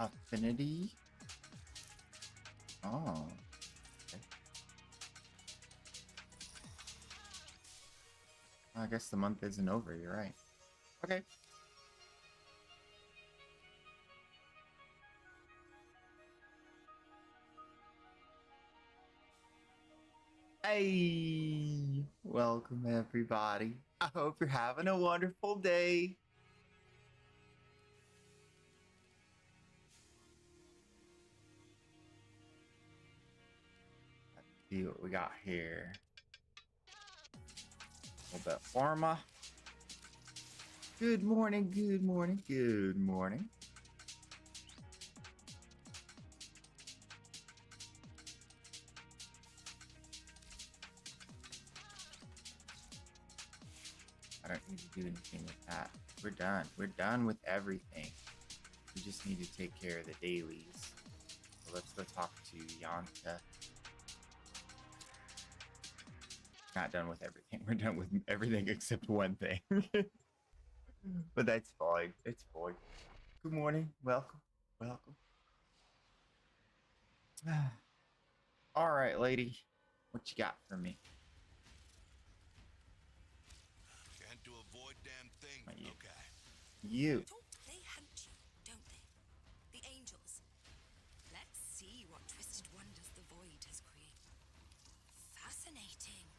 Affinity. Oh. Okay. I guess the month isn't over. You're right. Okay. Hey, welcome everybody. I hope you're having a wonderful day. Let's see what we got here. A little bit of Orma. Good morning, good morning, good morning. I don't need to do anything with that. We're done. We're done with everything. We just need to take care of the dailies. So let's go talk to Yanta. Not done with everything. We're done with everything except one thing. But that's fine. It's fine. Good morning. Welcome. Welcome. All right, lady. What you got for me? Can't do a void damn thing. You. Okay. You. They hunt you, don't they? The angels. Let's see what twisted wonders the void has created. Fascinating.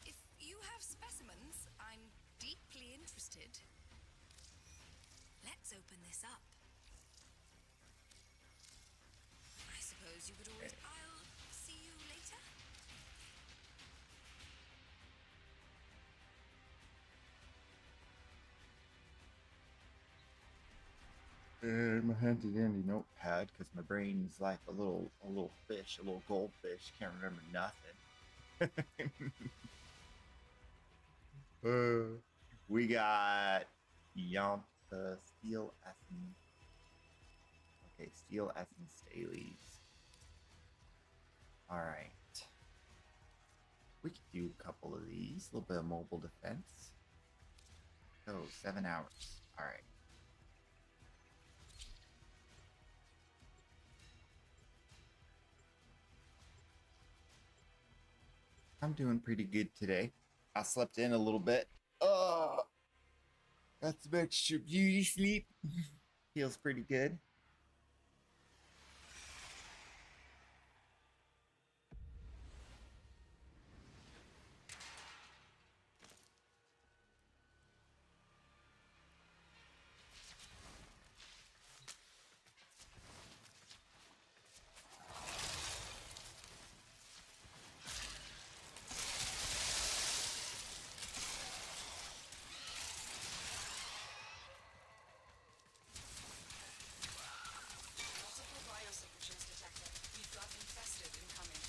If you have specimens, I'm deeply interested. Let's open this up. I suppose you could always... I'll see you later. My handy dandy notepad because my brain's like a little fish, a little goldfish. Can't remember nothing. We got Yampa Steel Essence. Okay, Steel Essence dailies. All right. We could do a couple of these. A little bit of mobile defense. So 7 hours. All right. I'm doing pretty good today. I slept in a little bit. Oh, got some extra beauty sleep. Feels pretty good. Multiple biosignatures detected. We've got infested incoming.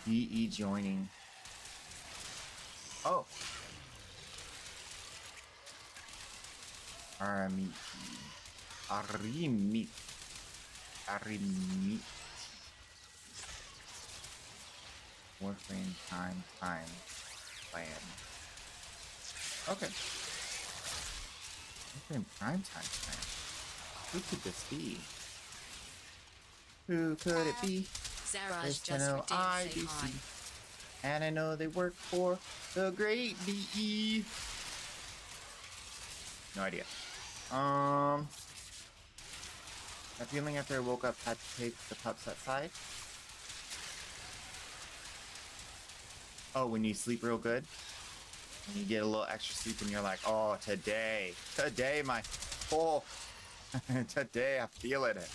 DE joining. Oh. Aramiti. Arimit. Arimit. Warframe time plan. Okay. Warframe prime time plan. Who could this be? Who could it be? Zara's just redeemed IDC. And I know they work for the great DE. No idea. That feeling after I woke up had to take the pups outside. Oh, when you sleep real good? When you get a little extra sleep and you're like, oh, today, my whole, today I'm feeling it.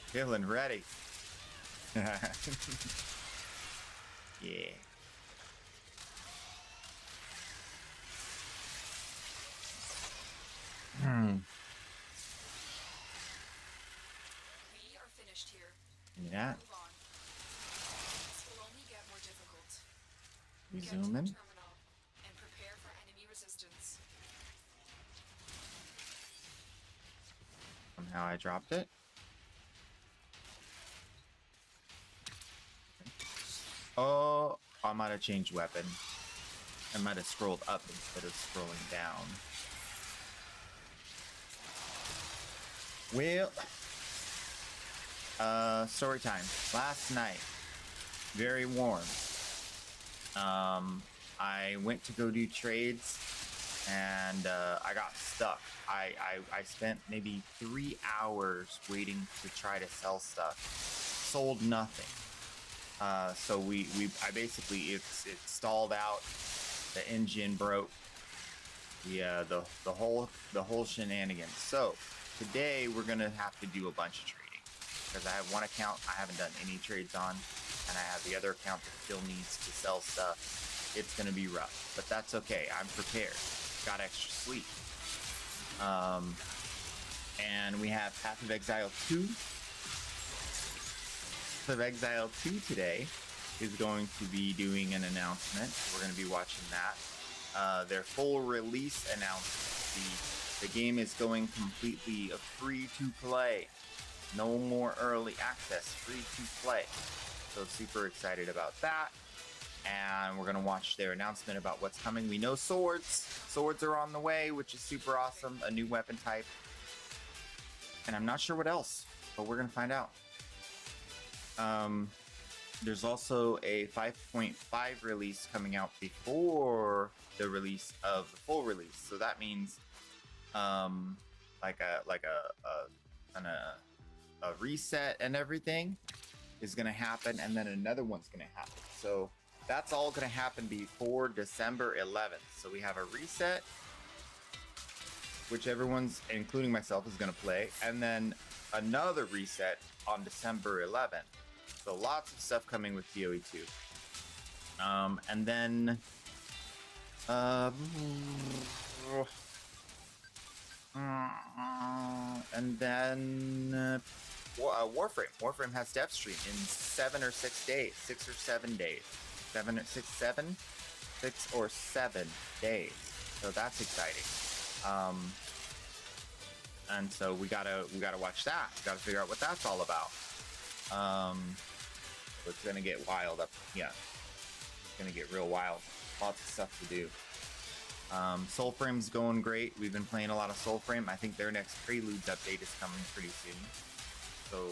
Feeling ready. Yeah. We are finished here. Yeah. Move on. This will only get more difficult. We Get zoom to the in. terminal and prepare for enemy resistance. Somehow I dropped it. Oh, I might have changed weapon. I might have scrolled up instead of scrolling down. Well, story time. Last night, very warm. I went to go do trades, and I got stuck. I spent maybe 3 hours waiting to try to sell stuff. Sold nothing. So I basically it stalled out. The engine broke. Yeah, the whole shenanigans. So today we're gonna have to do a bunch of trading because I have one account I haven't done any trades on, and I have the other account that still needs to sell stuff. It's gonna be rough, but that's okay. I'm prepared. Got extra sleep. And we have Path of Exile 2. Path of Exile 2 today is going to be doing an announcement. We're going to be watching that. Their full release announcement. The game is going completely free to play. No more early access, free to play. So super excited about that. And we're going to watch their announcement about what's coming. We know swords. Swords are on the way, which is super awesome. A new weapon type. And I'm not sure what else, but we're going to find out. There's also a 5.5 release coming out before the release of the full release. So that means like a reset and everything is going to happen, and then another one's going to happen. So that's all going to happen before December 11th. So we have a reset, which everyone's, including myself, is going to play, and then another reset on December 11th. So lots of stuff coming with PoE 2. And then Warframe. Warframe has dev stream in 7 or 6 days. 6 or 7 days. 7 or 6, 7? 6 or 7 days. So that's exciting. And so we gotta watch that. We gotta figure out what that's all about. It's gonna get wild up. Yeah, it's gonna get real wild. Lots of stuff to do. Soulframe's going great. We've been playing a lot of Soulframe. I think their next Preludes update is coming pretty soon. So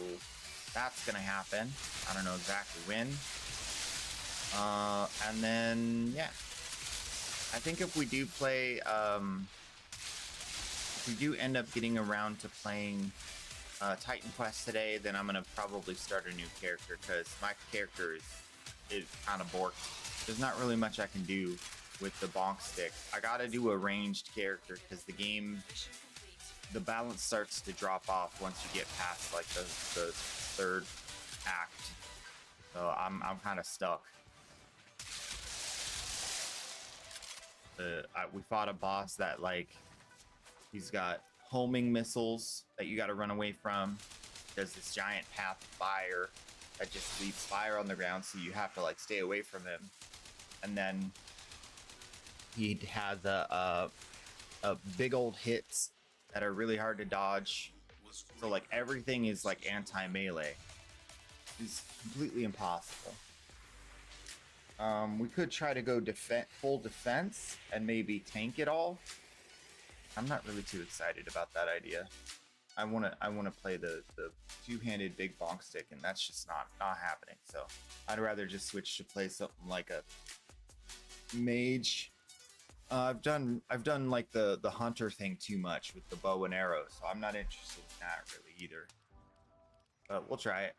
that's gonna happen. I don't know exactly when. And then yeah, I think if we do play, if we do end up getting around to playing Titan Quest today, then I'm gonna probably start a new character because my character is kind of borked. There's not really much I can do with the bonk stick. I gotta do a ranged character because the game, the balance starts to drop off once you get past like the third act. So I'm kind of stuck. We fought a boss that like he's got homing missiles that you got to run away from. There's this giant path of fire that just leaves fire on the ground, so you have to like stay away from him. And then he has a big old hits that are really hard to dodge. So like everything is like anti-melee. It's completely impossible. We could try to go full defense and maybe tank it all. I'm not really too excited about that idea. I wanna play the two-handed big bonk stick, and that's just not happening. So I'd rather just switch to play something like a mage. I've done like the hunter thing too much with the bow and arrow, so I'm not interested in that really either. But we'll try it.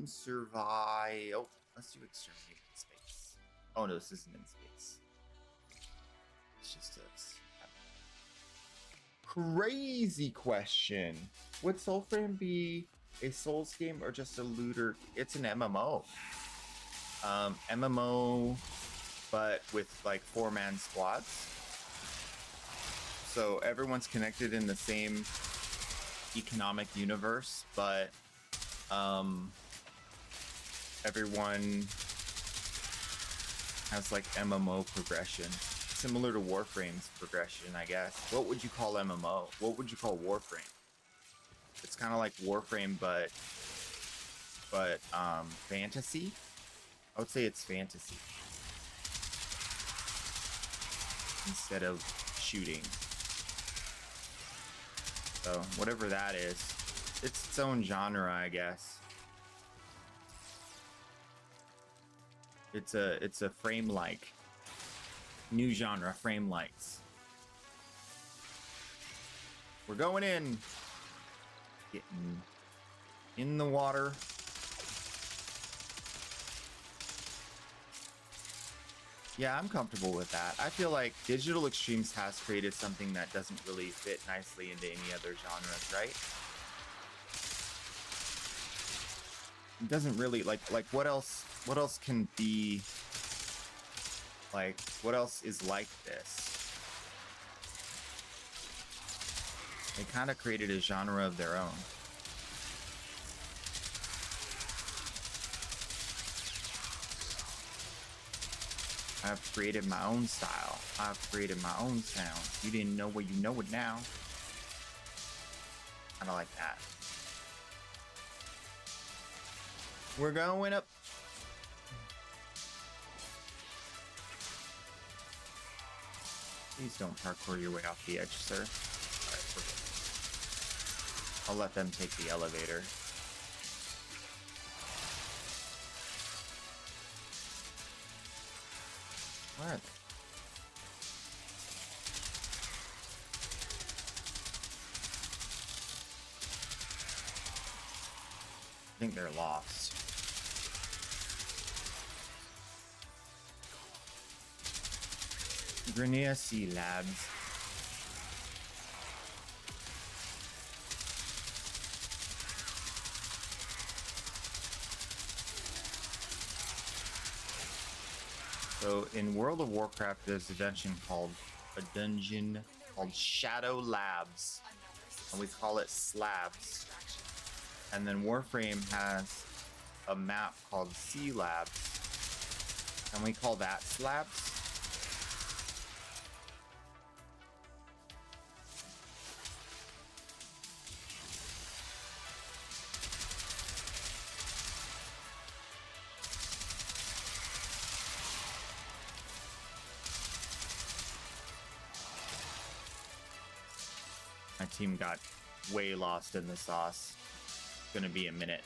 Survive. Oh, let's do exterminate in space. Oh no, this isn't in space. It's just a crazy question. Would Soulframe be a Souls game or just a looter? It's an MMO. MMO, but with like 4-man squads. So everyone's connected in the same economic universe, but everyone has like MMO progression, similar to Warframe's progression, I guess. What would you call MMO? What would you call Warframe? It's kind of like Warframe, but fantasy. I would say it's fantasy. instead of shooting. So whatever that is, it's its own genre, I guess. It's a frame like new genre, frame lights. We're going in, getting in the water. Yeah, I'm comfortable with that. I feel like Digital Extremes has created something that doesn't really fit nicely into any other genres, right? It doesn't really like what else can be like, what else is like this? They kind of created a genre of their own. I've created my own style. I've created my own sound. You didn't know, well, you know it now. Kind of like that. We're going up. Please don't parkour your way off the edge, sir. Alright, I'll let them take the elevator. Where are they? I think they're lost. Grenier Sea Labs. So in World of Warcraft, there's a dungeon called Shadow Labs, and we call it Slabs. And then Warframe has a map called Sea Labs, and we call that Slabs. My team got way lost in the sauce. It's gonna be a minute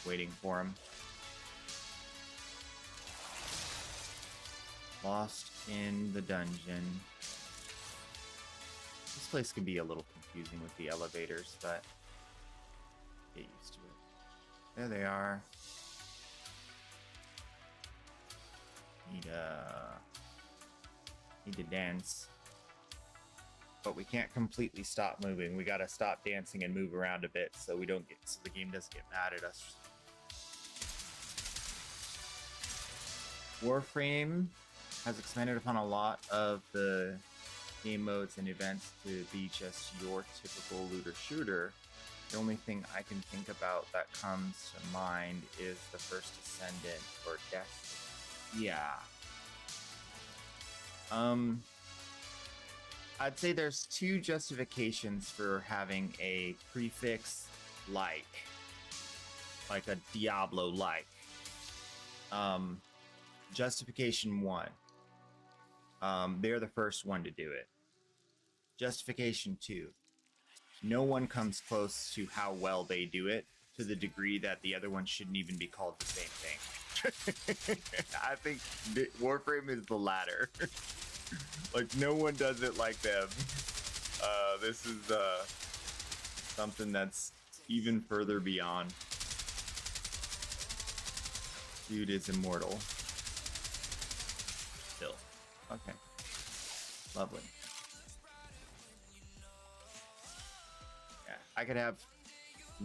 waiting for him. Lost in the dungeon. This place can be a little confusing with the elevators, but get used to it. There they are. Need to dance. But we can't completely stop moving. We gotta stop dancing and move around a bit so the game doesn't get mad at us. Warframe has expanded upon a lot of the game modes and events to be just your typical looter shooter. The only thing I can think about that comes to mind is the First Ascendant or Destiny. Yeah. I'd say there's two justifications for having a prefix like a Diablo-like. Justification one. They're the first one to do it. Justification two. No one comes close to how well they do it, to the degree that the other one shouldn't even be called the same thing. I think Warframe is the latter. Like, no one does it like them. This is something that's even further beyond. Dude is immortal. Still. Okay. Lovely. Yeah, I could have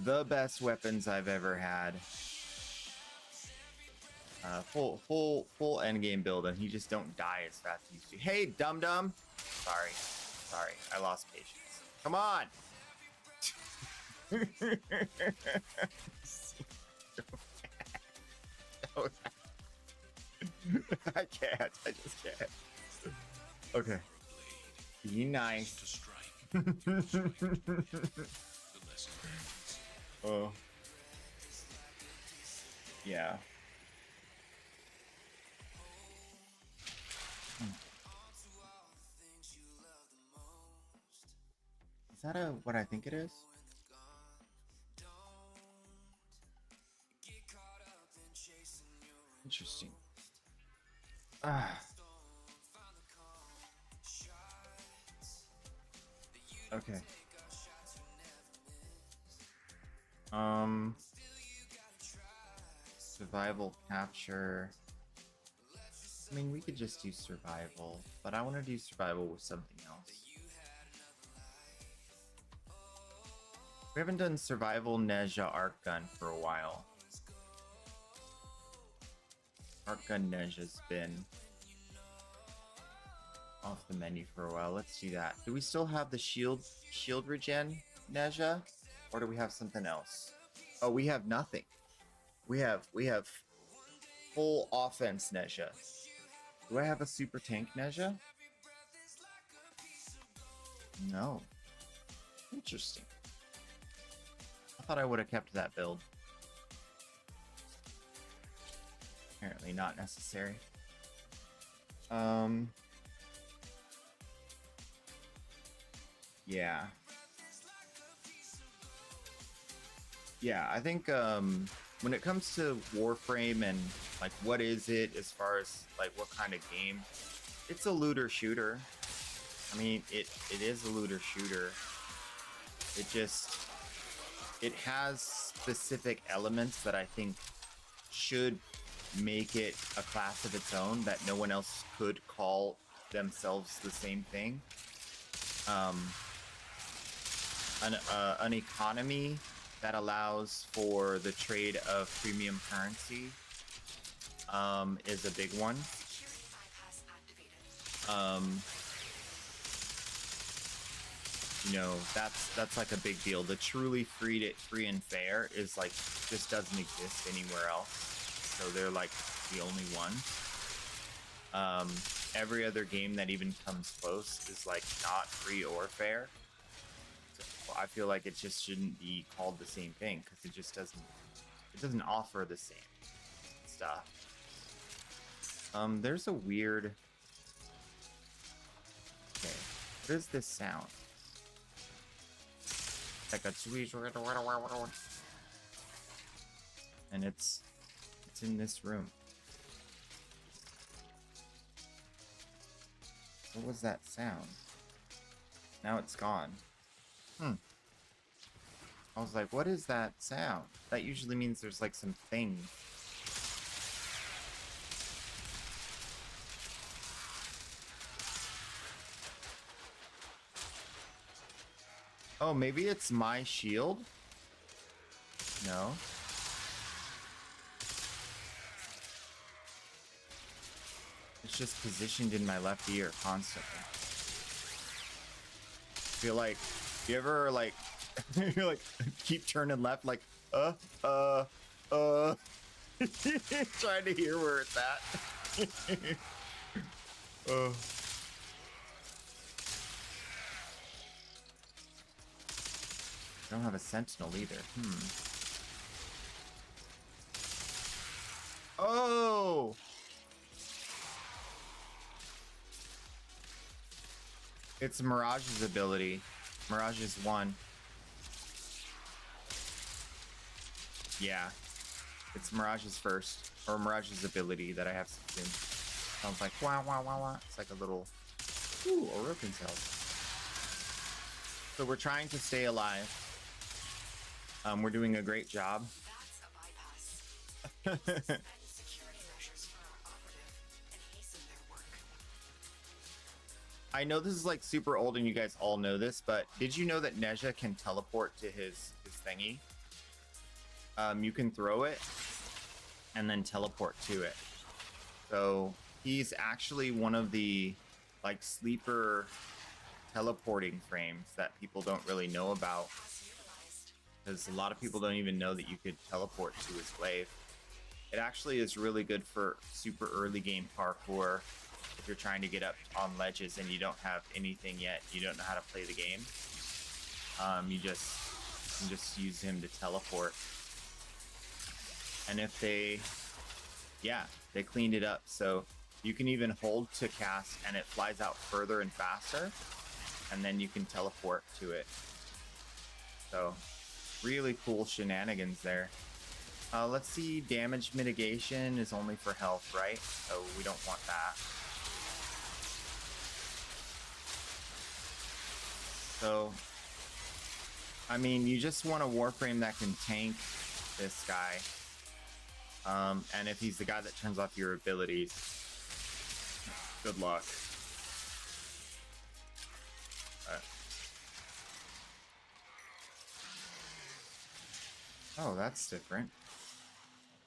the best weapons I've ever had. Full endgame build, and he just don't die as fast as he used to. Hey, dum dum. Sorry, I lost patience. Come on. I can't. I just can't. Okay. Be nice. Oh. Yeah. that a what I think it is? Interesting. Ah. Okay. Survival capture. I mean, we could just do survival, but I want to do survival with something else. We haven't done survival Neja arc gun for a while. Arc gun Neja's been off the menu for a while. Let's do that. Do we still have the shield regen Neja, or do we have something else? Oh, we have nothing. We have full offense Neja. Do I have a super tank Neja? No. Interesting. I thought I would have kept that build. Apparently not necessary. Yeah. Yeah, I think when it comes to Warframe and like what is it as far as like what kind of game, it's a looter shooter. I mean, it is a looter shooter. It has specific elements that I think should make it a class of its own that no one else could call themselves the same thing. An economy that allows for the trade of premium currency is a big one. You know, that's like a big deal. The truly free and fair is like just doesn't exist anywhere else. So they're like the only one. Every other game that even comes close is like not free or fair. So I feel like it just shouldn't be called the same thing because it just doesn't offer the same stuff. There's a weird. Okay, what is this sound? Like a tweet, and it's in this room. What was that sound? Now it's gone. I was like, what is that sound? That usually means there's like some thing. Oh, maybe it's my shield? No. It's just positioned in my left ear constantly. I feel like, you ever like, you're like, keep turning left, like, trying to hear where it's at. I don't have a sentinel either. Oh! It's Mirage's ability. Mirage is 1. Yeah. It's Mirage's first. Or Mirage's ability that I have subsumed. Sounds like wah wah wah wah. It's like a little Orokin cells. So we're trying to stay alive. We're doing a great job. That's a bypass. Security measures for our operative and hasten their work. I know this is like super old and you guys all know this, but did you know that Neja can teleport to his thingy? You can throw it and then teleport to it. So he's actually one of the like sleeper teleporting frames that people don't really know about. Because a lot of people don't even know that you could teleport to his glaive. It actually is really good for super early game parkour. If you're trying to get up on ledges and you don't have anything yet, you don't know how to play the game. You can just use him to teleport. And if they cleaned it up, so you can even hold to cast and it flies out further and faster. and then you can teleport to it. So really cool shenanigans there. Let's see, damage mitigation is only for health, right? So we don't want that. So, I mean, you just want a Warframe that can tank this guy. And if he's the guy that turns off your abilities, good luck. Oh, that's different.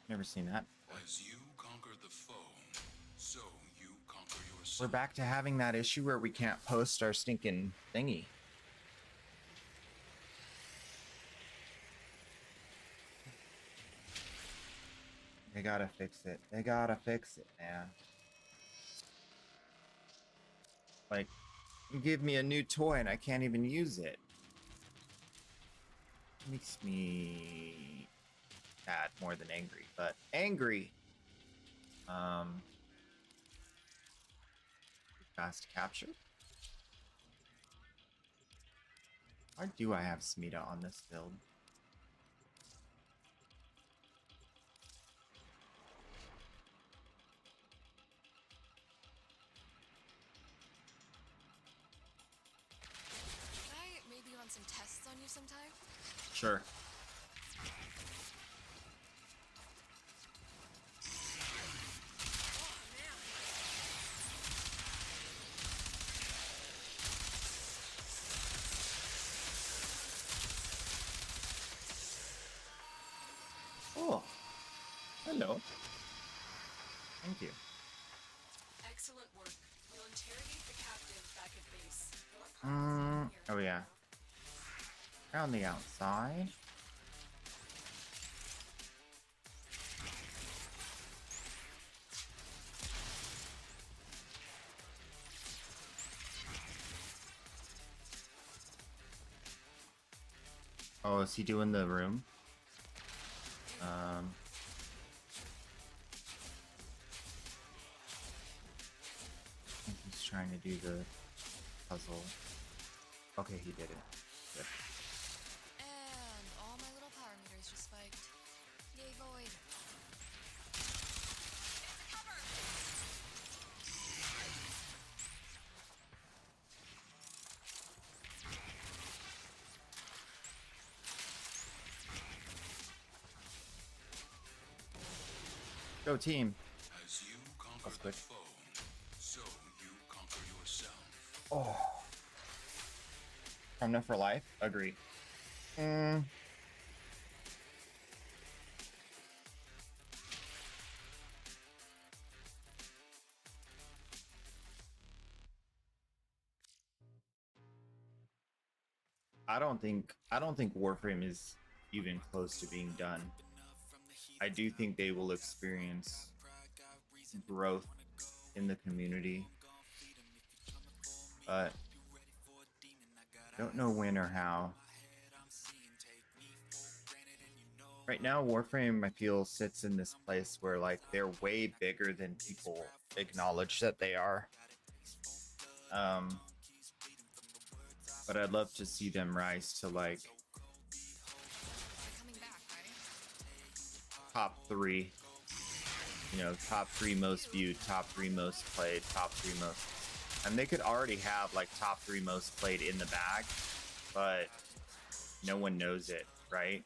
Never seen that. As you conquer the foe, so you conquer We're yourself. back to having that issue where we can't post our stinking thingy. They gotta fix it. They gotta fix it, man. Like, you give me a new toy and I can't even use it. Makes me sad more than angry, but angry. Fast capture. Why do I have Smita on this build? Can I maybe run some tests on you sometime? Sure. Oh, hello. Thank you. Excellent work. We'll interrogate the captive back at base. Oh yeah. Around the outside. Oh, is he doing the room? I think he's trying to do the puzzle. Okay, he did it. Good. And all my little power meters just spiked. Yay, void. It's a cover! Go team. As you conquer That's the quick. foe, so you conquer yourself. Oh. Enough for life? Agree. I don't think Warframe is even close to being done. I do think they will experience growth in the community, but don't know when or how. Right now, Warframe, I feel, sits in this place where like they're way bigger than people acknowledge that they are. But I'd love to see them rise to like Coming back, right? top 3. You know, top 3 most viewed, top 3 most played, top 3 most. And they could already have like top 3 most played in the bag, but no one knows it, right?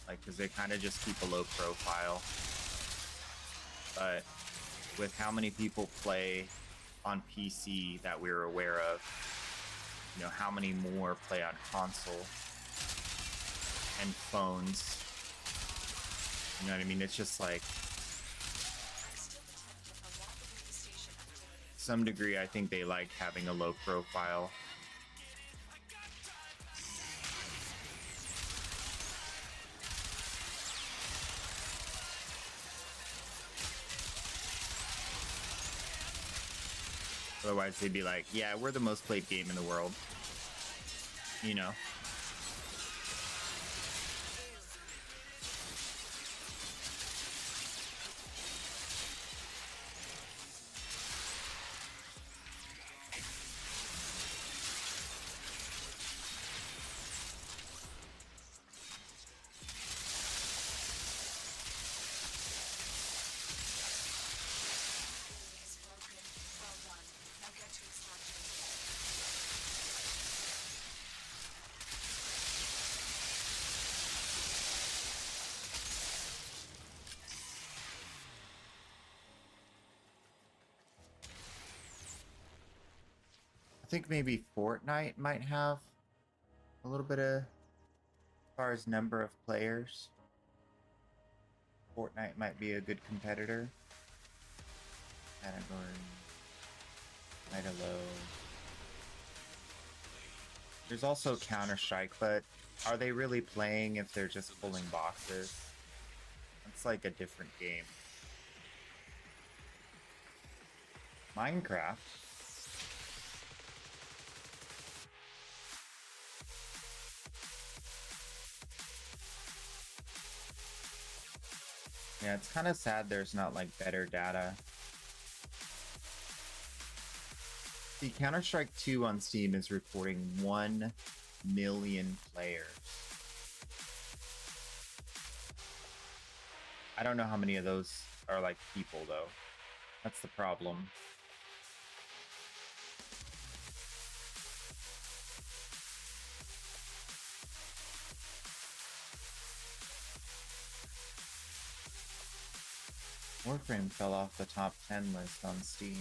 Like, because they kind of just keep a low profile. But with how many people play on PC that we're aware of, you know, how many more play on console and phones? You know what I mean? It's just like, some degree, I think they like having a low profile. Otherwise, they'd be like, yeah, we're the most played game in the world. You know? think maybe Fortnite might have a little bit of, as far as number of players. Fortnite might be a good competitor. Category. Right low. There's also Counter-Strike, but are they really playing if they're just pulling boxes? It's like a different game. Minecraft. Yeah, it's kind of sad there's not like better data. See, Counter-Strike 2 on Steam is reporting 1 million players. I don't know how many of those are like people though. That's the problem. Warframe fell off the top 10 list on Steam.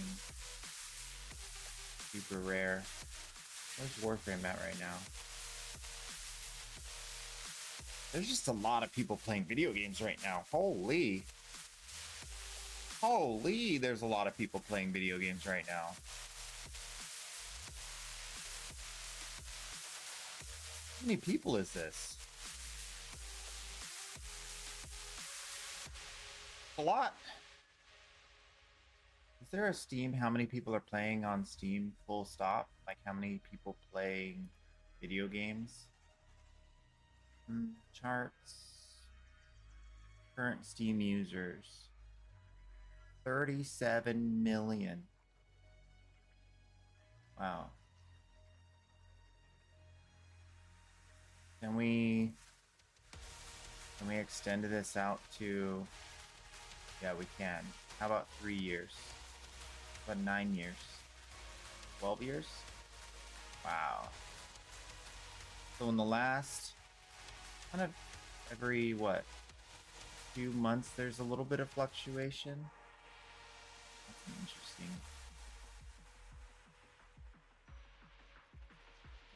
Super rare. Where's Warframe at right now? There's just a lot of people playing video games right now. Holy. Holy, there's a lot of people playing video games right now. How many people is this? A lot. Is there a Steam? How many people are playing on Steam? Full stop. Like how many people playing video games? Charts. Current Steam users. 37 million. Wow. Can we extend this out to, yeah, we can. How about 3 years? How about 9 years? 12 years? Wow. So in the last kind of every what, few months there's a little bit of fluctuation. That's interesting.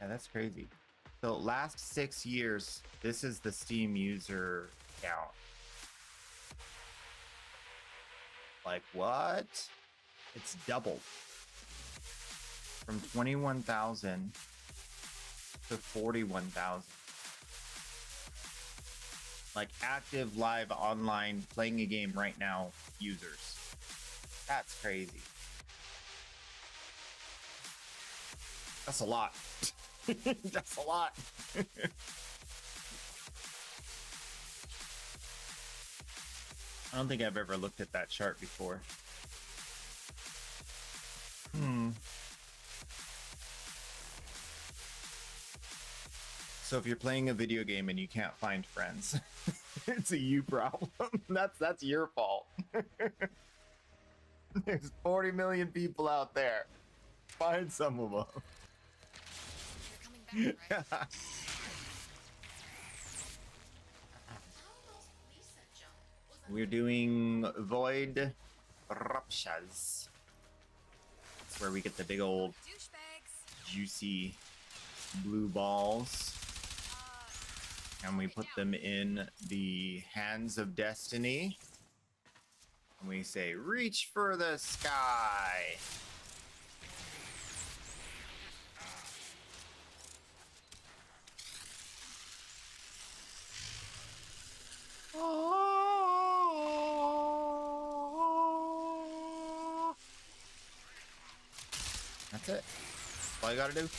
Yeah, that's crazy. So last 6 years, this is the Steam user count. Like what? It's doubled from 21,000 to 41,000. Like active live online playing a game right now users. That's crazy. That's a lot. That's a lot. I don't think I've ever looked at that chart before. So if you're playing a video game and you can't find friends, it's a you problem. That's your fault. There's 40 million people out there. Find some of them. You're coming back, right? We're doing Void Rapshas. That's where we get the big old Douchebags. juicy blue balls. And we put them in the hands of destiny. And we say, reach for the sky. That's it. That's all you gotta do.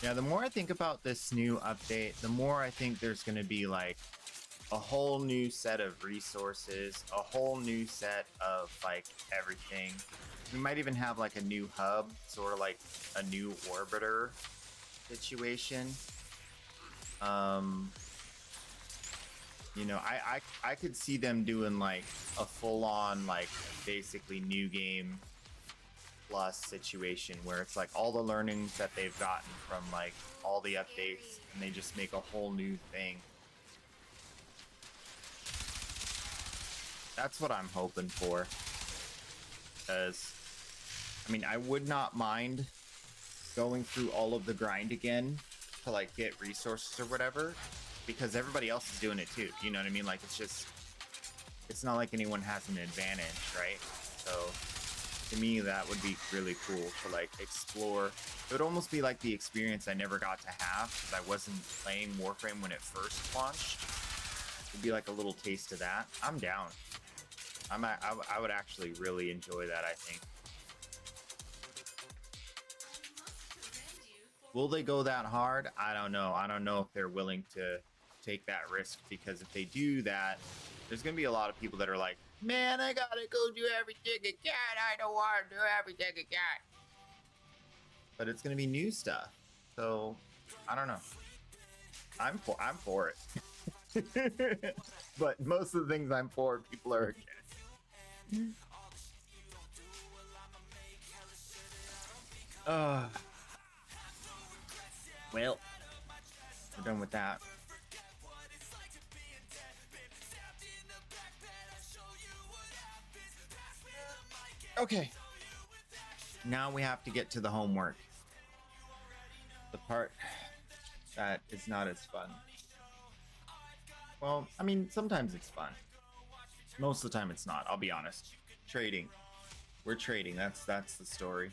Yeah, the more I think about this new update, the more I think there's going to be like a whole new set of resources, a whole new set of like everything. We might even have like a new hub, sort of like a new orbiter situation. You know, I could see them doing like a full-on like basically new game plus situation where it's like all the learnings that they've gotten from like all the updates and they just make a whole new thing. That's what I'm hoping for. Because I mean, I would not mind going through all of the grind again to like get resources or whatever, because everybody else is doing it too. You know what I mean? Like it's not like anyone has an advantage, right? So to me, that would be really cool to like explore. It would almost be like the experience I never got to have because I wasn't playing Warframe when it first launched. It'd be like a little taste of that. I'm down. I would actually really enjoy that, I think. Will they go that hard? I don't know. I don't know if they're willing to take that risk, because if they do that, there's going to be a lot of people that are like, man, I got to go do everything again. I don't want to do everything again. But it's going to be new stuff. So, I don't know. I'm for it. But most of the things I'm for, people are against. Well, we're done with that. Okay. Now we have to get to the homework. The part that is not as fun. Well, I mean, sometimes it's fun. Most of the time it's not, I'll be honest. Trading. We're trading. That's the story.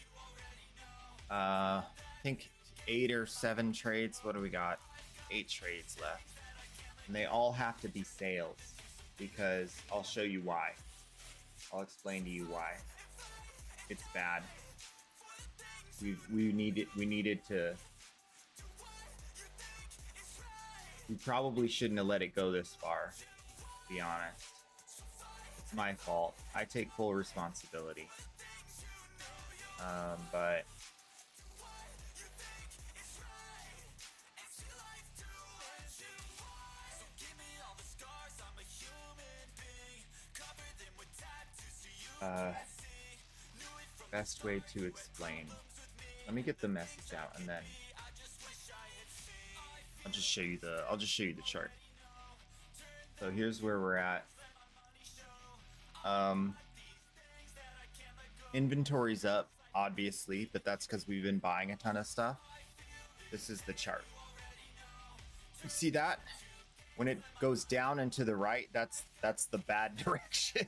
I think 8 or 7 trades. What do we got? 8 trades left. And they all have to be sales, because I'll show you why. I'll explain to you why. It's bad. We needed to. We probably shouldn't have let it go this far, to be honest. It's my fault. I take full responsibility. But best way to explain. Let me get the message out, and then I'll just show you the chart. So here's where we're at. Inventory's up, obviously, but that's because we've been buying a ton of stuff. This is the chart. You see that? When it goes down and to the right, that's the bad direction.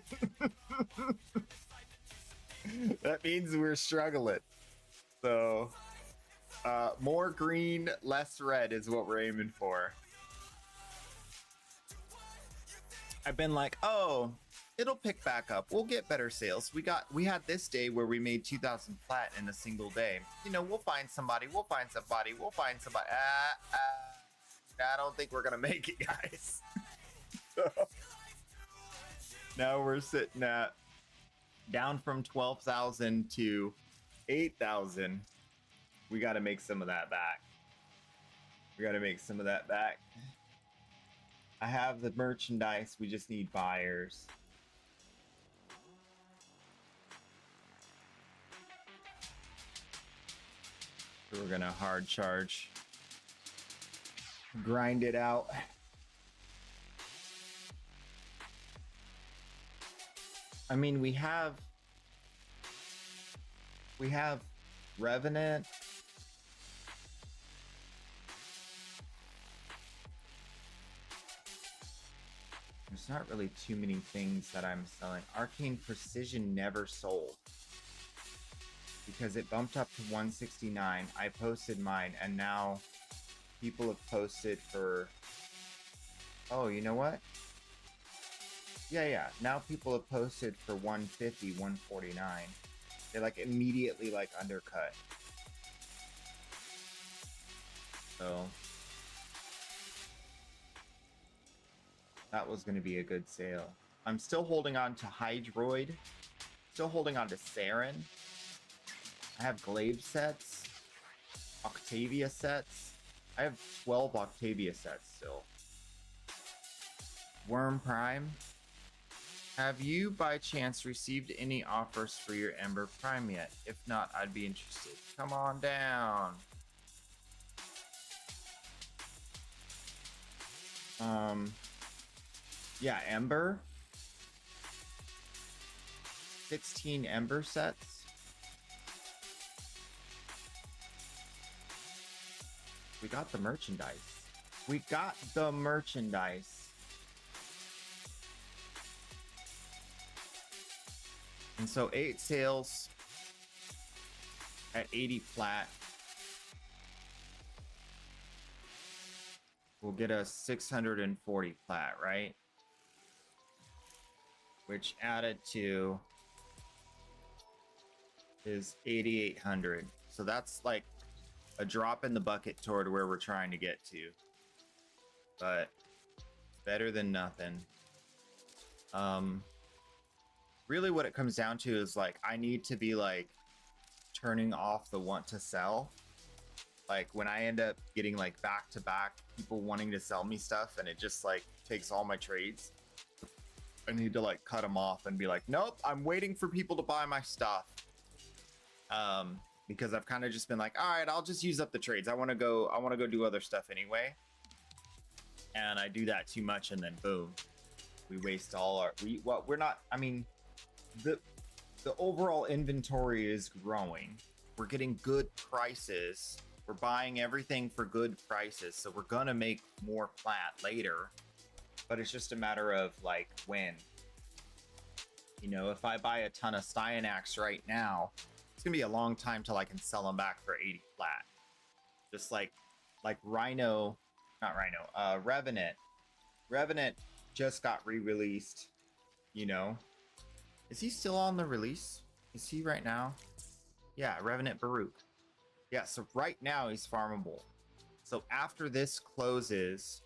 That means we're struggling. So more green, less red is what we're aiming for. I've been like, oh, it'll pick back up. We'll get better sales. We had this day where we made 2,000 flat in a single day. You know, we'll find somebody. I don't think we're gonna make it, guys. So, now we're sitting at down from 12,000 to 8,000. We got to make some of that back. I have the merchandise. We just need buyers. So we're gonna hard charge. Grind it out. I mean, we have Revenant. There's not really too many things that I'm selling. Arcane Precision never sold because it bumped up to 169. I posted mine, and now people have posted for, oh, you know what? Yeah. Now people have posted for 150, 149. They like immediately like undercut. So that was going to be a good sale. I'm still holding on to Hydroid. Still holding on to Saren. I have Glaive sets. Octavia sets. I have 12 Octavia sets still. Worm Prime. Have you by chance received any offers for your Ember Prime yet? If not, I'd be interested. Come on down. Yeah, Ember. 16 Ember sets. We got the merchandise. We got the merchandise. And so 8 sales at 80 flat will get us 640 flat, right? Which added to is 8,800. So that's like a drop in the bucket toward where we're trying to get to. But better than nothing. Really what it comes down to is like I need to be like turning off the want to sell. Like when I end up getting like back to back people wanting to sell me stuff and it just like takes all my trades, I need to like cut them off and be like, nope, I'm waiting for people to buy my stuff. Because I've kind of just been like, all right, I'll just use up the trades. I want to go do other stuff anyway. And I do that too much and then boom, we waste all our, we're not, I mean, the overall inventory is growing. We're getting good prices. We're buying everything for good prices. So we're going to make more plat later, but it's just a matter of like when, you know, if I buy a ton of Cyanax right now, it's gonna be a long time till I can sell them back for 80 flat. Just like Rhino, not Rhino, Revenant. Revenant just got re-released, you know. Is he still on the release? Is he right now? Yeah, Revenant Baruch. Yeah, so right now he's farmable. So after this closes,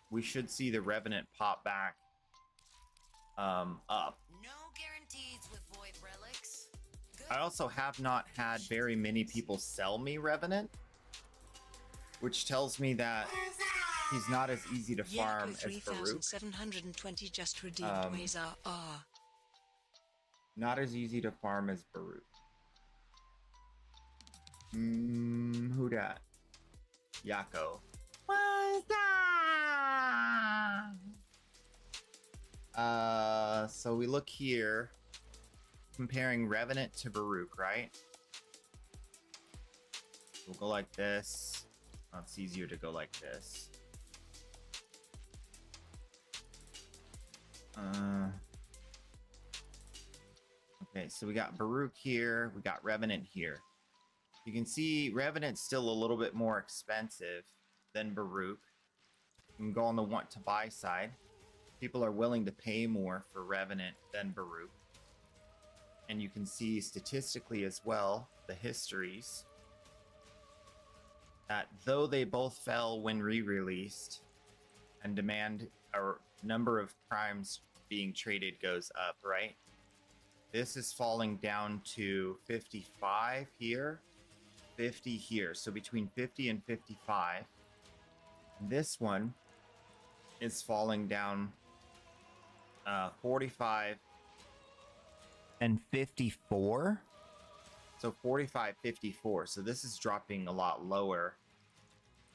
we should see the Revenant pop back up. No guarantees with void relics. Good. I also have not had very many people sell me Revenant, which tells me that he's not as easy to farm as Baruch. 3,720 just redeemed Quasar R. Not as easy to farm as Baruch. Who dat? Yako. What's that? So we look here, comparing Revenant to Baruch, right? We'll go like this. Oh, it's easier to go like this. Okay, so we got Baruch here, we got Revenant here. You can see Revenant's still a little bit more expensive than Baruch. You can go on the want to buy side. People are willing to pay more for Revenant than Baruch. And you can see statistically as well, the histories, that though they both fell when re-released and demand or number of primes being traded goes up, right? This is falling down to 55 here, 50 here. So between 50 and 55. And this one is falling down 45 and 54. So 45, 54. So this is dropping a lot lower.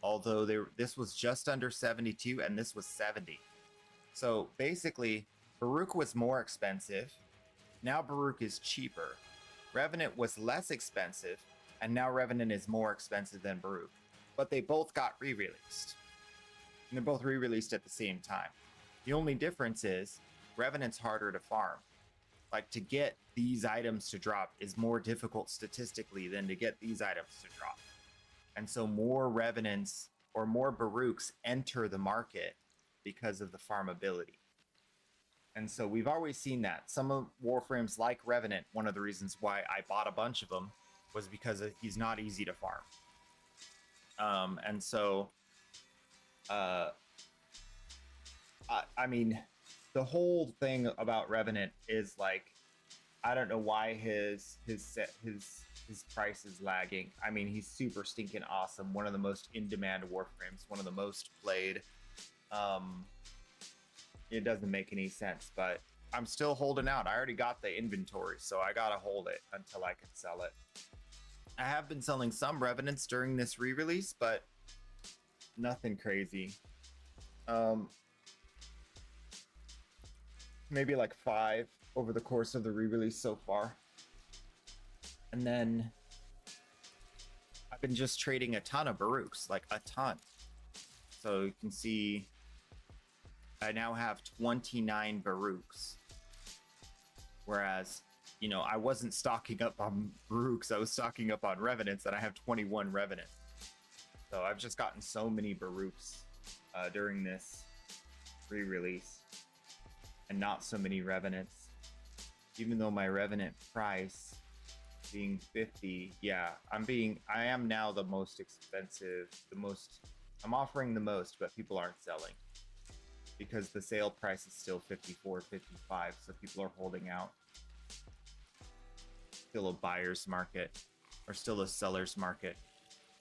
Although this was just under 72 and this was 70. So basically, Baruch was more expensive. Now Baruch is cheaper. Revenant was less expensive, and now Revenant is more expensive than Baruch. But they both got re-released. And they're both re-released at the same time. The only difference is Revenant's harder to farm. Like, to get these items to drop is more difficult statistically than to get these items to drop. And so more Revenants or more Baruchs enter the market because of the farmability. And so we've always seen that. Some of Warframes like Revenant, one of the reasons why I bought a bunch of them was because he's not easy to farm. And so, uh, I mean, the whole thing about Revenant is like, I don't know why his price is lagging. I mean, he's super stinking awesome. One of the most in-demand Warframes, one of the most played. It doesn't make any sense, but I'm still holding out. I already got the inventory, so I gotta hold it until I can sell it. I have been selling some Revenants during this re-release, but nothing crazy. Maybe like 5 over the course of the re-release so far. And then I've been just trading a ton of Baruchs, like a ton. So you can see I now have 29 Baruchs. Whereas, you know, I wasn't stocking up on Baruchs, I was stocking up on Revenants, and I have 21 Revenants. So I've just gotten so many Baruchs during this re-release, and not so many Revenants. Even though my Revenant price being 50, yeah, I am now the most expensive, I'm offering the most, but people aren't selling because the sale price is still 54, 55, so people are holding out. Still a buyer's market, or still a seller's market.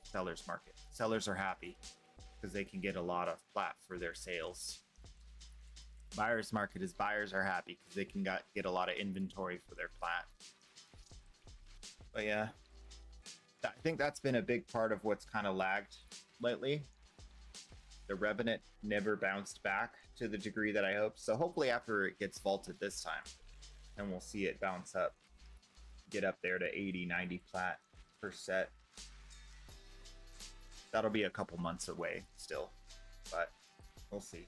Sellers are happy because they can get a lot of plat for their sales. Buyer's market is buyers are happy because they can get a lot of inventory for their plat. But yeah, I think that's been a big part of what's kind of lagged lately. The Revenant never bounced back to the degree that I hoped. So hopefully after it gets vaulted this time, then we'll see it bounce up, get up there to 80, 90 plat per set. That'll be a couple months away still, but we'll see.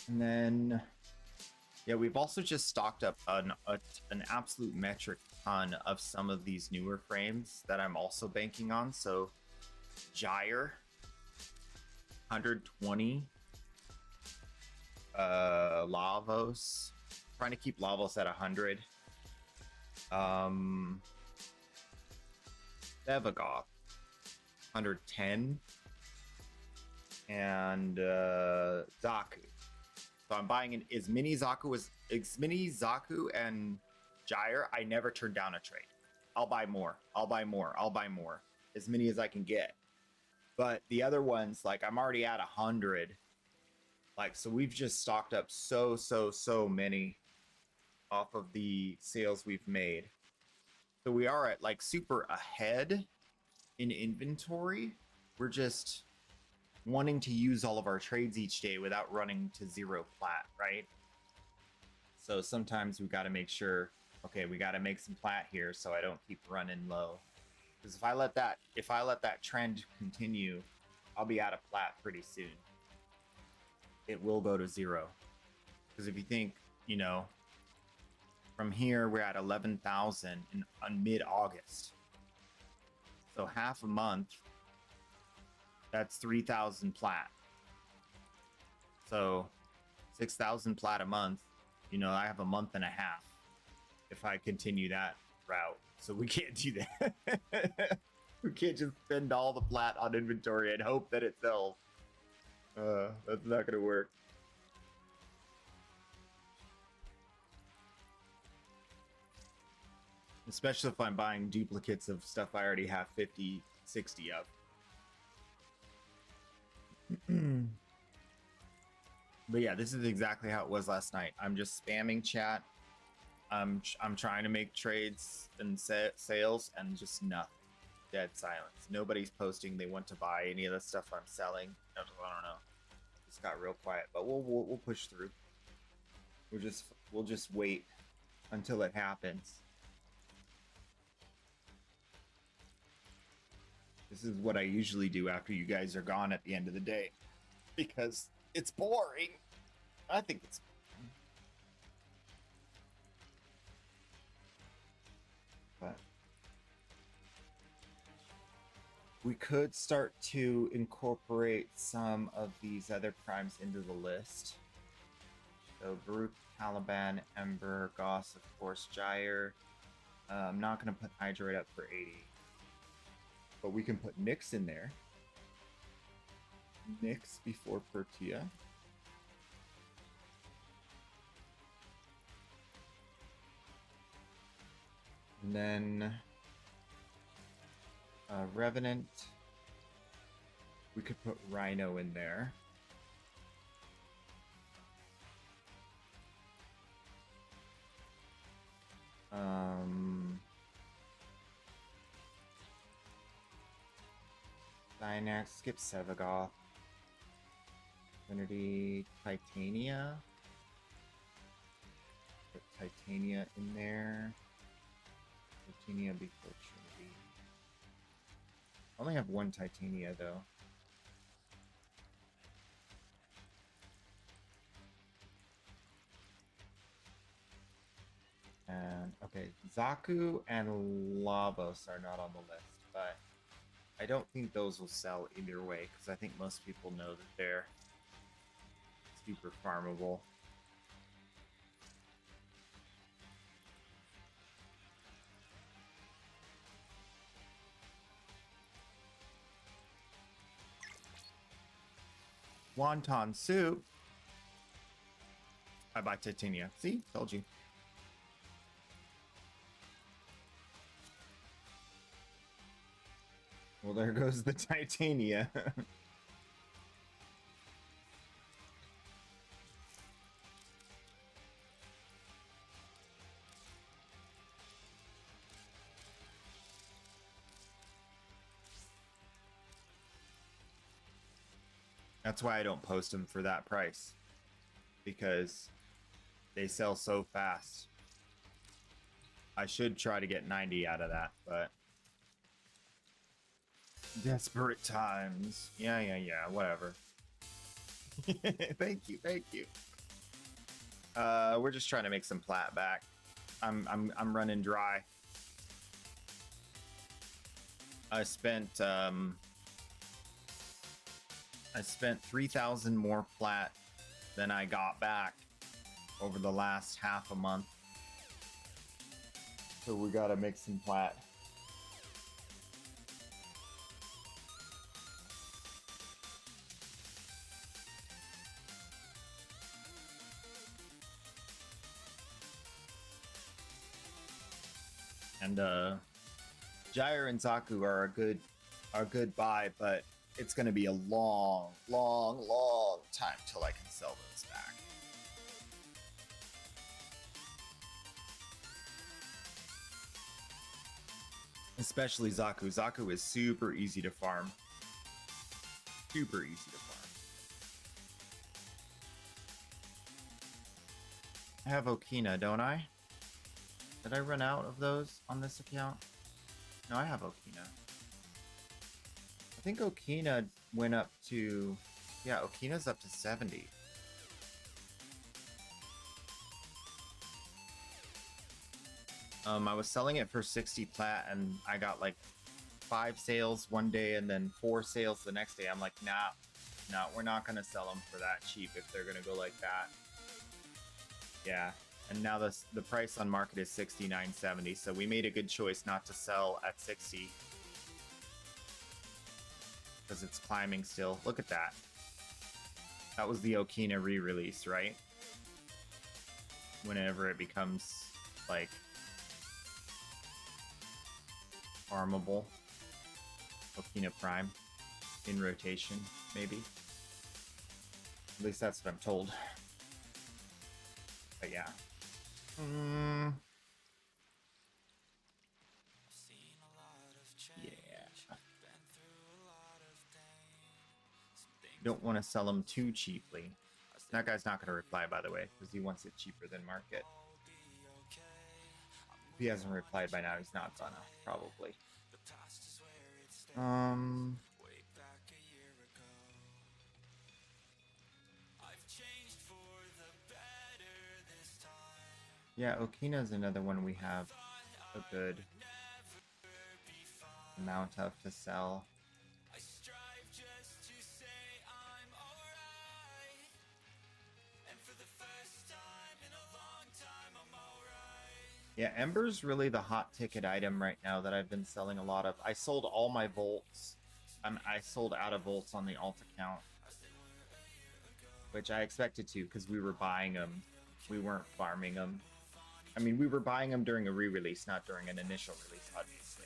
And then, yeah, we've also just stocked up an absolute metric ton of some of these newer frames that I'm also banking on. So Gyre, 120. Lavos, trying to keep Lavos at 100. Devagoth, 110. And Zaku. So I'm buying as many Zaku and Gyre. I never turn down a trade. I'll buy more. As many as I can get. But the other ones, like I'm already at 100. Like, so we've just stocked up so many off of the sales we've made. So we are at like super ahead in inventory. We're just wanting to use all of our trades each day without running to 0 plat, right? So sometimes we got to make sure, okay, we got to make some plat here so I don't keep running low. Because if I let that trend continue, I'll be out of plat pretty soon. It will go to 0. Because if you think, you know, from here we're at 11,000 on mid-August. So half a month, that's 3,000 plat. So 6,000 plat a month, you know, I have a month and a half if I continue that route. So we can't do that. We can't just spend all the plat on inventory and hope that it sells. That's not gonna work. Especially if I'm buying duplicates of stuff I already have 50, 60 of. But yeah, this is exactly how it was last night. I'm just spamming chat. I'm trying to make trades and sales, and just nothing. Dead silence. Nobody's posting they want to buy any of the stuff I'm selling. I don't know. Just got real quiet, but we'll push through. We'll just wait until it happens. This is what I usually do after you guys are gone at the end of the day, because it's boring. I think it's boring. But we could start to incorporate some of these other primes into the list. So Baruch, Caliban, Ember, Goss, of course, Gyre. I'm not going to put Hydroid up for 80. But we can put Nyx in there. Nyx before Pertia. And then Revenant. We could put Rhino in there. Dynax, skip Sevagoth. Trinity, Titania. Put Titania in there. Titania before Trinity. I only have one Titania though. And okay, Zaku and Lavos are not on the list, but I don't think those will sell either way because I think most people know that they're super farmable. Wonton soup. I buy Titania. See, told you. Well, there goes the Titania. That's why I don't post them for that price. Because they sell so fast. I should try to get 90 out of that, but... Desperate times. Yeah, whatever. Thank you. We're just trying to make some plat back. I'm running dry. I spent 3,000 more plat than I got back over the last half a month. So we gotta make some plat. And Gyre and Zaku are a good buy, but it's gonna be a long time till I can sell those back. Especially Zaku. Zaku is super easy to farm. Super easy to farm. I have Okina, don't I? Did I run out of those on this account? No, I have Okina. I think Okina went up to... Yeah, Okina's up to 70. I was selling it for 60 plat and I got like 5 sales one day and then 4 sales the next day. I'm like, nah, we're not gonna sell them for that cheap if they're gonna go like that. Yeah, and now the price on market is 69.70, so we made a good choice not to sell at 60 because it's climbing still. Look at that. That was the Okina re-release, right? Whenever it becomes like farmable. Okina Prime in rotation, maybe. At least that's what I'm told. But yeah. Yeah. Don't want to sell them too cheaply. That guy's not going to reply, by the way, because he wants it cheaper than market. If he hasn't replied by now, he's not gonna, probably. Yeah, Okina's another one we have a good amount of to sell. Yeah, Ember's really the hot ticket item right now that I've been selling a lot of. I sold all my volts. I sold out of volts on the alt account, which I expected to because we were buying them. We weren't farming them. I mean, we were buying them during a re-release, not during an initial release, obviously.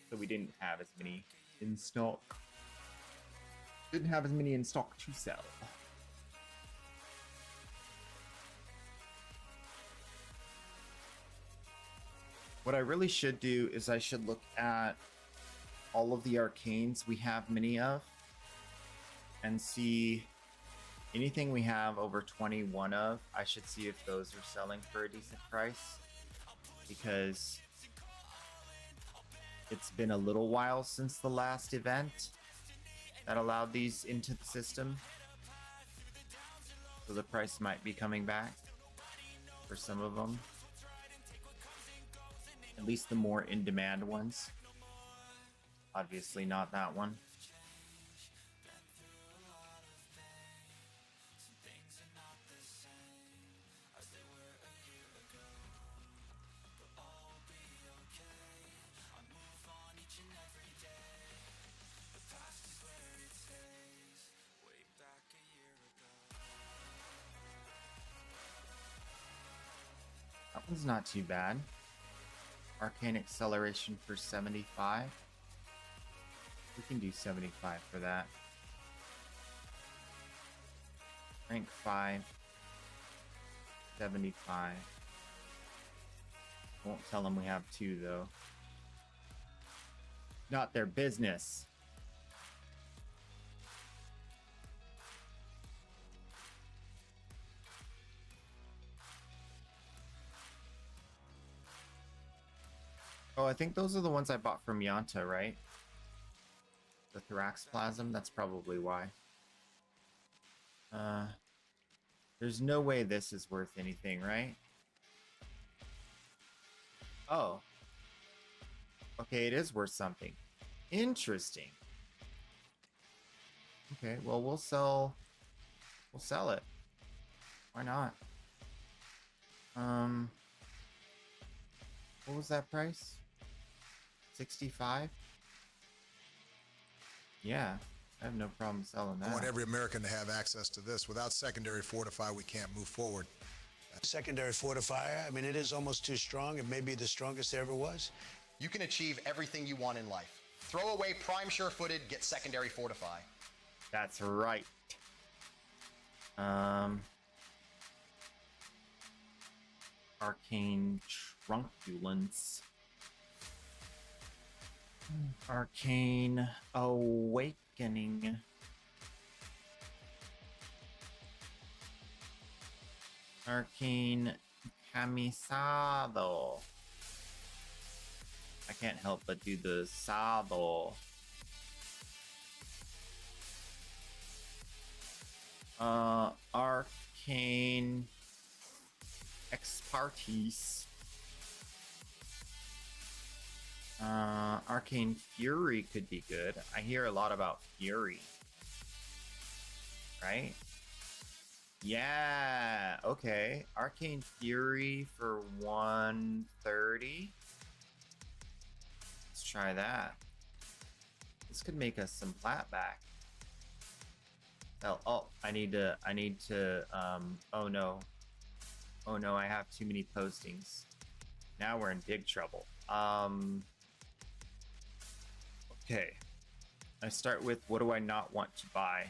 So we didn't have as many in stock. Didn't have as many in stock to sell. What I really should do is I should look at all of the arcanes we have many of and see anything we have over 21 of. I should see if those are selling for a decent price, because it's been a little while since the last event that allowed these into the system, so the price might be coming back for some of them, at least the more in-demand ones. Obviously not that one. That one's not too bad. Arcane acceleration for 75. We can do 75 for that. Rank 5. 75. Won't tell them we have 2 though. Not their business. Oh, I think those are the ones I bought from Yanta, right? The Thoraxplasm, that's probably why. There's no way this is worth anything, right? Oh. Okay, it is worth something. Interesting. Okay, well, we'll sell it. Why not? What was that price? 65? Yeah, I have no problem selling that. I want every American to have access to this. Without secondary fortify, we can't move forward. Secondary fortifier, I mean, it is almost too strong. It may be the strongest there ever was. You can achieve everything you want in life. Throw away prime sure-footed, get secondary fortify. That's right. Arcane Truculence. Arcane Awakening. Arcane Camisado. I can't help but do the sado. Arcane Expertise. Arcane Fury could be good. I hear a lot about Fury. Right? Yeah, okay. Arcane Fury for 130. Let's try that. This could make us some plat back. Oh, I need to, oh no. Oh no, I have too many postings. Now we're in big trouble. Okay. I start with, what do I not want to buy?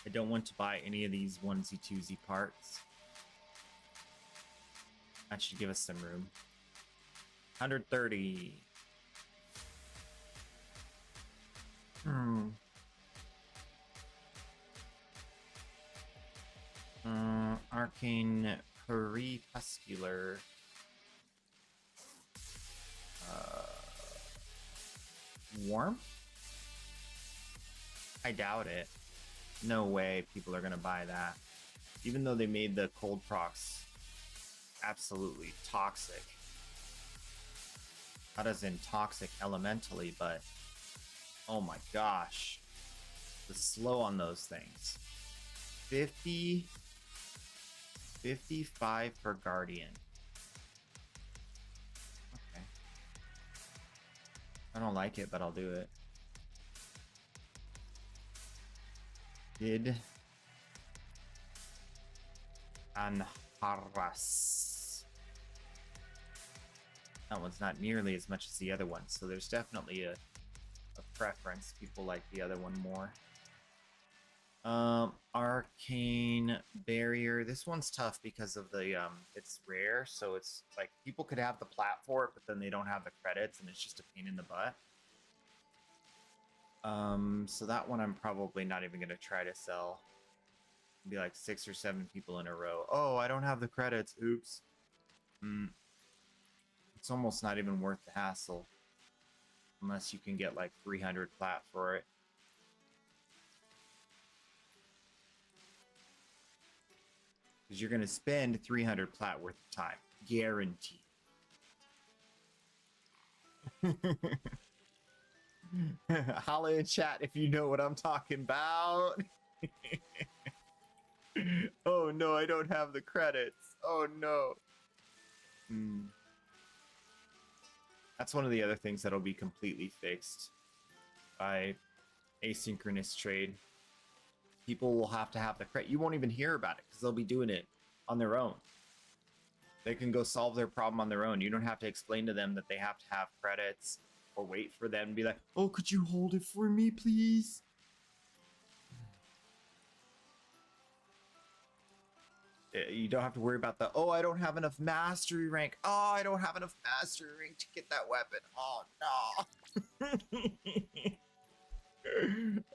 I don't want to buy any of these onesie-twosie parts. That should give us some room. 130. Arcane Crepuscular. Warm? I doubt it. No way people are gonna buy that. Even though they made the cold procs absolutely toxic. Not as in toxic elementally, but oh my gosh. The slow on those things. 55 per Guardian. I don't like it, but I'll do it. Did Anharas. That one's not nearly as much as the other one, so there's definitely a preference. People like the other one more. Arcane Barrier. This one's tough because of the it's rare, so it's like people could have the plat for it, but then they don't have the credits, and it's just a pain in the butt. So that one I'm probably not even gonna try to sell. It'll be like 6 or 7 people in a row. Oh, I don't have the credits. Oops. It's almost not even worth the hassle. Unless you can get like 300 plat for it. Because you're going to spend 300 plat worth of time. Guaranteed. Holla in chat if you know what I'm talking about. Oh no, I don't have the credits. Oh no. That's one of the other things that'll be completely fixed by asynchronous trade. People will have to have the credit. You won't even hear about it because they'll be doing it on their own. They can go solve their problem on their own. You don't have to explain to them that they have to have credits or wait for them to be like, oh, could you hold it for me, please? You don't have to worry about the, oh, I don't have enough mastery rank. Oh, I don't have enough mastery rank to get that weapon. Oh, no.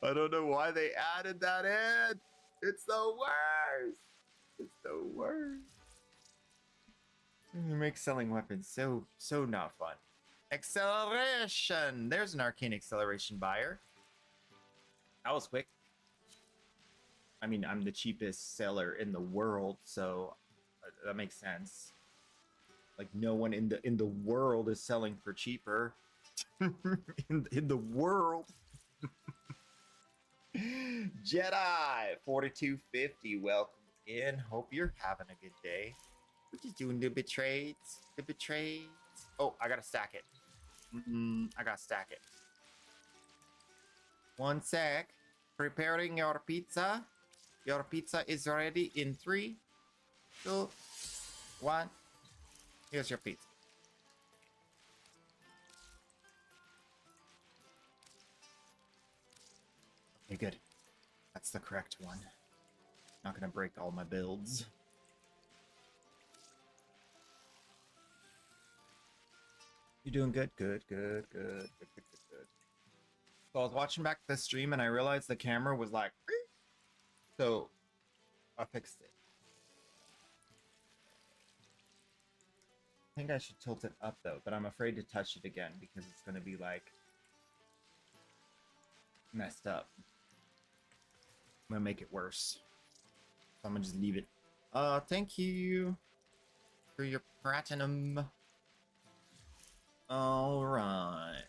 I don't know why they added that in. It's the worst. It's the worst. It makes selling weapons so not fun. Acceleration. There's an arcane acceleration buyer. That was quick. I mean, I'm the cheapest seller in the world, so that makes sense. Like no one in the world is selling for cheaper. in the world. Jedi 4250, welcome in. Hope you're having a good day. We're just doing the betrayeds. The betrayeds. Oh, I gotta stack it. I gotta stack it. One sec. Preparing your pizza. Your pizza is ready in 3, 2, 1. Here's your pizza. Okay, good. That's the correct one. Not gonna break all my builds. You doing good? Good. So I was watching back the stream and I realized the camera was like, so I fixed it. I think I should tilt it up though, but I'm afraid to touch it again because it's gonna be like messed up. I'm gonna make it worse. So I'm gonna just leave it. Thank you for your platinum. Alright.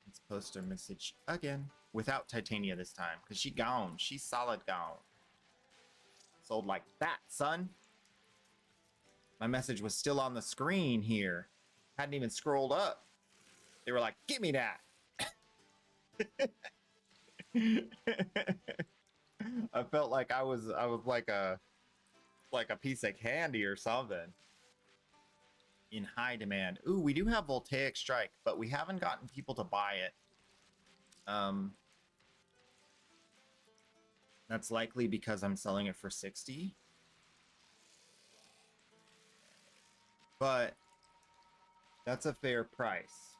Let's post our message again. Without Titania this time, because she gone. She's solid gone. Sold like that, son. My message was still on the screen here. Hadn't even scrolled up. They were like, give me that. I felt like I was like a piece of candy or something. In high demand. Ooh, we do have Voltaic Strike, but we haven't gotten people to buy it. That's likely because I'm selling it for 60. But that's a fair price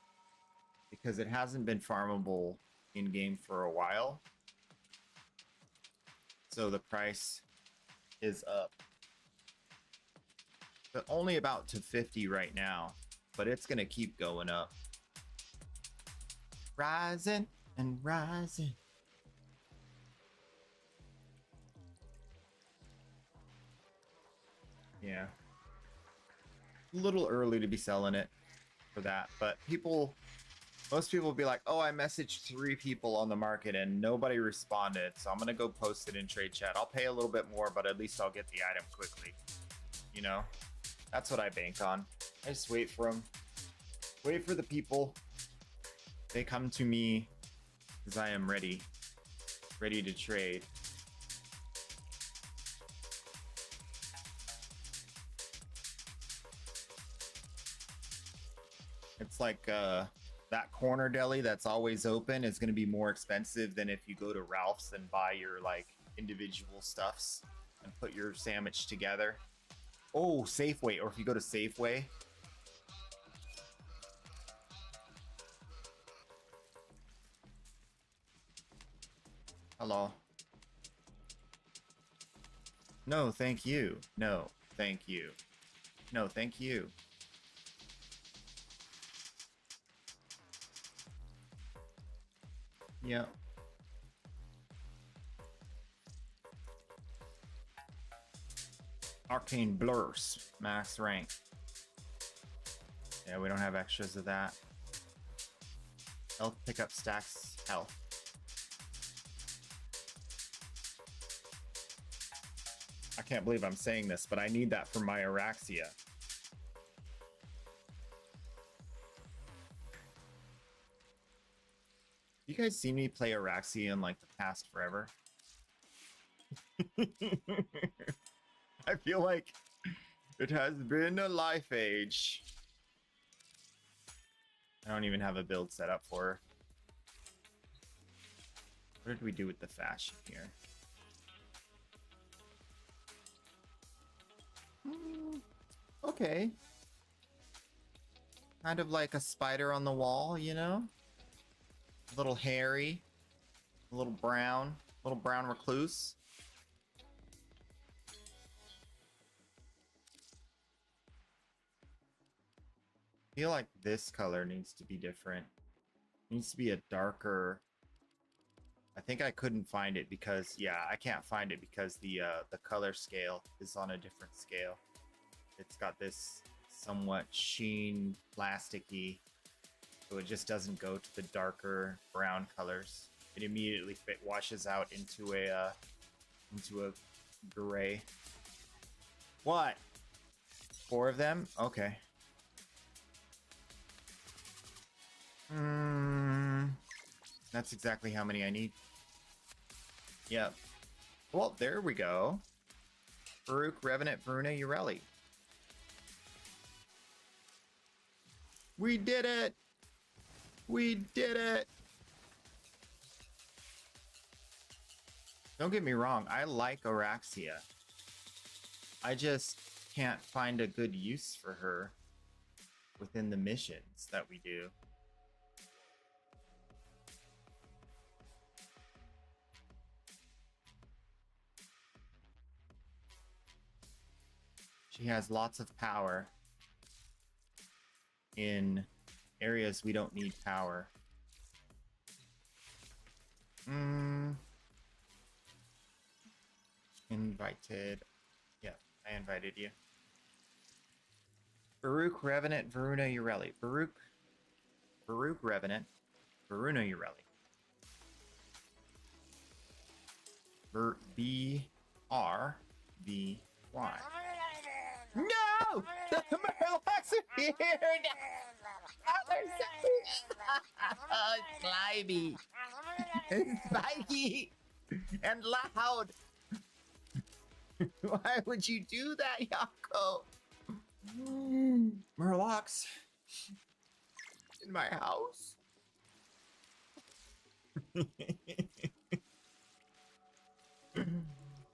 because it hasn't been farmable in game for a while. So the price is up. But only about to 50 right now, but it's gonna keep going up. Rising and rising. Yeah. A little early to be selling it for that, but most people will be like, oh, I messaged 3 people on the market and nobody responded, so I'm gonna go post it in trade chat. I'll pay a little bit more, but at least I'll get the item quickly. You know? That's what I bank on. I just wait for them. Wait for the people They come to me because I am ready to trade. It's like that corner deli that's always open is going to be more expensive than if you go to Ralph's and buy your like individual stuffs and put your sandwich together. Oh, Safeway, or if you go to Safeway. Hello. No, thank you. No, thank you. No, thank you. Yep. Arcane Blurs, max rank. Yeah, we don't have extras of that. Health pickup stacks health. I can't believe I'm saying this, but I need that for my Araxia. You guys seen me play Araxia in like the past forever? I feel like it has been a life age. I don't even have a build set up for her. What did we do with the fashion here? Okay. Kind of like a spider on the wall, you know? A little hairy, a little brown recluse. I feel like this color needs to be different. It needs to be a darker. I think I couldn't find it because, yeah, I can't find it because the color scale is on a different scale. It's got this somewhat sheen, plasticky, so it just doesn't go to the darker brown colors. It immediately washes out into a gray. What? 4 of them? Okay. That's exactly how many I need. Yep. Well, there we go. Baruch, Revenant, Bruna, Ureli. We did it! We did it! Don't get me wrong, I like Araxia. I just can't find a good use for her within the missions that we do. She has lots of power in areas we don't need power. Invited. Yeah, I invited you. Baruch, Revenant, Varuna, Ureli. Baruch, Revenant, Varuna, Ureli. B-R-V-Y. No! The Murlocs are here! Oh, they're so slimy. And spiky. And loud. Why would you do that, Yako? Murlocs. In my house?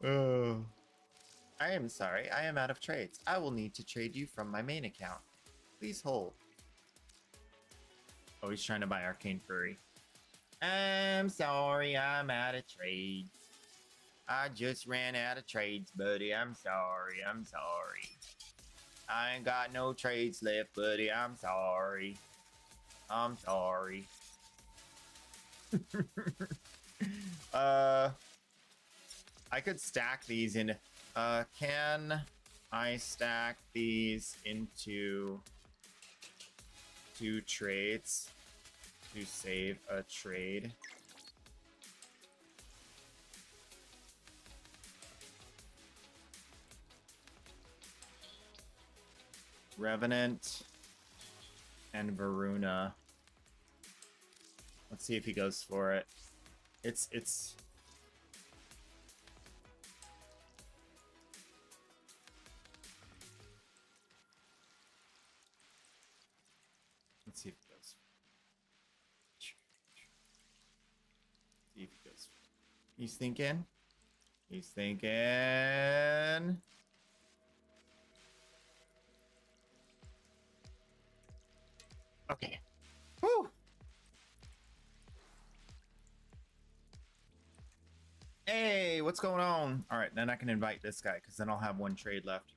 Oh. I am sorry, I am out of trades. I will need to trade you from my main account. Please hold. Oh, he's trying to buy Arcane Fury. I'm sorry, I'm out of trades. I just ran out of trades, buddy. I'm sorry, I'm sorry. I ain't got no trades left, buddy. I'm sorry. I'm sorry. I could stack these in. Can I stack these into 2 trades to save a trade? Revenant and Varuna. Let's see if he goes for it. It's let's see if he goes. See if he goes. He's thinking. He's thinking. Okay. Whew. Hey, what's going on? All right, then I can invite this guy because then I'll have one trade left.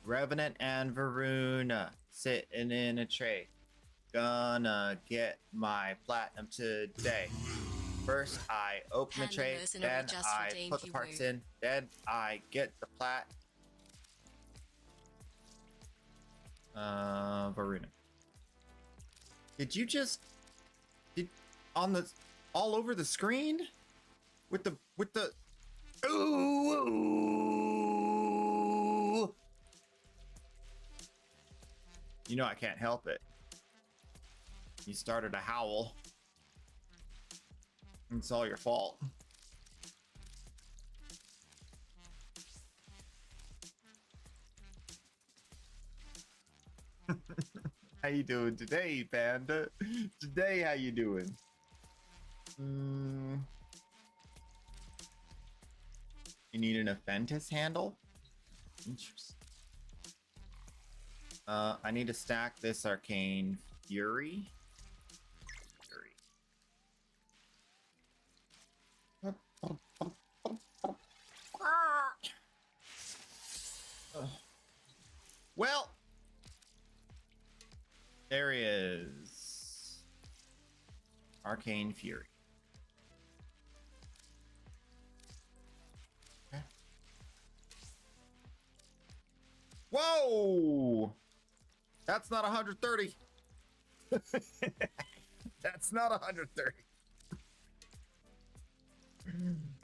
Revenant and Varuna sitting in a tray. Gonna get my platinum today. First, I open the Hand the tray, mercenary then just I redeemed put the you, parts Woo. in, then I get the plat. Varuna. Did you just on the all over the screen with the ooh. You know I can't help it. You started a howl. It's all your fault. How you doing today, Panda? Today, how you doing? You need an Aphentis handle? Interesting. I need to stack this Arcane Fury. Well, there is Arcane Fury. Okay. Whoa! That's not 130. That's not 130.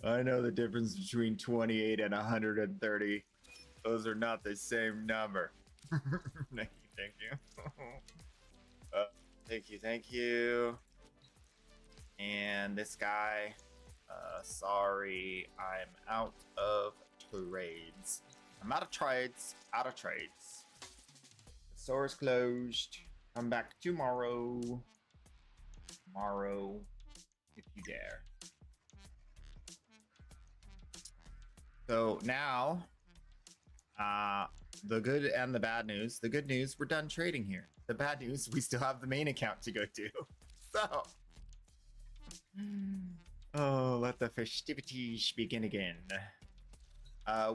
I know the difference between 28 and 130. Those are not the same number. Thank you. Thank you. And this guy, sorry, I'm out of trades. Out of trades. The store is closed. Come back tomorrow. Tomorrow, if you dare. So now, the good and the bad news. The good news, we're done trading here. The bad news, we still have the main account to go to. So, oh, let the festivities begin again.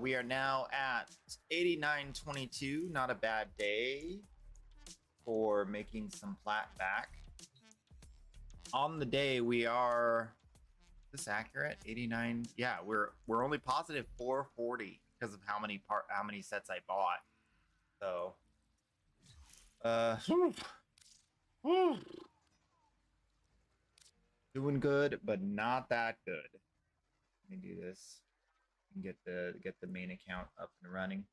We are now at 89.22. Not a bad day for making some plat back. On the day, we are. Is this accurate? 89. Yeah, we're only positive 440 because of how many sets I bought. So, doing good, but not that good. Let me do this and get the main account up and running.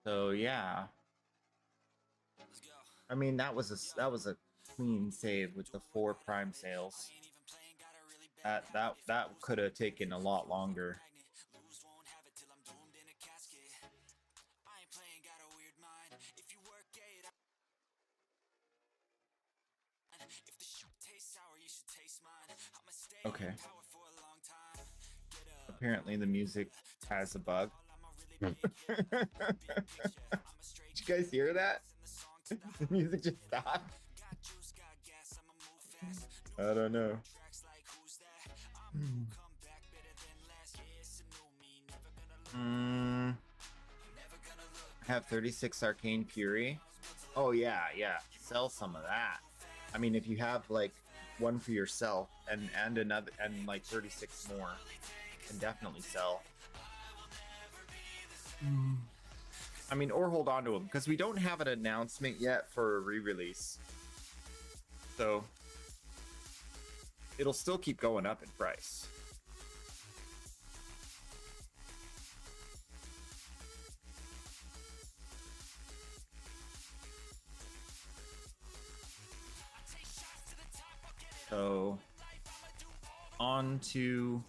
So yeah, I mean that was a clean save with the 4 prime sales. That could have taken a lot longer. Okay. Apparently the music has a bug. Did you guys hear that? The music just stopped. I don't know. I have 36 Arcane Fury. Oh yeah. Sell some of that. I mean, if you have like one for yourself and another and like 36 more, can definitely sell. I mean, or hold on to them because we don't have an announcement yet for a re-release, so it'll still keep going up in price. On to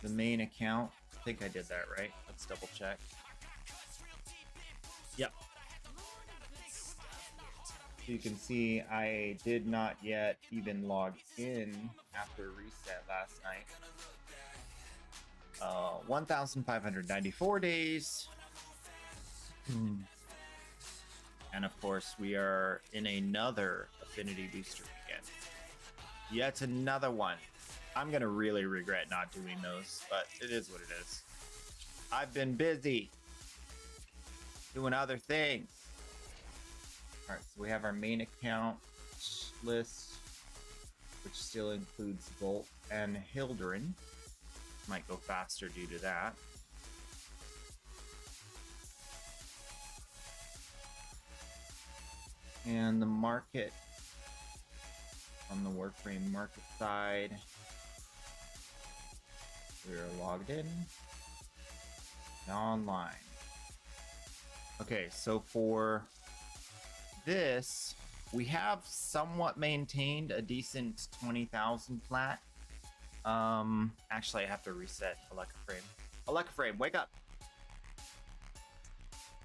the main account. I think I did that right. Let's double check. Yep. So you can see I did not yet even log in after reset last night. 1,594 days. And of course, we are in another Affinity Booster weekend. Yet another one. I'm going to really regret not doing those, but it is what it is. I've been busy doing other things. All right, so we have our main account list, which still includes Volt and Hilderin. Might go faster due to that. And the market, on the Warframe market side, we are logged in and online. Okay, so for this, we have somewhat maintained a decent 20,000 flat. Actually, I have to reset Frame. Frame, wake up!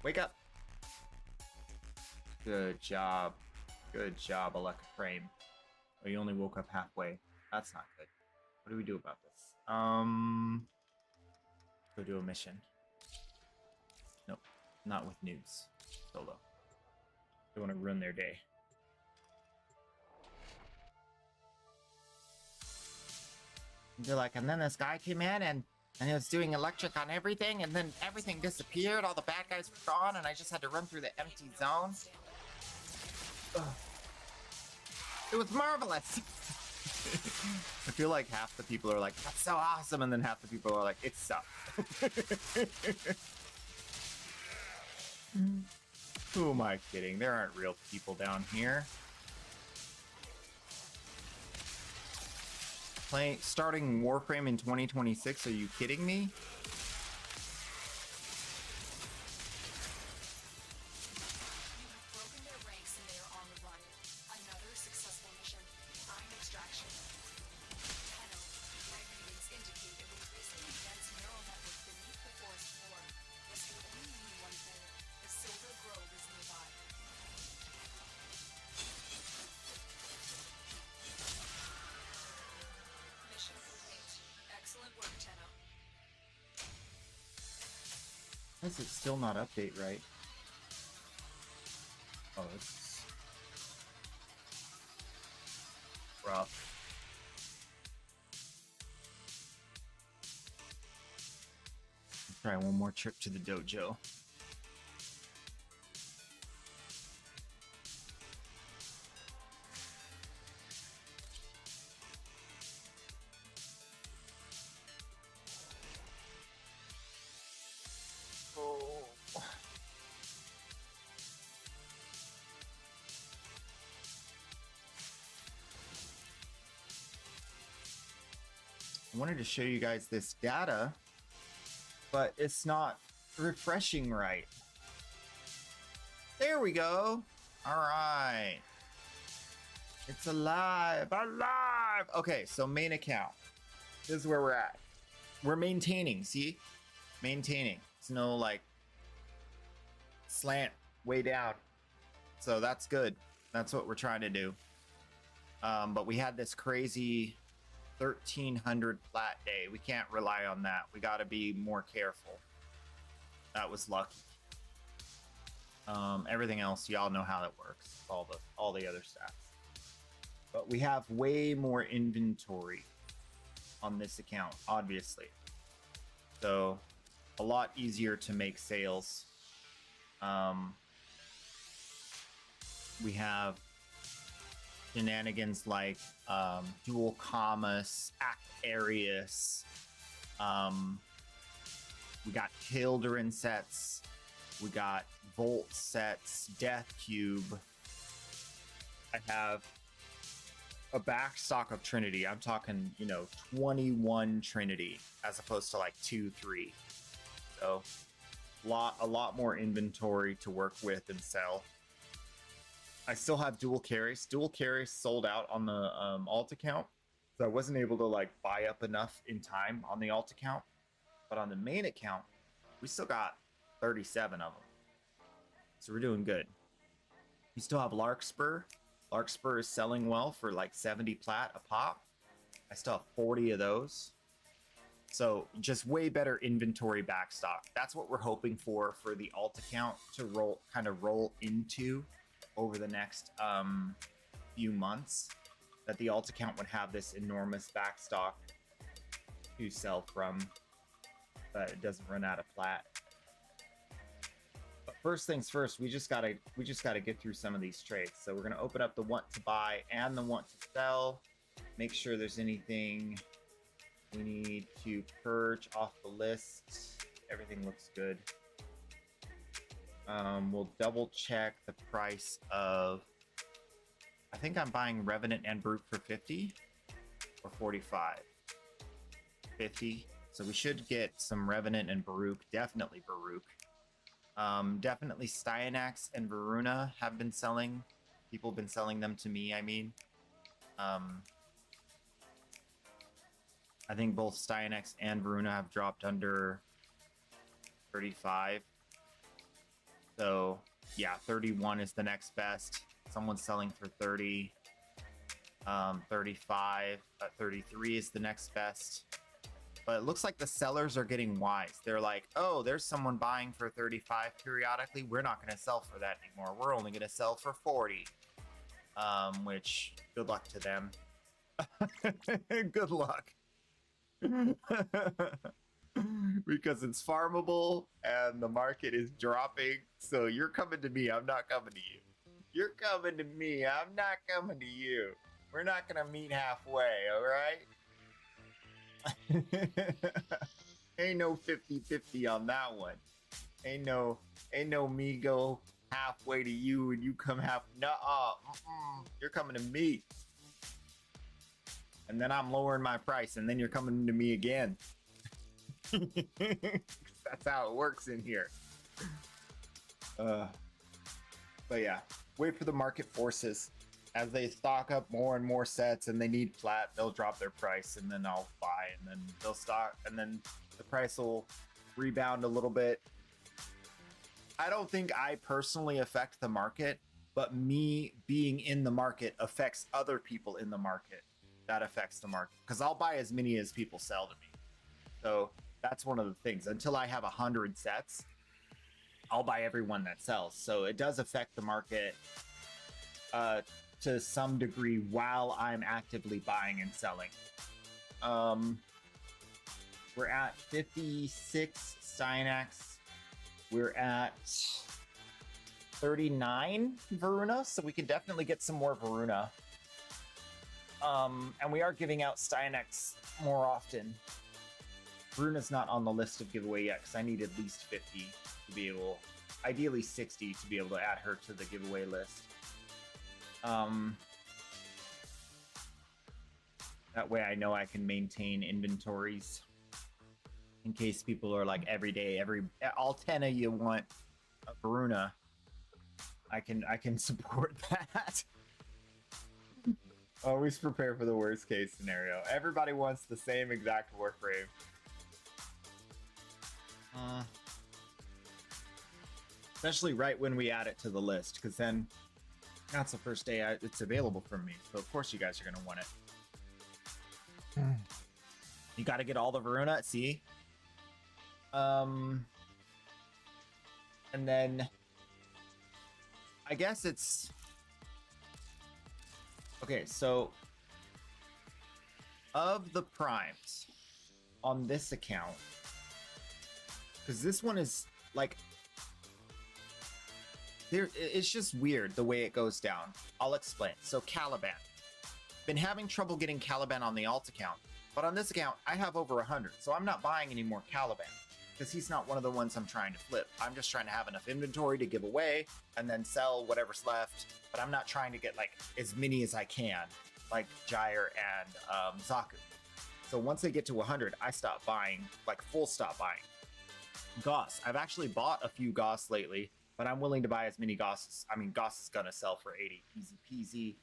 Wake up! Good job. Good job, Frame. Oh, you only woke up halfway. That's not good. What do we do about this? Go do a mission. Nope, not with noobs. Solo. They want to ruin their day. They're like, and then this guy came in and he was doing electric on everything, and then everything disappeared. All the bad guys were gone, and I just had to run through the empty zone. Ugh. It was marvelous. I feel like half the people are like, that's so awesome, and then half the people are like, it sucked. Who am I kidding? There aren't real people down here. Starting Warframe in 2026, are you kidding me? Why is it still not update right? Oh, this is rough. Let's try one more trip to the dojo. I wanted to show you guys this data, but it's not refreshing right. There we go. All right. It's alive. Alive. Okay, so main account. This is where we're at. We're maintaining, see? Maintaining. It's no like slant way down. So that's good. That's what we're trying to do. But we had this crazy 1,300 flat day. We can't rely on that. We got to be more careful. That was lucky. Everything else, y'all know how it works. All the other stats. But we have way more inventory on this account, obviously. So a lot easier to make sales. We have shenanigans like dual commas, act Arius. We got Hilderin sets. We got Volt sets, Death Cube. I have a back stock of Trinity. I'm talking, 21 Trinity as opposed to like 2, 3. So a lot more inventory to work with and sell. I still have dual carries. Dual carries sold out on the alt account. So I wasn't able to like buy up enough in time on the alt account, but on the main account, we still got 37 of them. So we're doing good. We still have Larkspur. Larkspur is selling well for like 70 plat a pop. I still have 40 of those. So just way better inventory backstock. That's what we're hoping for the alt account to roll into over the next few months. That the alt account would have this enormous backstock to sell from, but it doesn't run out of plat. But first things first, we just gotta get through some of these trades. So we're gonna open up the want to buy and the want to sell. Make sure there's anything we need to purge off the list. Everything looks good. We'll double check the price of, I think I'm buying Revenant and Brute for 50 or 45. 50. So we should get some Revenant and Baruch, definitely Baruch. Definitely Styanax and Varuna have been selling. People have been selling them to me, I mean. I think both Styanax and Varuna have dropped under 35. So, yeah, 31 is the next best. Someone's selling for 30. 35. 33 is the next best. But it looks like the sellers are getting wise. They're like, oh, there's someone buying for 35 periodically. We're not going to sell for that anymore. We're only going to sell for 40. Which, good luck to them. Good luck. Because it's farmable and the market is dropping. So you're coming to me. I'm not coming to you. You're coming to me. I'm not coming to you. We're not going to meet halfway, all right? Ain't no 50-50 on that one. Ain't no me go halfway to you and you come half. Nuh-uh. You're coming to me. And then I'm lowering my price, and then you're coming to me again. That's how it works in here. But yeah, wait for the market forces. As they stock up more and more sets and they need plat, they'll drop their price, and then I'll buy, and then they'll stock, and then the price will rebound a little bit. I don't think I personally affect the market, but me being in the market affects other people in the market. That affects the market, because I'll buy as many as people sell to me. So that's one of the things. Until I have 100 sets, I'll buy every one that sells. So it does affect the market to some degree while I'm actively buying and selling. We're at 56 Styanax. We're at 39 Varuna, so we can definitely get some more Varuna. And we are giving out Styanax more often. Varuna's not on the list of giveaway yet, because I need at least 50 to be able, ideally 60 to be able to add her to the giveaway list. That way I know I can maintain inventories in case people are like every day, all 10 of you want a Varuna. I can support that. Always prepare for the worst case scenario. Everybody wants the same exact Warframe. Especially right when we add it to the list, because then that's the first day it's available from me. So of course you guys are going to want it. You got to get all the Varuna, see? And then I guess it's... Okay, so of the primes on this account, because this one is like, it's just weird the way it goes down. I'll explain. So Caliban, been having trouble getting Caliban on the alt account, but on this account I have over 100, so I'm not buying any more Caliban because he's not one of the ones I'm trying to flip. I'm just trying to have enough inventory to give away and then sell whatever's left. But I'm not trying to get like as many as I can, like Gyre and Zaku. So once they get to 100, I stop buying, like full stop buying. Goss. I've actually bought a few Goss lately, but I'm willing to buy as many Goss. I mean, Goss is gonna sell for 80, easy peasy.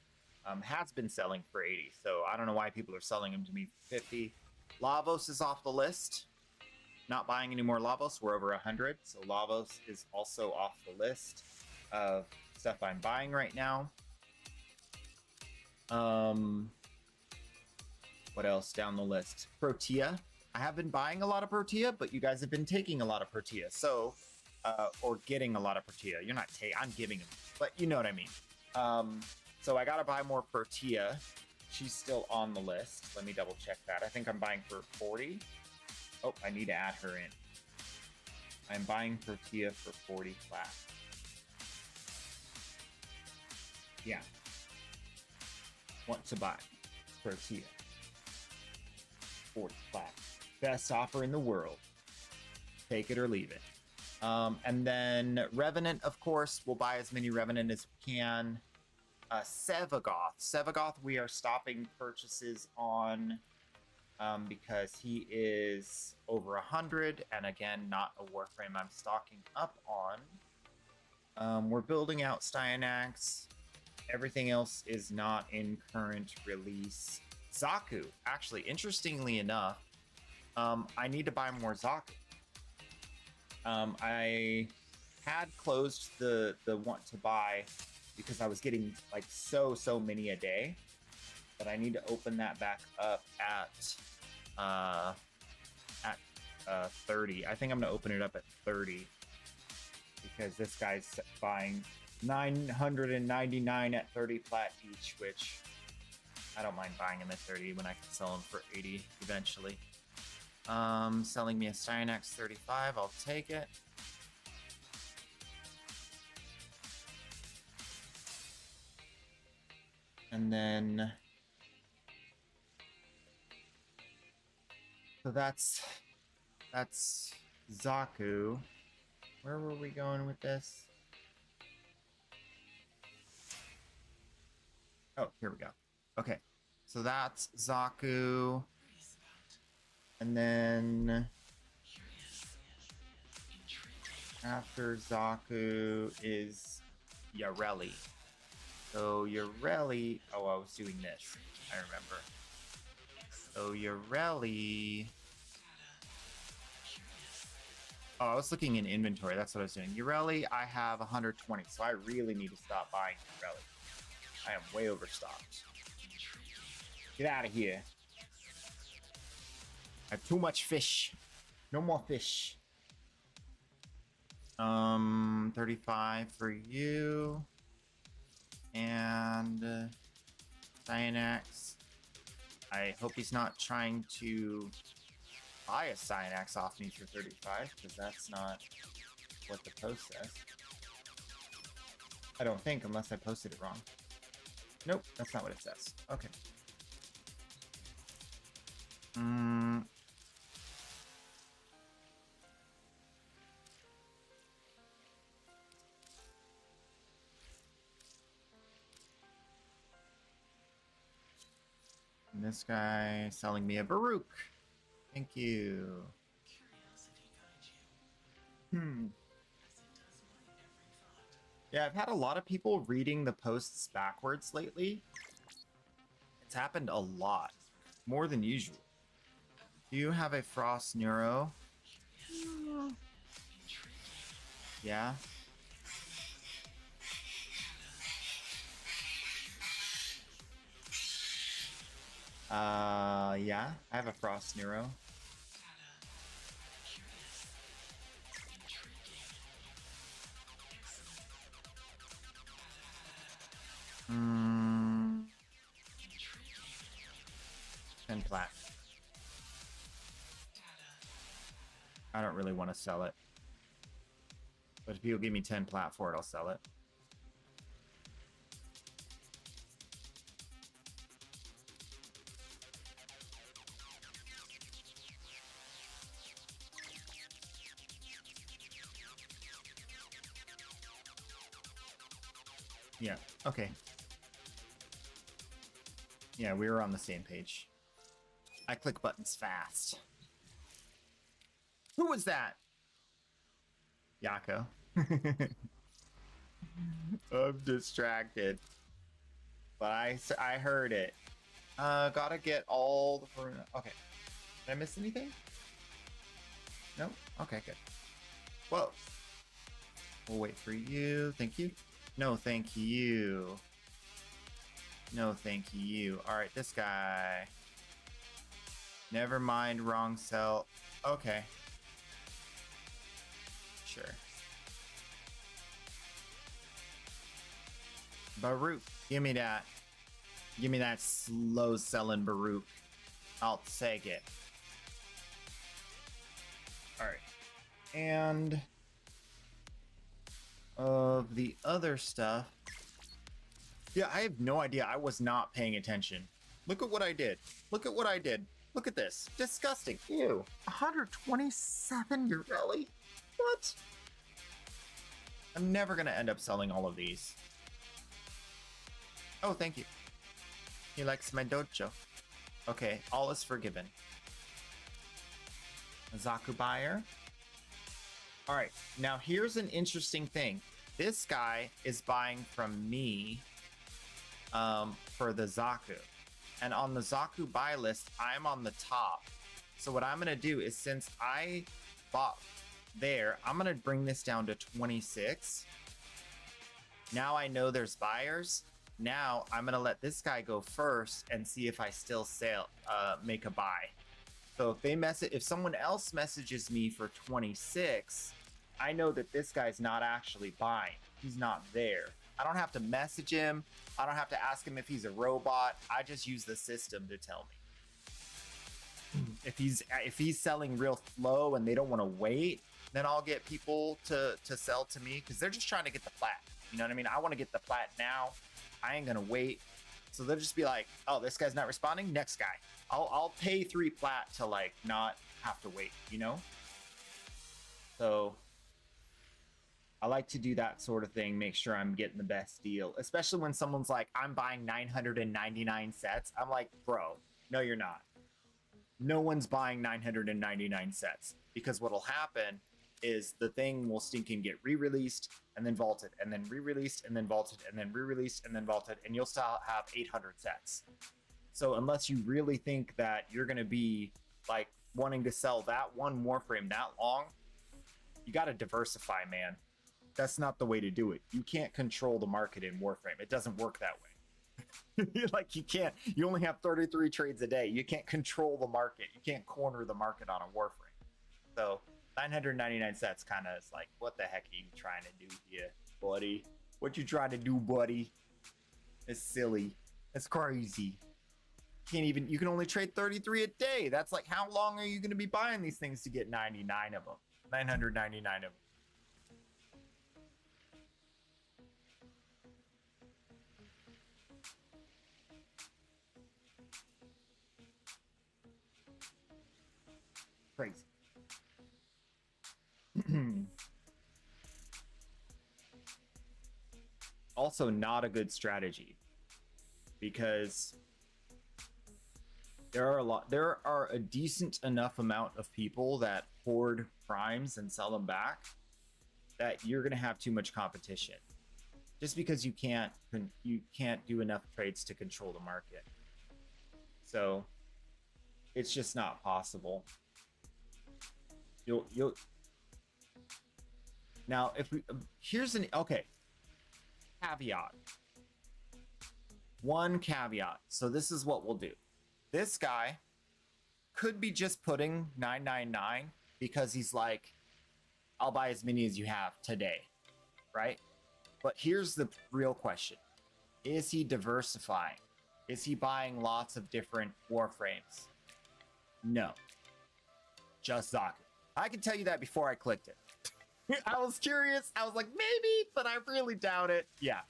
has been selling for 80. So I don't know why people are selling them to me for 50. Lavos is off the list. Not buying any more Lavos. We're over 100. So Lavos is also off the list of stuff I'm buying right now. What else down the list? Protea. I have been buying a lot of Protea, but you guys have been taking a lot of Protea. So, or getting a lot of Protea. You're not taking, I'm giving them, but you know what I mean. So I got to buy more Protea. She's still on the list. Let me double check that. I think I'm buying for 40. Oh, I need to add her in. I'm buying Protea for 40 flat. Yeah. Want to buy Protea. 40 flat. Best offer in the world. Take it or leave it. And then Revenant, of course, we'll buy as many Revenant as we can. Sevagoth. Sevagoth, we are stopping purchases on because he is over 100. And again, not a Warframe I'm stocking up on. We're building out Styanax. Everything else is not in current release. Zaku, actually, interestingly enough, I need to buy more Zaku. I had closed the want to buy because I was getting like so many a day, but I need to open that back up at 30. I think I'm gonna open it up at 30 because this guy's buying 999 at 30 plat each, which I don't mind buying him at 30 when I can sell him for 80 eventually. Selling me a Styanax 35, I'll take it. And then so that's Zaku. Where were we going with this? Oh, here we go. Okay, so that's Zaku. And then after Zaku is Yareli. So Yareli, oh, I was doing this. I remember. So Yareli. Oh, I was looking in inventory. That's what I was doing. Yareli, I have 120, so I really need to stop buying Yareli. I am way overstocked. Get out of here. I have too much fish. No more fish. 35 for you. And Styanax. I hope he's not trying to buy a Styanax off me for 35, because that's not what the post says. I don't think, unless I posted it wrong. Nope, that's not what it says. Okay. And this guy selling me a Baruch. Thank you. Yeah, I've had a lot of people reading the posts backwards lately. It's happened a lot. More than usual. Do you have a Frost Neuro? Yeah. Yeah, I have a Frost Neuro. Hmm. 10 plat. I don't really want to sell it. But if you'll give me 10 plat for it, I'll sell it. Yeah, okay. Yeah, we were on the same page. I click buttons fast. Who was that? Yako. I'm distracted. but I heard it. Gotta get all the okay. Did I miss anything? No? Okay, good. Whoa. We'll wait for you. Thank you. No, thank you. No, thank you. All right, this guy. Never mind, wrong cell. Okay. Sure. Baruch, give me that. Give me that slow selling Baruch. I'll take it. All right. And of the other stuff. Yeah, I have no idea. I was not paying attention. Look at what I did. Look at what I did. Look at this. Disgusting. Ew. 127 Urelli? What? I'm never going to end up selling all of these. Oh, thank you. He likes my dojo. Okay, all is forgiven. Zaku buyer. All right, now here's an interesting thing. This guy is buying from me for the Zaku. And on the Zaku buy list, I'm on the top. So what I'm gonna do is, since I bought there, I'm gonna bring this down to 26. Now I know there's buyers. Now I'm gonna let this guy go first and see if I still make a buy. So if someone else messages me for 26, I know that this guy's not actually buying. He's not there. I don't have to message him. I don't have to ask him if he's a robot. I just use the system to tell me. If he's selling real slow and they don't want to wait, then I'll get people to sell to me, because they're just trying to get the plat. You know what I mean? I want to get the plat now. I ain't gonna wait. So they'll just be like, oh, this guy's not responding, next guy. I'll pay 3 plat to like not have to wait, you know? So I like to do that sort of thing, make sure I'm getting the best deal, especially when someone's like, I'm buying 999 sets. I'm like, bro, no, you're not. No one's buying 999 sets, because what'll happen is the thing will stinking get re-released and then vaulted and then re-released and then vaulted and then re-released and then vaulted, and you'll still have 800 sets. So unless you really think that you're going to be like wanting to sell that one Warframe that long, you got to diversify, man. That's not the way to do it. You can't control the market in Warframe. It doesn't work that way. Like, you only have 33 trades a day. You can't control the market. You can't corner the market on a Warframe. So 999 sets kind of is like, what the heck are you trying to do here, buddy? What you trying to do, buddy? It's silly. It's crazy. You can only trade 33 a day. That's like, how long are you going to be buying these things to get 99 of them? 999 of them. Crazy. Also not a good strategy, because there are a decent enough amount of people that hoard primes and sell them back, that you're going to have too much competition, just because you can't do enough trades to control the market. So it's just not possible. You'll now, if we here's an caveat. One caveat. So this is what we'll do. This guy could be just putting 999 because he's like, I'll buy as many as you have today, right? But here's the real question. Is he diversifying? Is he buying lots of different Warframes? No. Just Zaku. I can tell you that before I clicked it. I was curious. I was like, maybe, but I really doubt it. Yeah.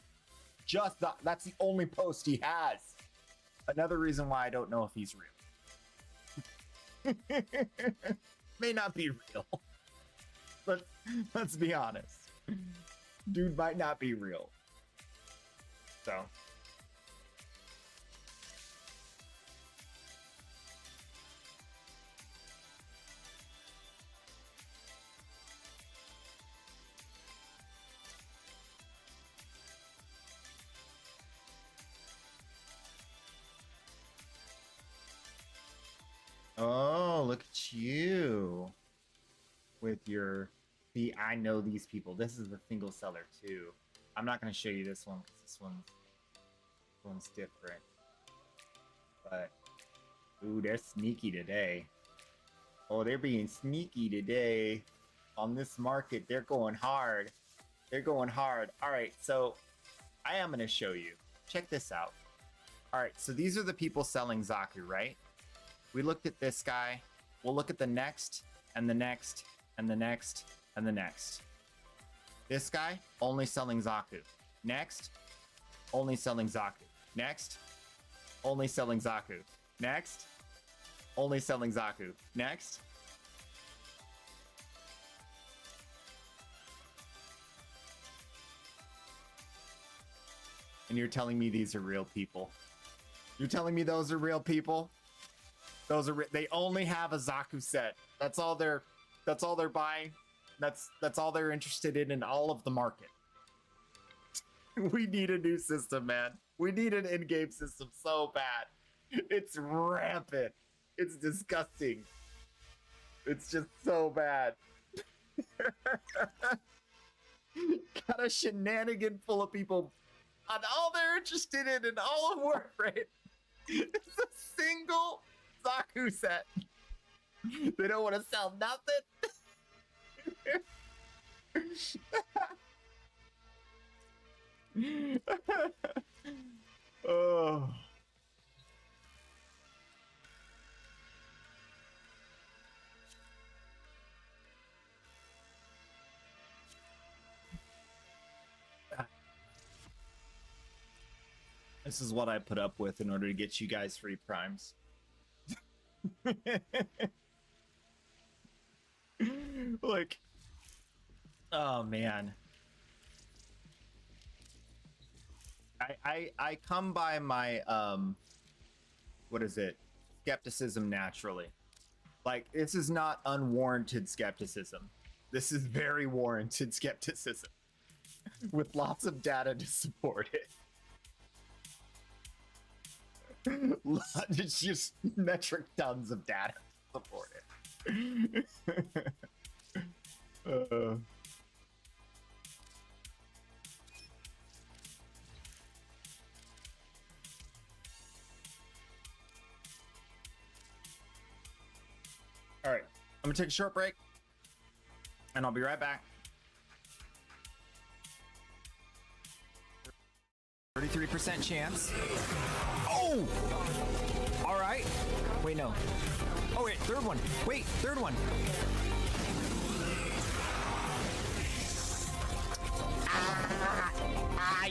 Just that's the only post he has. Another reason why I don't know if he's real. May not be real. But let's be honest. Dude might not be real. So. your... See, I know these people. This is the single seller too. I'm not going to show you this one because this one's different. But, ooh, they're sneaky today. Oh, they're being sneaky today. On this market, they're going hard. They're going hard. All right, so I am going to show you. Check this out. All right, so these are the people selling Zaku, right? We looked at this guy. We'll look at the next, and the next, and the next, and the next. This guy, only selling Zaku. Next, only selling Zaku. Next, only selling Zaku. Next, only selling Zaku. Next. And you're telling me these are real people? You're telling me those are real people? Those are they only have a Zaku set. That's all they're buying. That's all they're interested in all of the market. We need a new system, man. We need an in-game system so bad. It's rampant. It's disgusting. It's just so bad. Got a shenanigan full of people on all they're interested in and all of Warframe. It's a single Zaku set. They don't want to sell nothing. Oh. This is what I put up with in order to get you guys free primes. Like, oh man. I come by my what is it? Skepticism naturally. Like, this is not unwarranted skepticism. This is very warranted skepticism with lots of data to support it. It's just metric tons of data to support it. All right, I'm gonna take a short break and I'll be right back. 33% chance. Oh! All right. Wait, no. Oh, wait, third one. Wait, third one.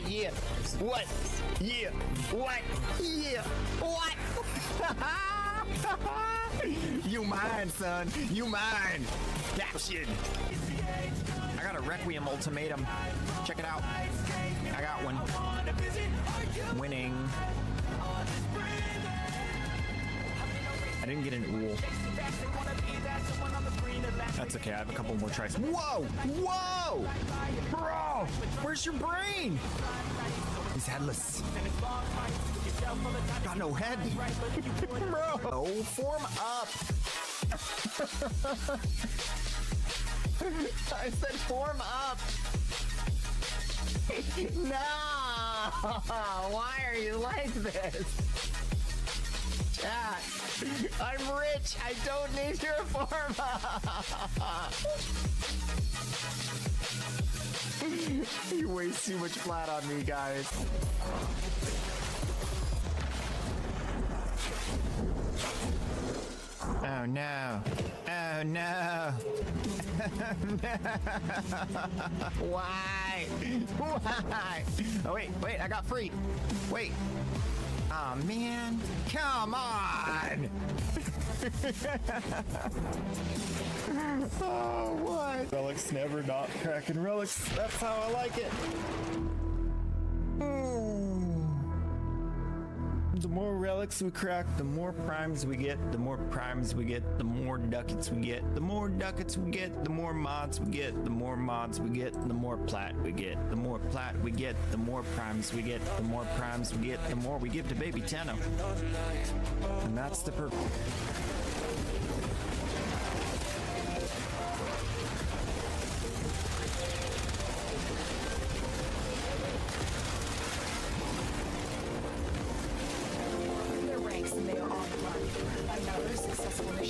Yeah. What? Yeah. What? Yeah. What? You mine, son. You mine. Caption. I got a Requiem ultimatum. Check it out. I got one. Winning. I didn't get an ool. That's okay. I have a couple more tries. Whoa! Whoa! Bro! Where's your brain? He's headless. Got no head. Bro! Oh, form up. I said form up. No! Why are you like this? Chat, I'm rich. I don't need your form up. You waste too much flat on me, guys. Oh no. Oh no. Why? Why? Oh wait, I got free. Wait. Oh man. Come on. Oh what? Relics never not cracking relics. That's how I like it. The more relics we crack, the more primes we get. The more primes we get, the more ducats we get. The more ducats we get, the more mods we get. The more mods we get, the more plat we get. The more plat we get, the more primes we get. The more primes we get, the more we give to Baby Tenno. And that's the purpose.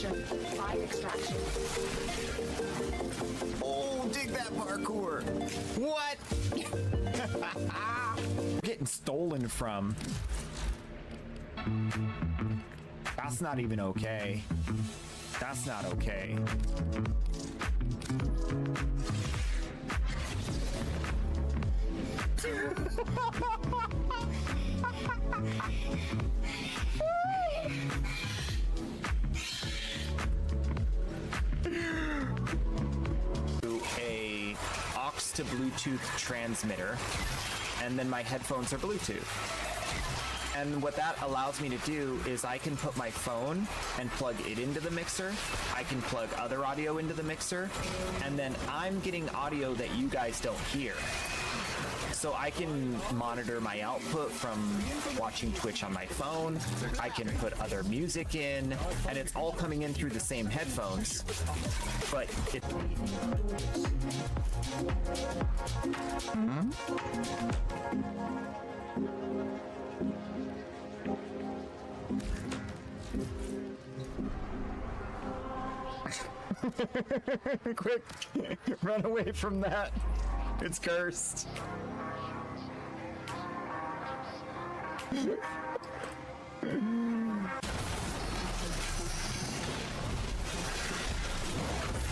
extraction. 5 extraction. Oh, dig that parkour. What? Getting stolen from. That's not even okay. That's not okay. A aux to Bluetooth transmitter, and then my headphones are Bluetooth. And what that allows me to do is I can put my phone and plug it into the mixer. I can plug other audio into the mixer, and then I'm getting audio that you guys don't hear. So I can monitor my output from watching Twitch on my phone. I can put other music in, and it's all coming in through the same headphones. But it... Quick, run away from that. It's cursed.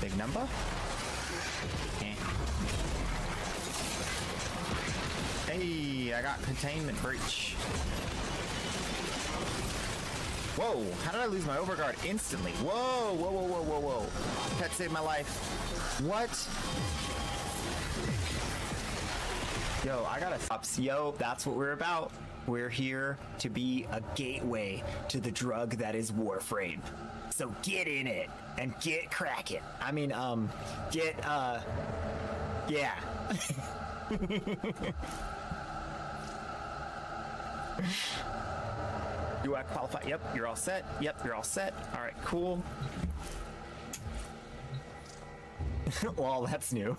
Big number? Eh. Hey, I got containment breach. Whoa, how did I lose my overguard instantly? Whoa, whoa, whoa, whoa, whoa, whoa. Pet saved my life. What? Yo, I gotta stop. Yo, that's what we're about. We're here to be a gateway to the drug that is Warframe. So get in it and get cracking. I mean, yeah. Do I qualify? Yep, you're all set. Yep, you're all set. All right, cool. Well, that's new.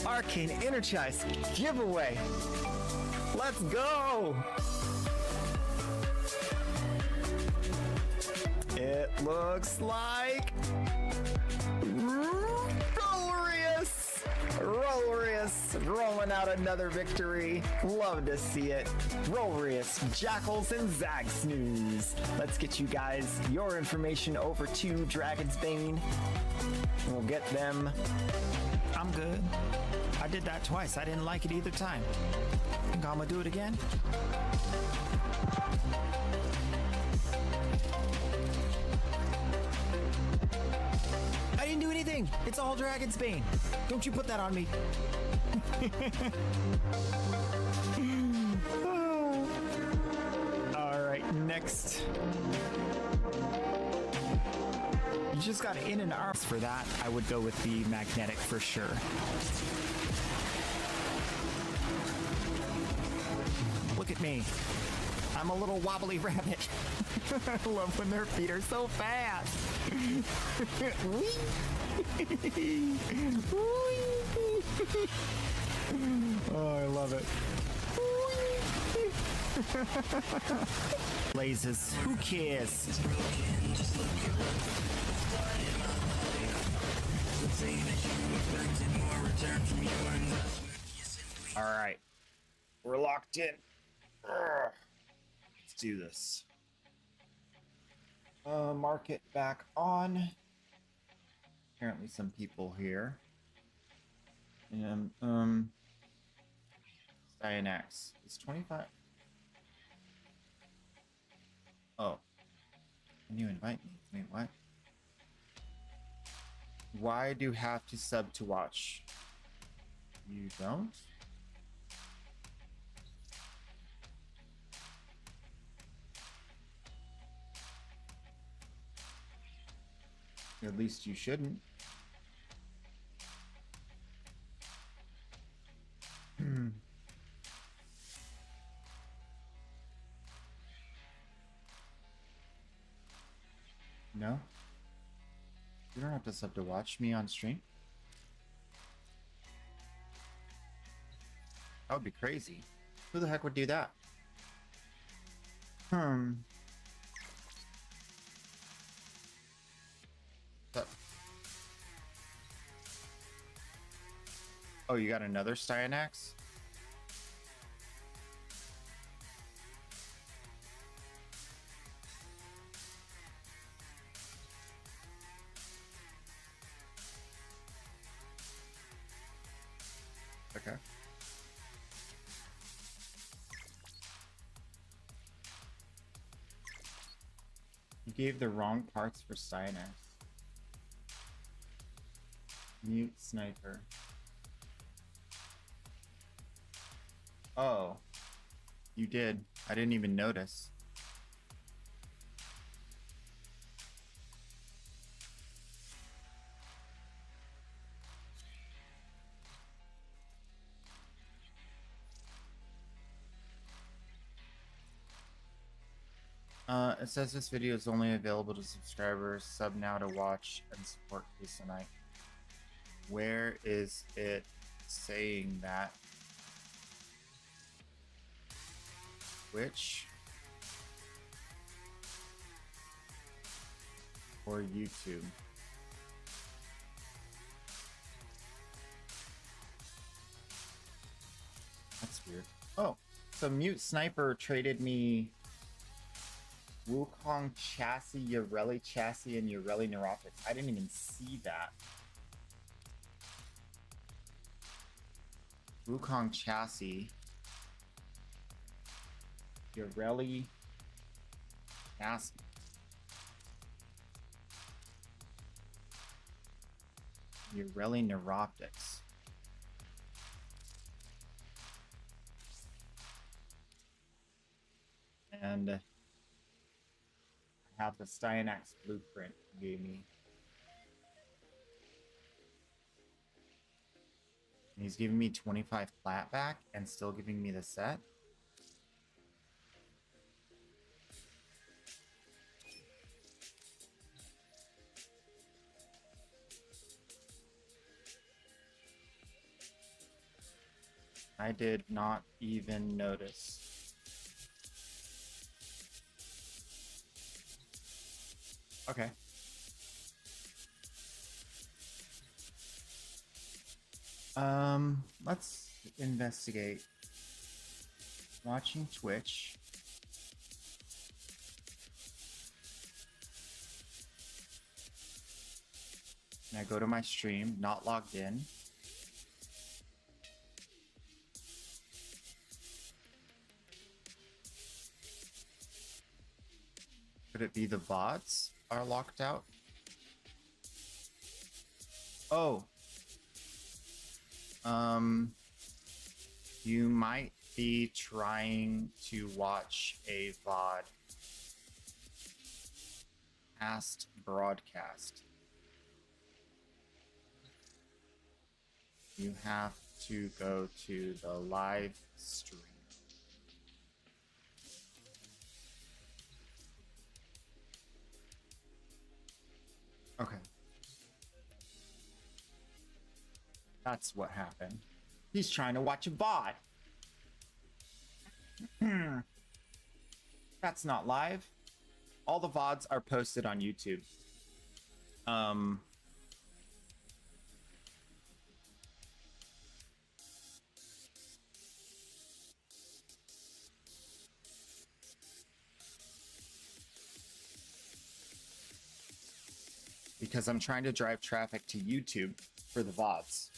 Arcane Energize giveaway. Let's go. It looks like Rolrius rolling out another victory. Love to see it. Rolrius, Jackals, and Zag Snooze. Let's get you guys your information over to Dragon's Bane. We'll get them. I'm good. I did that twice. I didn't like it either time. Think I'm gonna do it again? I didn't do anything. It's all Dragon's Bane. Don't you put that on me. All right, next. You just got in and out. For that, I would go with the magnetic for sure. Look at me. I'm a little wobbly rabbit. I love when their feet are so fast. Oh, I love it. Blazes. Who cares? All right, we're locked in. Let's do this. Market back on. Apparently some people here. And Cyanax is 25. Oh, can you invite me? Wait, what? Why do you have to sub to watch? You don't? At least you shouldn't. No? You don't have to sub to watch me on stream. That would be crazy. Who the heck would do that? Oh, you got another Styanax? Okay. You gave the wrong parts for Styanax. Mute sniper. Oh, you did. I didn't even notice. It says this video is only available to subscribers. Sub now to watch and support Case Tonight. Where is it saying that? Twitch or YouTube? That's weird. Oh, so Mute Sniper traded me Wukong Chassis, Ureli Chassis, and Ureli Neurotics. I didn't even see that. Wukong Chassis, Ureli Chassis. Ureli Neuroptics. And I have the Styanax blueprint you gave me. And he's giving me 25 plat back and still giving me the set. I did not even notice. Okay. Let's investigate. Watching Twitch. And I go to my stream, not logged in. Could it be the VODs are locked out? Oh. You might be trying to watch a VOD past broadcast. You have to go to the live stream. Okay. That's what happened. He's trying to watch a VOD. That's not live. All the VODs are posted on YouTube. Because I'm trying to drive traffic to YouTube for the VODs.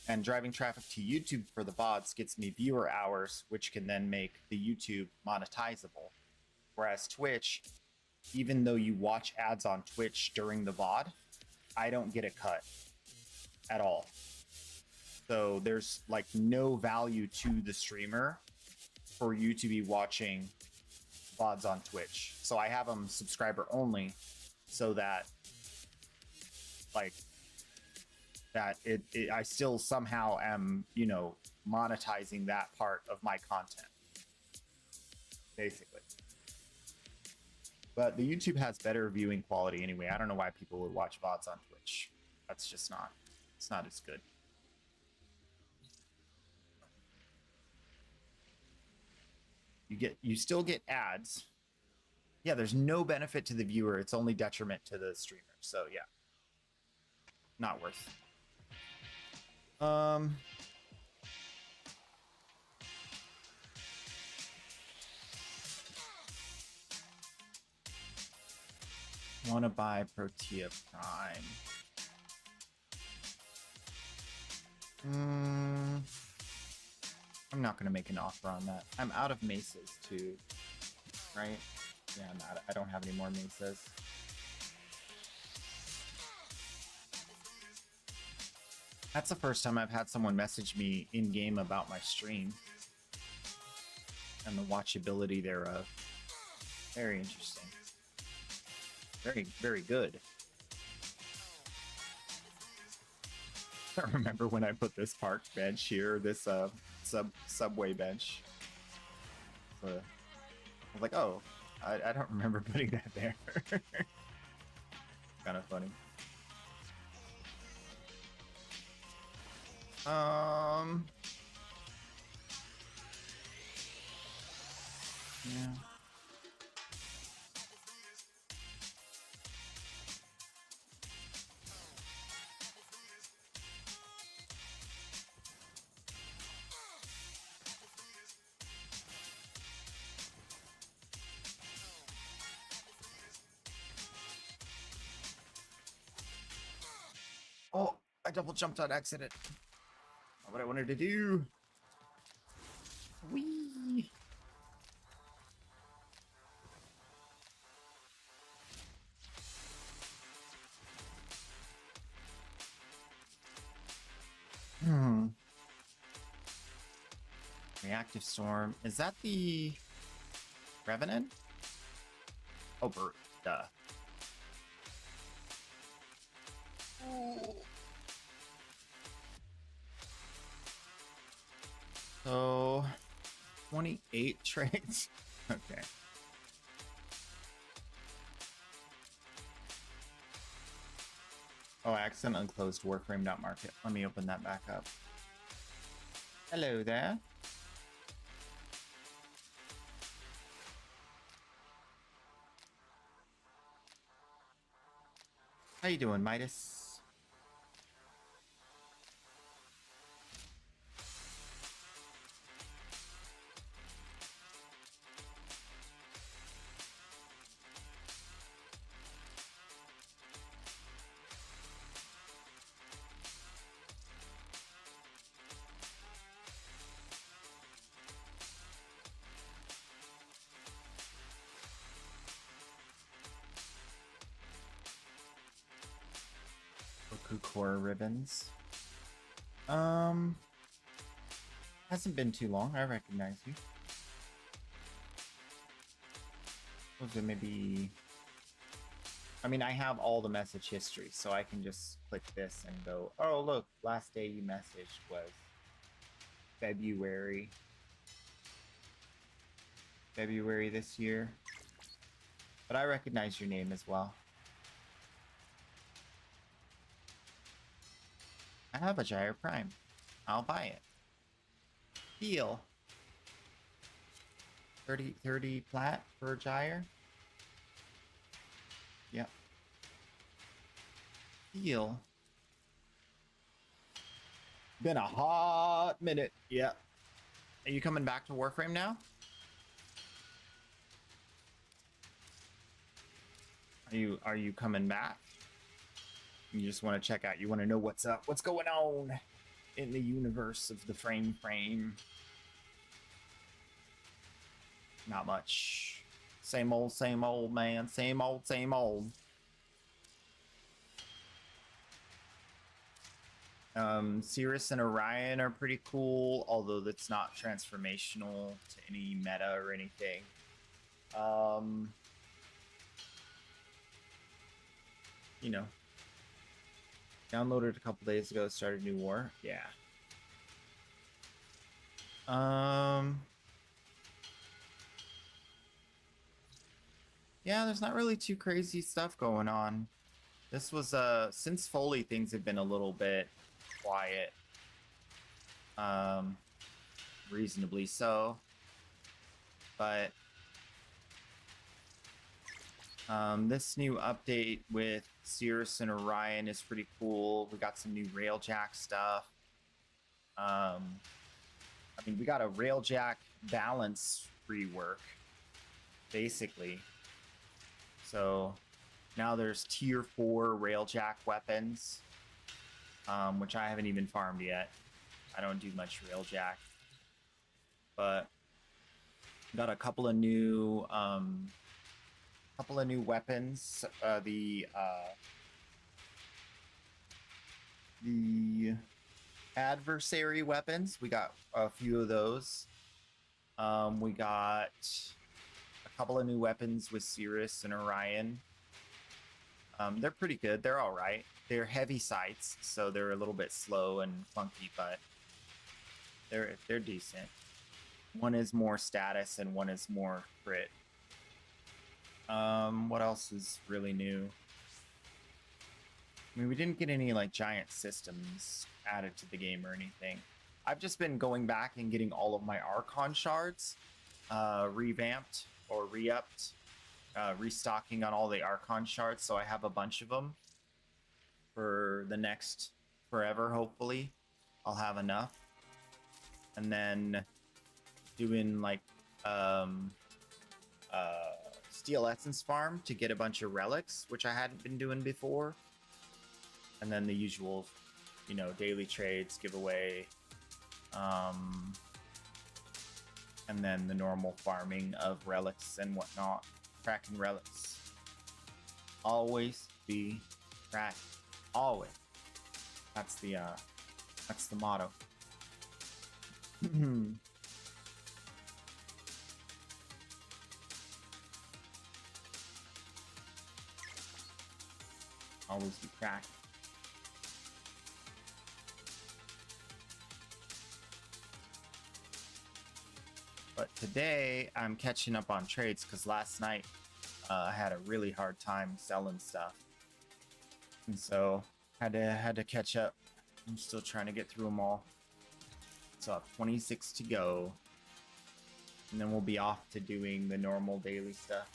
And driving traffic to YouTube for the VODs gets me viewer hours, which can then make the YouTube monetizable. Whereas Twitch, even though you watch ads on Twitch during the VOD, I don't get a cut at all. So there's like no value to the streamer for you to be watching VODs on Twitch. So I have them subscriber only so that like that I still somehow am, you know, monetizing that part of my content, basically. But the YouTube has better viewing quality anyway. I don't know why people would watch VODs on Twitch. That's just not, it's not as good. You still get ads. Yeah, there's no benefit to the viewer. It's only detriment to the streamer. So yeah, not worth. Um, want to buy Protea Prime. I'm not going to make an offer on that. I'm out of mesas too, right? Yeah, I'm out. I don't have any more mesas. That's the first time I've had someone message me in game about my stream and the watchability thereof. Very interesting. Very, very good. I remember when I put this park bench here, this subway bench. So I was like, oh, I don't remember putting that there. Kind of funny. Yeah. Oh, I double jumped on accident. Not what I wanted to do. Whee! Reactive Storm. Is that the Revenant? Oh, Bert. Duh. So, 28 trades. Okay. Oh, accent unclosed Warframe.market. Let me open that back up. Hello there. How you doing, Midas? Goku Core ribbons. Hasn't been too long. I recognize you. Was it maybe? I mean, I have all the message history, so I can just click this and go, oh, look, last day you messaged was February this year. But I recognize your name as well. I have a Gyre Prime. I'll buy it. Deal. 30 plat for a Gyre. Yep. Deal. Been a hot minute. Yep. Are you coming back to Warframe now? Are you coming back? You just want to check out. You want to know what's up. What's going on in the universe of the frame. Not much. Same old, man. Same old. Cirrus and Orion are pretty cool, although that's not transformational to any meta or anything. You know, downloaded a couple days ago, started New War. Yeah. Yeah, there's not really too crazy stuff going on. This was since Foley, things have been a little bit quiet. Reasonably so. But this new update with Cirrus and Orion is pretty cool. We got some new Railjack stuff. I mean, we got a railjack balance rework, basically. So now there's tier 4 railjack weapons, which I haven't even farmed yet. I don't do much railjack, but got a couple of new weapons. The adversary weapons. We got a few of those. We got a couple of new weapons with Cirrus and Orion. They're pretty good. They're all right. They're heavy sights, so they're a little bit slow and funky, but they're decent. One is more status and one is more crit. What else is really new? I mean, we didn't get any like giant systems added to the game or anything. I've just been going back and getting all of my Archon shards revamped or re-upped, restocking on all the Archon shards, so I have a bunch of them for the next forever, hopefully. I'll have enough. And then doing like Steel Essence farm to get a bunch of relics, which I hadn't been doing before. And then the usual, you know, daily trades, giveaway, and then the normal farming of relics and whatnot. Cracking relics. Always be cracked. Always. That's the motto. Always be cracked. But today I'm catching up on trades because last night I had a really hard time selling stuff, and so had to catch up. I'm still trying to get through them all. So I have 26 to go, and then we'll be off to doing the normal daily stuff.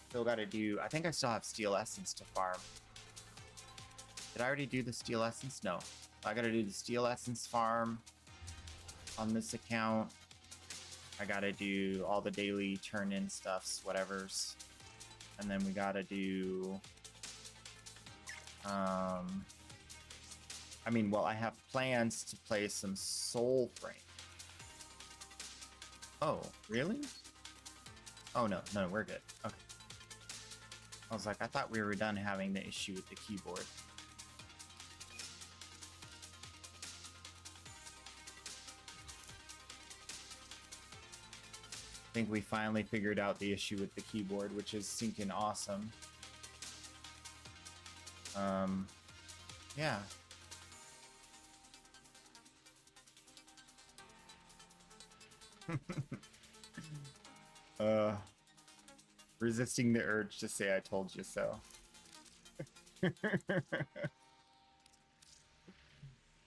Still got to do. I think I still have Steel Essence to farm. Did I already do the Steel Essence? No. I got to do the Steel Essence farm on this account. I gotta do all the daily turn-in stuffs, whatever's. And then we gotta do... I mean, well, I have plans to play some Soul Frame. Oh, really? Oh, no, we're good. Okay. I was like, I thought we were done having the issue with the keyboard. I think we finally figured out the issue with the keyboard, which is sinking awesome. Yeah. Resisting the urge to say I told you so.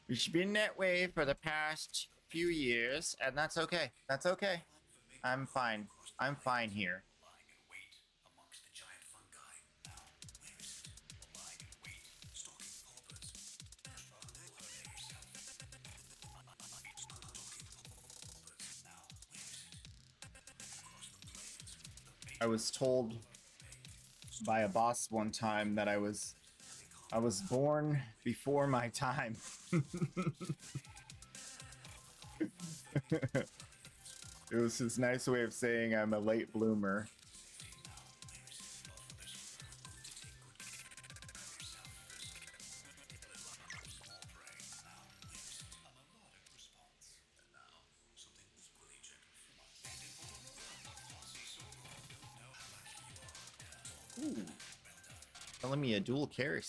We've been that way for the past few years, and that's okay. That's okay. I'm fine. I'm fine here. I was told by a boss one time that I was born before my time. It was his nice way of saying I'm a late bloomer. Ooh. Telling me a dual carry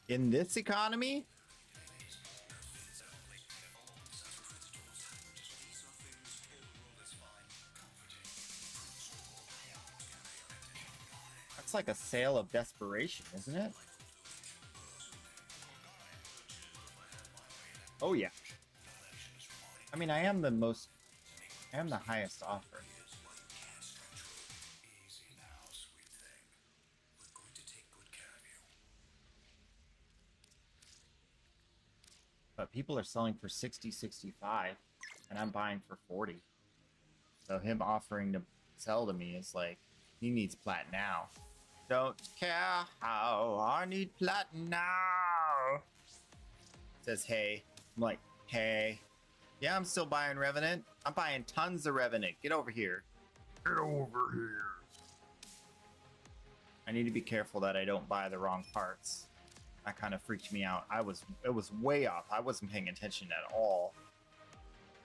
in this economy? That's like a sale of desperation, isn't it? Oh yeah. I mean, I am the highest offer. But But people are selling for 60, 65, and I'm buying for 40. So him offering to sell to me is like, he needs plat now. Don't care how, I need plat now. Says, hey. I'm like, hey. Yeah, I'm still buying Revenant. I'm buying tons of Revenant. Get over here. Get over here. I need to be careful that I don't buy the wrong parts. That kind of freaked me out. It was way off. I wasn't paying attention at all.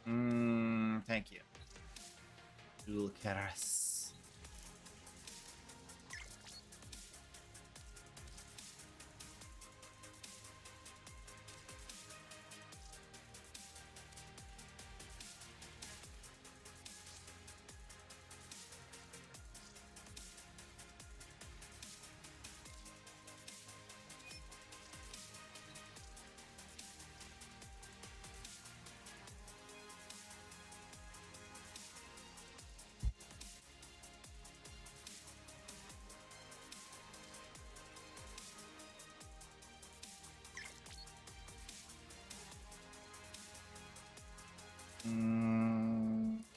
Thank you. Dulceras.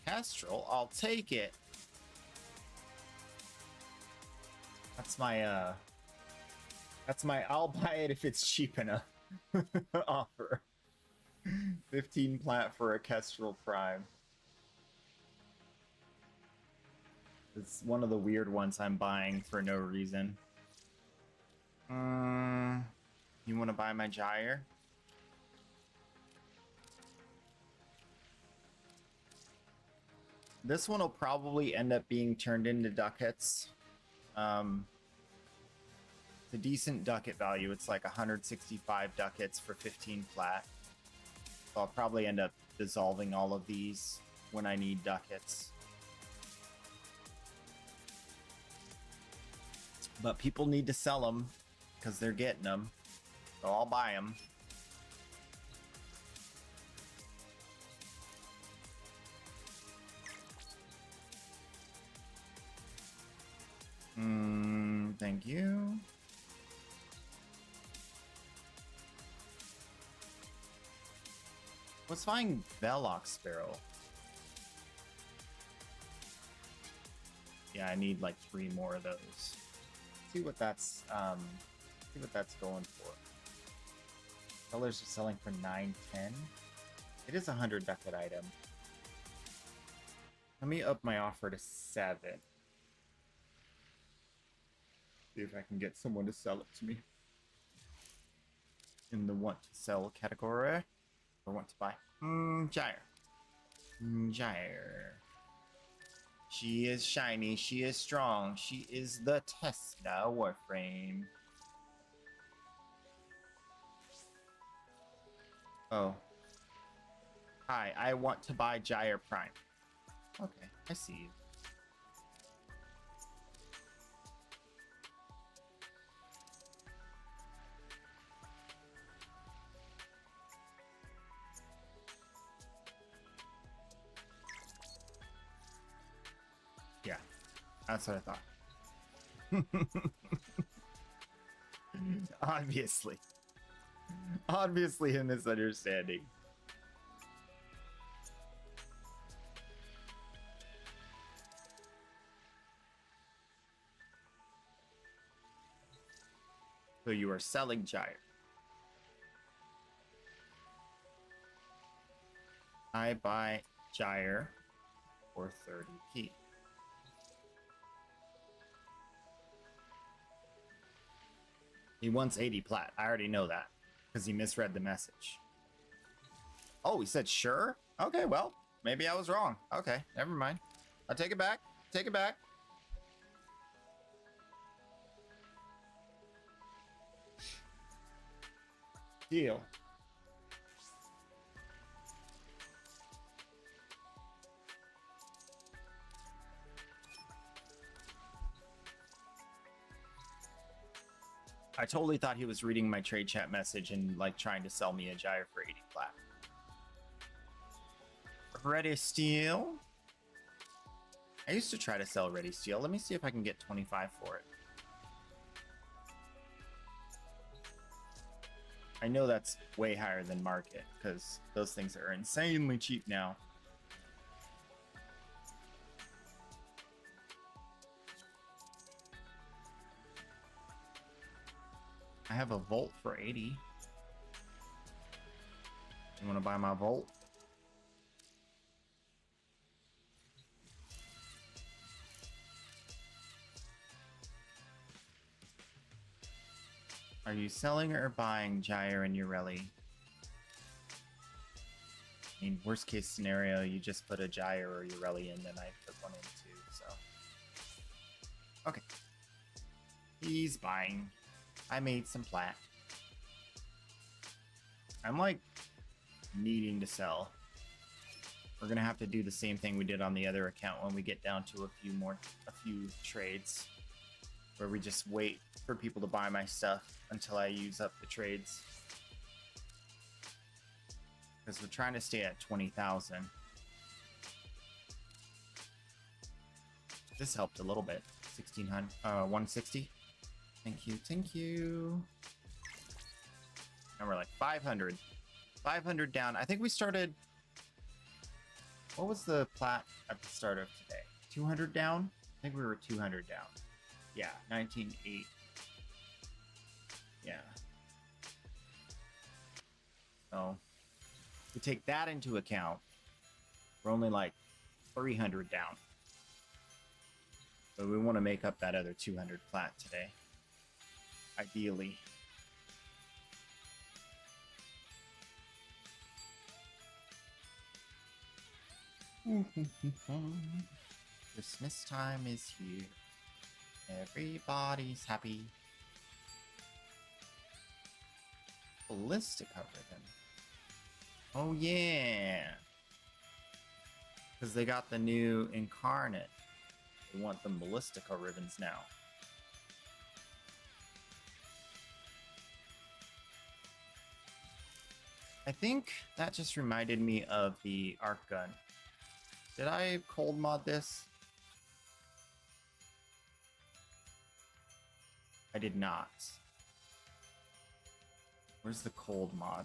Kestrel, I'll take it. That's my I'll buy it if it's cheap enough offer. 15 plat for a Kestrel Prime. It's one of the weird ones I'm buying for no reason. You want to buy my Gyre? This one will probably end up being turned into ducats. It's a decent ducat value. It's like 165 ducats for 15 flat. So I'll probably end up dissolving all of these when I need ducats. But people need to sell them because they're getting them. So I'll buy them. Thank you. What's buying Velox Sparrow? Yeah, I need like 3 more of those. See what that's going for. Sellers are selling for 910. It is a 100 ducat item. Let me up my offer to 7. See if I can get someone to sell it to me in the want to sell category or want to buy. Gyre. Gyre. She is shiny. She is strong. She is the Tesla Warframe. Oh. Hi, I want to buy Gyre Prime. Okay, I see you. Yeah, that's what I thought. Obviously. Obviously a misunderstanding. So you are selling Gyre. I buy Gyre for 30p. He wants 80 plat. I already know that because he misread the message. Oh, he said sure? Okay, well, maybe I was wrong. Okay, never mind. I'll take it back. Take it back. Deal. I totally thought he was reading my trade chat message and like trying to sell me a Gyre for 80 flat. Ready Steel. I used to try to sell Ready Steel. Let me see if I can get 25 for it. I know that's way higher than market because those things are insanely cheap now. I have a Volt for 80. You want to buy my Volt? Are you selling or buying Gyre and Ureli? I mean, worst case scenario, you just put a Gyre or Ureli in, then I put one in too, so. Okay. He's buying. I made some plat. I'm like needing to sell. We're gonna have to do the same thing we did on the other account when we get down to a few trades, where we just wait for people to buy my stuff until I use up the trades. Because we're trying to stay at 20,000. This helped a little bit. 1,600, 160. Thank you, thank you. And we're like 500. 500 down. I think we started... What was the plat at the start of today? 200 down? I think we were 200 down. Yeah, 19.8. Yeah. So, to take that into account, we're only like 300 down. So we want to make up that other 200 plat today. Ideally. Christmas time is here. Everybody's happy. Ballistica ribbon. Oh yeah. Because they got the new incarnate. They want them Ballistica ribbons now. I think that just reminded me of the arc gun. Did I cold mod this? I did not. Where's the cold mod?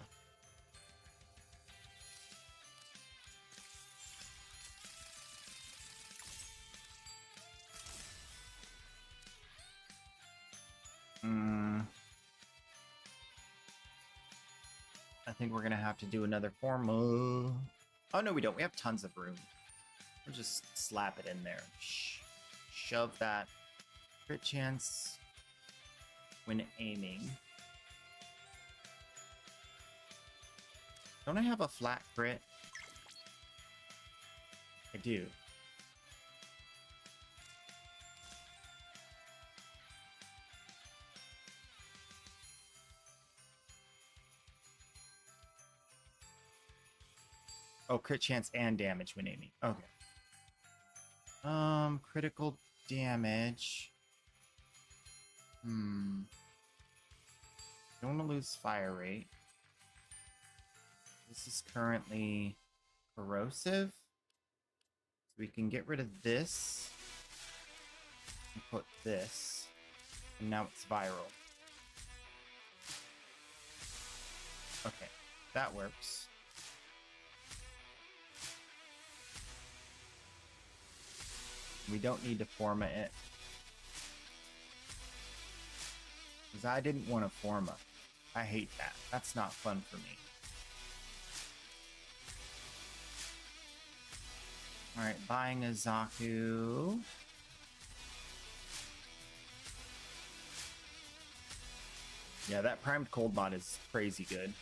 I think we're gonna have to do another forma. Oh no, we don't. We have tons of room. We'll just slap it in there. Shove that crit chance when aiming. Don't I have a flat crit? I do. Oh, crit chance and damage when aiming. Okay. Critical damage. Don't want to lose fire rate. This is currently corrosive. So we can get rid of this. And put this. And now it's viral. Okay, that works. We don't need to forma it. Because I didn't want to forma. I hate that. That's not fun for me. Alright, buying a Zaku. Yeah, that primed cold mod is crazy good.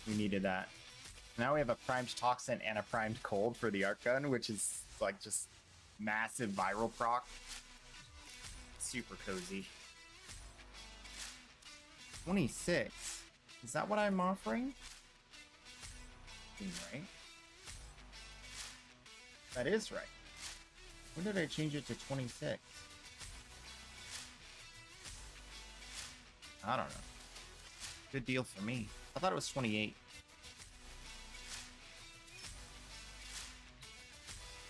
We needed that. Now we have a primed toxin and a primed cold for the arc gun, which is like just massive viral proc. Super cozy. 26. Is that what I'm offering? Right. That is right. When did I change it to 26? I don't know. Good deal for me. I thought it was 28.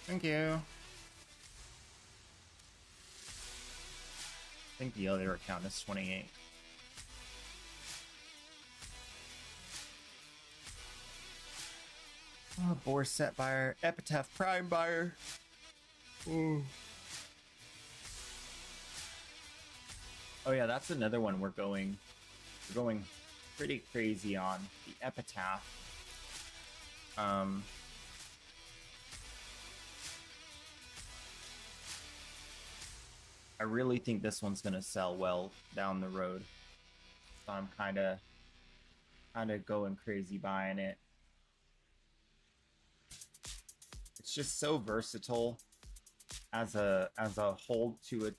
Thank you. I think the other account is 28. Oh, Boar set buyer, Epitaph Prime buyer. Ooh. Oh yeah, that's another one we're going pretty crazy on, the Epitaph. I really think this one's gonna sell well down the road. So I'm kind of going crazy buying it. It's just so versatile as a hold to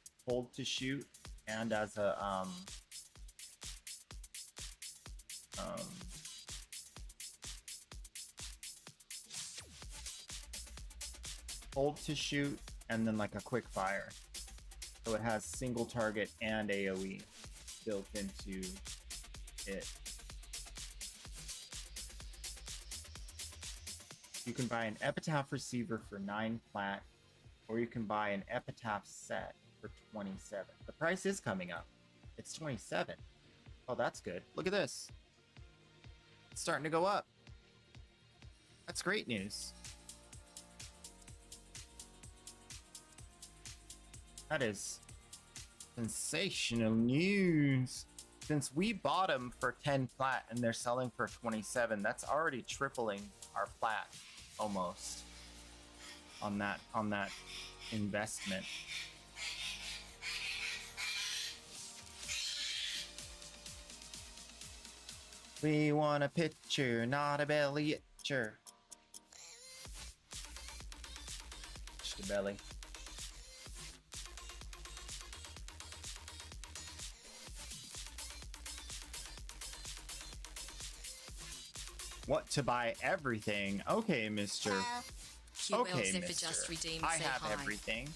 shoot, and as a hold to shoot, and then like a quick fire. So it has single target and AoE built into it. You can buy an Epitaph receiver for 9 plat, or you can buy an Epitaph set for 27. The price is coming up. It's 27. Oh, that's good. Look at this. It's starting to go up. That's great news. That is sensational news. Since we bought them for 10 plat and they're selling for 27, that's already tripling our plat almost on that investment. We want a picture, not a belly itcher. Just a belly. What to buy everything? Okay, mister. Okay, QLs if it mister. just redeemed, I say have hi. everything.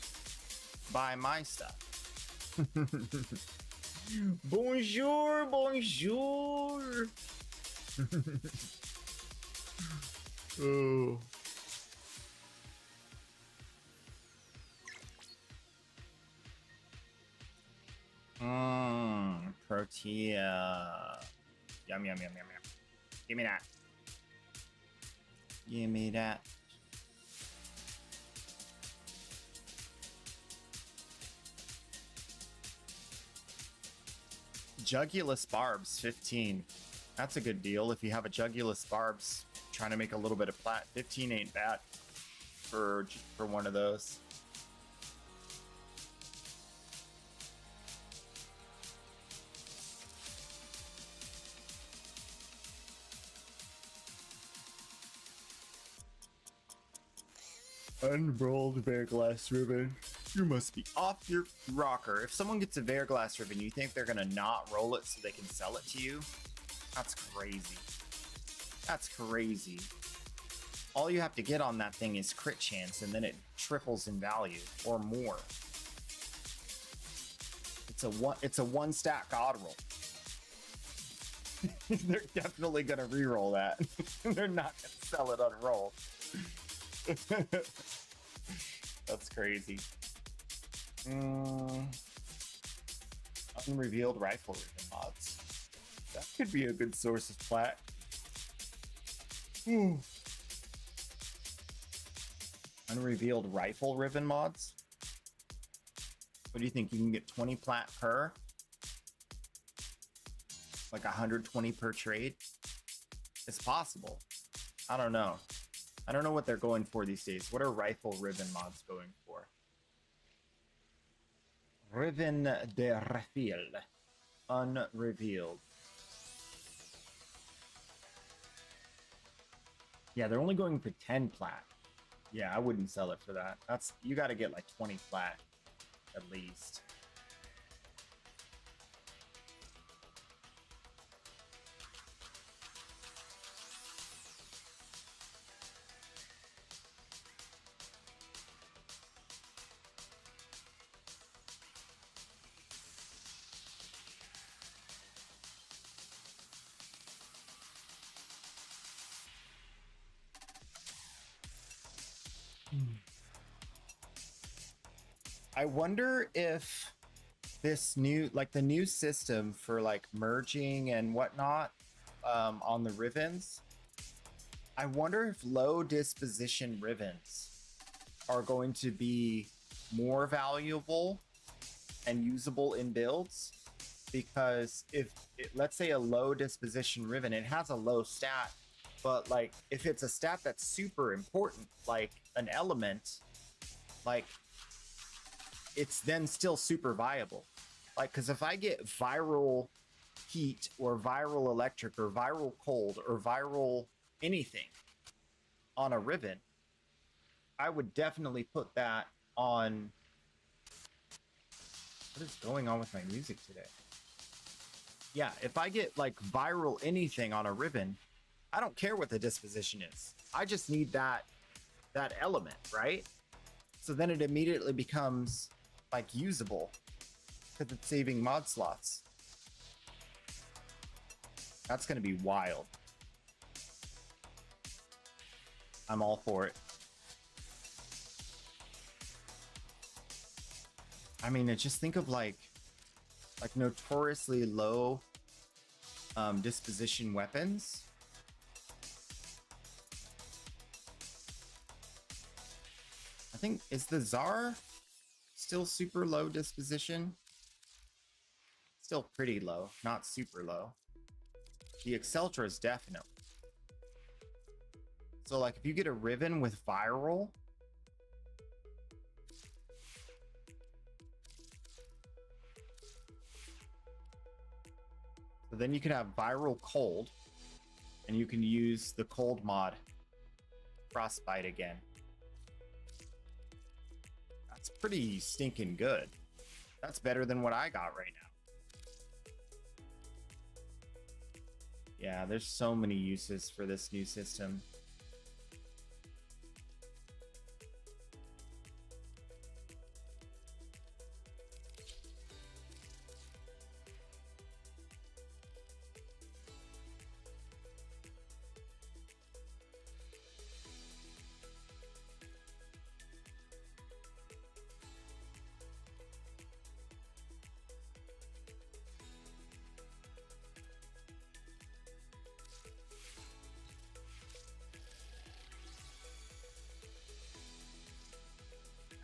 Buy my stuff. Bonjour, bonjour. Oh. Protea. Yum, yum, yum, yum, yum. Give me that. Give me that. Jugulus Barbs, 15. That's a good deal. If you have a Jugulus Barbs trying to make a little bit of plat, 15 ain't bad for one of those. Unrolled Verglass ribbon. You must be off your rocker. If someone gets a Verglass ribbon, you think they're gonna not roll it so they can sell it to you? That's crazy. That's crazy. All you have to get on that thing is crit chance, and then it triples in value or more. It's a one stat god roll. They're definitely gonna re-roll that. They're not gonna sell it unrolled. That's crazy. Unrevealed rifle ribbon mods. That could be a good source of plat. Unrevealed rifle ribbon mods. What do you think? You can get 20 plat per? Like 120 per trade? It's possible. I don't know. I don't know what they're going for these days. What are rifle ribbon mods going for? Ribbon de reveal. Unrevealed. Yeah, they're only going for 10 plat. Yeah, I wouldn't sell it for that. You got to get like 20 plat at least. I wonder if this new, like the new system for like merging and whatnot on the ribbons, I wonder if low disposition Rivens are going to be more valuable and usable in builds, because if let's say a low disposition Riven, it has a low stat, but like if it's a stat that's super important, like an element, like it's then still super viable. Like, because if I get viral heat or viral electric or viral cold or viral anything on a Riven, I would definitely put that on. What is going on with my music today? Yeah, if I get like viral anything on a Riven, I don't care what the disposition is. I just need that element, right? So then it immediately becomes like usable because it's saving mod slots. That's going to be wild. I'm all for it. I mean, just think of like notoriously low disposition weapons. I think, is the Tsar still super low disposition? Still pretty low, not super low. The Exceltra is definitely. So like if you get a Riven with viral, so then you can have viral cold, and you can use the cold mod, Frostbite again. That's pretty stinking good. That's better than what I got right now. Yeah, there's so many uses for this new system.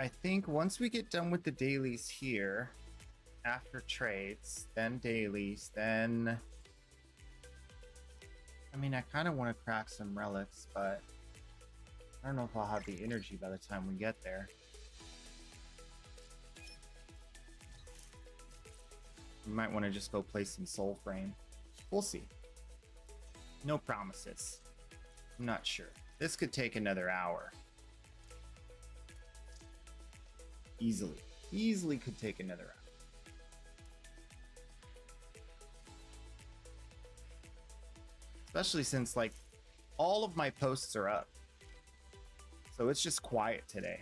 I think once we get done with the dailies here, after trades, then dailies, then... I mean, I kind of want to crack some relics, but I don't know if I'll have the energy by the time we get there. We might want to just go play some Soul Frame. We'll see. No promises. I'm not sure. This could take another hour. Easily could take another hour. Especially since like all of my posts are up. So it's just quiet today.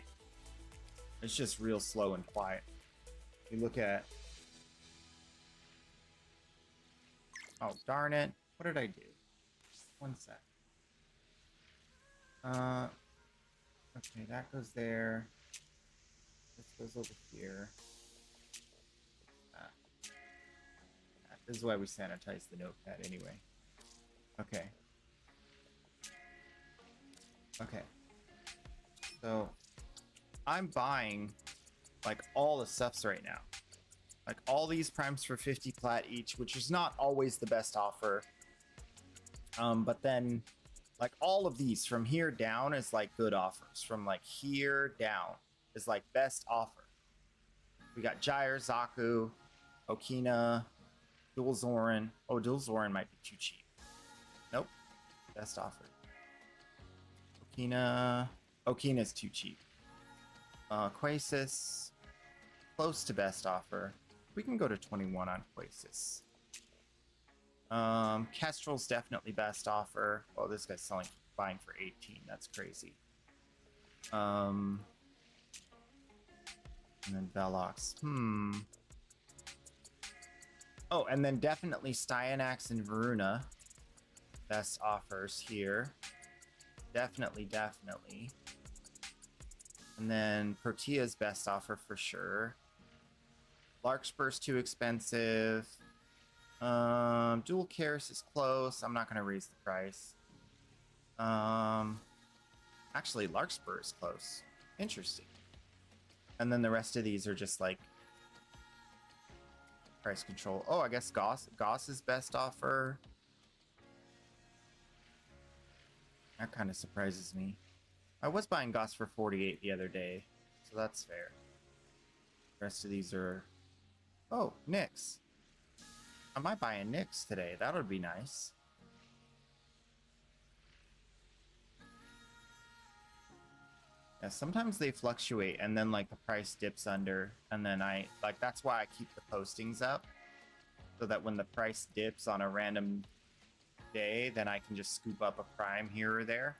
It's just real slow and quiet. We look at... Oh, darn it. What did I do? One sec. Okay, that goes there. This goes over here. This is why we sanitize the notepad anyway. Okay. Okay. So, I'm buying, like, all the stuffs right now. Like, all these primes for 50 plat each, which is not always the best offer. But then, like, all of these from here down is, like, good offers. From, like, here down is, like, best offer. We got Gyre, Zaku, Okina, Dual Zoran. Oh, Dual Zoran might be too cheap. Nope. Best offer. Okina's too cheap. Quasis, close to best offer. We can go to 21 on Quasis. Kestrel's definitely best offer. Oh, this guy's buying for 18. That's crazy. And then Velox. Oh, and then definitely Styanax and Varuna. Best offers here. Definitely. And then Protea's best offer for sure. Larkspur's too expensive. Dual Karis is close. I'm not going to raise the price. Actually, Larkspur is close. Interesting. And then the rest of these are just like price control. Oh, I guess Goss's best offer. That kind of surprises me. I was buying Goss for 48 the other day, so that's fair. The rest of these are... Oh, Nyx. I might buy a Nyx today. That would be nice. Yeah, sometimes they fluctuate and then like the price dips under, and then that's why I keep the postings up, so that when the price dips on a random day, then I can just scoop up a prime here or there.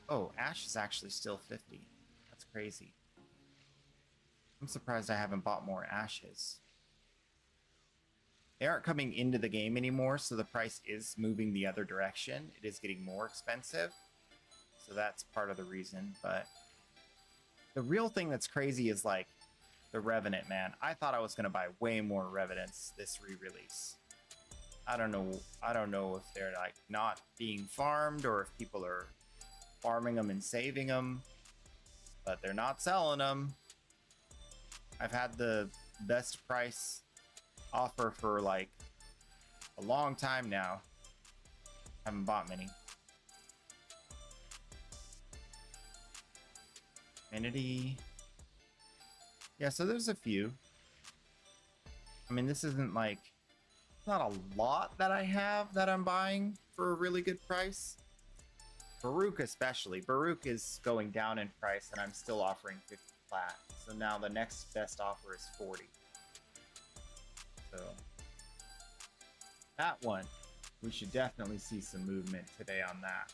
Oh, Ash is actually still 50. That's crazy. I'm surprised I haven't bought more Ashes. They aren't coming into the game anymore, so the price is moving the other direction. It is getting more expensive. So that's part of the reason, but the real thing that's crazy is like the Revenant, man. I thought I was going to buy way more Revenants this re-release. I don't know if they're like not being farmed or if people are farming them and saving them, but they're not selling them. I've had the best price offer for like a long time now. Haven't bought many. Affinity. Yeah, so there's a few. I mean, this isn't like, not a lot that I have that I'm buying for a really good price. Baruch especially. Baruch is going down in price and I'm still offering 50 flat. So now the next best offer is 40. So that one, we should definitely see some movement today on that.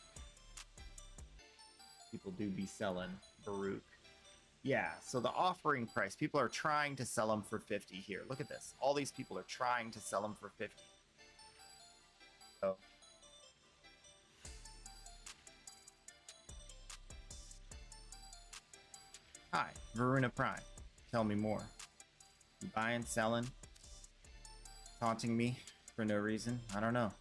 People do be selling Baruch. Yeah, so the offering price, people are trying to sell them for 50 here. Look at this. All these people are trying to sell them for 50. So hi, Varuna Prime. Tell me more. You buying, selling, taunting me for no reason? I don't know.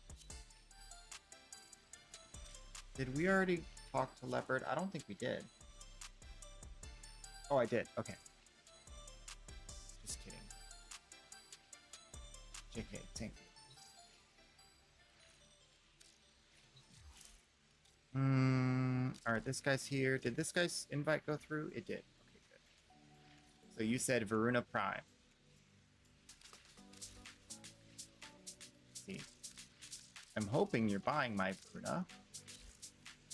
Did we already talk to Leopard? I don't think we did. Oh, I did. Okay. Just kidding. JK, thank you. Alright, this guy's here. Did this guy's invite go through? It did. Okay, good. So you said Varuna Prime. Let's see. I'm hoping you're buying my Varuna,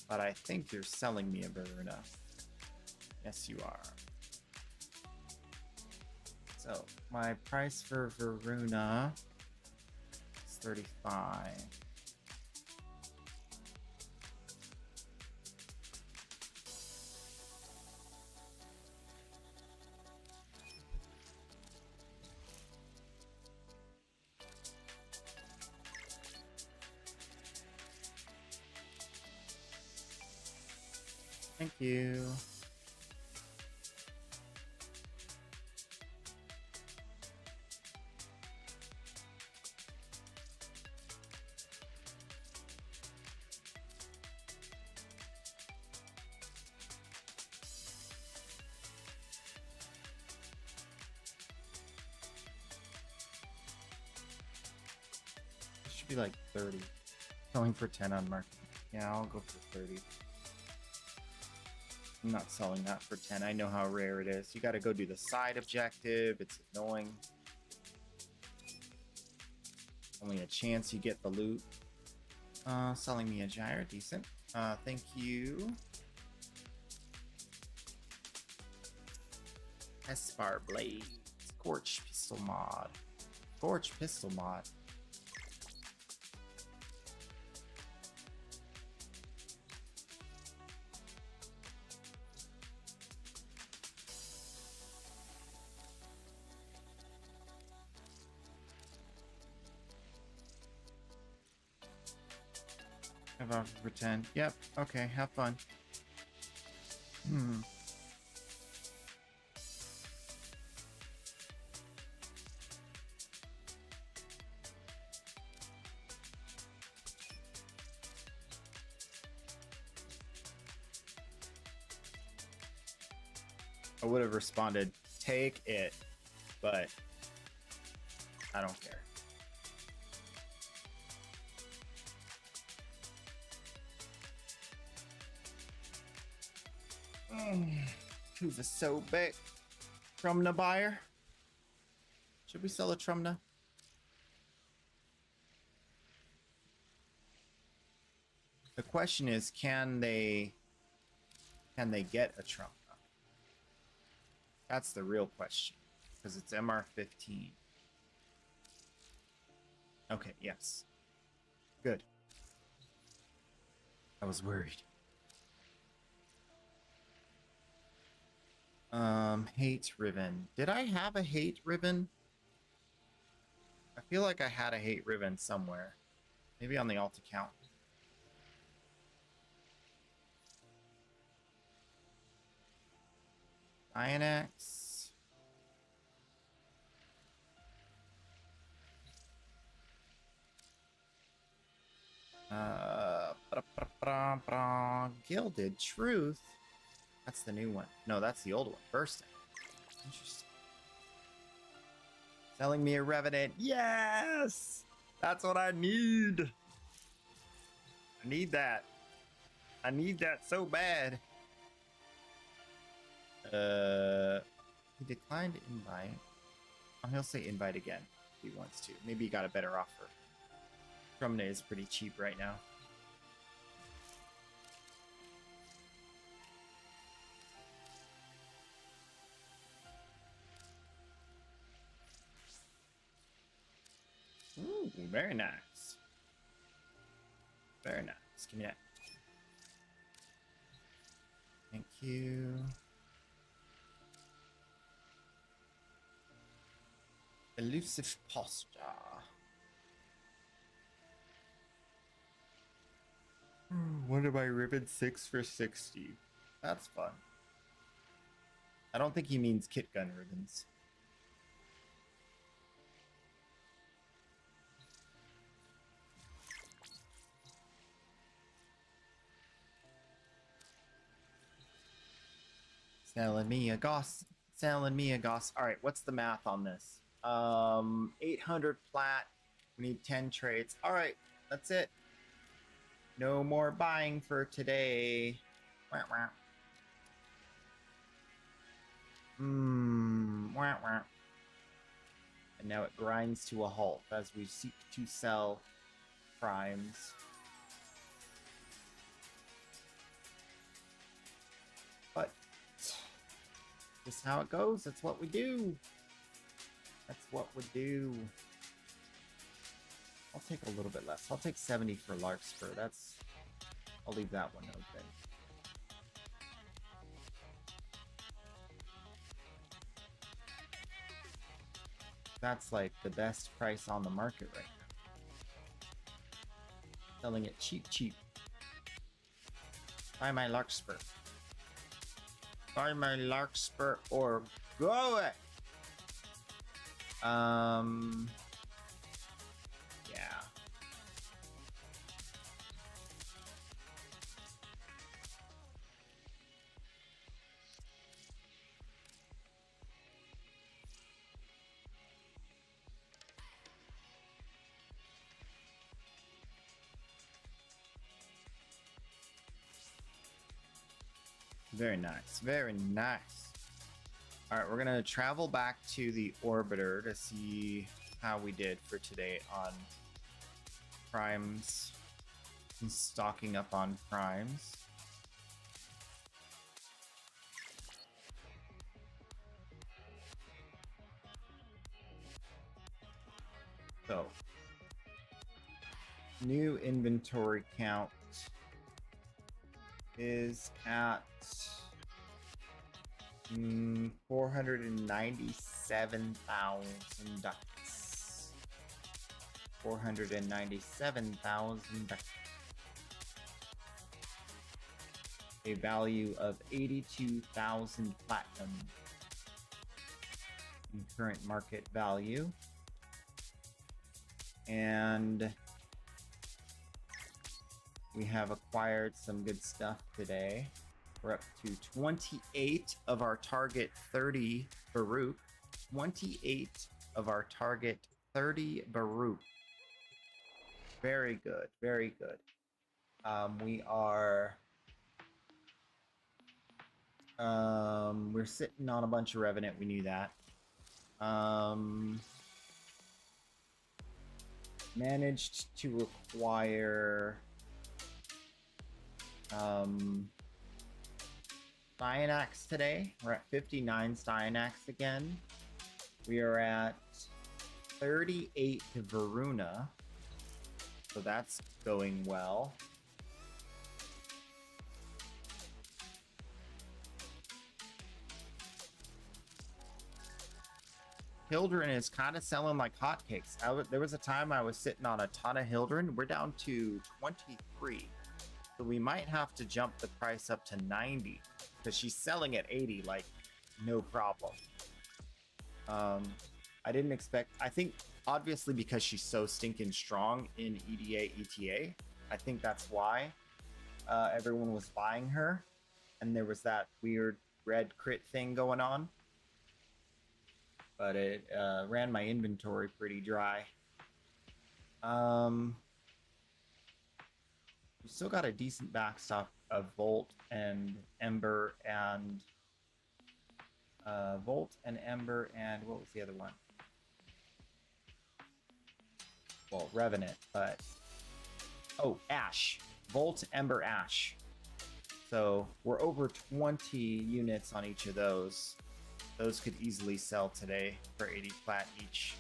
but I think you're selling me a Varuna. Yes, you are. So, my price for Varuna is 35. Thank you. Should be like 30. Selling for 10 on market. Yeah, I'll go for 30. I'm not selling that for 10. I know how rare it is. You got to go do the side objective. It's annoying. Only a chance you get the loot. Selling me a gyre. Decent. Thank you. Espar Blade. Scorch Pistol Mod. Scorch Pistol Mod. Have offer for 10. Yep. Okay. Have fun. I would have responded, take it, but I don't care. Who's a so big? Trumna buyer? Should we sell a Trumna? The question is, can they get a Trumna? That's the real question, because it's MR15. Okay, yes. Good. I was worried. Hate ribbon. Did I have a hate ribbon? I feel like I had a hate ribbon somewhere. Maybe on the alt account. INX. Gilded Truth. That's the new one. No, that's the old one. Bursting. Interesting. Selling me a Revenant. Yes! That's what I need. I need that. I need that so bad. He declined invite. Oh, he'll say invite again if he wants to. Maybe he got a better offer. Trumna is pretty cheap right now. Ooh, very nice. Very nice. Give me that. Thank you. Elusive posture. One of my ribbon 6 for 60. That's fun. I don't think he means kit gun ribbons. Selling me a goss. Selling me a goss. All right, what's the math on this? 800 plat. We need 10 trades. All right, that's it. No more buying for today. Wah, wah. Wah, wah. And now it grinds to a halt as we seek to sell primes. But just how it goes. That's what we do. That's what we do. I'll take a little bit less. I'll take 70 for Larkspur. I'll leave that one open. That's like the best price on the market right now. Selling it cheap, cheap. Buy my Larkspur. Buy my Larkspur or go it. Yeah. Very nice. Very nice. All right, we're going to travel back to the orbiter to see how we did for today on primes and stocking up on primes. So, new inventory count is at 497,000 ducats. 497,000 ducats. A value of 82,000 platinum in current market value. And we have acquired some good stuff today. We're up to 28 of our target 30 Baruch. 28 of our target 30 Baruch. Very good, very good. We are... we're sitting on a bunch of Revenant, we knew that. Managed to acquire... Cyanax today. We're at 59 Cyanax again. We are at 38 to Varuna. So that's going well. Hildren is kind of selling like hotcakes. There was a time I was sitting on a ton of Hildren. We're down to 23. So we might have to jump the price up to 90. Because she's selling at 80, like, no problem. I didn't expect... I think, obviously, because she's so stinking strong in EDA, ETA, I think that's why everyone was buying her. And there was that weird red crit thing going on. But it ran my inventory pretty dry. We still got a decent backstop of Volt and Ember and what was the other one? Well, Revenant, but Ash. Volt, Ember, Ash. So we're over 20 units on each of those. Those could easily sell today for 80 plat each.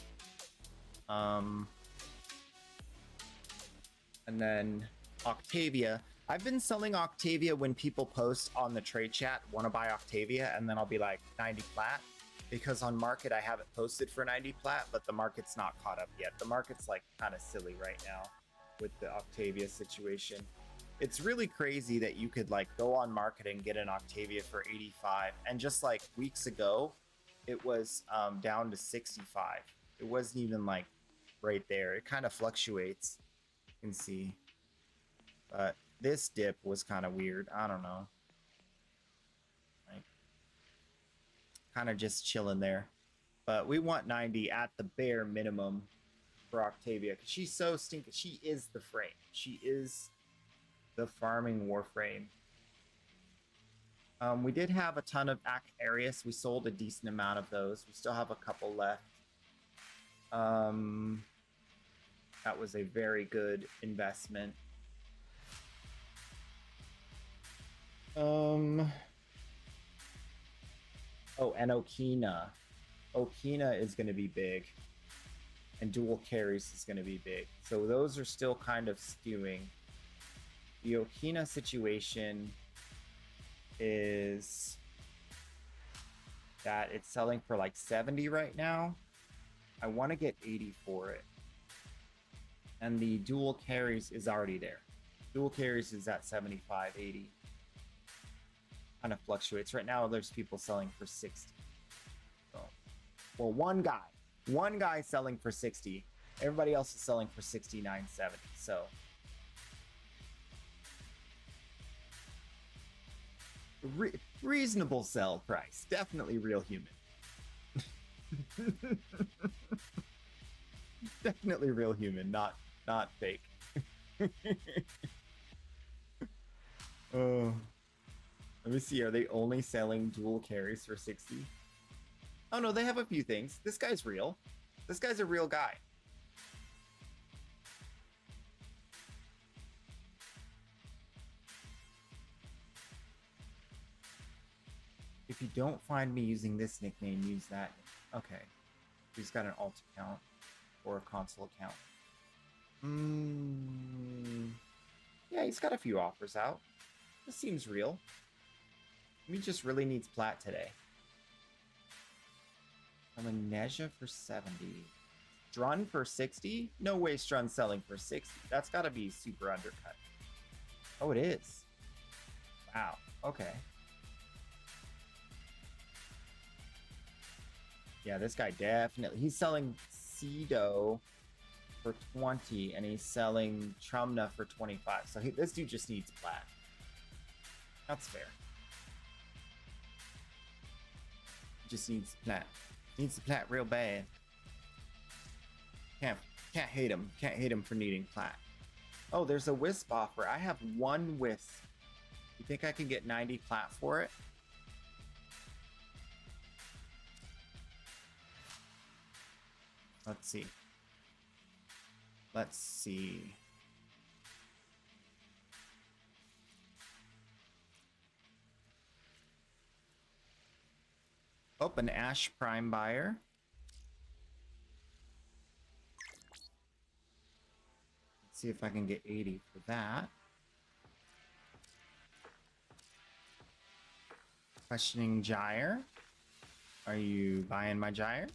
And then Octavia. I've been selling Octavia when people post on the trade chat, want to buy Octavia, and then I'll be like 90 plat. Because on market, I have it posted for 90 plat, but the market's not caught up yet. The market's like kind of silly right now with the Octavia situation. It's really crazy that you could like go on market and get an Octavia for 85. And just like weeks ago, it was down to 65. It wasn't even like right there. It kind of fluctuates. You can see. But this dip was kind of weird. I don't know. Like, kind of just chilling there. But we want 90 at the bare minimum for Octavia. Because she's so stinky. She is the frame. She is the farming warframe. We did have a ton of Arius. We sold a decent amount of those. We still have a couple left. That was a very good investment. Oh, and Okina. Okina is going to be big. And dual carries is going to be big. So those are still kind of skewing. The Okina situation is that it's selling for like 70 right now. I want to get 80 for it. And the dual carries is already there. Dual carries is at 75, 80. Kind of fluctuates. Right now, there's people selling for 60. So, well, one guy selling for 60. Everybody else is selling for 69, 70. So reasonable sell price. Definitely real human. Definitely real human, not fake. Oh. Let me see, are they only selling dual carries for 60? Oh no, they have a few things. This guy's real. This guy's a real guy. If you don't find me using this nickname, use that. Okay. He's got an alt account or a console account. Yeah, he's got a few offers out. This seems real. He just really needs plat today. I'm a Nezha for 70. Strun for 60? No way Strun's selling for 60. That's got to be super undercut. Oh, it is. Wow. Okay. Yeah, this guy definitely... He's selling Cedo for 20, and he's selling Trumna for 25. So this dude just needs plat. That's fair. Just needs the plat. Needs the plat real bad. Can't hate him. Can't hate him for needing plat. Oh, there's a wisp offer. I have one wisp. You think I can get 90 plat for it? Let's see. Let's see. Oh, an Ash Prime buyer. Let's see if I can get 80 for that. Questioning Gyre. Are you buying my Gyre?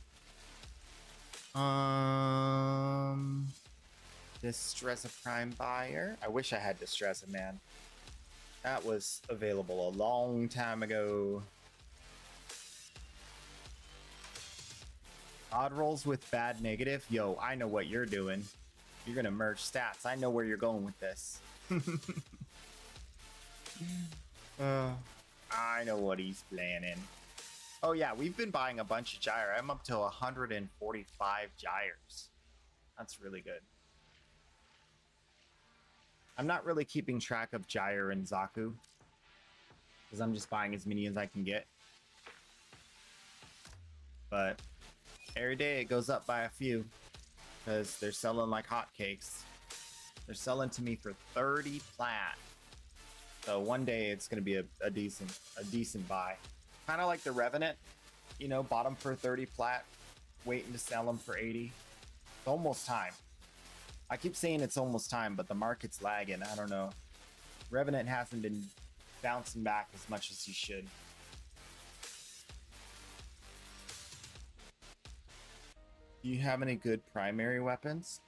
Distressa Prime buyer. I wish I had Distressa, man. That was available a long time ago. Odd rolls with bad negative. Yo, I know what you're doing. You're gonna merge stats. I know where you're going with this. I know what he's planning. Oh yeah, we've been buying a bunch of Gyre. I'm up to 145 Gyres. That's really good. I'm not really keeping track of Gyre and Zaku, because I'm just buying as many as I can get. But every day it goes up by a few, because they're selling like hotcakes. They're selling to me for 30 plat. So one day it's going to be a decent buy. Kind of like the Revenant, you know, bought them for 30 plat, waiting to sell them for 80. It's almost time. I keep saying it's almost time, but the market's lagging. I don't know. Revenant hasn't been bouncing back as much as he should. Do you have any good primary weapons?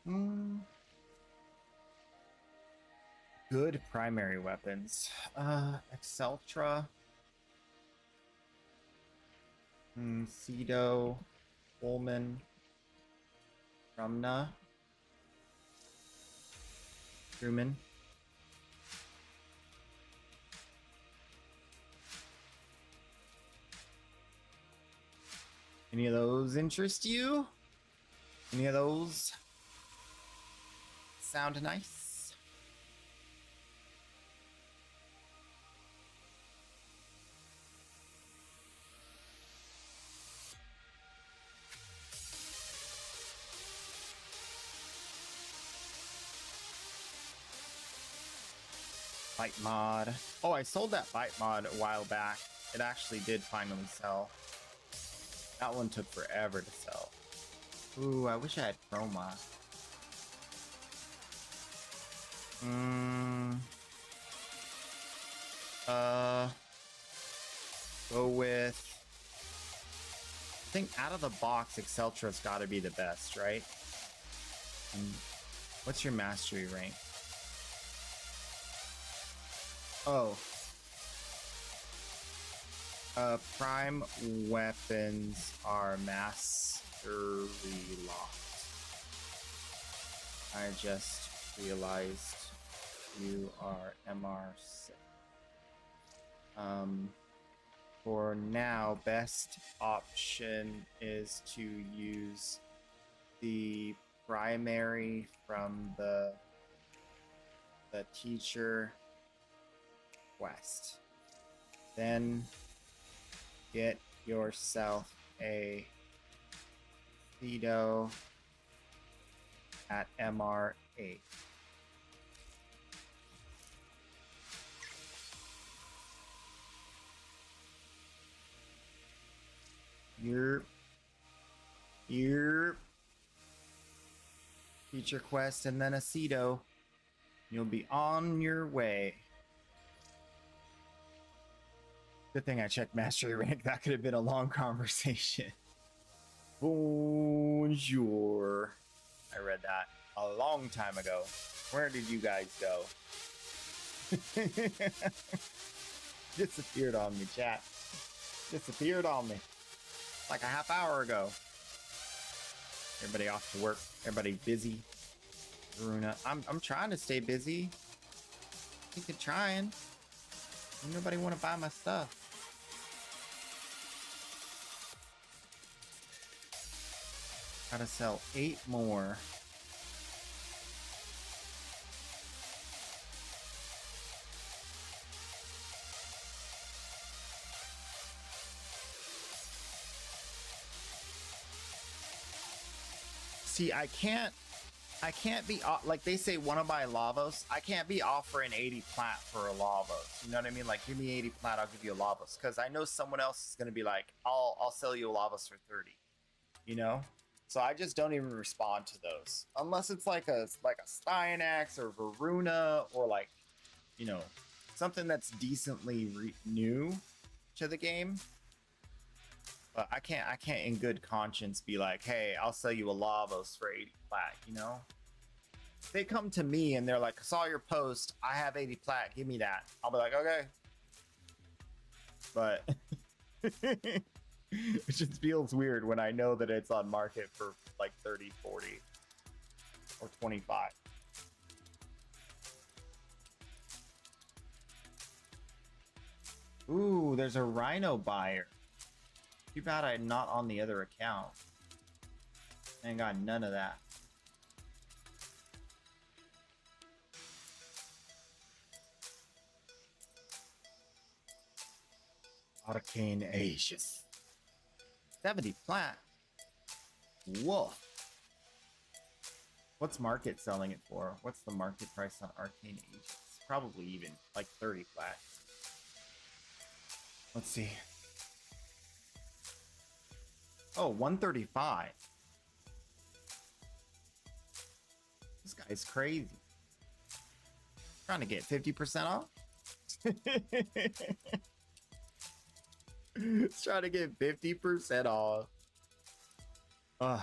Good primary weapons. Exceltra. Cedo. Woolman. Rumna. Truman. Any of those interest you? Any of those sound nice? Bite mod. Oh, I sold that bite mod a while back. It actually did finally sell. That one took forever to sell. Ooh, I wish I had Chroma. Go with... I think out of the box, Exceltra's gotta be the best, right? What's your mastery rank? Oh. Prime weapons are mastery locked. I just realized you are MR6. For now, best option is to use the primary from the teacher quest. Then get yourself a Cedo at MR8. Your feature quest and then a Cedo. You'll be on your way. Good thing I checked mastery rank. That could have been a long conversation. Bonjour. I read that a long time ago. Where did you guys go? Disappeared on me, chat. Disappeared on me. Like a half hour ago. Everybody off to work. Everybody busy. Runa. I'm trying to stay busy. I think they're trying. Nobody want to buy my stuff. Gotta sell 8 more. See, I can't be like they say, wanna buy Lavos. I can't be offering 80 plat for a Lavos. You know what I mean? Like, give me 80 plat, I'll give you a Lavos. Because I know someone else is gonna be like, I'll sell you a Lavos for 30. You know? So I just don't even respond to those unless it's like a Styanax or Varuna or like, you know, something that's decently new to the game. But I can't in good conscience be like, hey, I'll sell you a Lavos for 80 plat, you know? If they come to me and they're like, I saw your post, I have 80 plat, give me that. I'll be like, okay. But it just feels weird when I know that it's on market for like 30, 40, or 25. Ooh, there's a Rhino buyer. Too bad I'm not on the other account. I ain't got none of that. Arcane Aegis. 70 plat. Woof. What's market selling it for? What's the market price on Arcane Aegis? Probably even like 30 plat. Let's see. Oh, 135. This guy's crazy. Trying to get 50% off? He's trying to get 50% off. Ugh.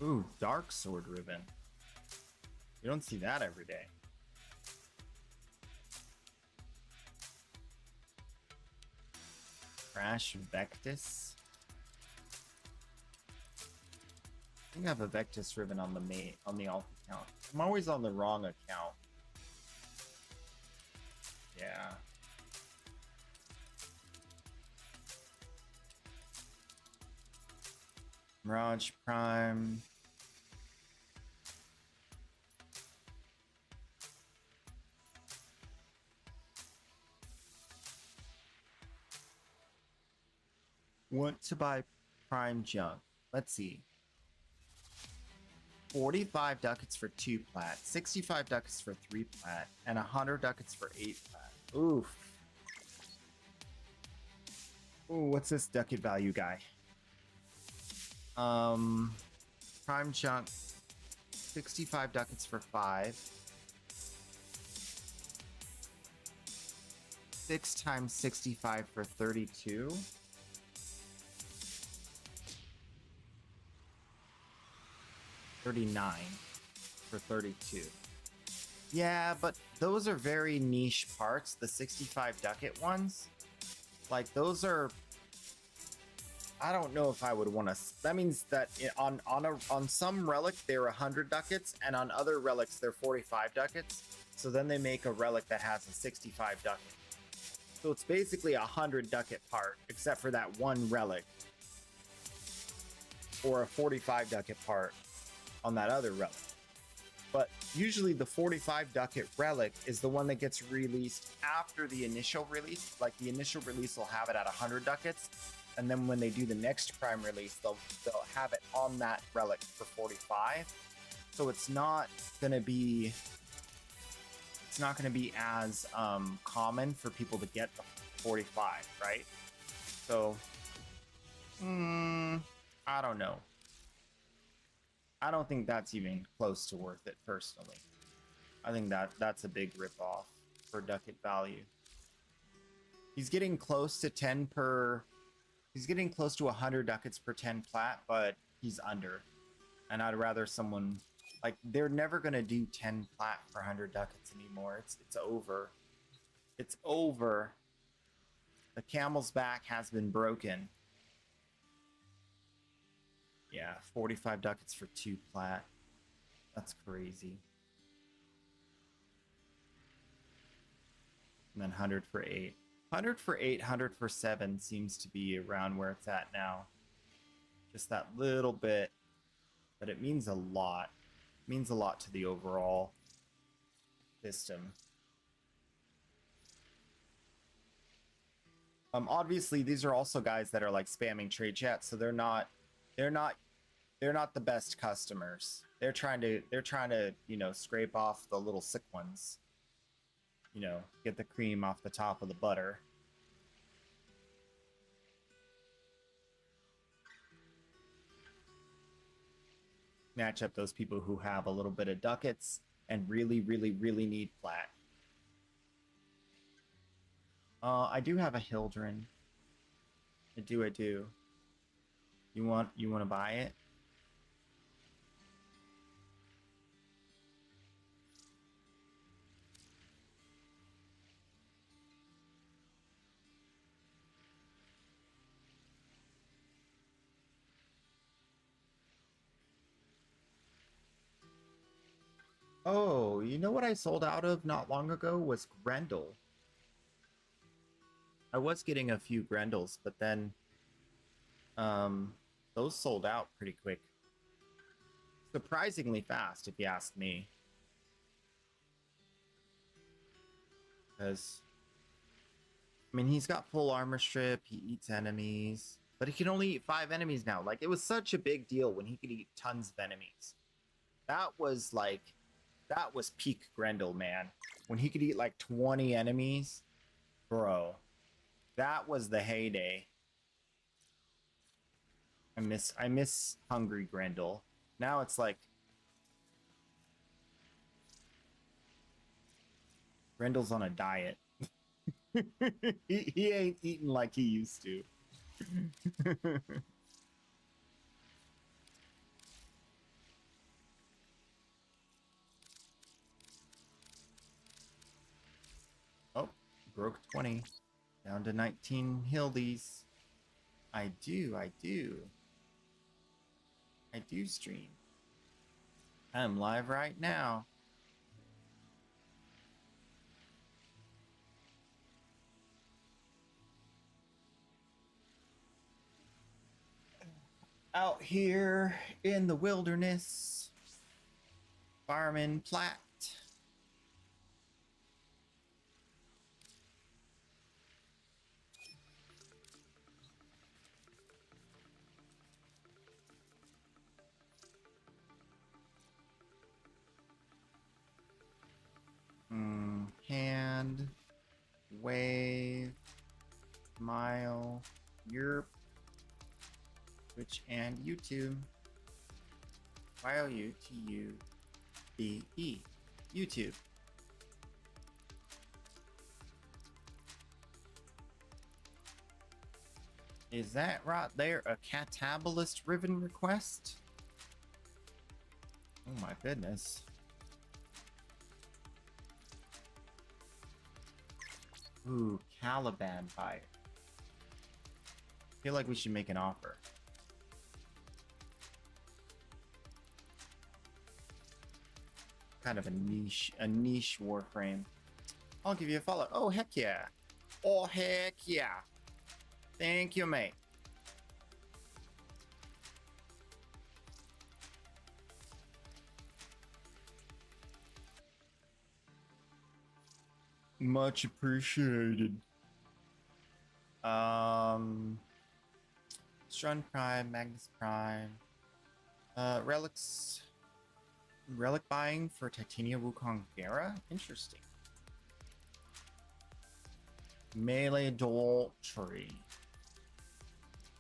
Ooh, Dark Sword Ribbon. You don't see that every day. Crash Vectis. I think I have a Vectis ribbon on the alt account. I'm always on the wrong account. Yeah. Mirage Prime. Want to buy Prime junk. Let's see. 45 ducats for 2 plat, 65 ducats for 3 plat, and 100 ducats for 8 plat. Oof. Ooh, what's this ducat value guy? Prime chunk, 65 ducats for 5. 6 times 65 for 32. $39 for 32. Yeah, but those are very niche parts, the 65 ducat ones. Like, those are... I don't know if I would want to... That means that on some relic, they're 100 ducats, and on other relics, they're 45 ducats. So then they make a relic that has a 65 ducat. So it's basically a 100 ducat part, except for that one relic. Or a 45 ducat part on that other relic. But usually the 45 ducat relic is the one that gets released after the initial release. Like, the initial release will have it at 100 ducats, and then when they do the next prime release, they'll have it on that relic for 45. So it's not gonna be as common for people to get the 45, right? So I don't know. I don't think that's even close to worth it, personally. I think that's a big ripoff for ducat value. He's getting close to 10 per... He's getting close to 100 ducats per 10 plat, but he's under. And I'd rather someone... Like, they're never going to do 10 plat for 100 ducats anymore. It's over. It's over. The camel's back has been broken. Yeah, 45 ducats for 2 plat. That's crazy. And then 100 for 8. 100 for 8, 100 for 7 seems to be around where it's at now. Just that little bit. But it means a lot. It means a lot to the overall system. Obviously these are also guys that are like spamming trade chat, so they're not the best customers. They're trying to, you know, scrape off the little sick ones. You know, get the cream off the top of the butter. Match up those people who have a little bit of ducats and really, really, really need plat. I do have a Hildren. I do. You want to buy it? Oh, you know what I sold out of not long ago was Grendel. I was getting a few Grendels, but then those sold out pretty quick. Surprisingly fast, if you ask me. Because, I mean, he's got full armor strip, he eats enemies, but he can only eat 5 enemies now. Like, it was such a big deal when he could eat tons of enemies. That was peak Grendel, man. When he could eat like 20 enemies, bro. That was the heyday. I miss hungry Grendel. Now it's like Grendel's on a diet. he ain't eating like he used to. Oh, broke 20. Down to 19 Hildies. I do stream. I'm live right now. Out here in the wilderness, farming plat. Hand, wave, smile, Europe, Twitch, and YouTube. Y-O-U-T-U-B-E. YouTube. Is that right there a catabolist ribbon request? Oh my goodness. Ooh, Caliban buyer. Feel like we should make an offer. Kind of a niche Warframe. I'll give you a follow. Oh, heck yeah. Oh, heck yeah. Thank you, mate. Much appreciated. Strun Prime, Magnus Prime. Relic buying for Titania Wukong Gera? Interesting. Melee Adultery.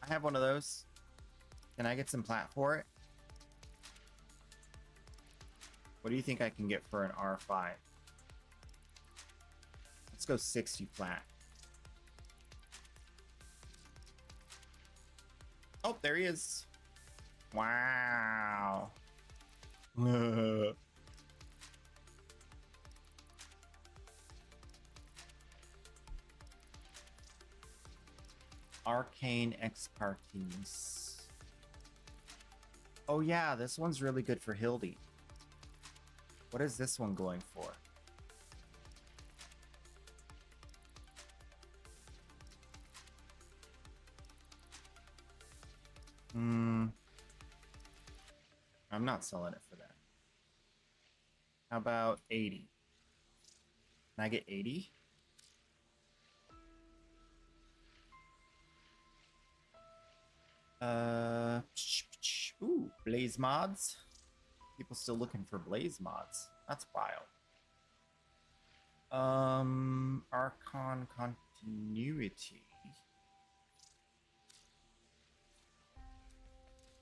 I have one of those. Can I get some plat for it? What do you think I can get for an R5? Let's go 60 plat. Oh, there he is. Wow. Arcane Expertise. Oh yeah, this one's really good for Hildy. What is this one going for? I'm not selling it for that. How about 80? Can I get 80? Ooh, Blaze mods. People still looking for Blaze mods. That's wild. Archon continuity.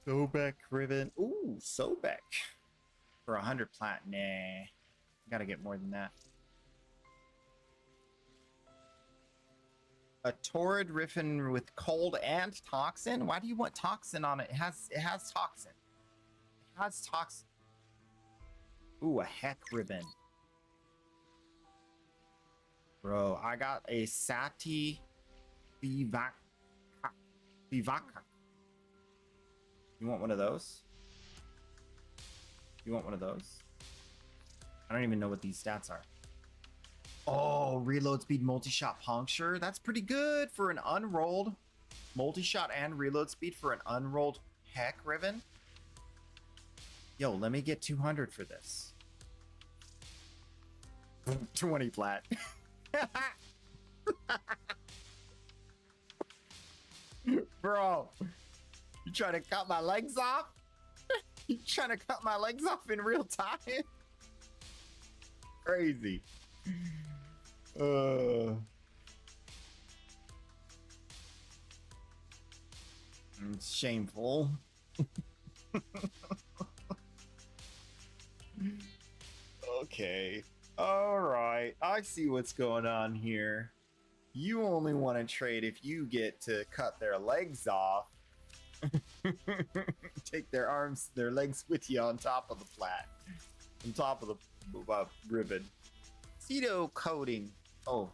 Sobek Riven. Ooh, Sobek. For 100 plat. Nah. Gotta get more than that. A Torrid Riven with cold and toxin? Why do you want toxin on it? It has toxin. It has toxin. Ooh, a heck ribbon. Bro, I got a Sati Vivaka. You want one of those? You want one of those? I don't even know what these stats are. Oh, reload speed, multi-shot puncture. That's pretty good for an unrolled multi-shot and reload speed for an unrolled heck ribbon. Yo, let me get 200 for this. 20 flat. Bro, you trying to cut my legs off? You trying to cut my legs off in real time? Crazy. It's shameful. Okay. All right. I see what's going on here. You only want to trade if you get to cut their legs off. Take their arms, their legs with you on top of the flat. On top of the ribbon. Ceto coating. Oh.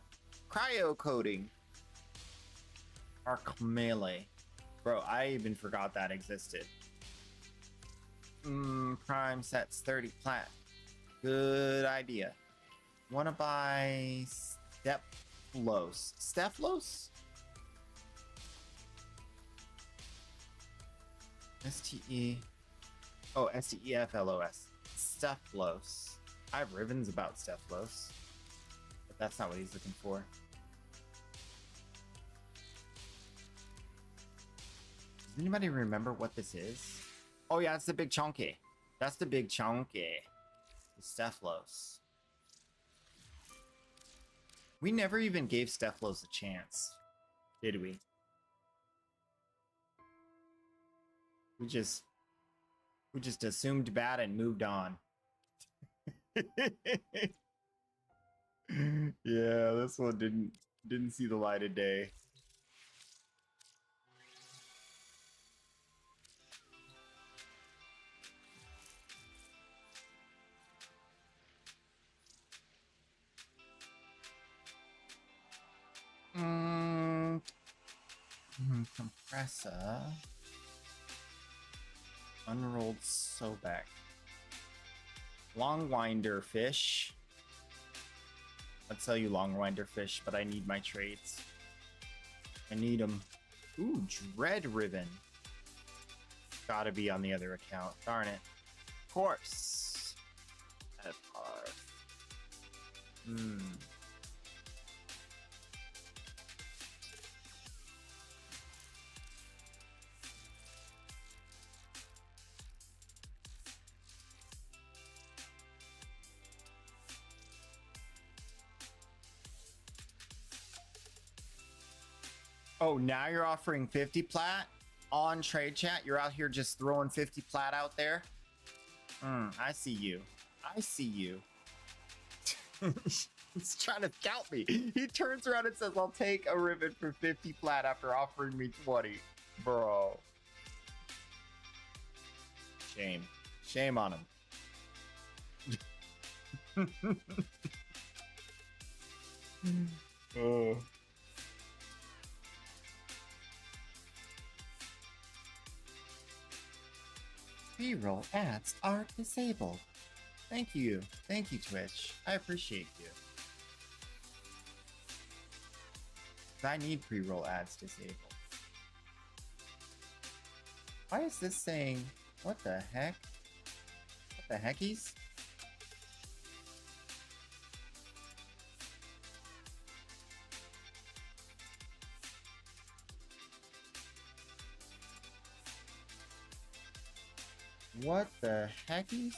Cryo coating. Arc melee. Bro, I even forgot that existed. Prime sets 30 plat. Good idea. Wanna buy Steplos. Steplos? S-T-E. Oh, S-T-E-F-L-O-S. Steplos. I have ribbons about Steplos. But that's not what he's looking for. Does anybody remember what this is? Oh yeah, it's the big chunky. That's the big chunky. The Steplos. We never even gave Steplos a chance, did we? We just assumed bad and moved on. Yeah, this one didn't see the light of day. Compressor. Unrolled Sobek. Longwinder fish. I'd sell you Longwinder fish, but I need my trades. I need them. Ooh, Dread Ribbon. Gotta be on the other account. Darn it. Of course. At par. Oh, now you're offering 50 plat on trade chat? You're out here just throwing 50 plat out there? I see you. I see you. He's trying to scout me. He turns around and says, I'll take a ribbon for 50 plat after offering me 20. Bro. Shame. Shame on him. Oh. Pre-roll ads are disabled. Thank you. Thank you, Twitch. I appreciate you. I need pre-roll ads disabled. Why is this saying, what the heck? What the heckies? What the heckies?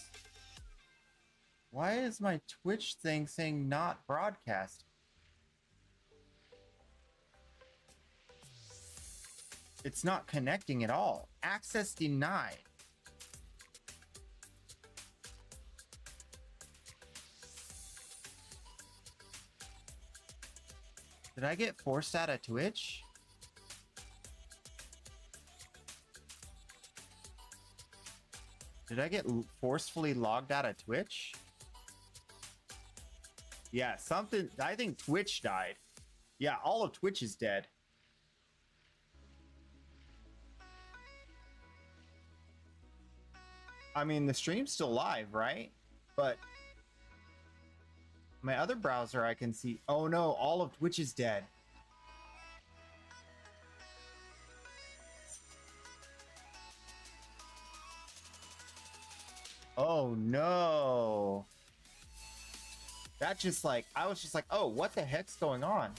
Why is my Twitch thing saying not broadcast? It's not connecting at all. Access denied. Did I get forced out of Twitch? Did I get forcefully logged out of Twitch? Yeah, something. I think Twitch died. Yeah, all of Twitch is dead. I mean, the stream's still live, right? But my other browser, I can see. Oh no, all of Twitch is dead. Oh no. That just like, I was just like, oh, what the heck's going on?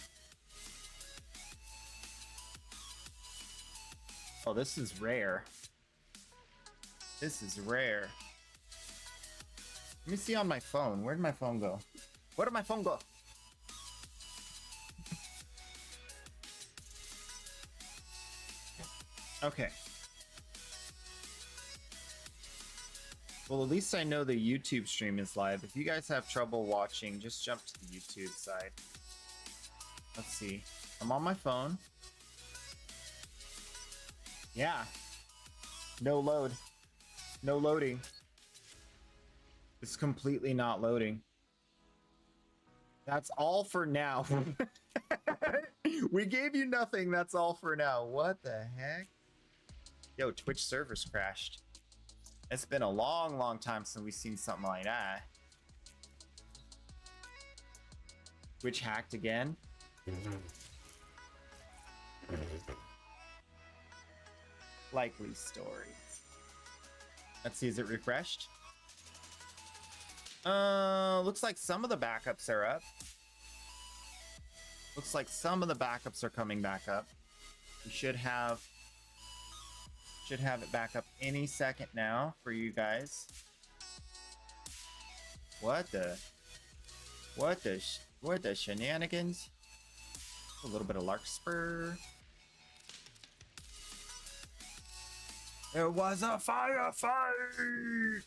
Oh, this is rare. This is rare. Let me see on my phone. Where did my phone go? Where did my phone go? Okay. Well, at least I know the YouTube stream is live. If you guys have trouble watching, just jump to the YouTube side. Let's see. I'm on my phone. Yeah. No load. No loading. It's completely not loading. That's all for now. We gave you nothing. That's all for now. What the heck? Yo, Twitch servers crashed. It's been a long, long time since we've seen something like that. Twitch hacked again. Likely story. Let's see, is it refreshed? Looks like some of the backups are up. Looks like some of the backups are coming back up. We should have it back up any second now for you guys. What the shenanigans? A little bit of Larkspur. There was a firefight!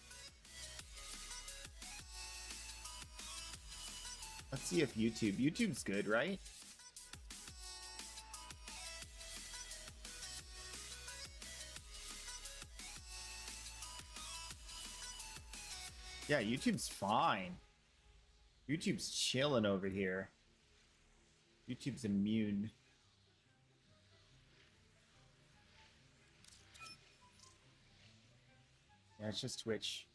Let's see if YouTube's good, right? Yeah, YouTube's fine. YouTube's chilling over here. YouTube's immune. Yeah, it's just Twitch.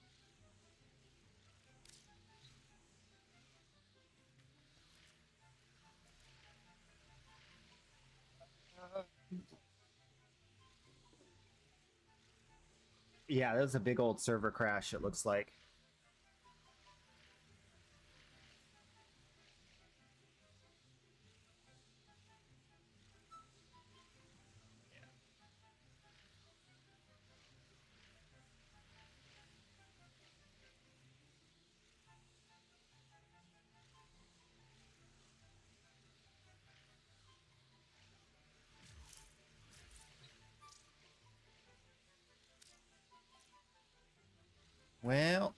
Yeah, that was a big old server crash, it looks like. Well,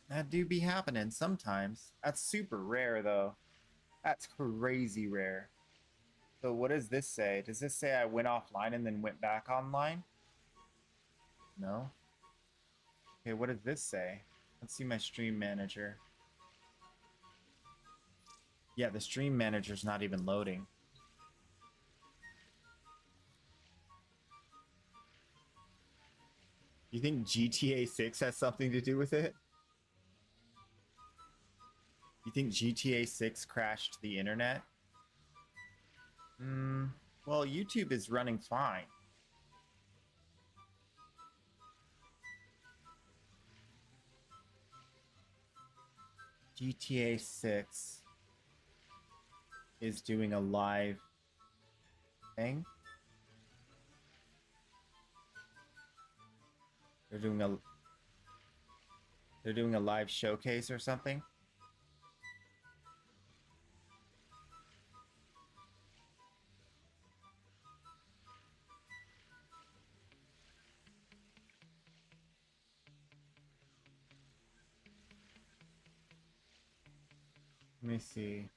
that do be happening sometimes. That's super rare, though. That's crazy rare. So what does this say? Does this say I went offline and then went back online? No? Okay, what does this say? Let's see my stream manager. Yeah, the stream manager's not even loading. You think GTA 6 has something to do with it? You think GTA 6 crashed the internet? Well, YouTube is running fine. GTA 6 is doing a live thing. They're doing a live showcase or something. Let me see.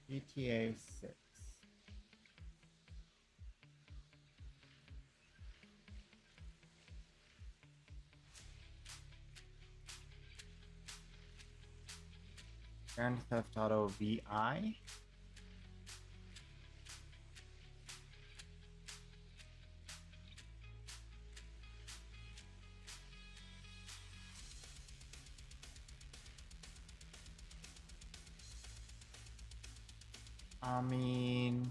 GTA 6. Grand Theft Auto VI. I mean,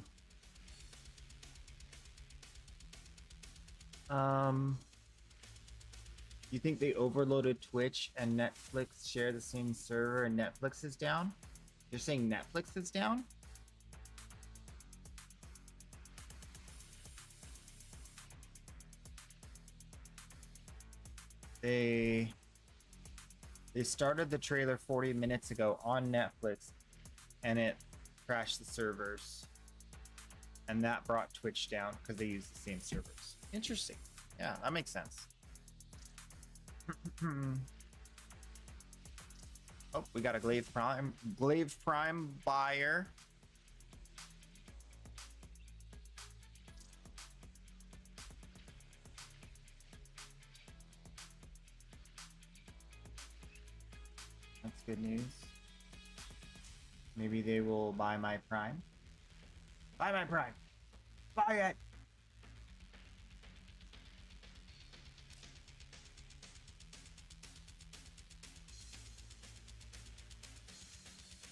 you think they overloaded Twitch and Netflix share the same server and Netflix is down? You're saying Netflix is down? They started the trailer 40 minutes ago on Netflix and it crashed the servers. And that brought Twitch down because they use the same servers. Interesting. Yeah, that makes sense. Oh, we got a Glaive Prime buyer. That's good news. Maybe they will buy my Prime. Buy my Prime. Buy it.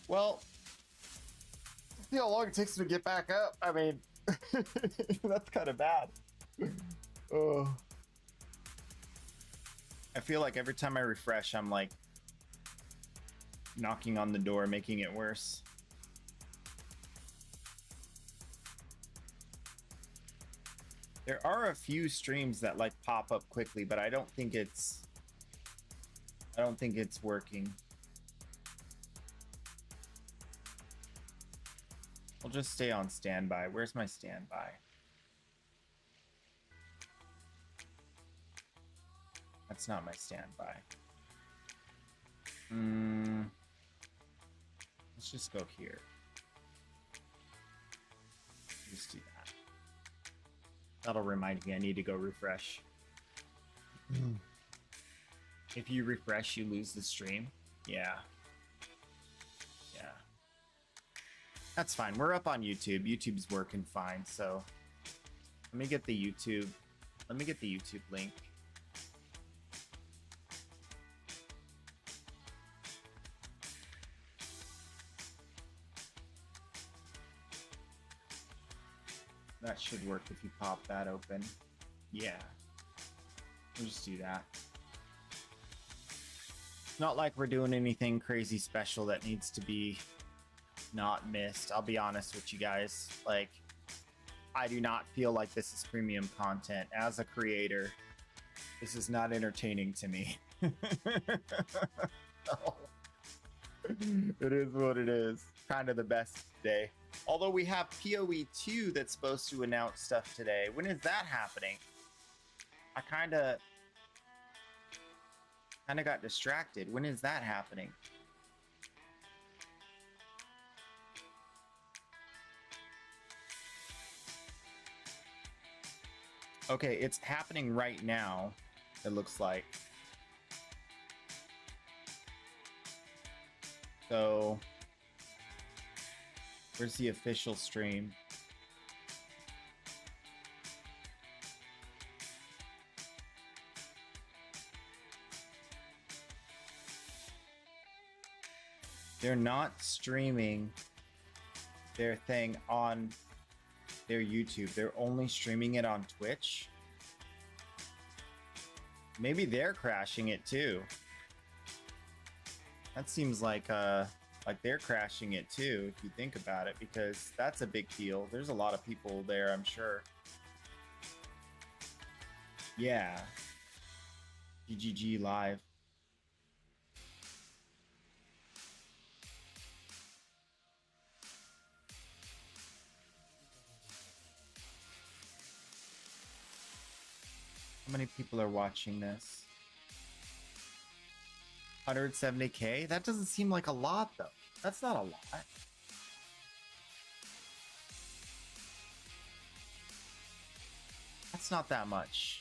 Well, see how long it takes to get back up. I mean, that's kind of bad. Oh. I feel like every time I refresh, I'm like knocking on the door, making it worse. There are a few streams that like pop up quickly, but I don't think it's working. I'll just stay on standby. Where's my standby? That's not my standby. Let's just go here. Just do that. That'll remind me I need to go refresh. If you refresh, you lose the stream. Yeah. Yeah. That's fine. We're up on YouTube. YouTube's working fine, so let me get the YouTube link. That should work if you pop that open. Yeah. We'll just do that. It's not like we're doing anything crazy special that needs to be not missed. I'll be honest with you guys. Like, I do not feel like this is premium content. As a creator, this is not entertaining to me. No. It is what it is. Kind of the best day. Although we have PoE 2 that's supposed to announce stuff today. When is that happening? I kind of got distracted. When is that happening? Okay, it's happening right now, it looks like. So, where's the official stream? They're not streaming their thing on their YouTube. They're only streaming it on Twitch. Maybe they're crashing it too. That seems like they're crashing it too, if you think about it, because that's a big deal. There's a lot of people there, I'm sure. Yeah. GGG live. How many people are watching this? 170K? That doesn't seem like a lot, though. That's not a lot. That's not that much.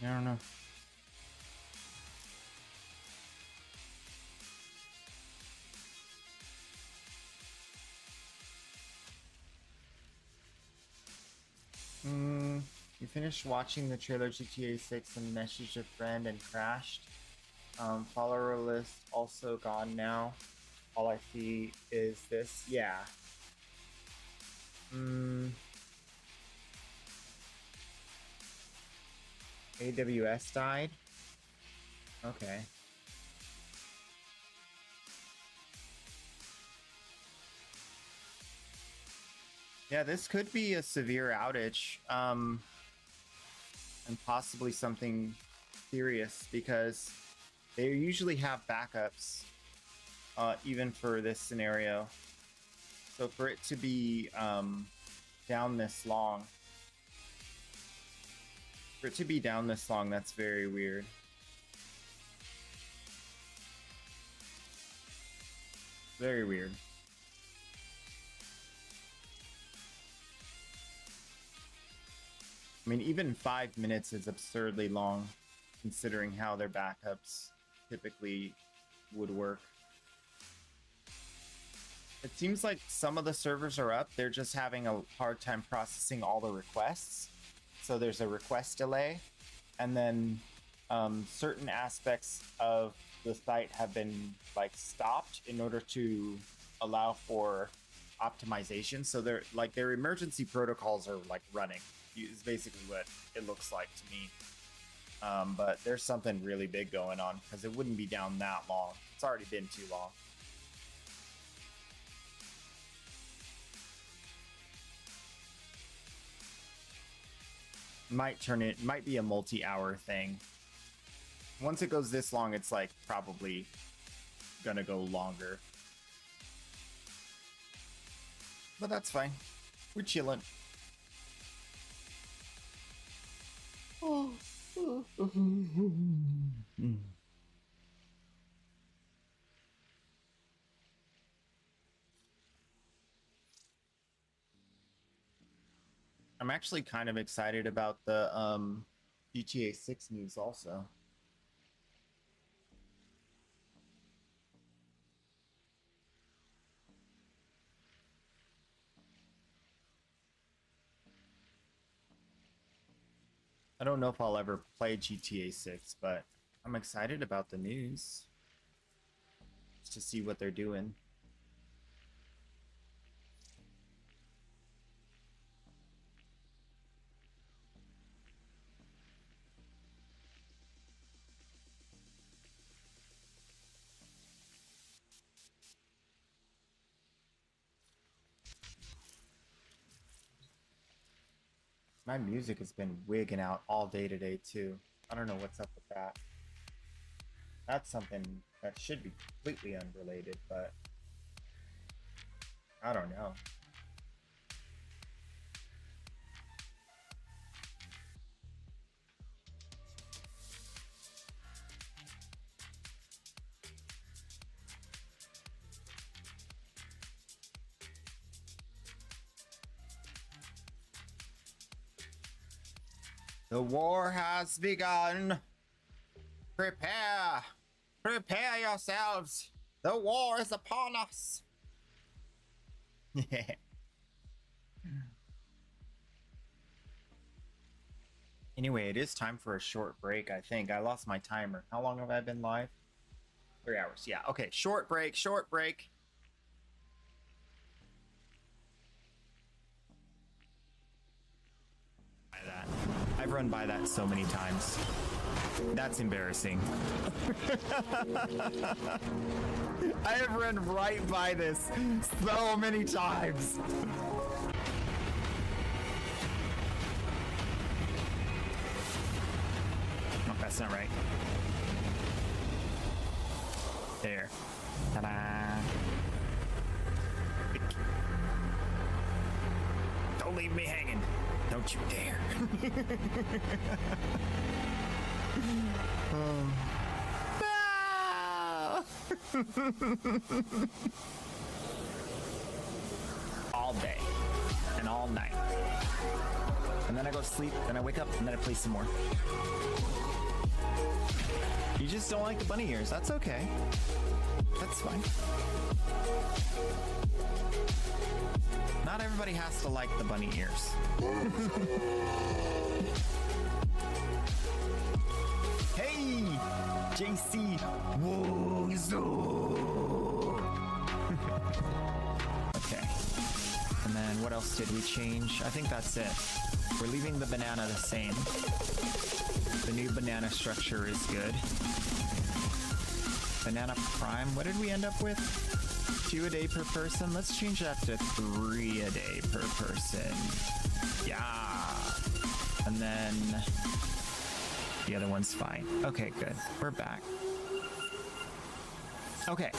I don't know. You finished watching the trailer GTA 6 and messaged a friend and crashed. Follower list also gone now. All I see is this. Yeah. AWS died? Okay. Yeah, this could be a severe outage. And possibly something serious, because they usually have backups, even for this scenario. So for it to be down this long, that's very weird. Very weird. I mean, even 5 minutes is absurdly long, considering how their backups typically would work. It seems like some of the servers are up. They're just having a hard time processing all the requests. So there's a request delay. And then certain aspects of the site have been like stopped in order to allow for optimization. So they're like, their emergency protocols are like running. Is basically what it looks like to me. But there's something really big going on, because it wouldn't be down that long. It's already been too long. Might be a multi-hour thing. Once it goes this long, it's like probably gonna go longer. But that's fine. We're chilling. I'm actually kind of excited about the GTA 6 news also. I don't know if I'll ever play GTA 6, but I'm excited about the news. Just to see what they're doing. My music has been wigging out all day today too. I don't know what's up with that. That's something that should be completely unrelated, but I don't know. The war has begun. Prepare. Prepare yourselves. The war is upon us. Anyway, it is time for a short break, I think. I lost my timer. How long have I been live? 3 hours. Yeah. Okay. Short break. Short break. By that. I've run by that so many times. That's embarrassing. I have run right by this so many times. Oh, that's not right. There. Ta-da. Don't leave me hanging. Don't you dare. All day and all night. And then I go to sleep, then I wake up, and then I play some more. You just don't like the bunny ears. That's okay. That's fine. Not everybody has to like the bunny ears. Hey, JC. Whoa, okay. And then what else did we change? I think that's it. We're leaving the banana the same. The new banana structure is good. Banana prime. What did we end up with? 2 a day per person. Let's change that to 3 a day per person. Yeah. And then the other one's fine. Okay, good. We're back. Okay.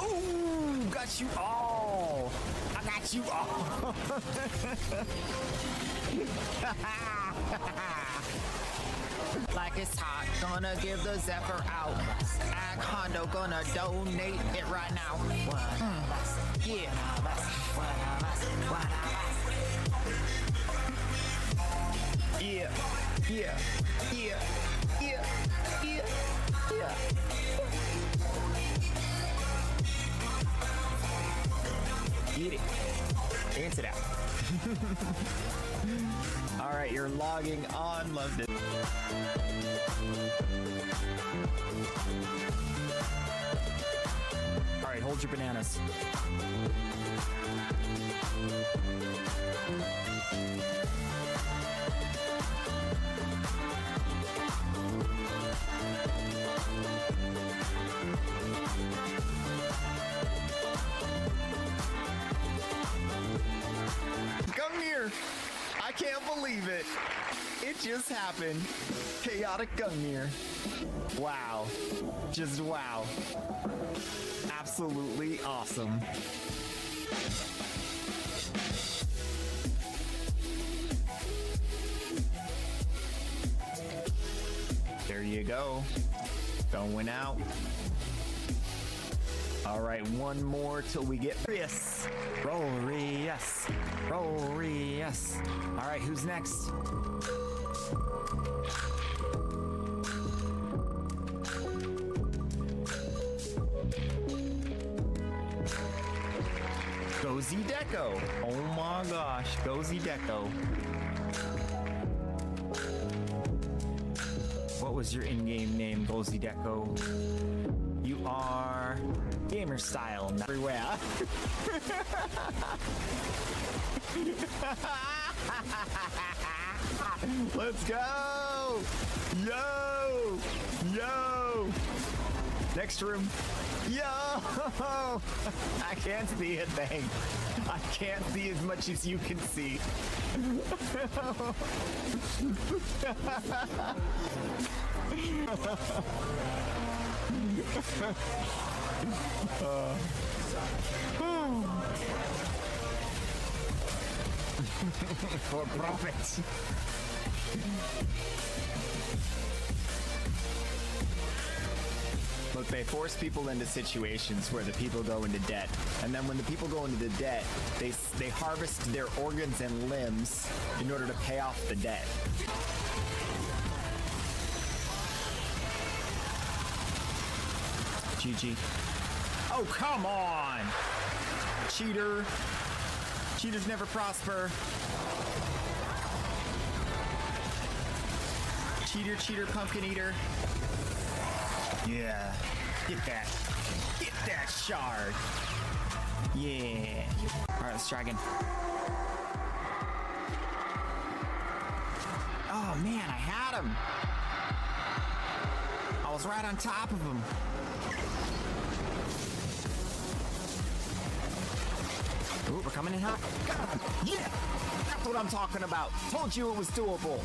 Ooh, got you all. I got you all. Like it's hot, gonna give the Zephyr out. Ag Hondo gonna donate it right now. Yeah. Yeah, yeah, yeah, yeah, yeah, yeah. Eat it. Dance it out. All right, you're logging on. Loved it. All right, hold your bananas. Come here. I can't believe it. It just happened. Chaotic Gungnir. Wow. Just wow. Absolutely awesome. There you go. Going out. All right, one more till we get Rius. Rorius. Rorius. All right, who's next? Gozy Deco. Oh my gosh, Gozy Deco. What was your in-game name, Gozy Deco? You are gamer style everywhere. Let's go! Yo! Yo! Next room. Yo! I can't see a thing. I can't see as much as you can see. For profit. Look, they force people into situations where the people go into debt. And then when the people go into the debt, they harvest their organs and limbs in order to pay off the debt. GG. Oh, come on! Cheater. Cheaters never prosper. Cheater, cheater, pumpkin eater. Yeah. Get that. Get that shard. Yeah. Alright, let's try again. Oh man, I had him. I was right on top of him. Ooh, we're coming in hot. Got him. Yeah! That's what I'm talking about. Told you it was doable.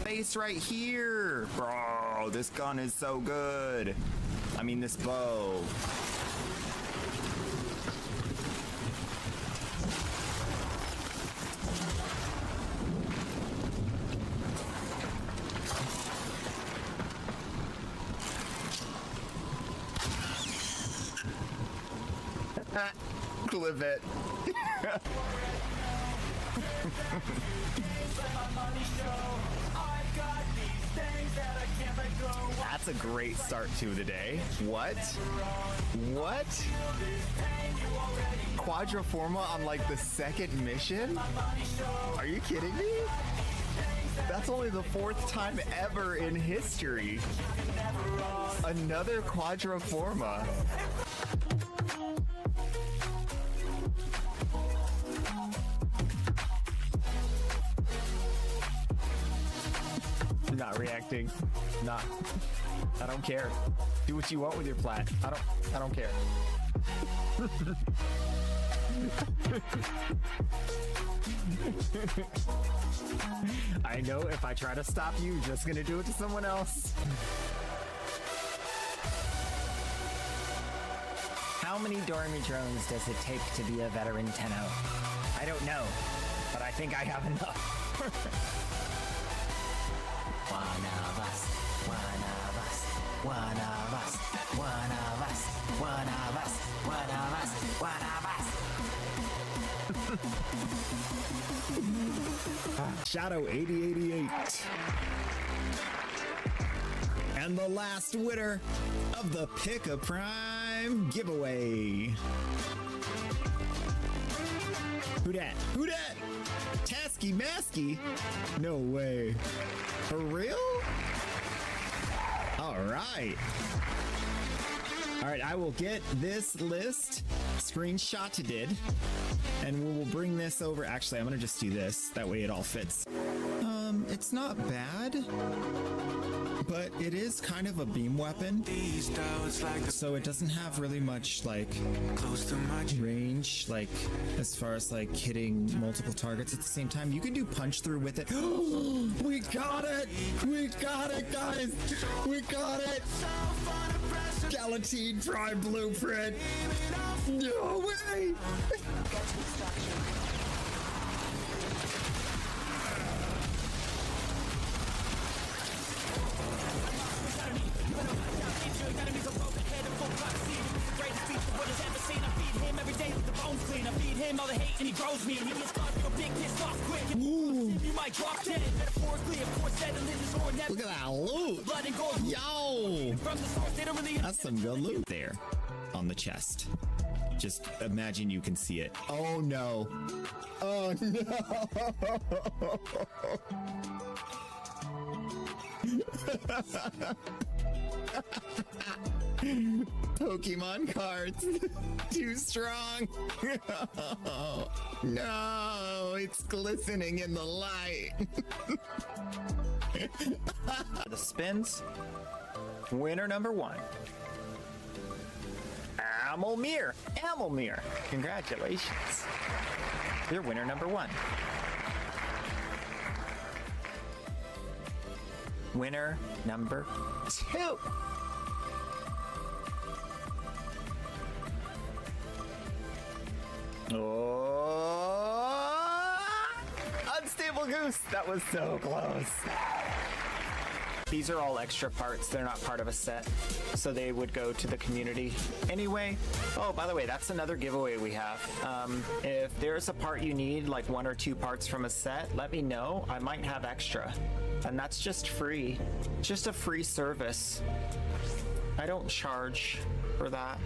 Face right here. Bro, this gun is so good. I mean, this bow. Clip it. That's a great start to the day. What? What? Quadriforma on like the second mission? Are you kidding me? That's only the 4th time ever in history. Another Quadriforma. Not reacting. Not. I don't care. Do what you want with your plat. I don't care. I know if I try to stop you, you're just gonna do it to someone else. How many Dormy drones does it take to be a veteran Tenno? I don't know, but I think I have enough. One of us, one of us, one of us, one of us, one of us, one of us, one of us. Shadow 8088. And the last winner of the Pick a Prime giveaway. Who dat? Who dat? Tasky Masky? No way. For real? All right. All right, I will get this list screenshotted and we will bring this over. Actually, I'm gonna just do this. That way it all fits. It's not bad, but it is kind of a beam weapon. So it doesn't have really much like range, like as far as like hitting multiple targets at the same time. You can do punch through with it. We got it! We got it, guys! We got it! Galatine Prime Blueprint! No way! All the hate and he grows me and he gets caught real big, pissed off quick. You might drop dead, metaphorically, of course, settling this or never. Look at that loot! Blood and gold. Yo! From the source, they don't really. That's some good loot there on the chest. Just imagine you can see it. Oh no! Oh no! Pokemon cards. Too strong. No, it's glistening in the light. The spins. Winner number 1. Amelmir. Congratulations. You're winner number 1. Winner number 2. Oh, Unstable Goose. That was so close. These are all extra parts. They're not part of a set, so they would go to the community anyway. Oh, by the way, that's another giveaway we have. If there's a part you need, like 1 or 2 parts from a set, let me know. I might have extra, and that's just free. Just a free service. I don't charge for that.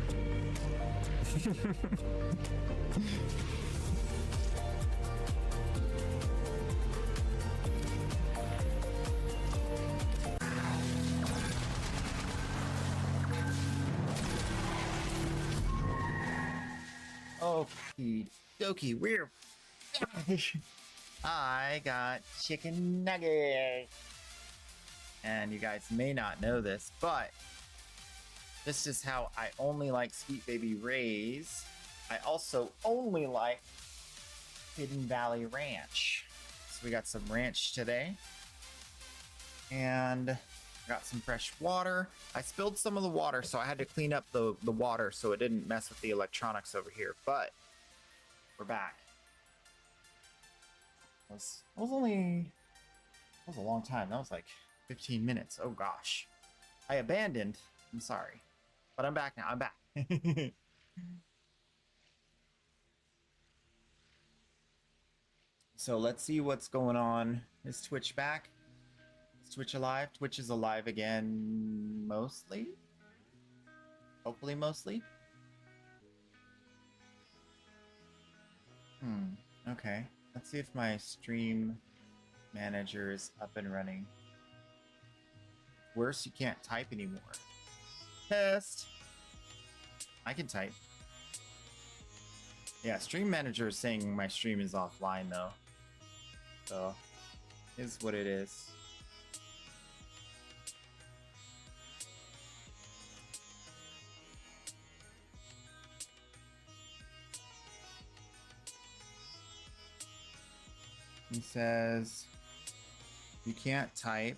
Okie dokie, we're I got chicken nuggets. And you guys may not know this, but this is how I only like Sweet Baby Ray's. I also only like Hidden Valley Ranch. So we got some ranch today. And got some fresh water. I spilled some of the water, so I had to clean up the water so it didn't mess with the electronics over here. But we're back. It was a long time. That was like 15 minutes. Oh gosh. I abandoned. I'm sorry. But I'm back now. I'm back. So let's see what's going on. Is Twitch back? Is Twitch alive? Twitch is alive again, mostly? Hopefully mostly? Okay. Let's see if my stream manager is up and running. Worse, you can't type anymore. Test! I can type. Yeah, stream manager is saying my stream is offline though. So, is what it is. He says, you can't type.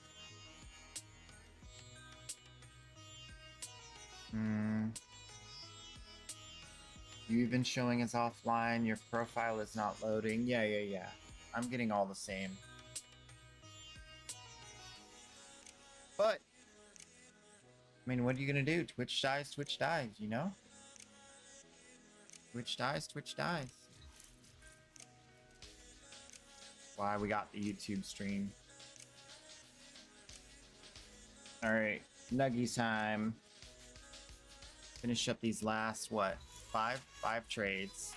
You even showing as offline, your profile is not loading. Yeah. I'm getting all the same. But, I mean, what are you gonna do? Twitch dies, you know? Twitch dies. Why we got the YouTube stream. Alright, Nuggies time. Finish up these last, what, five trades.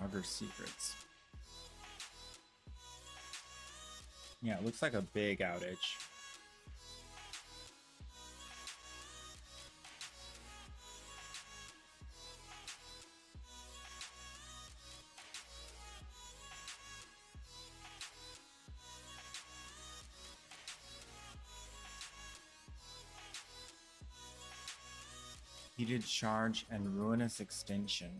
Other secrets. Yeah, it looks like a big outage. Heated charge and ruinous extinction.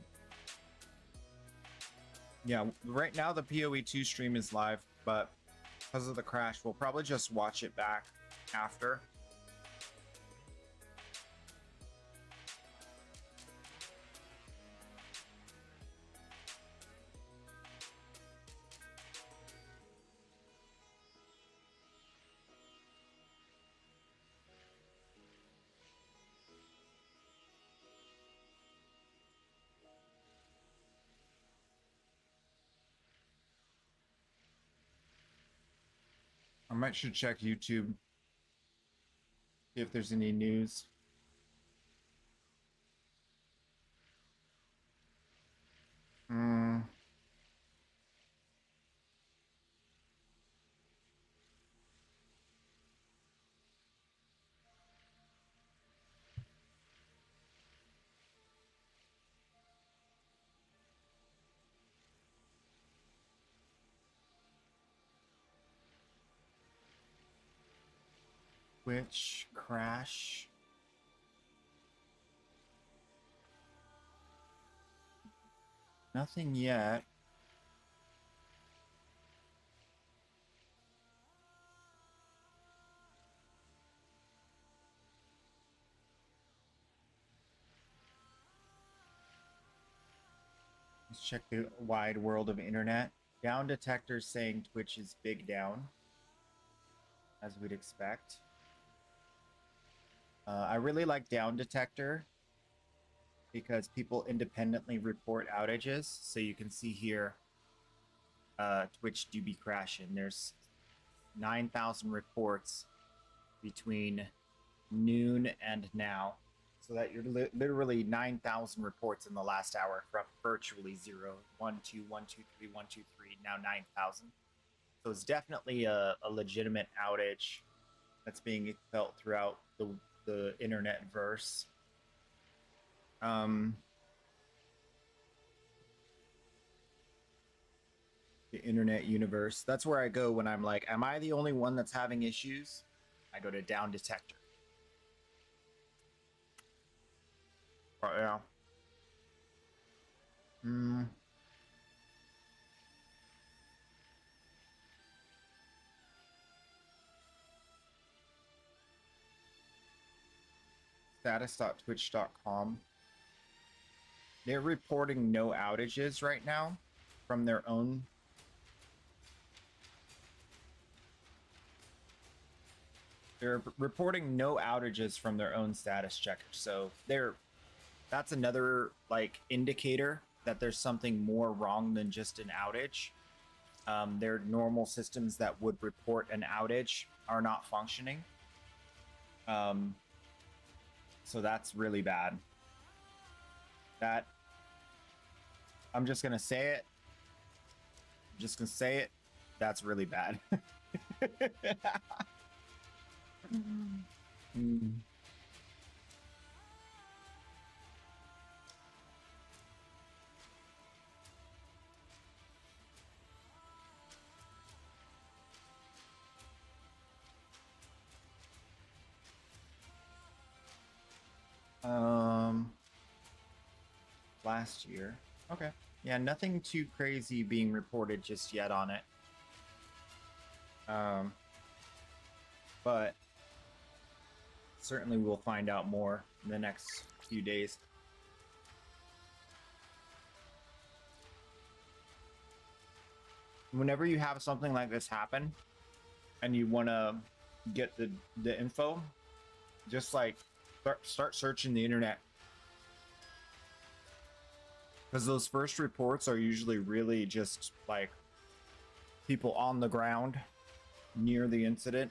Yeah, right now the PoE2 stream is live, but because of the crash, we'll probably just watch it back after. I might should check YouTube, see if there's any news. Twitch crash. Nothing yet. Let's check the wide world of internet. Down detectors saying Twitch is big down, as we'd expect. I really like down detector because people independently report outages. So you can see here, Twitch do be crashing. There's 9,000 reports between noon and now. So that you're literally 9,000 reports in the last hour from virtually 0, 1, 2, 1, 2, 3, 1, 2, 3, now 9,000. So it's definitely a legitimate outage that's being felt throughout the internet verse. The internet universe. That's where I go when I'm like, am I the only one that's having issues? I go to down detector. But yeah. Status.twitch.com. They're reporting no outages right now from their own. They're reporting no outages from their own status checker. So that's another like indicator that there's something more wrong than just an outage. Their normal systems that would report an outage are not functioning. So that's really bad. That I'm just gonna say it. I'm just gonna say it. That's really bad. Last year. Okay. Yeah, nothing too crazy being reported just yet on it. But certainly we'll find out more in the next few days. Whenever you have something like this happen and you want to get the info, just like start searching the internet, because those first reports are usually really just like people on the ground near the incident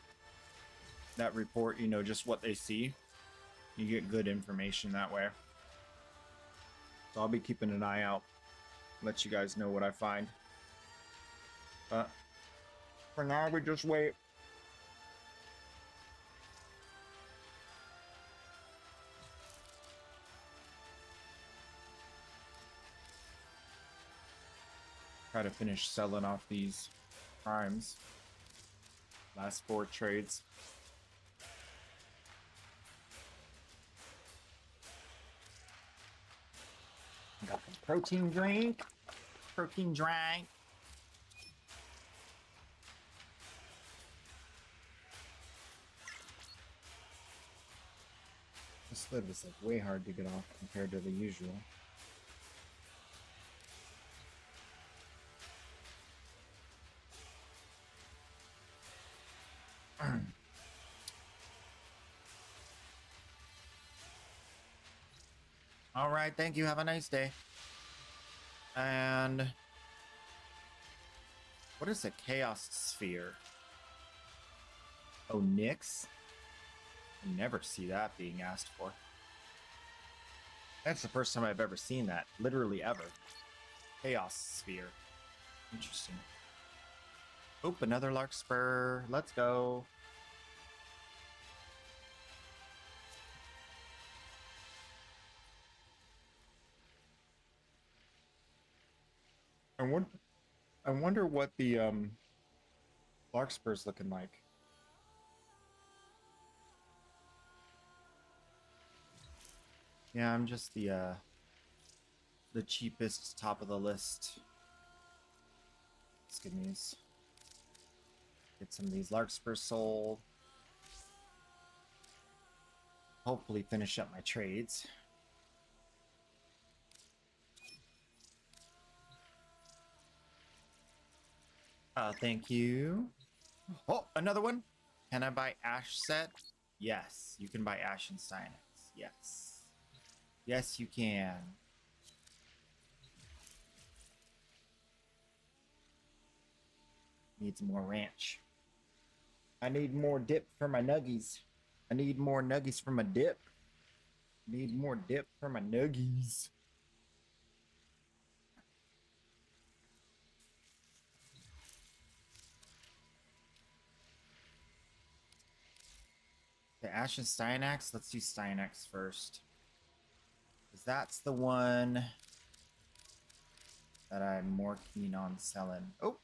that report, you know, just what they see. You get good information that way. So I'll be keeping an eye out, let you guys know what I find. But for now, we just wait. Try to finish selling off these primes. Last 4 trades. Got some protein drink. Protein drink. This lid was like way hard to get off compared to the usual. All right, thank you. Have a nice day. And what is a chaos sphere? Oh, Nyx? I never see that being asked for. That's the first time I've ever seen that. Literally ever. Chaos sphere. Interesting. Oop, another Larkspur. Let's go. I wonder what the Larkspur's looking like. Yeah, I'm just the cheapest top of the list. It's good news. Get some of these Larkspurs sold. Hopefully finish up my trades. Thank you. Oh, another one. Can I buy Ash set? Yes, you can buy Ash and Cynex. Yes. Yes, you can. Need some more ranch. I need more dip for my nuggies. I need more nuggies for my dip. Need more dip for my nuggies. The Ash and Stynax? Let's do Stynax first. Because that's the one that I'm more keen on selling. Oh!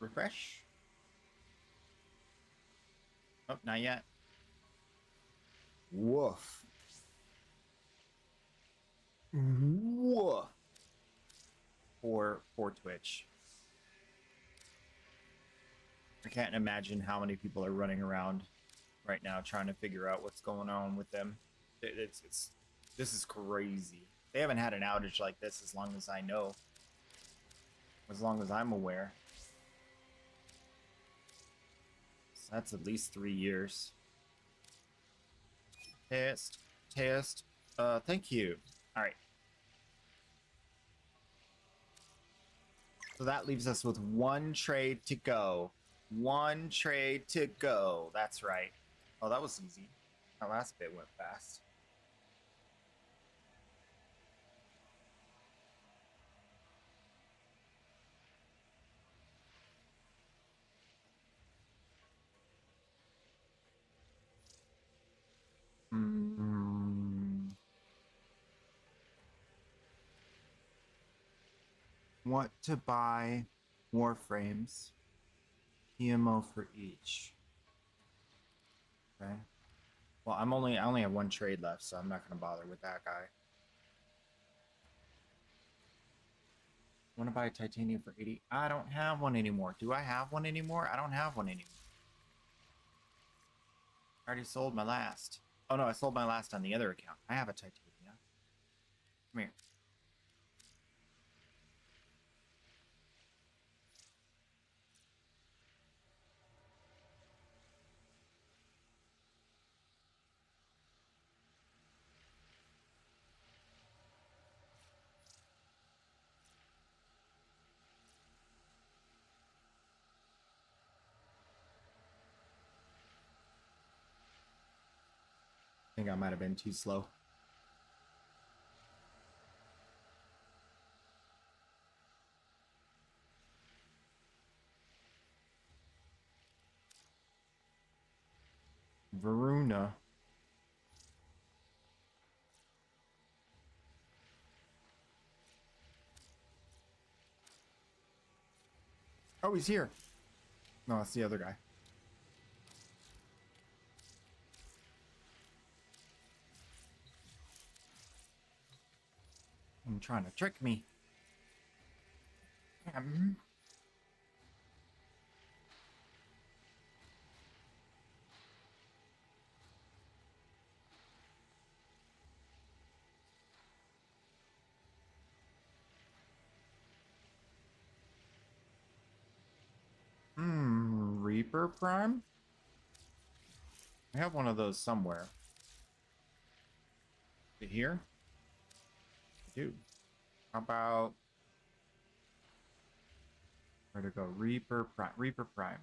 Refresh. Oh, not yet. Woof. Woof. For Twitch. I can't imagine how many people are running around right now trying to figure out what's going on with them. This is crazy. They haven't had an outage like this as long as I know. As long as I'm aware. So that's at least 3 years. Test. Thank you. All right. So that leaves us with 1 trade to go. 1 trade to go. That's right. Oh, that was easy. That last bit went fast. Want to buy more frames. PMO for each. Okay. Well, I only have 1 trade left, so I'm not gonna bother with that guy. Want to buy a titanium for 80? I don't have one anymore. Do I have one anymore? I don't have one anymore. I already sold my last. Oh no, I sold my last on the other account. I have a titanium. Come here. I think I might have been too slow. Varuna. Oh, he's here. No, that's the other guy. I'm trying to trick me. Reaper Prime? I have one of those somewhere. Is it here? I do. How about... Where to go? Reaper Prime. Reaper Prime.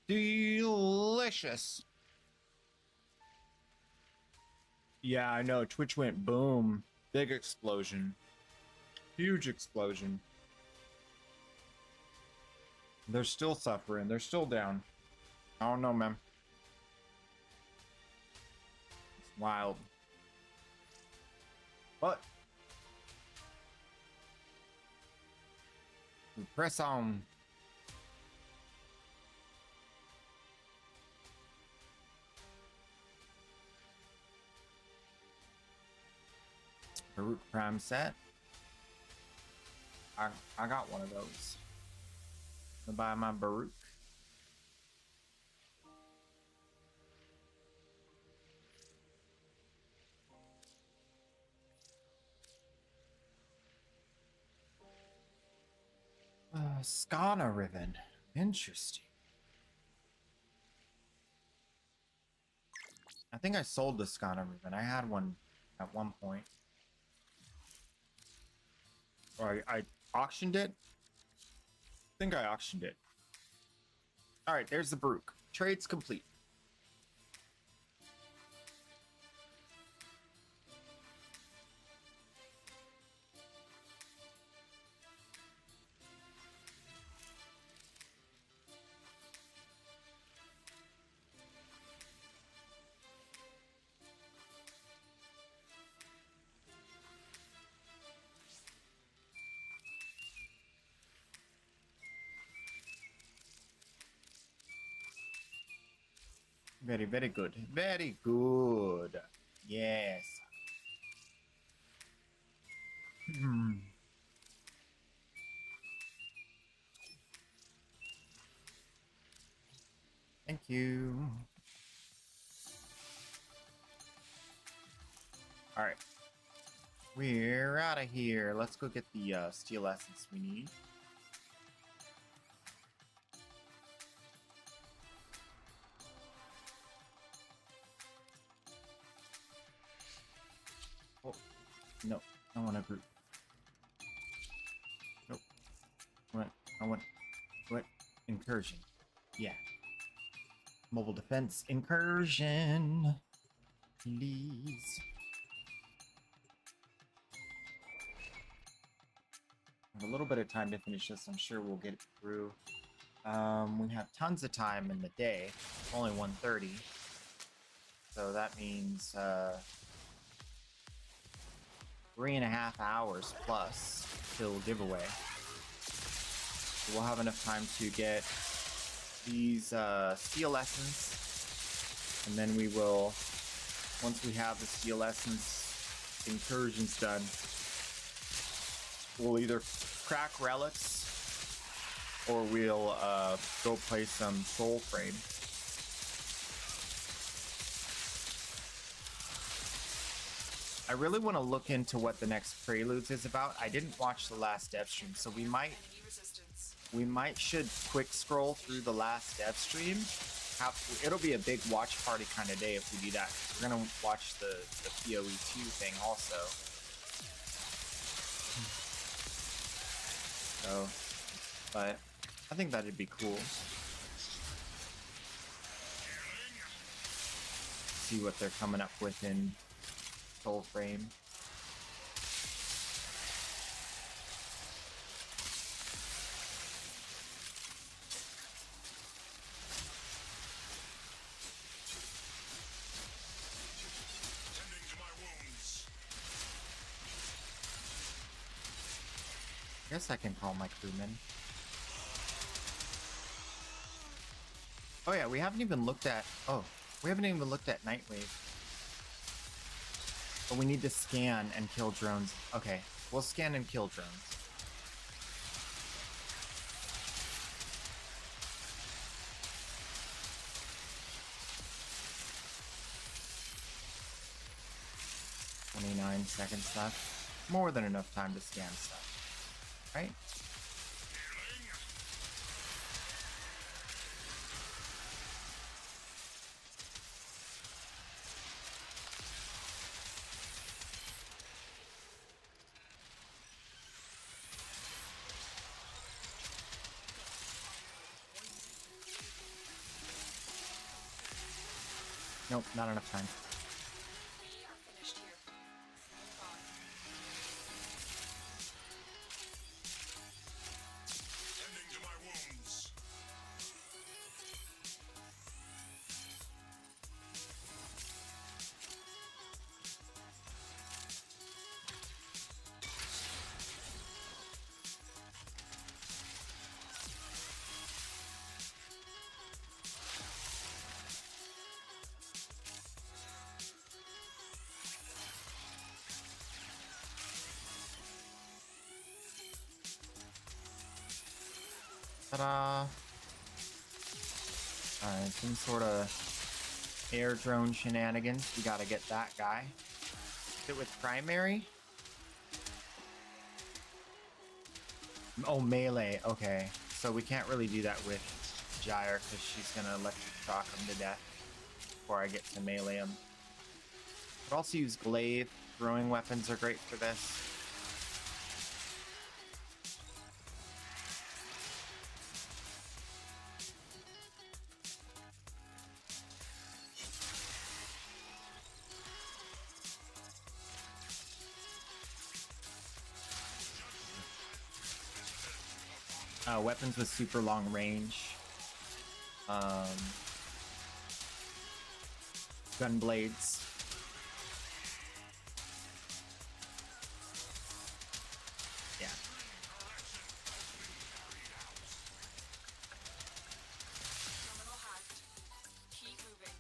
Delicious. Yeah, I know. Twitch went boom. Big explosion. Huge explosion. They're still suffering. They're still down. I don't know, man. It's wild. But We press on. Baruch Prime set. I got one of those. To buy my Baruch. Skana ribbon. Interesting. I think I sold the Skana ribbon. I had one at one point. Or I auctioned it. I think I auctioned it. All right, there's the Baruch. Trade's complete. Very, very good. Very good. Yes. Thank you. All right. We're out of here. Let's go get the steel essence we need. Oh, no. I want a group. Nope. I want what? Incursion. Yeah. Mobile defense incursion. Please. We have a little bit of time to finish this. I'm sure we'll get it through. We have tons of time in the day. Only 1:30. So that means 3.5 hours plus till giveaway. So we'll have enough time to get these steel essence, and then we will, once we have the steel essence incursions done, we'll either crack relics or we'll go play some Soul Frame. I really want to look into what the next Preludes is about. I didn't watch the last dev stream, so we might should quick scroll through the last dev stream. It'll be a big watch party kind of day if we do that. We're gonna watch the PoE2 thing also. So, but I think that'd be cool. See what they're coming up with in Soul Frame. I guess I can call my crewman. Oh yeah, we haven't even looked at Nightwave. But we need to scan and kill drones. Okay, we'll scan and kill drones. "29 seconds left. More than enough time to scan stuff. Right? Nope, not enough time. Ta-da! Alright, some sort of air drone shenanigans. We gotta get that guy. Is it with primary? Oh, melee. Okay. So we can't really do that with Gyre because she's gonna electric shock him to death before I get to melee him. Could also use glaive. Throwing weapons are great for this. Weapons with super long range. Gun blades. Yeah. Terminal hacked. Keep moving.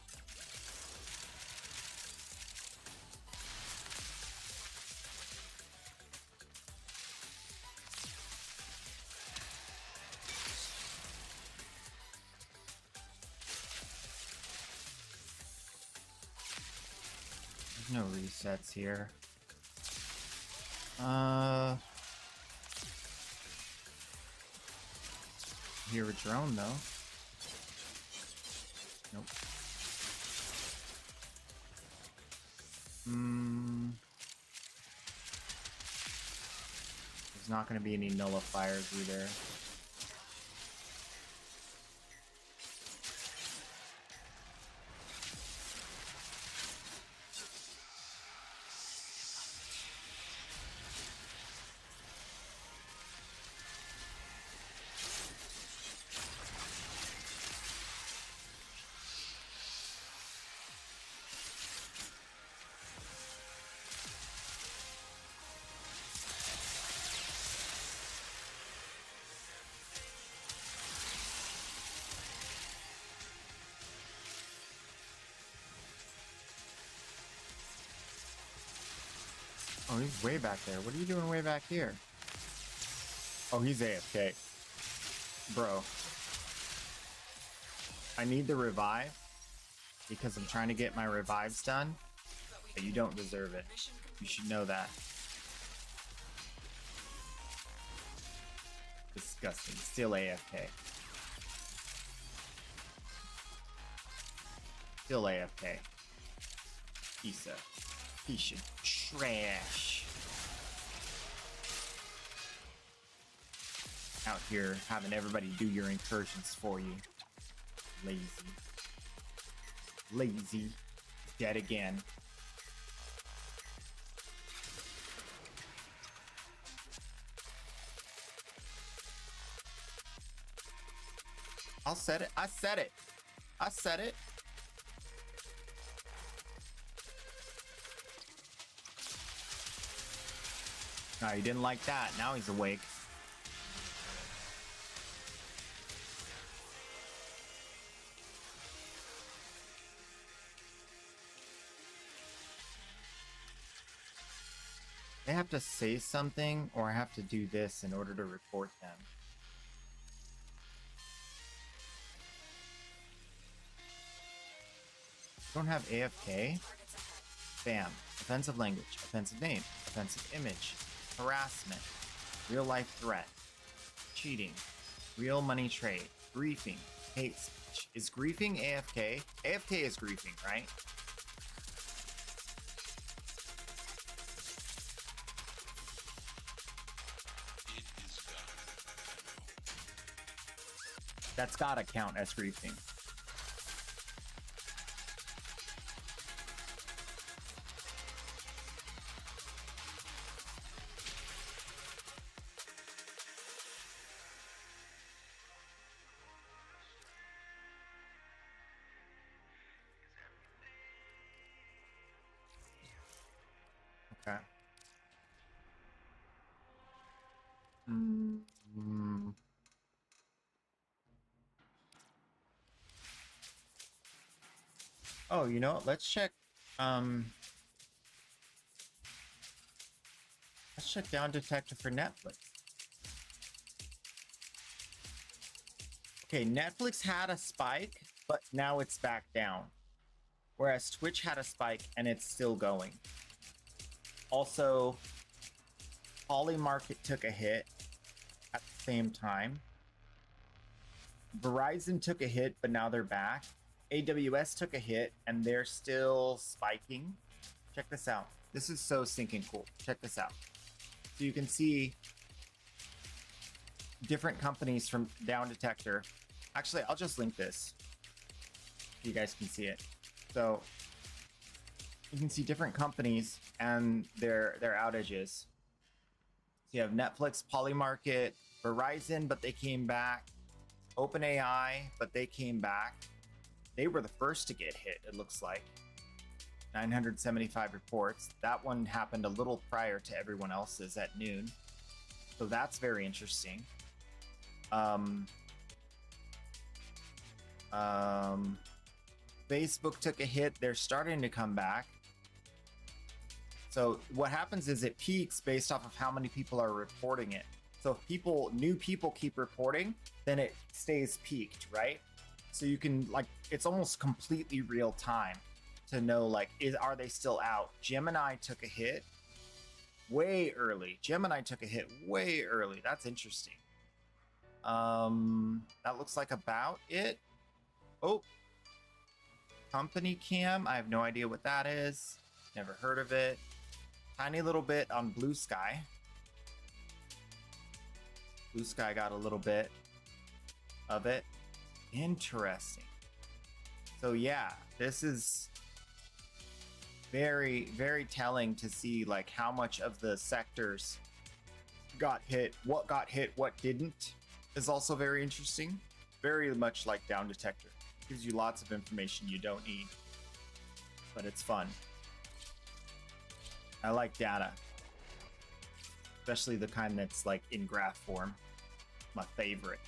There's no resets here. Hear a drone though. Nope. There's not going to be any nullifiers either. Oh, he's way back there. What are you doing way back here? Oh, he's AFK. Bro. I need the revive because I'm trying to get my revives done, but you don't deserve it. You should know that. Disgusting. Still AFK. Still AFK. Piece of trash. Out here having everybody do your incursions for you. Lazy. Lazy. Dead again. I'll set it. I said it. I said it. No, he didn't like that. Now he's awake. They have to say something, or I have to do this in order to report them. Don't have AFK? Bam. Offensive language, offensive name, offensive image, harassment, real life threat, cheating, real money trade, griefing, hate speech. Is griefing AFK? AFK is griefing, right? That's gotta count as griefing. Okay. Oh, you know what? Let's check Down Detector for Netflix. Okay, Netflix had a spike, but now it's back down. Whereas Twitch had a spike and it's still going. Also, Polymarket took a hit at the same time. Verizon took a hit, but now they're back. AWS took a hit and they're still spiking. Check this out. This is so stinking cool. Check this out. So you can see different companies from Down Detector. Actually, I'll just link this so you guys can see it. So you can see different companies and their outages. So you have Netflix, Polymarket, Verizon, but they came back. OpenAI, but they came back. They were the first to get hit, it looks like. 975 reports. That one happened a little prior to everyone else's at noon. So that's very interesting. Facebook took a hit. They're starting to come back. So what happens is it peaks based off of how many people are reporting it. So if new people keep reporting, then it stays peaked, right? So you can, like, it's almost completely real time to know, like, are they still out? Gemini took a hit way early. That's interesting. That looks like about it. Oh, Company Cam. I have no idea what that is. Never heard of it. Tiny little bit on Blue Sky. Blue Sky got a little bit of it. Interesting. So yeah, this is very, very telling to see like how much of the sectors got hit, what didn't is also very interesting. Very much like Down Detector. Gives you lots of information you don't need, but it's fun. I like data, especially the kind that's like in graph form. My favorite.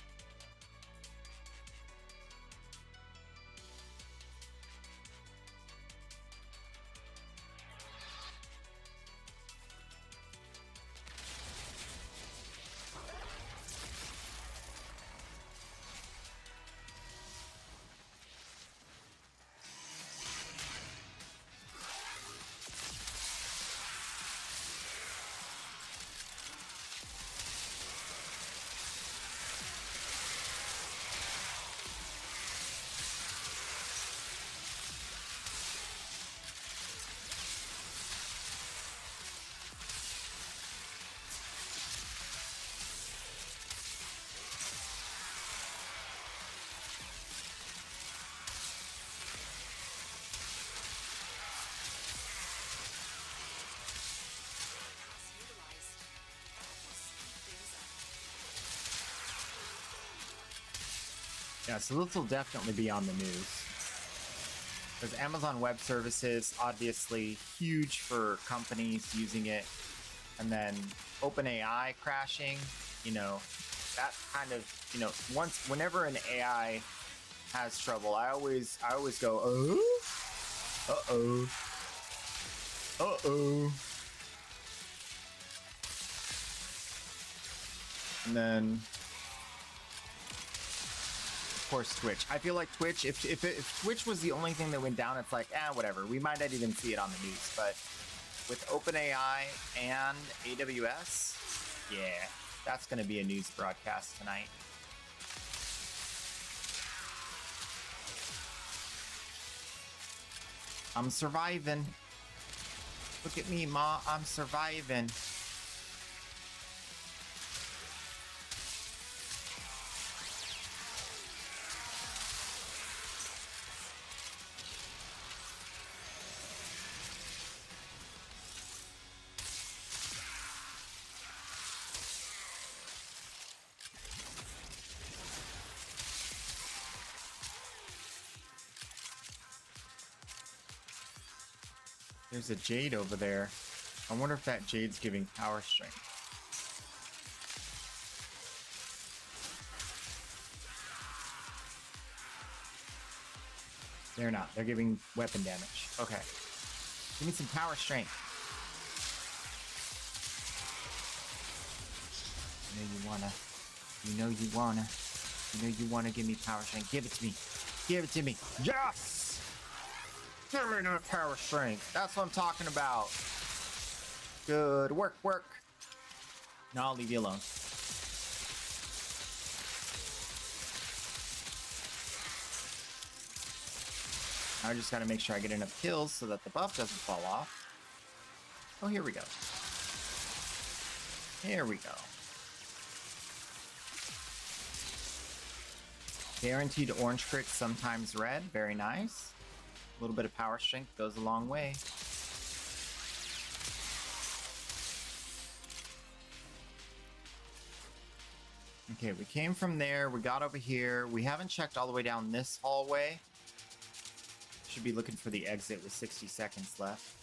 Yeah, so this will definitely be on the news. Because Amazon Web Services, obviously huge for companies using it. And then OpenAI crashing, you know, that kind of, you know, whenever an AI has trouble, I always go, oh, uh-oh, uh-oh. And then, of course, Twitch. I feel like Twitch, if Twitch was the only thing that went down, it's like, whatever. We might not even see it on the news. But with OpenAI and AWS, yeah, that's going to be a news broadcast tonight. I'm surviving. Look at me, Ma. I'm surviving. There's a Jade over there. I wonder if that Jade's giving power strength. They're not. They're giving weapon damage. Okay. Give me some power strength. You know you wanna. You know you want to give me power strength. Give it to me. Give it to me. Yes! Give me that power strength. That's what I'm talking about. Good work, work. Now I'll leave you alone. I just gotta make sure I get enough kills so that the buff doesn't fall off. Oh, here we go. Here we go. Guaranteed orange crits, sometimes red. Very nice. A little bit of power strength goes a long way. Okay, we came from there. We got over here. We haven't checked all the way down this hallway. Should be looking for the exit with 60 seconds left.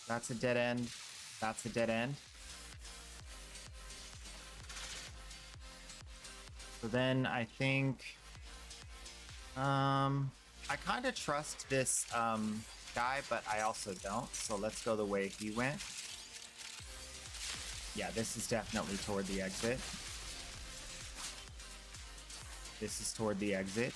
That's a dead end. That's a dead end. So then I think I kind of trust this guy, but I also don't. So let's go the way he went. Yeah, this is definitely toward the exit. This is toward the exit.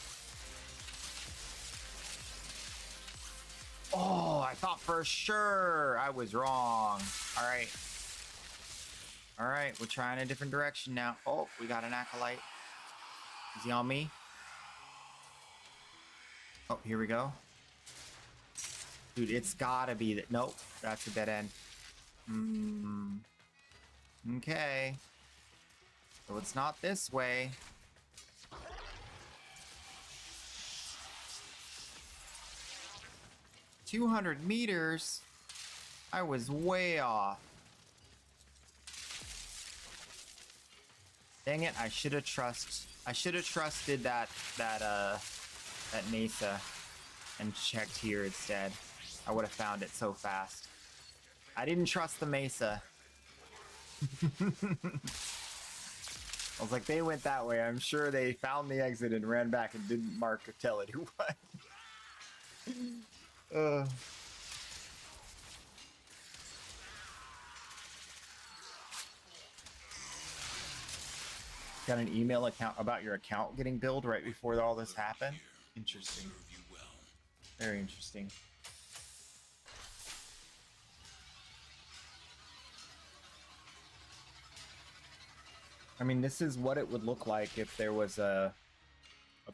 Oh, I thought for sure I was wrong. All right. All right, we're trying a different direction now. Oh, we got an acolyte. Is he on me? Oh, here we go. Dude, it's gotta be that. Nope, that's a dead end. Okay. So it's not this way. $200 meters. I was way off. Dang it! I should have trusted that mesa and checked here instead. I would have found it so fast. I didn't trust the mesa. I was like, they went that way. I'm sure they found the exit and ran back and didn't mark or tell anyone. Got an email account about your account getting billed right before all this happened. Interesting. Very interesting. I mean, this is what it would look like if there was a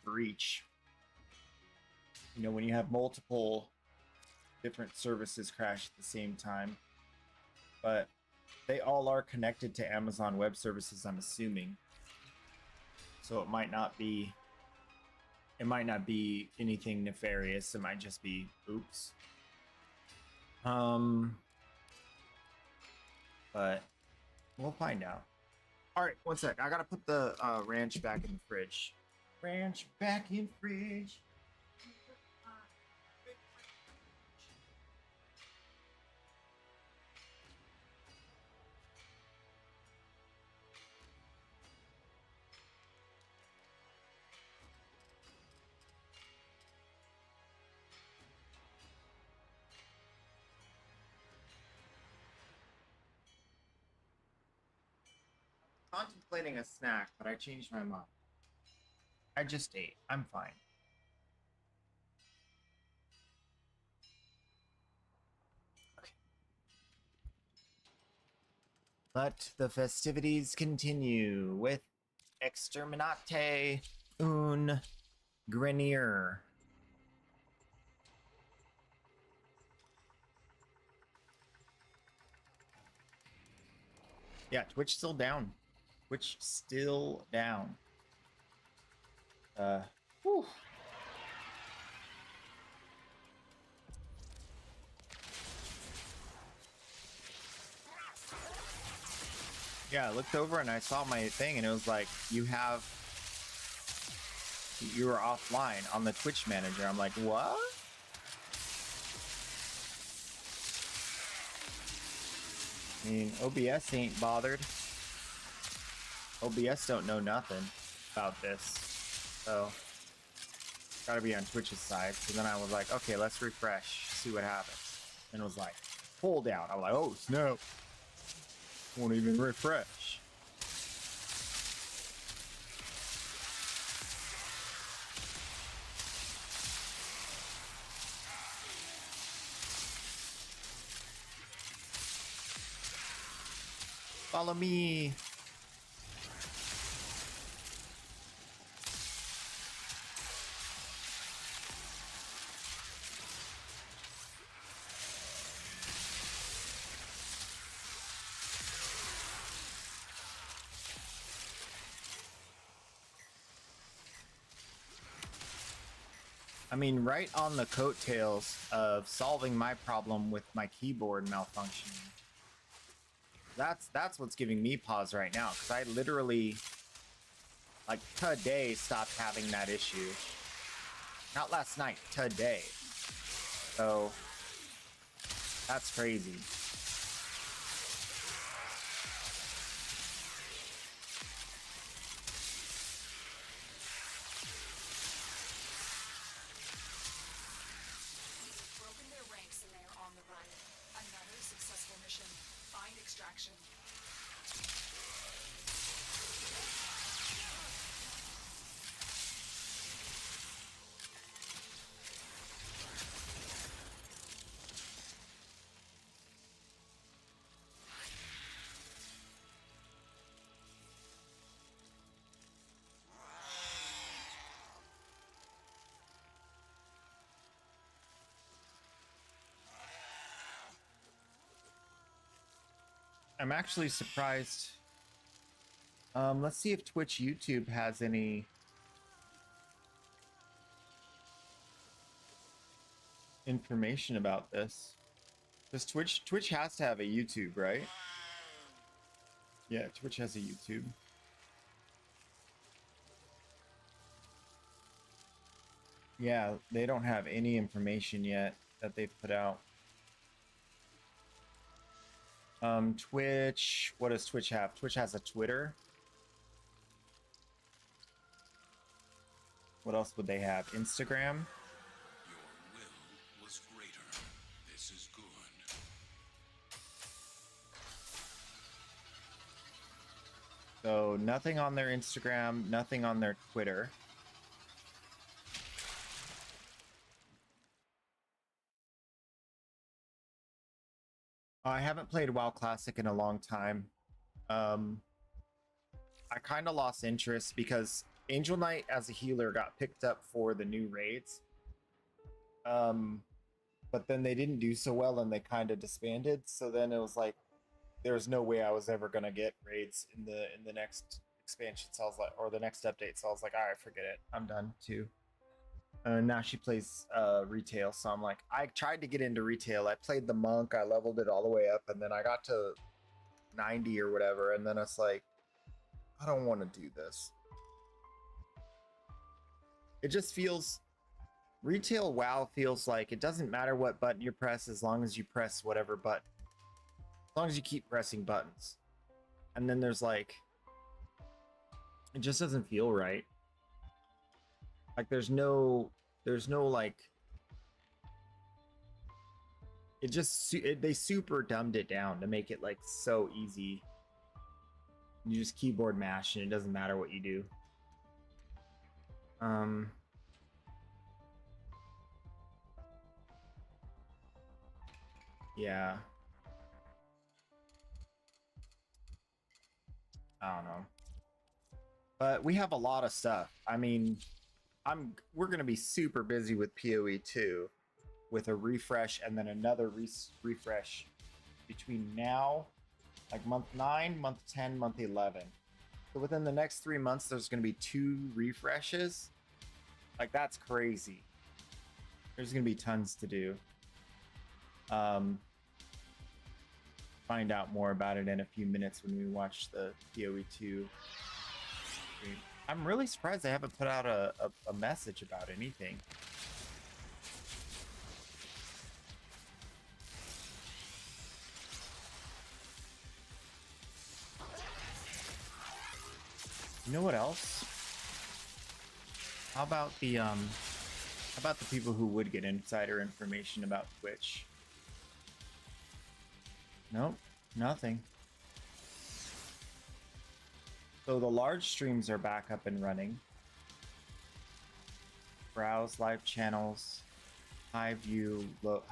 breach. You know, when you have multiple different services crash at the same time. But they all are connected to Amazon Web Services, I'm assuming. So it might not be anything nefarious. It might just be oops. But we'll find out. All right, one sec. I gotta put the ranch back in the fridge. Ranch back in fridge. Contemplating a snack, but I changed my mind. I just ate. I'm fine. Okay. Let the festivities continue with Exterminate un Grenier. Yeah, Twitch still down. Twitch still down. Whew. Yeah, I looked over and I saw my thing and it was like, you were offline on the Twitch manager. I'm like, what? I mean, OBS ain't bothered. OBS don't know nothing about this. So, gotta be on Twitch's side. So then I was like, okay, let's refresh, see what happens. And it was like, pull down. I was like, oh, snap. Won't even refresh. Follow me. I mean, right on the coattails of solving my problem with my keyboard malfunctioning. That's what's giving me pause right now, because I literally, like, today stopped having that issue. Not last night, today. So, that's crazy. Broken their ranks and they are on the run. Another successful mission. Find extraction. I'm actually surprised. Let's see if Twitch YouTube has any information about this. Because Twitch has to have a YouTube, right? Yeah, Twitch has a YouTube. Yeah, they don't have any information yet that they've put out. Twitch, what does Twitch have? Twitch has a Twitter. What else would they have? Instagram? Your will was greater. This is good. So nothing on their Instagram, nothing on their Twitter. I haven't played WoW Classic in a long time. I kind of lost interest because Angel Knight as a healer got picked up for the new raids. But then they didn't do so well and they kind of disbanded. So then it was like there was no way I was ever gonna get raids in the next expansion. So I was like, or the next update. So I was like, all right, forget it. I'm done too. Now she plays retail, so I'm like, I tried to get into retail. I played the monk, I leveled it all the way up, and then I got to 90 or whatever, and then it's like, I don't want to do this. It just feels, retail WoW feels like it doesn't matter what button you press as long as you press whatever button. As long as you keep pressing buttons. And then there's like, it just doesn't feel right. Like there's no like, it just, they super dumbed it down to make it like so easy. You just keyboard mash and it doesn't matter what you do. Yeah. I don't know. But we have a lot of stuff. I mean, we're going to be super busy with PoE 2 with a refresh and then another refresh between now, like month 9, month 10, month 11. So within the next 3 months, there's going to be 2 refreshes. Like, that's crazy. There's going to be tons to do. Find out more about it in a few minutes when we watch the PoE 2 stream. I'm really surprised they haven't put out a message about anything. You know what else? How about the people who would get insider information about Twitch? Nope, nothing. So the large streams are back up and running. Browse live channels, high view, low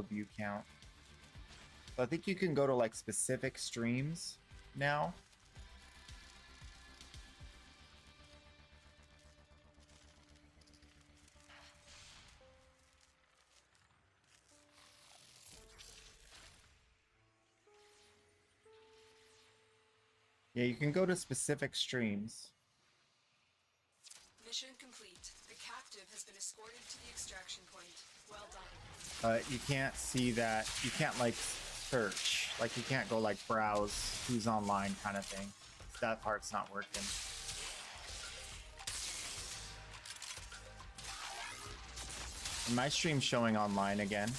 view count. So I think you can go to like specific streams now. Yeah, you can go to specific streams. Mission complete. The captive has been escorted to the extraction point. Well done. You can't see that. You can't like search. Like you can't go like browse who's online kind of thing. That part's not working. And my stream's showing online again.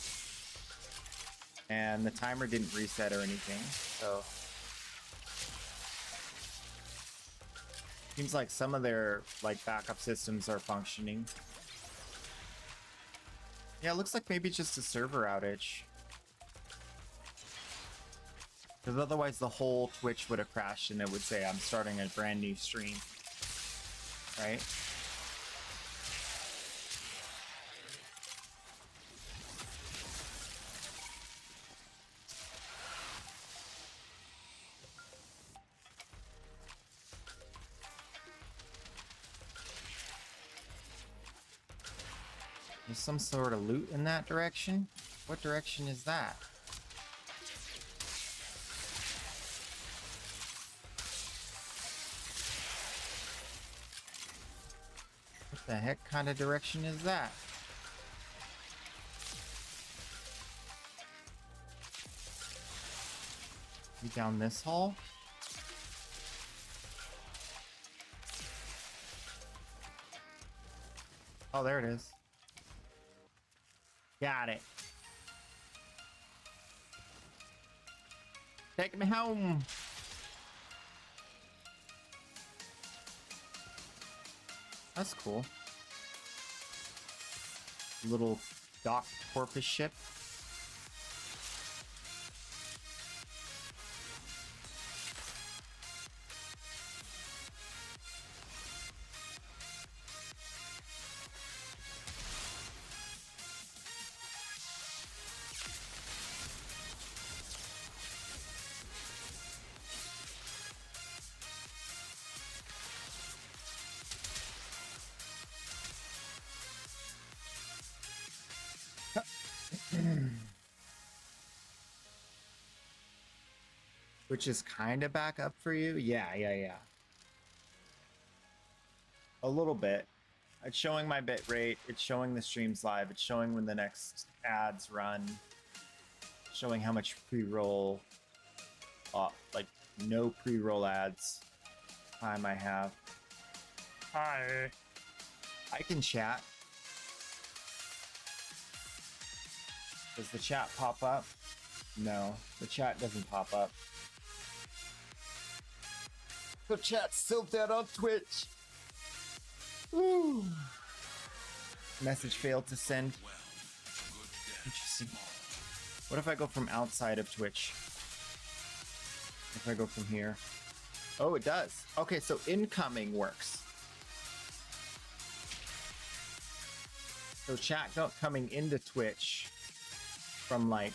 And the timer didn't reset or anything, so seems like some of their like backup systems are functioning. Yeah, it looks like maybe just a server outage. Because otherwise the whole Twitch would have crashed and it would say I'm starting a brand new stream. Right? There's some sort of loot in that direction? What direction is that? What the heck kind of direction is that? You down this hall? Oh, there it is. Got it. Take me home. That's cool. Little dock porpoise ship. Which is kind of back up for you? Yeah. A little bit. It's showing my bit rate. It's showing the streams live. It's showing when the next ads run. Showing how much pre-roll, like no pre-roll ads time I have. Hi. I can chat. Does the chat pop up? No, the chat doesn't pop up. The chat's still dead on Twitch. Woo. Message failed to send. Interesting. What if I go from outside of Twitch? If I go from here? Oh, it does. Okay, so incoming works. So chat coming into Twitch from like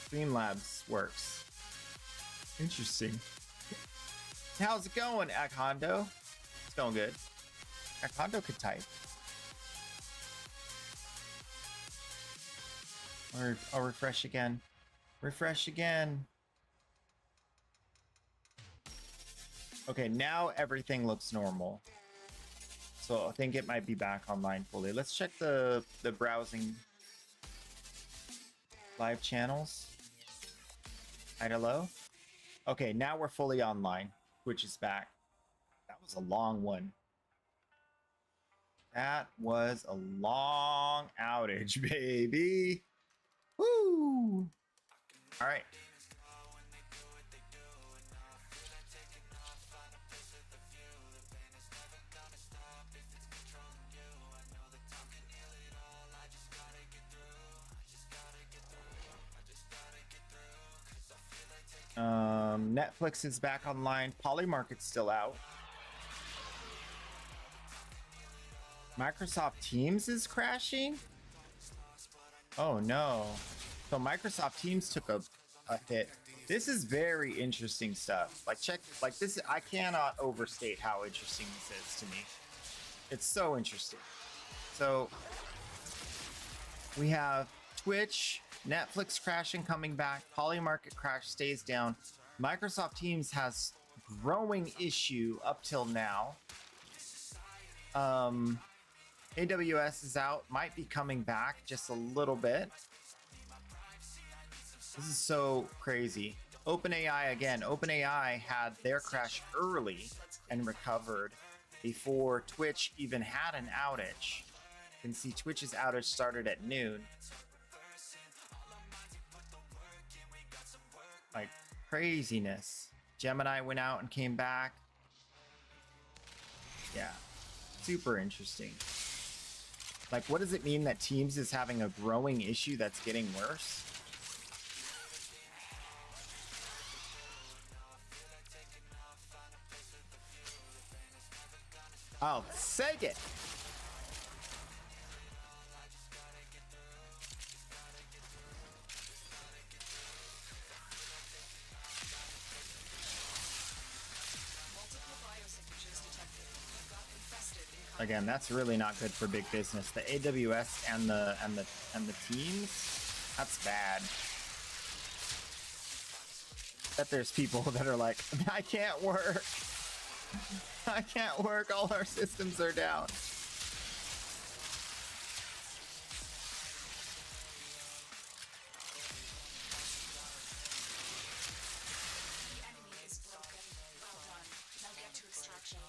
Streamlabs works. Interesting. How's it going, Akhondo? It's going good. Akhondo could type. Or I'll refresh again. Refresh again. Okay, now everything looks normal. So I think it might be back online fully. Let's check the browsing live channels. Hi, hello. Okay, now we're fully online. Twitch is back. That was a long one. That was a long outage, baby. Woo! All right. Netflix is back online. Polymarket's still out. Microsoft Teams is crashing? Oh no. So Microsoft Teams took a hit. This is very interesting stuff. Like check, like this, I cannot overstate how interesting this is to me. It's so interesting. So we have Twitch, Netflix crashing, coming back, Polymarket crash stays down. Microsoft Teams has growing issue up till now. AWS is out, might be coming back just a little bit. This is so crazy. OpenAI again. OpenAI had their crash early and recovered before Twitch even had an outage. You can see Twitch's outage started at noon. Like craziness. Gemini went out and came back. Yeah, super interesting. Like, what does it mean that Teams is having a growing issue that's getting worse? I'll take it. Again, that's really not good for big business. The AWS and the teams, that's bad. Bet there's people that are like, I can't work. I can't work. All our systems are down. The enemy is broken. Well done. Now get to extraction.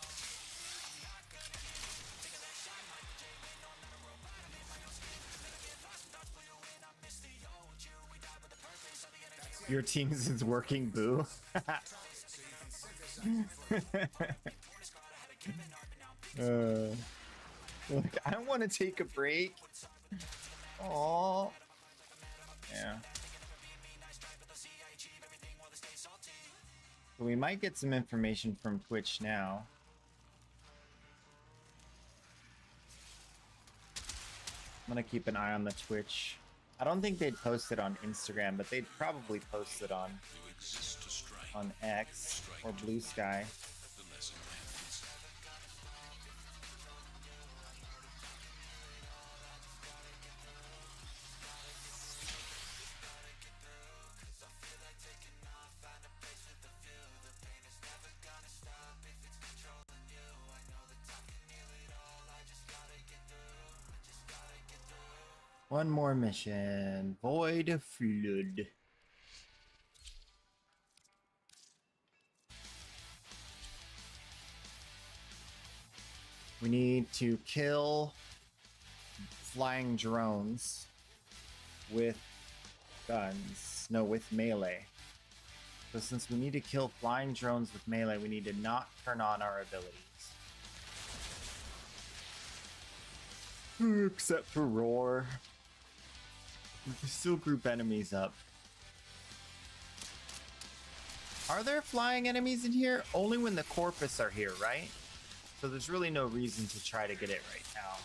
Your Teams is working, boo. Look, I want to take a break. Oh, yeah. So we might get some information from Twitch now. I'm gonna keep an eye on the Twitch. I don't think they'd post it on Instagram, but they'd probably post it on X or Blue Sky. One more mission. Void Flood. We need to kill flying drones with guns. No, with melee. So since we need to kill flying drones with melee, we need to not turn on our abilities. Except for Roar. We can still group enemies up. Are there flying enemies in here? Only when the Corpus are here, right? So there's really no reason to try to get it right now.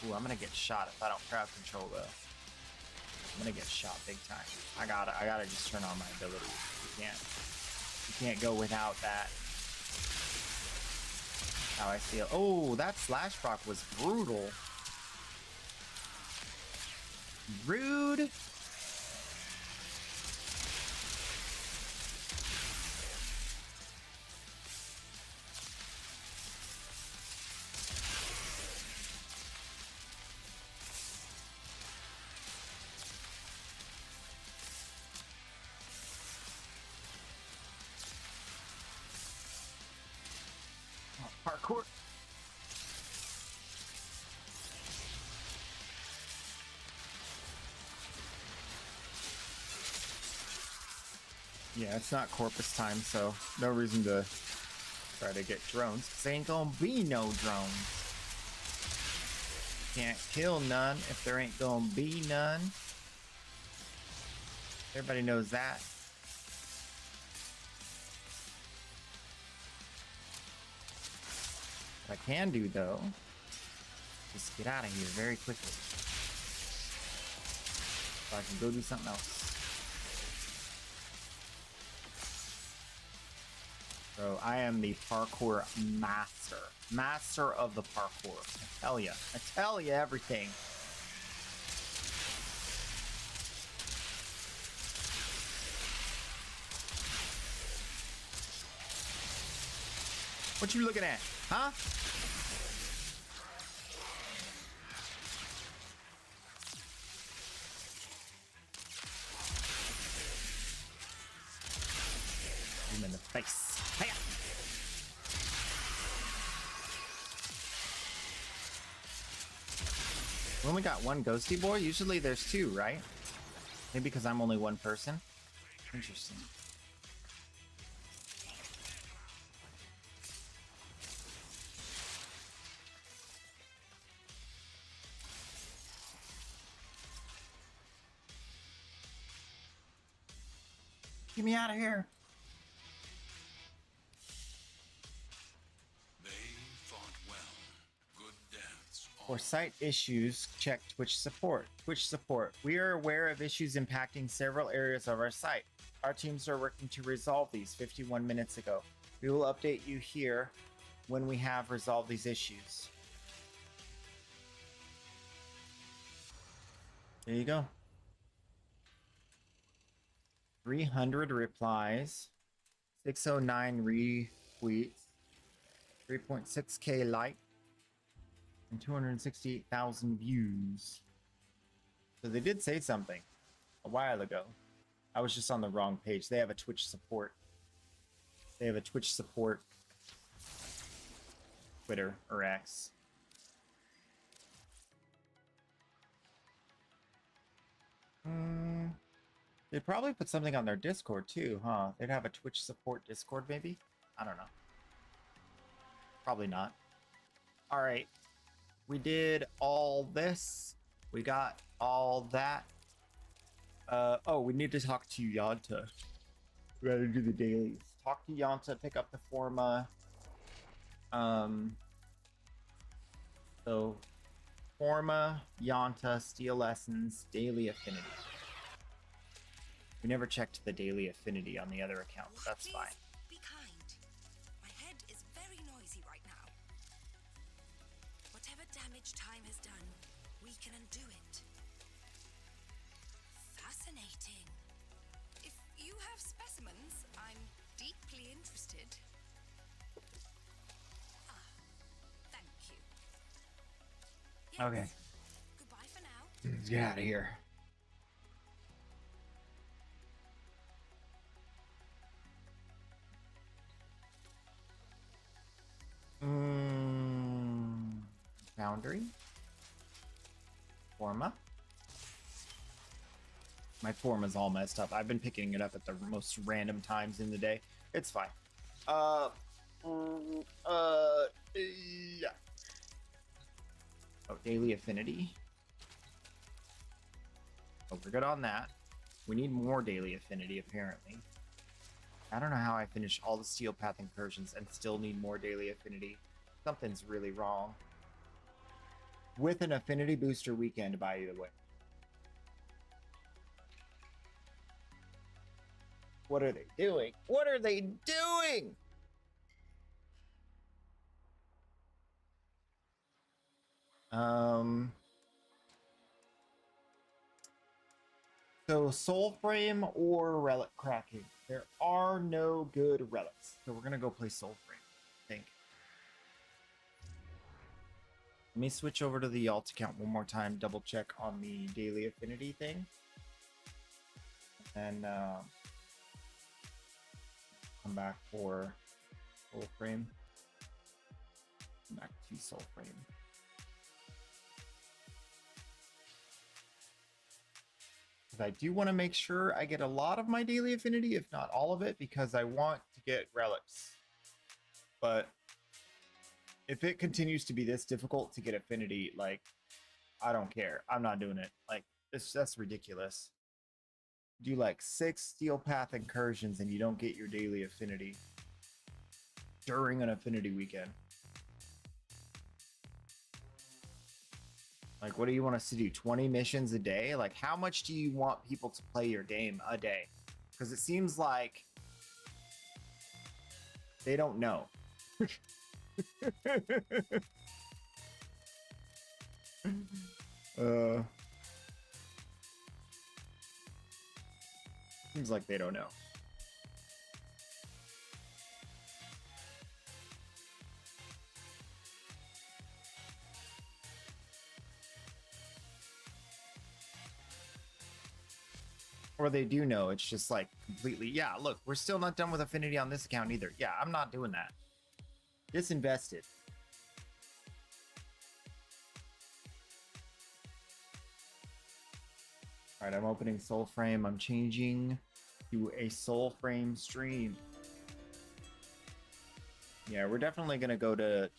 Ooh, I'm gonna get shot if I don't crowd control though. I'm gonna get shot big time. I gotta just turn on my abilities. You can't go without that. How I feel. Oh, that slash proc was brutal. Rude. Oh, parkour. Yeah, it's not Corpus time, so no reason to try to get drones, because ain't gonna be no drones. Can't kill none if there ain't gonna be none. Everybody knows that. What I can do, though, Just get out of here very quickly. So I can go do something else. So I am the parkour master. Master of the parkour. I tell ya. I tell ya everything. What you looking at? Huh? Him in the face. Hiya! We only got one ghosty boy. Usually there's two, right? Maybe because I'm only one person. Interesting. Get me out of here. They fought well. Good deaths. For site issues, check Twitch support. Twitch support. We are aware of issues impacting several areas of our site. Our teams are working to resolve these 51 minutes ago. We will update you here when we have resolved these issues. There you go. 300 replies, 609 retweets, 3.6k likes, and 268,000 views. So they did say something a while ago. I was just on the wrong page. They have a Twitch support. They have a Twitch support Twitter or X. They'd probably put something on their Discord too, huh? They'd have a Twitch support Discord maybe? I don't know. Probably not. All right. We did all this. We got all that. Oh, we need to talk to Yanta. We gotta do the dailies. Talk to Yanta, pick up the Forma. So Forma, Yanta, Steel Lessons, Daily Affinity. We never checked the daily affinity on the other account. That's Please fine. be kind. My head is very noisy right now. Whatever damage time has done, we can undo it. Fascinating. If you have specimens, I'm deeply interested. Ah, thank you. Yes. Okay. Goodbye for now. Let's get out of here. Foundry. Forma. My Forma's all messed up. I've been picking it up at the most random times in the day. It's fine. Yeah. Oh, Daily Affinity. Oh, we're good on that. We need more Daily Affinity, apparently. I don't know how I finished all the Steel Path incursions and still need more Daily Affinity. Something's really wrong. With an Affinity Booster weekend, by the way. What are they doing? What are they doing? So Soul Frame or Relic Cracking. There are no good relics. So we're gonna go play Soul Frame, I think. Let me switch over to the alt account one more time, double check on the daily affinity thing. And come back for Soul Frame. Come back to Soul Frame. Because I do want to make sure I get a lot of my daily affinity, if not all of it, because I want to get relics. But if it continues to be this difficult to get affinity, like, I don't care. I'm not doing it. Like, that's ridiculous. Do like 6 Steel Path incursions and you don't get your daily affinity during an affinity weekend. Like, what do you want us to do? 20 missions a day? Like, how much do you want people to play your game a day? Because it seems like they don't know. Seems like they don't know. Or they do know, it's just like completely, yeah, look, we're still not done with Affinity on this account either. Yeah, I'm not doing that. Disinvested. All right, I'm opening Soulframe. I'm changing to a Soulframe stream. Yeah, we're definitely gonna go to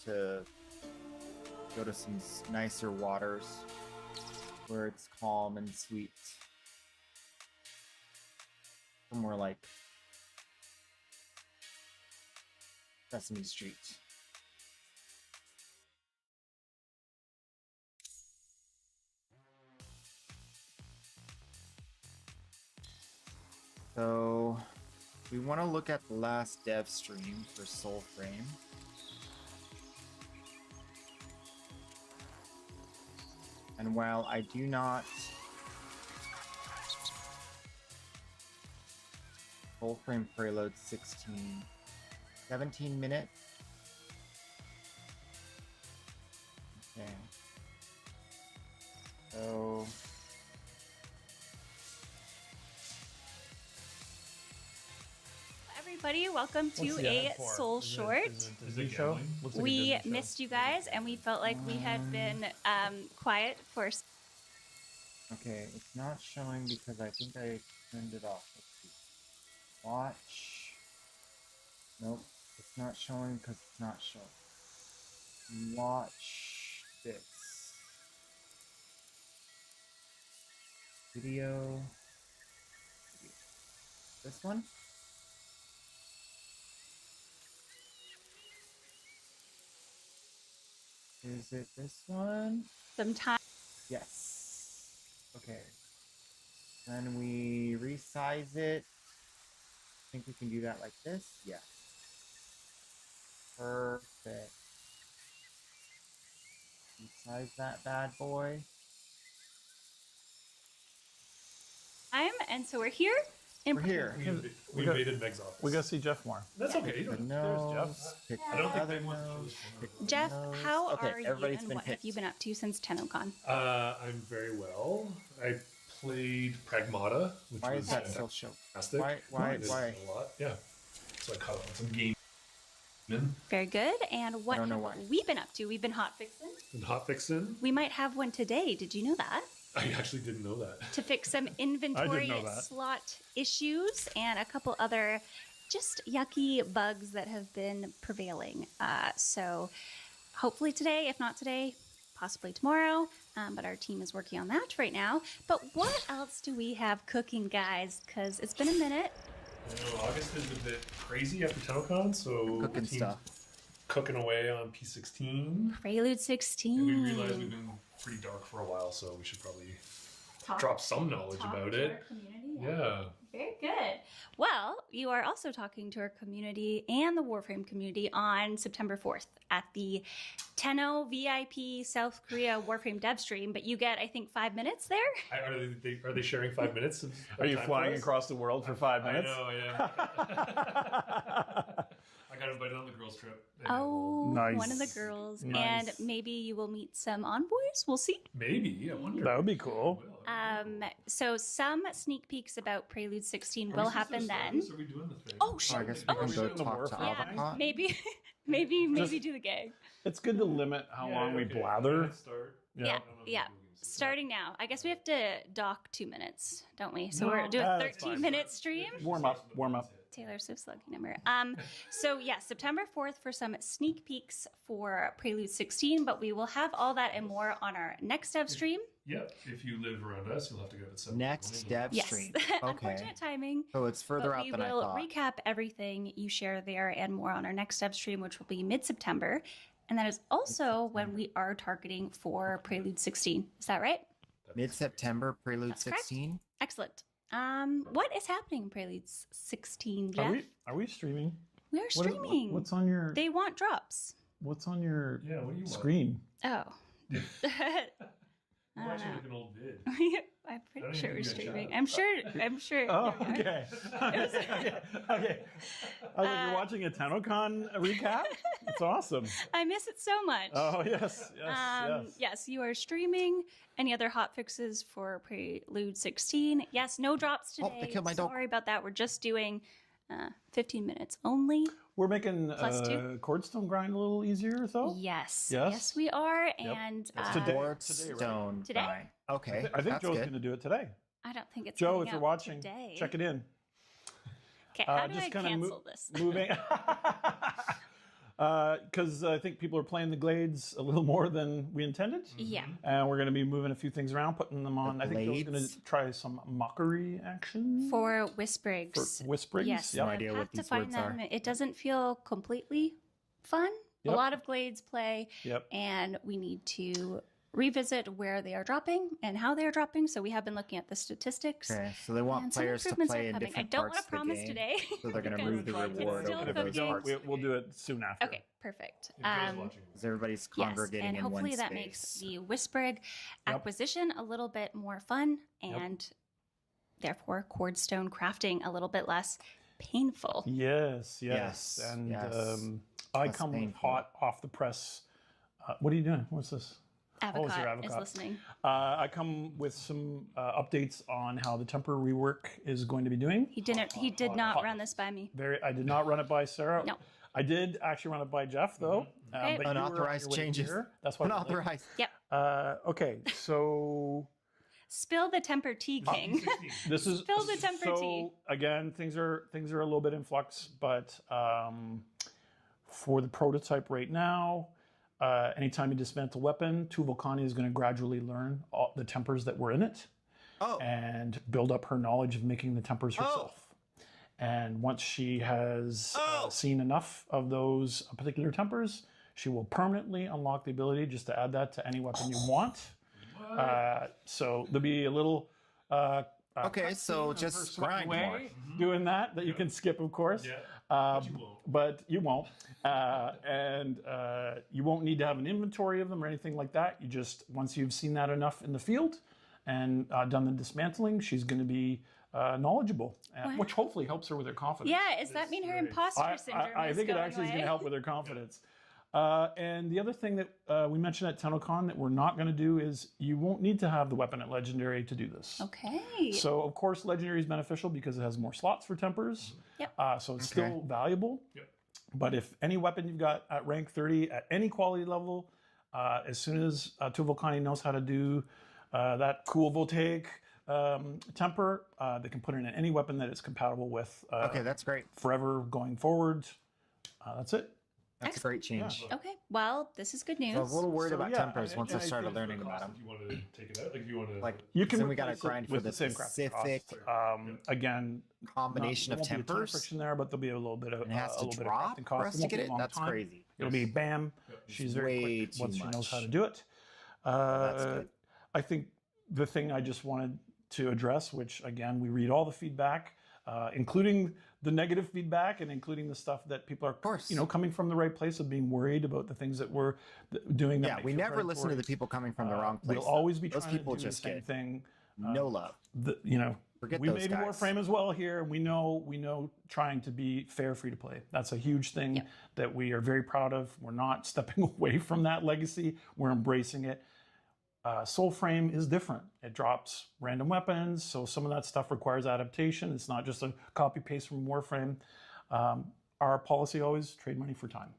some nicer waters where it's calm and sweet. Somewhere like Sesame Street. So we want to look at the last dev stream for Soulframe. And while I do not Soulframe Preload 16, 17 minutes. Okay. So everybody, welcome to a Soul Short. We missed you guys, and we felt like we had been quiet for. Okay, it's not showing because I think I turned it off. Let's see. Watch. Nope, it's not showing because it's not showing. Watch this. Video. This one? Is it this one? Sometime. Yes. Okay. Then we resize it. I think we can do that like this. Yeah. Perfect. Resize that bad boy. And so we're here. We're here. We invaded Meg's office. We gotta see Jeff more. That's okay. You don't Nose, pick I don't think other they want nose, pick Jeff, nose. how Okay, are you, everybody's and been what have picked. you been up to since TennoCon? I'm very well. I played Pragmata, which Why was is that still show? fantastic. Why? I did a lot. Yeah. So I caught up on some game. Very good. And what don't know have why. we been up to? We've been hot fixing. And hot fixin'. We might have one today. Did you know that? I actually didn't know that. To fix some inventory know that. slot issues and a couple other just yucky bugs that have been prevailing. So hopefully today, if not today, possibly tomorrow. But our team is working on that right now. But what else do we have cooking, guys? Because it's been a minute. I know August is a bit crazy after TennoCon, so Cooking the team's stuff. cooking away on P16. Prelude 16. And we realized we've been pretty dark for a while, so we should probably drop some knowledge about it. Yeah. Very good. Well, you are also talking to our community and the Warframe community on September 4th at the Tenno VIP South Korea Warframe dev stream, but you get, I think, 5 minutes there. Are they sharing 5 minutes? Are you flying across the world for 5 minutes? I know, yeah. I got invited on the girls' trip. Oh, Nice. one of the girls. Nice. And maybe you will meet some envoys. We'll see. Maybe, I wonder. That would be cool. So some sneak peeks about Prelude 16 will happen then. Are we doing the thing? Oh, shit. I guess we can go shit. talk to Yeah, Avocot. maybe do the gang. It's good to limit how long we okay. blather. Let's start. Yeah. Starting now. I guess we have to dock 2 minutes, don't we? So we're doing a that's 13-minute stream. Warm up. Taylor Swift's lucky number. So yeah, September 4th for some sneak peeks for Prelude 16, but we will have all that and more on our next dev stream. Yep. If you live around us, you'll have to go to 7. Next dev Yes. stream. Okay. Unfortunate timing. So it's further But out we than I will thought. recap everything you share there and more on our next dev stream, which will be mid-September. And that is also when we are targeting for Prelude 16. Is that right? Mid-September, Prelude That's correct. 16. Excellent. What is happening in Prelude 16, Jeff? Are we streaming? We are streaming. What's on your? They want drops. What's on your what do you screen? Oh. I'm watching like an old vid. I'm pretty sure we're streaming. I'm sure. Oh, okay. Okay. I was like, you're watching a TennoCon recap? It's awesome. I miss it so much. Oh, yes. Yes, you are streaming. Any other hot fixes for Prelude 16? Yes, no drops today. Oh, they killed my dog. Sorry about that. We're just doing 15 minutes only. We're making +2. Cordstone grind a little easier, though? Yes. Yes, we are. Yep. And today, Cordstone Today? grind. Okay. I think that's Joe's good. going to do it today. I don't think it's Joe, coming if you're out watching, today. check it in. Okay, how do just I kinda cancel this? Moving. Because I think people are playing the Glades a little more than we intended. Yeah. And we're going to be moving a few things around, putting them on. I think Joe's going Glades? to try some mockery action. For Whisprigs. For Whisprigs? Yes, Yep. I idea have what to these find words them. are. It doesn't feel completely fun. Yep. A lot of Glades play. Yep. And we need to revisit where they are dropping and how they are dropping. So we have been looking at the statistics. Okay, so they want And some players to improvements are play in coming. different I don't parts want to of the promise game. today. So they're going to because move the it's reward still over If we those cooking. parts. we'll do it soon after. Okay, perfect. If Joe's watching. Because everybody's Yes, congregating and in one hopefully space. that makes the Whisprig acquisition a little bit more fun and therefore Cordstone crafting a little bit less painful. Yes. Yes, And yes. I Less come with painful. hot off the press. What are you doing? What's this? Avocad, it's your is avocad. listening. I come with some updates on how the temper rework is going to be doing. He did not run this by me. I did not run it by Sarah. No. I did actually run it by Jeff, though. Okay. But you were on Unauthorized your way changes. here. That's why. Unauthorized. Yep. Okay, so Spill the temper tea, King. this is Spill the temper so, tea. Again, things are a little bit in flux, but for the prototype right now, anytime you dismantle a weapon, Tuvolcani is going to gradually learn all the tempers that were in it. And build up her knowledge of making the tempers herself. And once she has seen enough of those particular tempers, she will permanently unlock the ability just to add that to any weapon you want. So there'll be a little. Okay, so just grind more. Doing that you can skip, of course. But you won't. And you won't need to have an inventory of them or anything like that. You just, once you've seen that enough in the field and done the dismantling, she's going to be knowledgeable, which hopefully helps her with her confidence. Yeah, does that mean her imposter syndrome I is think it going actually is away? going to help with her confidence. And the other thing that we mentioned at TennoCon that we're not going to do is you won't need to have the weapon at Legendary to do this. Okay. So, of course, Legendary is beneficial because it has more slots for tempers. Yep. So it's still valuable. Yep. But if any weapon you've got at rank 30 at any quality level, as soon as Tuvolcani knows how to do that cool voltaic temper, they can put it in any weapon that it's compatible with. Okay, that's great. Forever going forward. That's it. That's a great change. Okay, well, this is good news. I was a little worried about tempers once I And started think learning for about cost, them. If you wanted to take it out, like if you want to, Like, You can then we got to replace it grind for with the same crafting specific cost. Again, combination there of won't be a ton tempers. friction there, but there'll be a little bit of And it has to a little bit drop of crafting for cost. us It to won't get be a it? long That's time. crazy. It'll be bam. She's very way quick too once she knows how to much. do it. That's good. I think the thing I just wanted to address, which again we read all the feedback, including the negative feedback and including the stuff that people are, coming from the right place of being worried about the things that we're doing. That Yeah, make we you never listen to the predatory. people coming from the wrong place. We'll always be Those trying people to do just the same get thing. no love. Forget we those made guys. Warframe as well here, and we know trying to be fair free to play. That's a huge thing that we are very proud of. We're not stepping away from that legacy. We're embracing it. Soulframe is different. It drops random weapons, so some of that stuff requires adaptation. It's not just a copy paste from Warframe. Our policy always trade money for time.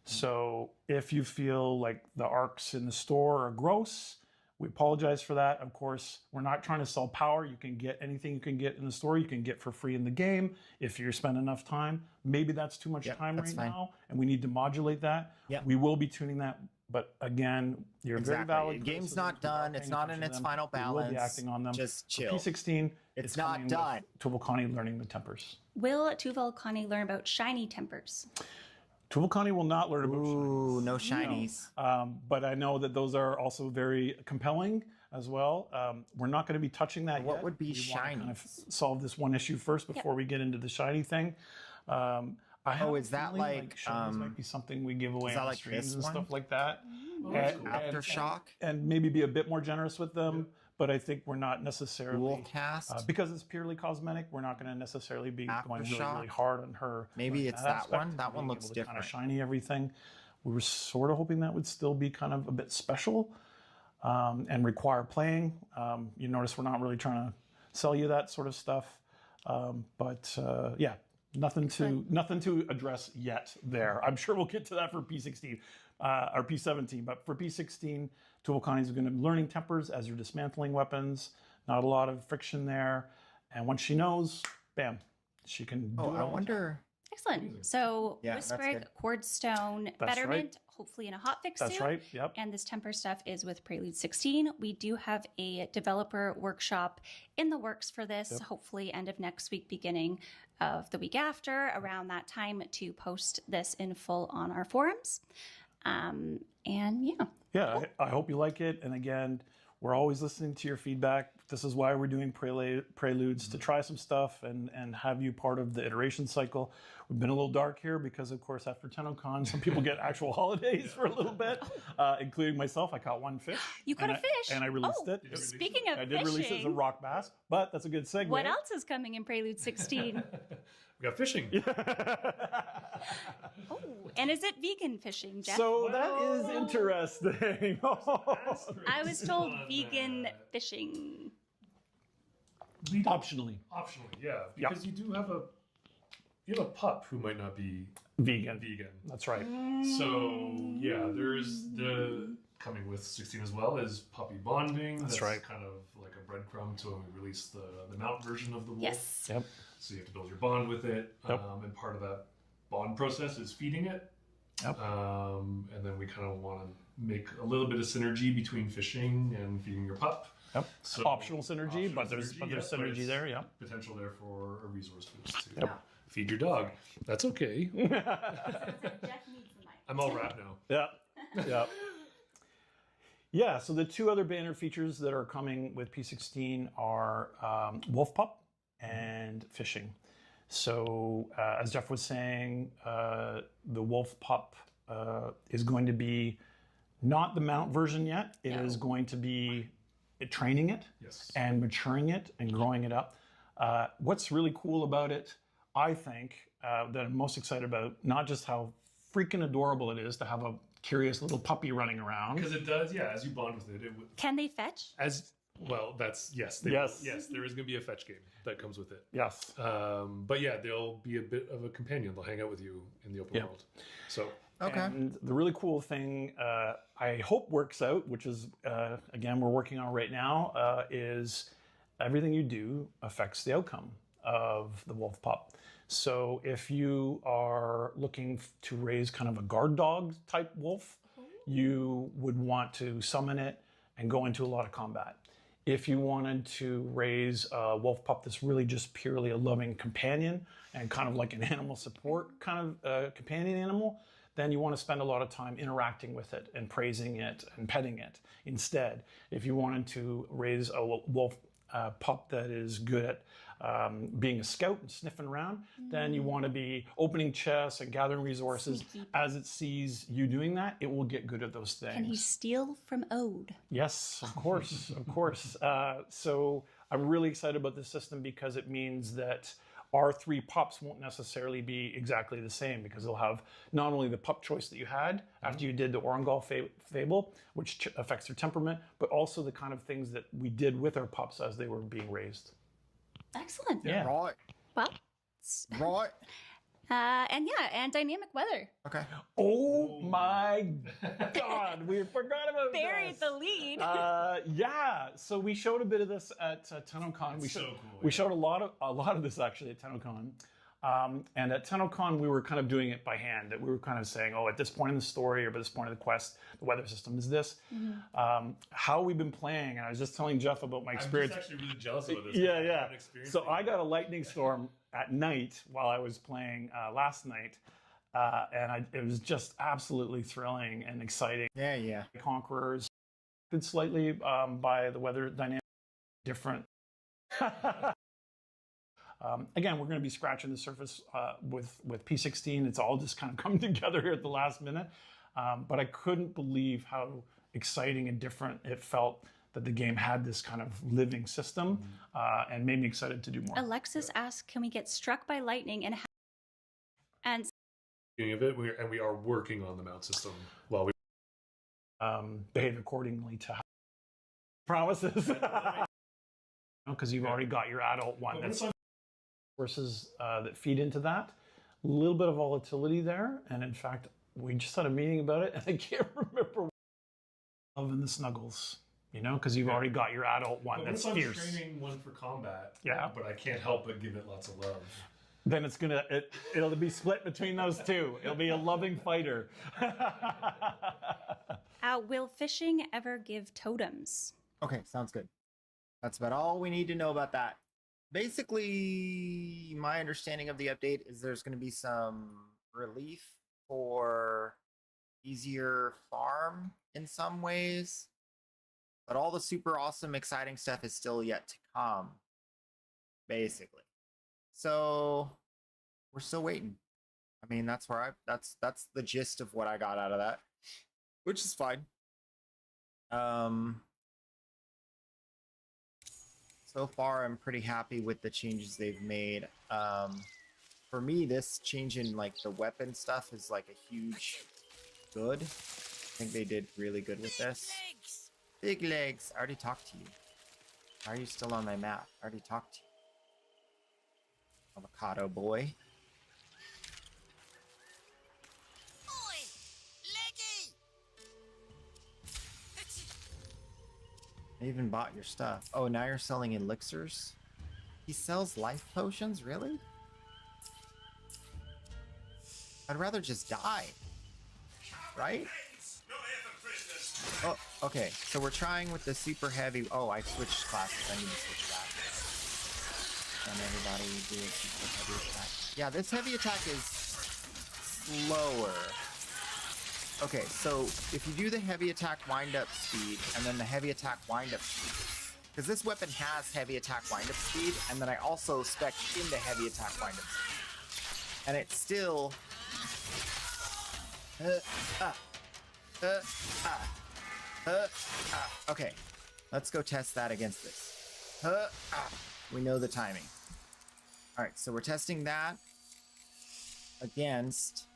So if you feel like the arcs in the store are gross, we apologize for that. Of course, we're not trying to sell power. You can get anything you can get in the store. You can get for free in the game if you spend enough time. Maybe that's too much time right now, and we need to modulate that. We will be tuning that. But again, you're very valid. The game's not done. It's not in its final We balance. will be acting on them. Just chill. P16. It's not done. Tuvolcani learning the tempers. Will Tuvolcani learn about shiny tempers? Tuvalcani will not learn about Ooh, shinies. no shinies. But I know that those are also very compelling as well. We're not going to be touching that yet. What would be We want to shiny? kind of solve this one issue first before we get into the shiny thing. I have is a that feeling, like, shinies might be something we give away is that on like streams this and one? stuff like that. Aftershock? And maybe be a bit more generous with them. But I think we're not necessarily Dualcast? because it's purely cosmetic. We're not going to necessarily be going really, Aftershock? really hard on her. Maybe it's that aspect one. of That one being looks able to different. Kind of shiny everything. We were sort of hoping that would still be kind of a bit special and require playing. You notice we're not really trying to sell you that sort of stuff. But yeah, nothing to address yet there. I'm sure we'll get to that for P16 or P17. But for P16, Tuvalcani is going to be learning tempers as you're dismantling weapons. Not a lot of friction there. And once she knows, bam, she can do it. I wonder. Excellent. So Yeah, that's Whisprig, good. Quartz Stone, That's Betterment, right. hopefully in a hotfix That's soon. right. Yep. And this temper stuff is with Prelude 16. We do have a developer workshop in the works for this, hopefully end of next week, beginning of the week after, around that time, to post this in full on our forums. And yeah. Yeah, I hope you like it. And again, we're always listening to your feedback. This is why we're doing preludes to try some stuff and have you part of the iteration cycle. We've been a little dark here because, of course, after TennoCon, some people get actual holidays for a little bit, including myself. I caught one fish. You caught a fish? And I released it. Speaking of I did release it as a fishing, rock bass, but that's a good segue. what else is coming in Prelude 16? We got fishing. Oh, and is it vegan fishing, Jeff? So that is interesting. I was told vegan fishing. Optionally. Optionally, yeah. Because you do have a pup who might not be Vegan. That's right. So yeah, there's the coming with 16 as well is puppy bonding. That's right. Kind of like a breadcrumb to when we release the mount version of the wolf. Yes. Yep. So you have to build your bond with it. Yep. And part of that bond process is feeding it. Yep. And then we kind of want to make a little bit of synergy between fishing and feeding your pup. Yep. So Optional synergy, but there's synergy it's there. Yeah. Potential there for a resource boost to Yep. feed your dog. That's okay. Jeff needs the mic. I'm all wrapped now. Yeah. Yeah. Yeah. So the two other banner features that are coming with P16 are Wolf Pup and fishing. So as Jeff was saying, the Wolf Pup is going to be not the mount version yet. It is going to be training it and maturing it and growing it up. What's really cool about it, I think, that I'm most excited about, not just how freaking adorable it is to have a curious little puppy running around. Because it does, yeah, as you bond with it. Can they fetch? Well, that's, yes. Yes. Yes, there is going to be a fetch game that comes with it. Yes. But yeah, they'll be a bit of a companion. They'll hang out with you in the open world. So. Okay. And the really cool thing I hope works out, which is, again, we're working on right now, is everything you do affects the outcome of the wolf pup. So if you are looking to raise kind of a guard dog type wolf, you would want to summon it and go into a lot of combat. If you wanted to raise a wolf pup that's really just purely a loving companion and kind of like an animal support kind of companion animal, then you want to spend a lot of time interacting with it and praising it and petting it instead. If you wanted to raise a wolf pup that is good at being a scout and sniffing around, then you want to be opening chests and gathering resources. As it sees you doing that, it will get good at those things. Can he steal from Ode? Yes, of course, of course. So I'm really excited about this system because it means that our three pups won't necessarily be exactly the same because they'll have not only the pup choice that you had after you did the Orengal fable, which affects their temperament, but also the kind of things that we did with our pups as they were being raised. Excellent. Yeah. Right. Well. Right. And dynamic weather. Okay. Oh my God, we forgot about Buried this. the lead. Yeah, so we showed a bit of this at TennoCon. We showed a lot of this actually at TennoCon. And at TennoCon, we were kind of doing it by hand. That we were kind of saying, oh, at this point in the story or at this point in the quest, the weather system is this. How we've been playing, and I was just telling Jeff about my experience. I'm just actually really jealous about this. Yeah. So I got a lightning storm at night while I was playing last night. It was just absolutely thrilling and exciting. Yeah. Conquerors, slightly by the weather dynamic, different. Again, we're going to be scratching the surface with P16. It's all just kind of come together here at the last minute. But I couldn't believe how exciting and different it felt that the game had this kind of living system, and made me excited to do more. Alexis asked, "Can we get struck by lightning and Beginning of it, we are working on the mount system while we behave accordingly to promises?" Because you've already got your adult one. That's forces that feed into that. A little bit of volatility there, and in fact, we just had a meeting about it, and I can't remember. Loving the snuggles, because you've already got your adult one that's fierce. I'm training one for combat, yeah, but I can't help but give it lots of love. Then it'll be split between those two. It'll be a loving fighter. Will fishing ever give totems? Okay, sounds good. That's about all we need to know about that. Basically, my understanding of the update is there's going to be some relief for easier farm in some ways, but all the super awesome, exciting stuff is still yet to come, basically. So we're still waiting. I mean, that's that's the gist of what I got out of that, which is fine. So far, I'm pretty happy with the changes they've made. For me, this change in like the weapon stuff is like a huge good. I think they did really good with this. Big legs. I already talked to you. Why are you still on my map? I already talked to you. Avocado boy. I even bought your stuff. Oh, now you're selling elixirs? He sells life potions? Really? I'd rather just die. Right? Oh, okay. So we're trying with the super heavy. Oh, I switched classes. I need to switch back. And everybody do a super heavy attack. Yeah, this heavy attack is slower. Okay, so if you do the heavy attack wind-up speed and then the heavy attack wind-up speed, because this weapon has heavy attack wind-up speed, and then I also spec in the heavy attack wind-up speed, and it's still okay, let's go test that against this. We know the timing. All right, so we're testing that against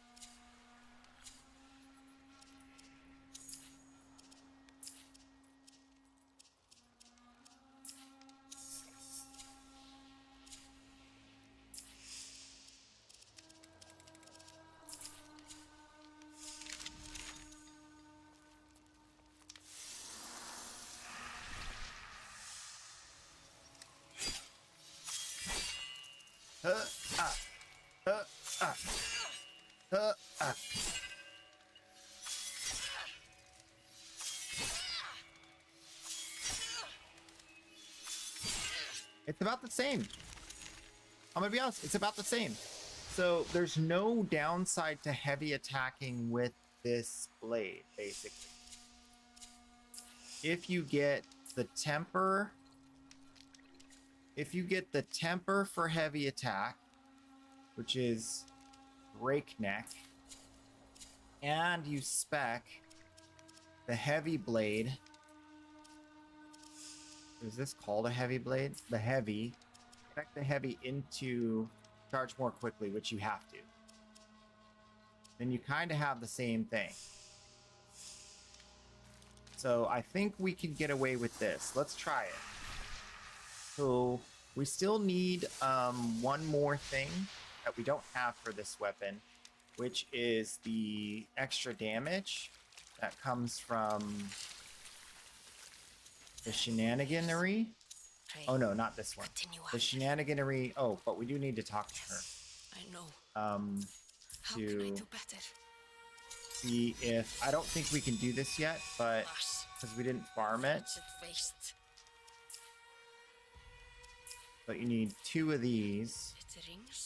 it's about the same. I'm gonna be honest, it's about the same. So there's no downside to heavy attacking with this blade, basically. If you get the temper, for heavy attack, which is breakneck, and you spec the heavy blade. Is this called a heavy blade? The heavy. Spec the heavy into charge more quickly, which you have to. Then you kind of have the same thing. So I think we can get away with this. Let's try it. So we still need one more thing that we don't have for this weapon, which is the extra damage that comes from the shenaniganery. Oh no, not this one. The shenaniganery. Oh, but we do need to talk to her. I know. To see if I don't think we can do this yet, but because we didn't farm it. But you need 2 of these,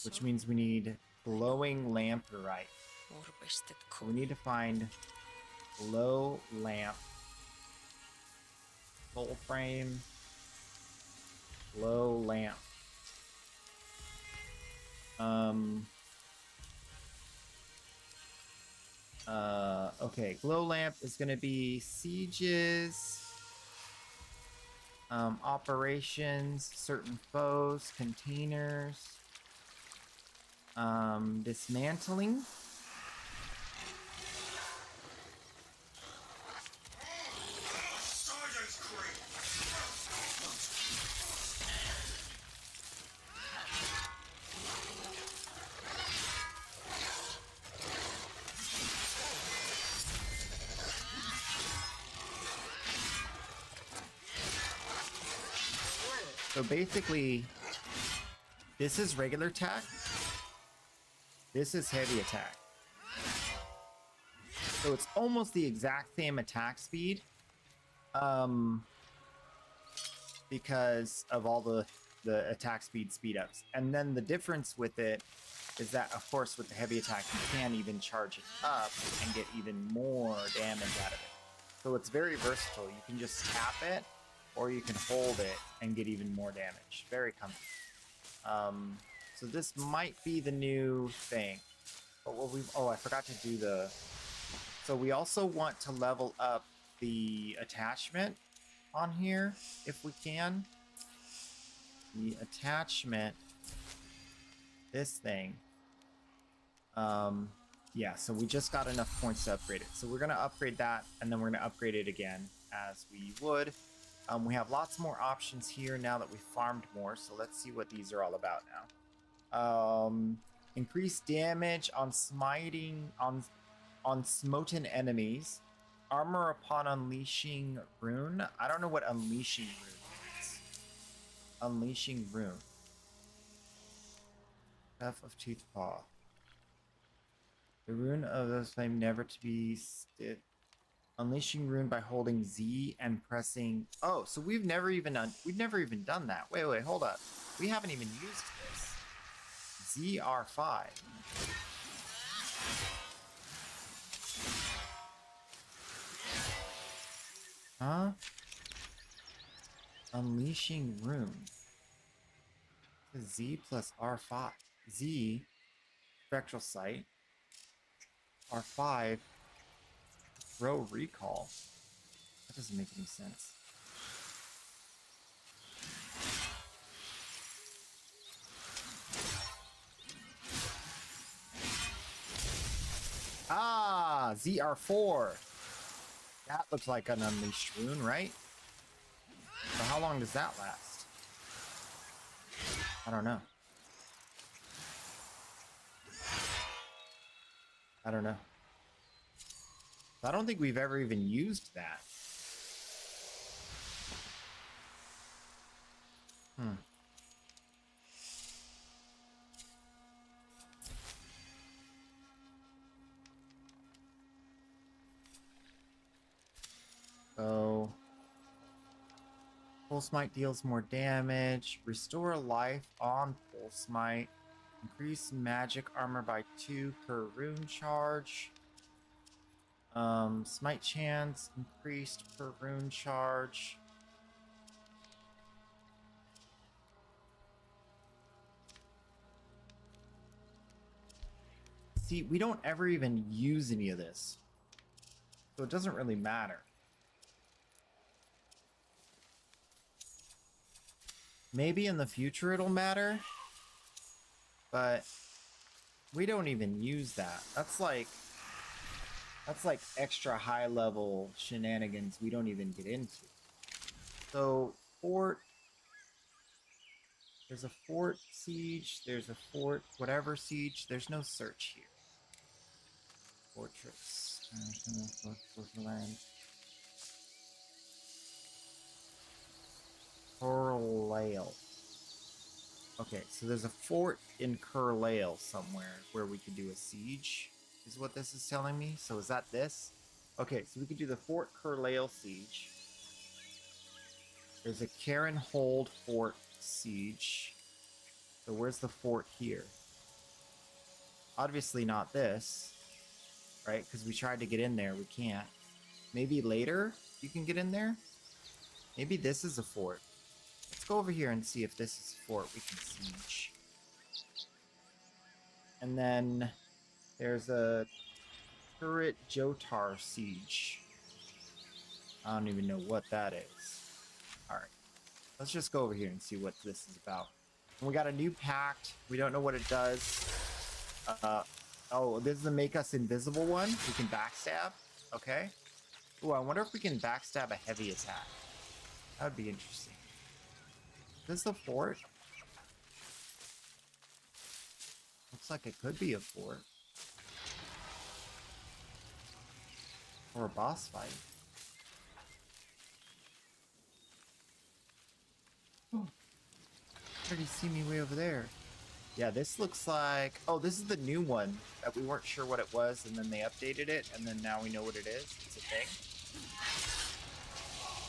which means we need glowing lamperite. So we need to find glow lamp, soul frame, glow lamp. Okay, glow lamp is gonna be sieges, operations, certain foes, containers, dismantling. So basically, this is regular attack. This is heavy attack. So it's almost the exact same attack speed. Because of all the attack speed ups. And then the difference with it is that, of course, with the heavy attack, you can even charge it up and get even more damage out of it. So it's very versatile. You can just tap it, or you can hold it and get even more damage. Very comfy. So this might be the new thing. But what I forgot to do so we also want to level up the attachment on here, if we can. The attachment, this thing. Yeah, so we just got enough points to upgrade it. So we're gonna upgrade that, and then we're gonna upgrade it again, as we would. We have lots more options here now that we farmed more, so let's see what these are all about now. Increased damage on smiting, on smoten enemies. Armor upon unleashing rune. I don't know what unleashing rune means. Unleashing rune. Death of Tooth Paw. The rune of the flame never to be unleashing rune by holding Z and pressing. Oh, so we've never even done that. Wait, hold up. We haven't even used this. ZR5. Huh? Unleashing rune. Z plus R5. Z, spectral sight. R5, throw recall. That doesn't make any sense. Ah, ZR4. That looks like an unleashed rune, right? So how long does that last? I don't know. I don't know. I don't think we've ever even used that. So, Full Smite deals more damage. Restore life on Full Smite. Increase magic armor by 2 per rune charge. Smite chance increased per rune charge. See, we don't ever even use any of this, so it doesn't really matter. Maybe in the future it'll matter, but we don't even use that. That's like extra high level shenanigans we don't even get into. So fort, there's a fort siege, there's a fort whatever siege, there's no search here. Fortress, land. Curlail. Okay, so there's a fort in Curlail somewhere where we could do a siege, is what this is telling me. So is that this? Okay, so we could do the Fort Curlail siege. There's a Karen Hold Fort siege. So where's the fort here? Obviously not this. right? Because we tried to get in there. We can't. Maybe later you can get in there? Maybe this is a fort. Let's go over here and see if this is a fort we can siege. And then there's a turret Jotar siege. I don't even know what that is. Alright. Let's just go over here and see what this is about. And we got a new pact. We don't know what it does. Oh, this is the make us invisible one. We can backstab. Okay. Ooh, I wonder if we can backstab a heavy attack. That would be interesting. Is this a fort? Looks like it could be a fort. Or a boss fight. Oh. Did he see me way over there? Yeah, this looks like... Oh, this is the new one that we weren't sure what it was, and then they updated it, and then now we know what it is. It's a thing.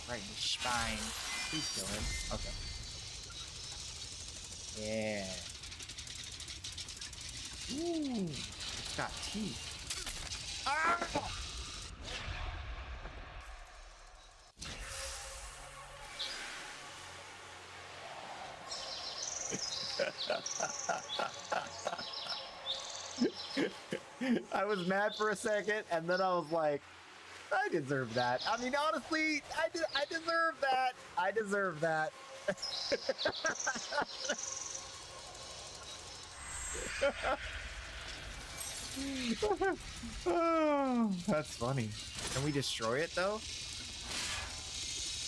Right in the spine. Please kill him. Okay. Yeah. Ooh, it's got teeth. Ah! I was mad for a second, and then I was like, I deserve that. I mean, honestly, I deserve that. I deserve that. Oh, that's funny. Can we destroy it, though?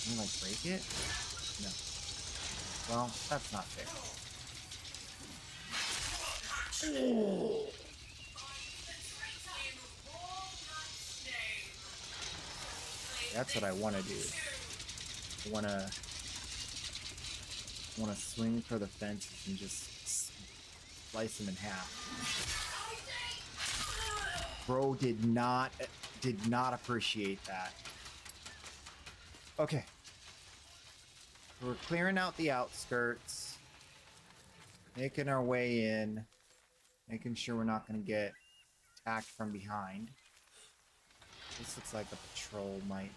Can we, like, break it? No. Well, that's not fair. That's what I want to do. I want to swing for the fences and just slice him in half. Bro did not appreciate that. Okay. We're clearing out the outskirts, making our way in, making sure we're not going to get attacked from behind. This looks like a patrol might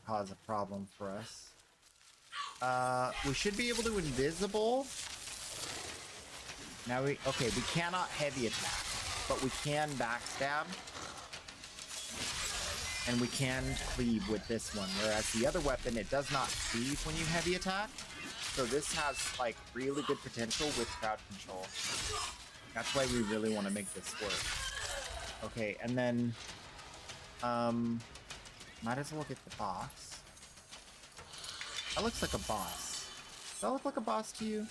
cause a problem for us. We should be able to invisible. Now we cannot heavy attack, but we can backstab. And we can cleave with this one, whereas the other weapon, it does not cleave when you heavy attack. So this has, like, really good potential with crowd control. That's why we really want to make this work. Okay, and then, might as well get the boss. That looks like a boss. Does that look like a boss to you?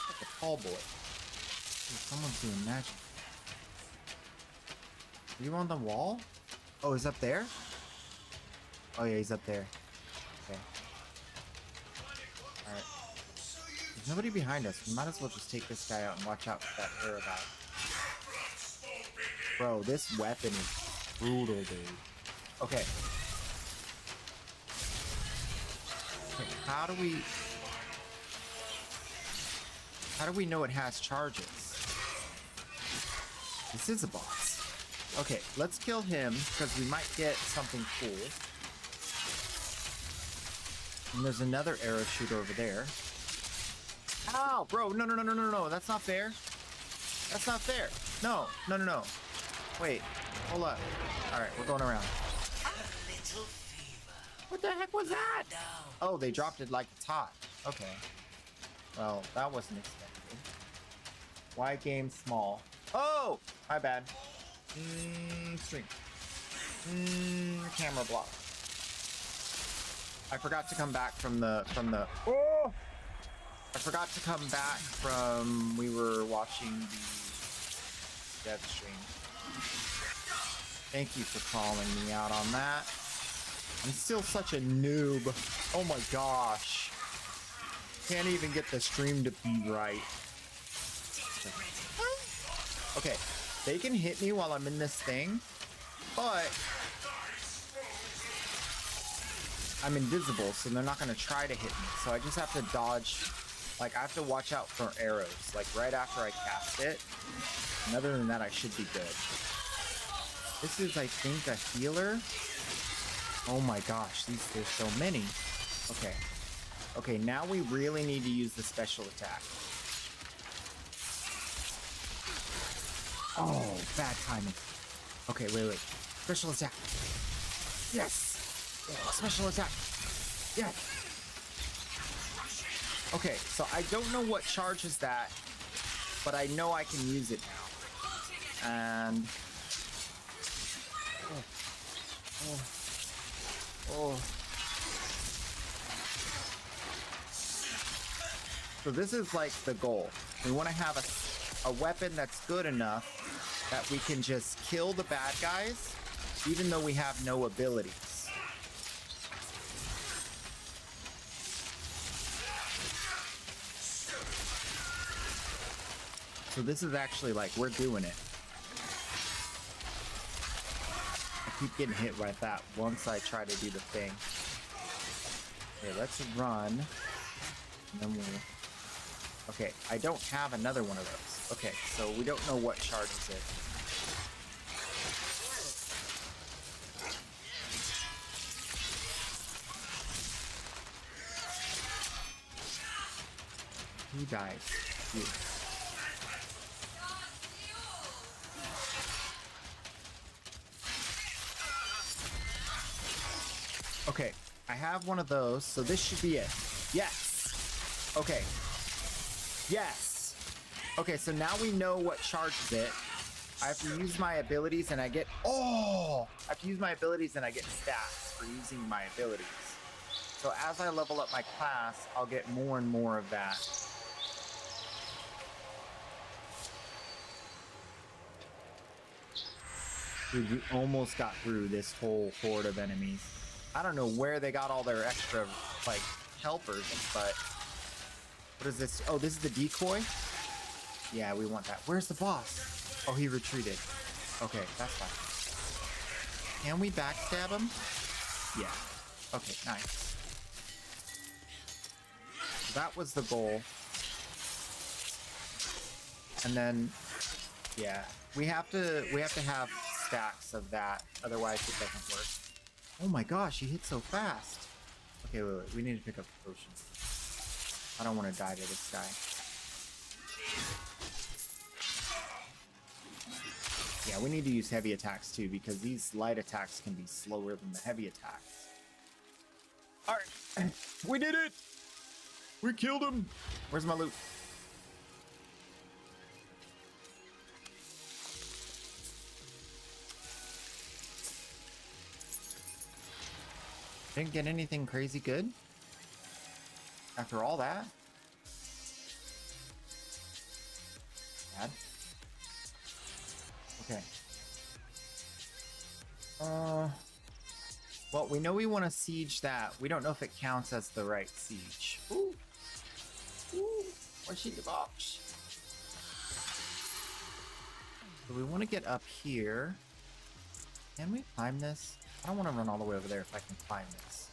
Like a tall boy. Ooh, someone's doing magic. Are you on the wall? Oh, he's up there? Oh yeah, he's up there. Okay. Alright. There's nobody behind us. We might as well just take this guy out and watch out for that arrow guy. Bro, this weapon is brutal, dude. Okay. Okay, how do we know it has charges? This is a boss. Okay, let's kill him, because we might get something cool. And there's another arrow shooter over there. Ow, bro, no, that's not fair. That's not fair. No. Wait, hold up. Alright, we're going around. What the heck was that? Oh, they dropped it like it's hot. Okay. Well, that wasn't expected. Why game small? Oh, my bad. Swing. Camera block. I forgot to come back from the. Oh! I forgot to come back from. We were watching the dev stream. Thank you for calling me out on that. I'm still such a noob. Oh my gosh. Can't even get the stream to be right. Okay. They can hit me while I'm in this thing, but I'm invisible, so they're not going to try to hit me. So I just have to dodge. Like, I have to watch out for arrows, like, right after I cast it. And other than that, I should be good. This is, I think, a healer. Oh my gosh, there's so many. Okay. Okay, now we really need to use the special attack. Oh, bad timing. Okay, wait. Special attack. Yes! Oh, special attack. Yes! Okay, so I don't know what charges that, but I know I can use it now. And... Oh. So this is like the goal. We want to have a weapon that's good enough that we can just kill the bad guys, even though we have no abilities. So this is actually like, we're doing it. I keep getting hit by that once I try to do the thing. Okay, let's run. And then we'll... Okay, I don't have another one of those. Okay, so we don't know what charges it. Who dies? You. Okay, I have one of those, so this should be it. Yes! Okay. Yes! Okay, so now we know what charges it. I have to use my abilities and I get... Oh! I have to use my abilities and I get stats for using my abilities. So as I level up my class, I'll get more and more of that. Dude, we almost got through this whole horde of enemies. I don't know where they got all their extra, like, helpers, but... What is this? Oh, this is the decoy? Yeah, we want that. Where's the boss? Oh, he retreated. Okay, that's fine. Can we backstab him? Yeah. Okay, nice. So that was the goal. And then, yeah, we have to have stacks of that, otherwise it doesn't work. Oh my gosh, he hit so fast. Okay, wait, we need to pick up the potion. I don't want to die to this guy. Yeah, we need to use heavy attacks too, because these light attacks can be slower than the heavy attacks. Alright, we did it! We killed him! Where's my loot? Didn't get anything crazy good? After all that? Bad. Okay. Well, we know we want to siege that. We don't know if it counts as the right siege. Ooh. Ooh. What's in the box? So we want to get up here. Can we climb this? I don't want to run all the way over there if I can climb this.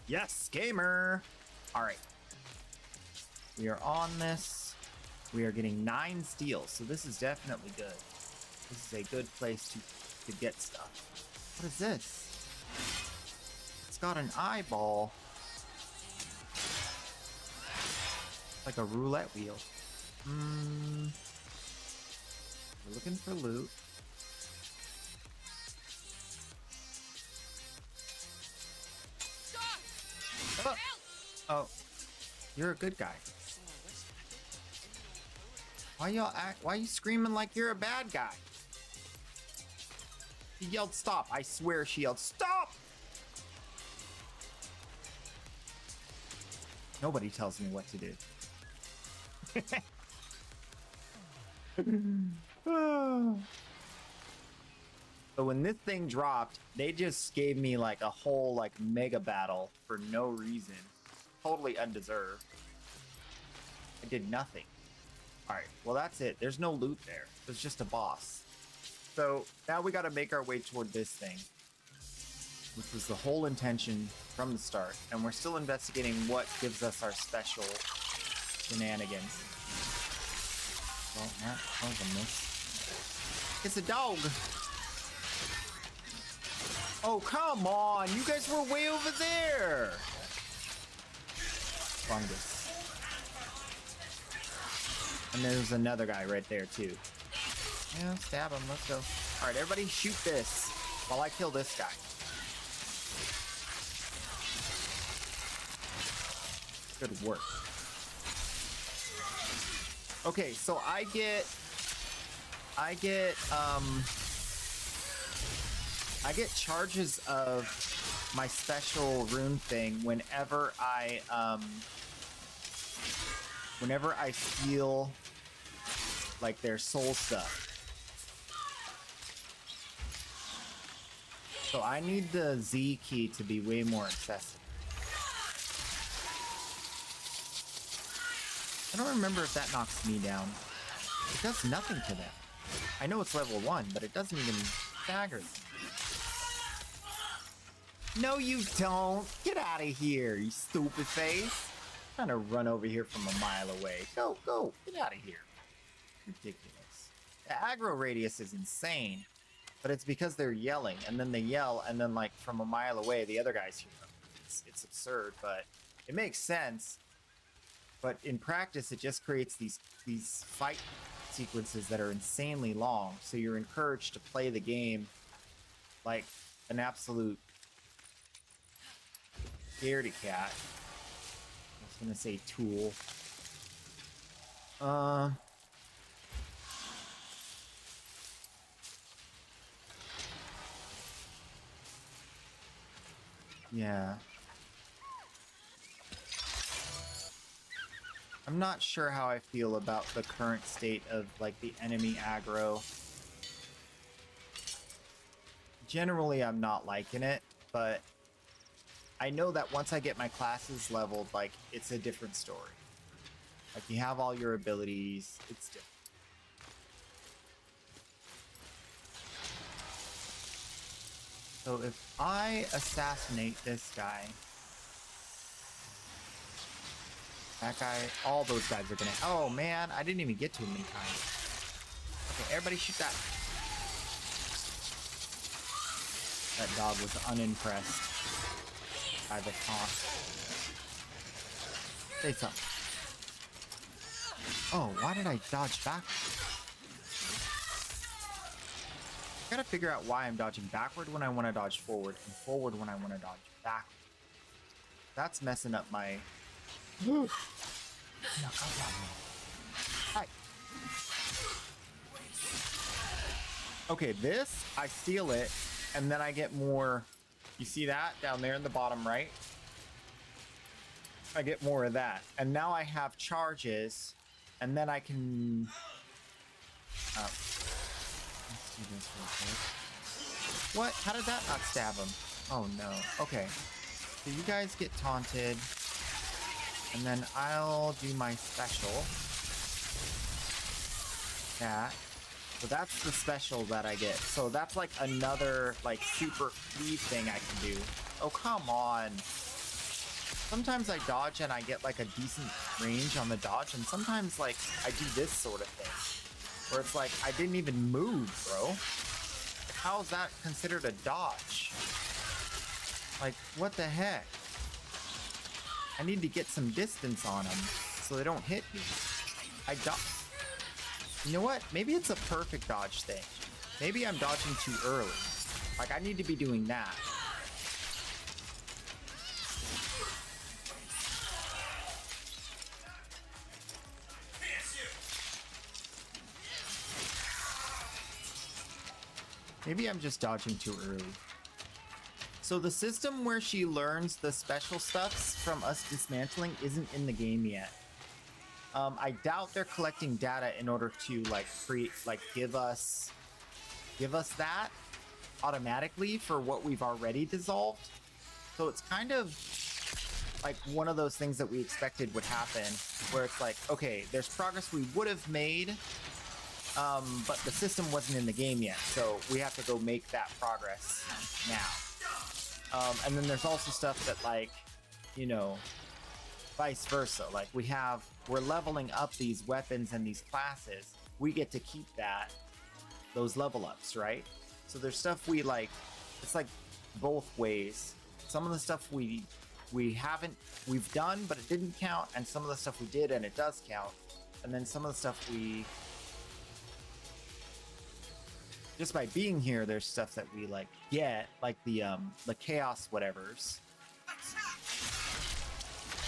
Yes, gamer! Alright. We are on this. We are getting 9 steals, so this is definitely good. This is a good place to get stuff. What is this? It's got an eyeball. Like a roulette wheel. We're looking for loot. Oh. Oh, you're a good guy. Why are you screaming like you're a bad guy? She yelled stop. I swear she yelled stop. Nobody tells me what to do. So when this thing dropped, they just gave me like a whole like mega battle for no reason. Totally undeserved. I did nothing. Alright, well that's it. There's no loot there. There's just a boss. So now we gotta make our way toward this thing, which was the whole intention from the start. And we're still investigating what gives us our special shenanigans. Well, that was a miss. It's a dog. Oh, come on. You guys were way over there. Fungus. And there's another guy right there, too. Yeah, stab him. Let's go. All right, everybody shoot this while I kill this guy. Good work. Okay, so I get charges of my special rune thing whenever I steal like their soul stuff. So I need the Z key to be way more accessible. I don't remember if that knocks me down. It does nothing to them. I know it's level 1, but it doesn't even stagger them. No, you don't. Get out of here, you stupid face. I'm trying to run over here from a mile away. Go, go. Get out of here. Ridiculous. The aggro radius is insane, but it's because they're yelling, and then they yell, and then like from a mile away, the other guys hear them. It's absurd, but it makes sense. But in practice, it just creates these fight sequences that are insanely long. So you're encouraged to play the game like an absolute scaredy cat. I was gonna say tool. Yeah. I'm not sure how I feel about the current state of like the enemy aggro. Generally, I'm not liking it, but I know that once I get my classes leveled, like it's a different story. Like you have all your abilities, it's different. So if I assassinate this guy, that guy, all those guys are gonna... Oh man, I didn't even get to him in time. Okay, everybody shoot that. That dog was unimpressed by the taunt. Say something. Oh, why did I dodge back? I gotta figure out why I'm dodging backward when I want to dodge forward and forward when I want to dodge backward. That's messing up my... Hi. Okay, this, I steal it, and then I get more... You see that down there in the bottom right? I get more of that. And now I have charges, and then I can... Let's do this real quick. What? How did that not stab him? Oh no. Okay. So you guys get taunted. And then I'll do my special. That. So that's the special that I get. So that's like another like super cleave thing I can do. Oh, come on. Sometimes I dodge and I get like a decent range on the dodge. And sometimes like I do this sort of thing. Where it's like, I didn't even move, bro. How is that considered a dodge? Like, what the heck? I need to get some distance on them so they don't hit me. I dodge. You know what? Maybe it's a perfect dodge thing. Maybe I'm dodging too early. Like, I need to be doing that. Maybe I'm just dodging too early. So the system where she learns the special stuffs from us dismantling isn't in the game yet. I doubt they're collecting data in order to like create, like give us that automatically for what we've already dissolved. So it's kind of like one of those things that we expected would happen, where it's like, okay, there's progress we would have made, but the system wasn't in the game yet, so we have to go make that progress now. And then there's also stuff that, like, you know, vice versa. Like, we're leveling up these weapons and these classes. We get to keep that. those level ups, right? So there's stuff we like, it's like both ways. Some of the stuff we've done but it didn't count, and some of the stuff we did and it does count. And then some of the stuff we, just by being here, there's stuff that we like get, like the chaos whatevers.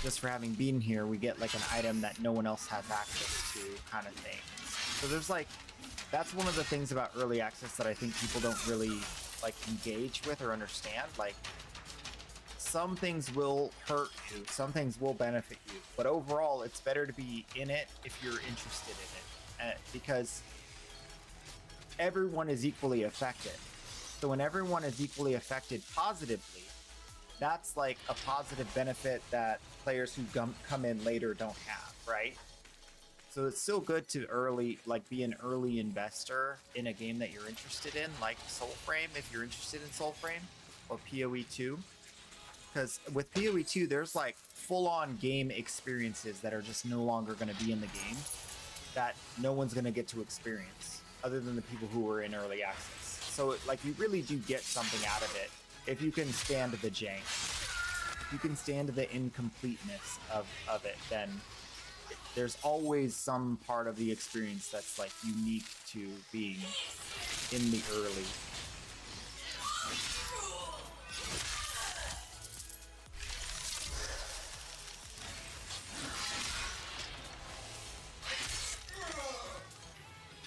Just for having been here, we get like an item that no one else has access to, kind of thing. So there's like, that's one of the things about early access that I think people don't really like engage with or understand. Like, some things will hurt you, some things will benefit you, but overall it's better to be in it if you're interested in it, because everyone is equally affected. So when everyone is equally affected positively, that's like a positive benefit that players who come in later don't have, right? So it's still good to be an early investor in a game that you're interested in, like Soulframe, if you're interested in Soulframe, or PoE 2. Because with PoE 2, there's like full-on game experiences that are just no longer going to be in the game, that no one's going to get to experience, other than the people who were in early access. So like, you really do get something out of it if you can stand the jank. If you can stand the incompleteness of it, then there's always some part of the experience that's like unique to being in the early.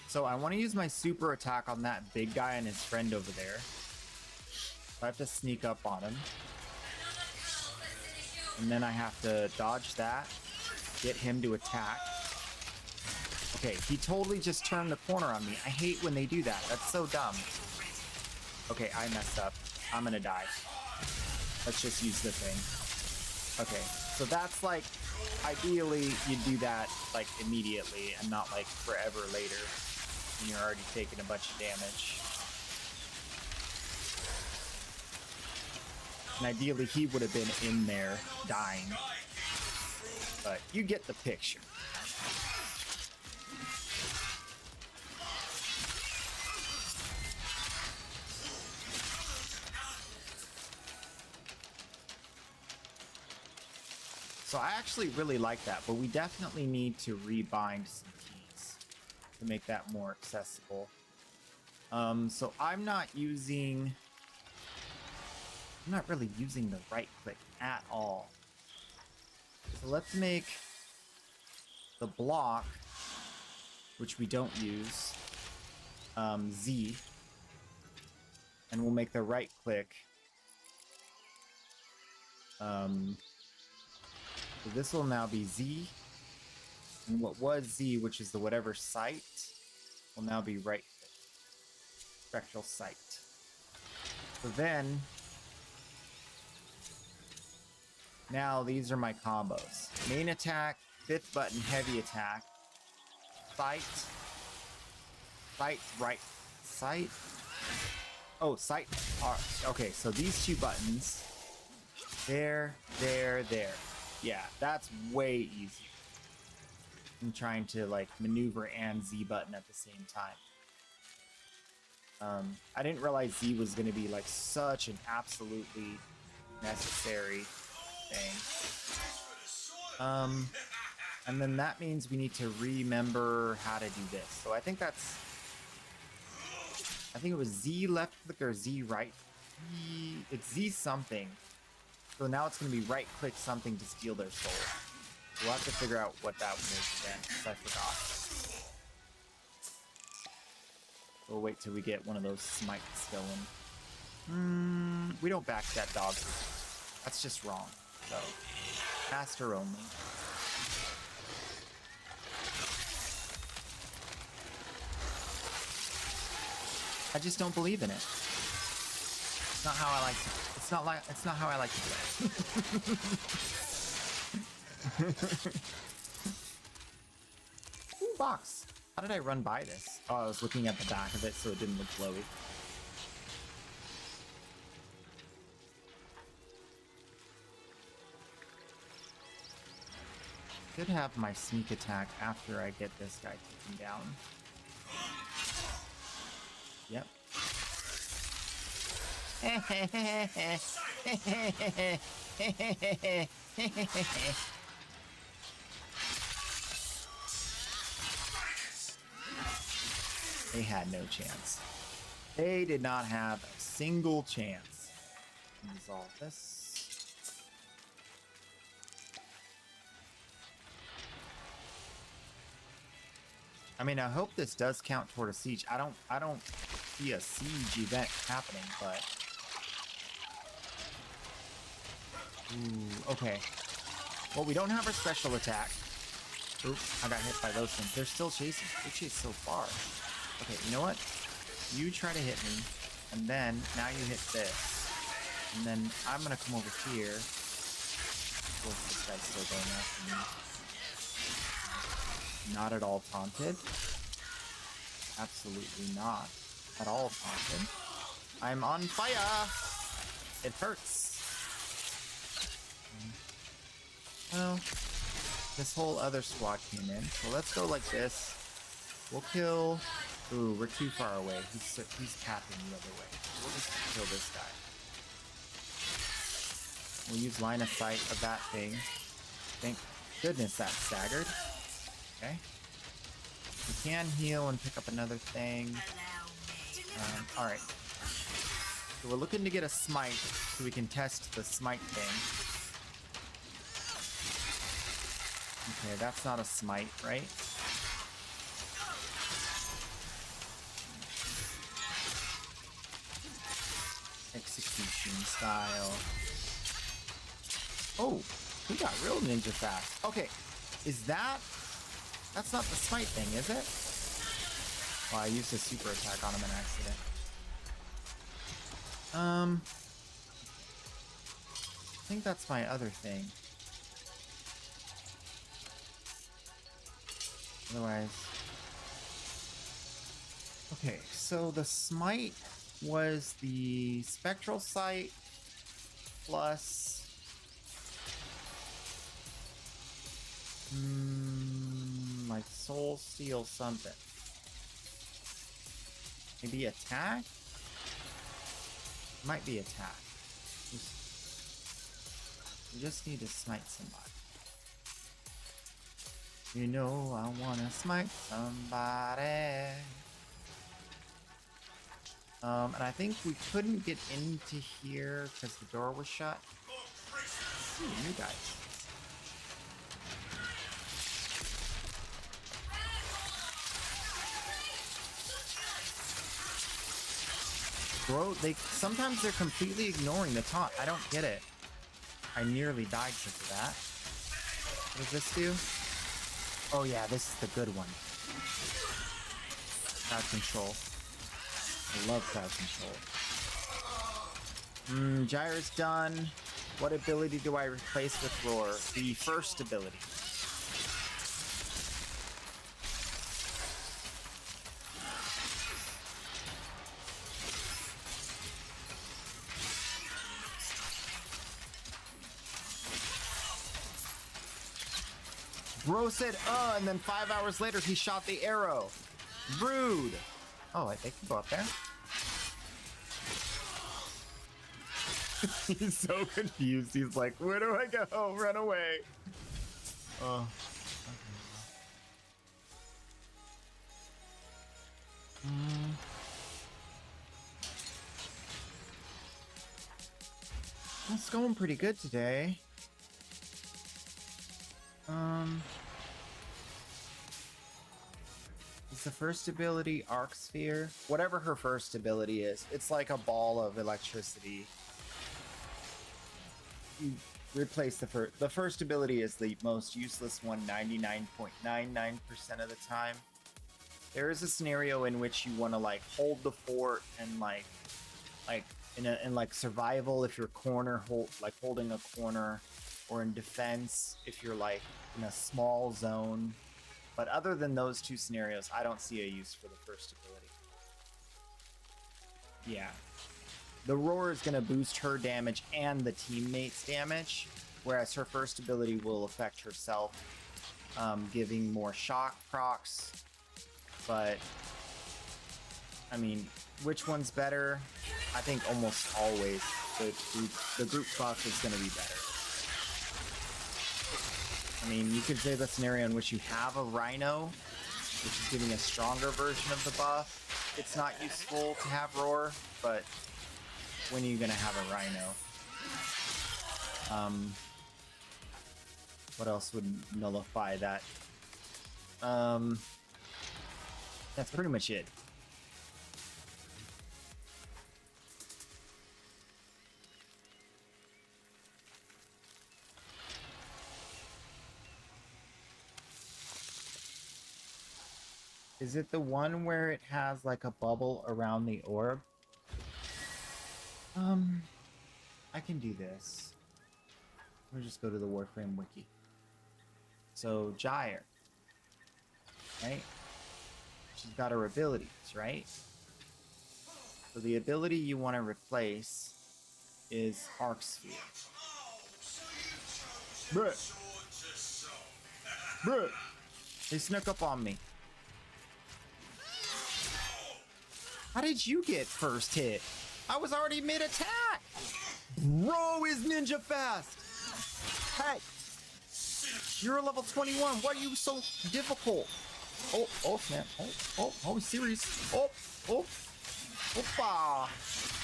So I want to use my super attack on that big guy and his friend over there. I have to sneak up on him. And then I have to dodge that, get him to attack. Okay, he totally just turned the corner on me. I hate when they do that. That's so dumb. Okay, I messed up. I'm gonna die. Let's just use the thing. Okay, so that's like, ideally you do that like immediately and not like forever later when you're already taking a bunch of damage. And ideally he would have been in there dying, but you get the picture. So I actually really like that, but we definitely need to rebind some keys to make that more accessible. So I'm not really using the right click at all. So let's make the block, which we don't use, Z, and we'll make the right click. So this will now be Z, and what was Z, which is the whatever sight, will now be right click. Spectral sight. So then, now these are my combos. Main attack, 5th button, heavy attack, sight, right, sight. Oh, sight. Okay, so these two buttons, there. Yeah, that's way easier than trying to like maneuver and Z button at the same time. I didn't realize Z was going to be like such an absolutely necessary thing. And then that means we need to remember how to do this. So I think it was Z left click or Z right. It's Z something. So now it's going to be right click something to steal their soul. We'll have to figure out what that one is again, because I forgot. We'll wait till we get one of those smites going. We don't backstab dogs. That's just wrong. So, master only. I just don't believe in it. It's not how I like to. It's not how I like to play. Ooh, box. How did I run by this? Oh, I was looking at the back of it so it didn't look glowy. Should have my sneak attack after I get this guy taken down. Yep. They had no chance. They did not have a single chance. Resolve this. I mean, I hope this does count toward a siege. I don't see a siege event happening, but ooh, okay. Well, we don't have our special attack. Oop, I got hit by those things. They're still chasing. They chase so far. Okay, you know what? You try to hit me, and then now you hit this. And then I'm gonna come over here. Of course, this guy's still going after me. Not at all taunted. Absolutely not at all taunted. I'm on fire! It hurts. Well, this whole other squad came in, so let's go like this. We'll kill... Ooh, we're too far away. He's capping the other way. We'll just kill this guy. We'll use line of sight of that thing. Thank goodness that staggered. Okay. We can heal and pick up another thing. Alright. So we're looking to get a smite so we can test the smite thing. Okay, that's not a smite, right? Execution style. Oh, he got real ninja fast. Okay, is that... That's not the smite thing, is it? Well, I used a super attack on him in accident. I think that's my other thing. Otherwise... Okay, so the smite was the spectral sight plus... like soul steal something. Maybe attack? Might be attack. We just need to smite somebody. You know I wanna smite somebody. And I think we couldn't get into here because the door was shut. Ooh, you guys. Bro, sometimes they're completely ignoring the taunt. I don't get it. I nearly died because of that. What does this do? Oh yeah, this is the good one. Crowd control. I love crowd control. Gyre's done. What ability do I replace with Roar? The first ability. Bro said, and then 5 hours later he shot the arrow. Rude. Oh, they can go up there. He's so confused. He's like, where do I go? Run away. Oh. Okay. It's going pretty good today. Is the first ability Arc Sphere? Whatever her first ability is, it's like a ball of electricity. You replace the first. The first ability is the most useless one 99.99% of the time. There is a scenario in which you want to like hold the fort and like in like survival if you're holding a corner, or in defense if you're like in a small zone. But other than those two scenarios, I don't see a use for the first ability. Yeah. The Roar is going to boost her damage and the teammates' damage, whereas her first ability will affect herself, giving more shock procs. But I mean, which one's better? I think almost always the group buff is going to be better. I mean, you could say the scenario in which you have a rhino, which is giving a stronger version of the buff. It's not useful to have roar, but when are you going to have a rhino? What else would nullify that? That's pretty much it. Is it the one where it has like a bubble around the orb? I can do this. Let me just go to the Warframe wiki. So Gyre, right? She's got her abilities, right? So the ability you want to replace is Arc Sphere. Bruh. Bruh. They snuck up on me. How did you get first hit? I was already mid-attack. Bro is ninja fast. Hey. You're a level 21. Why are you so difficult? Oh, snap. Oh, serious. Oppa.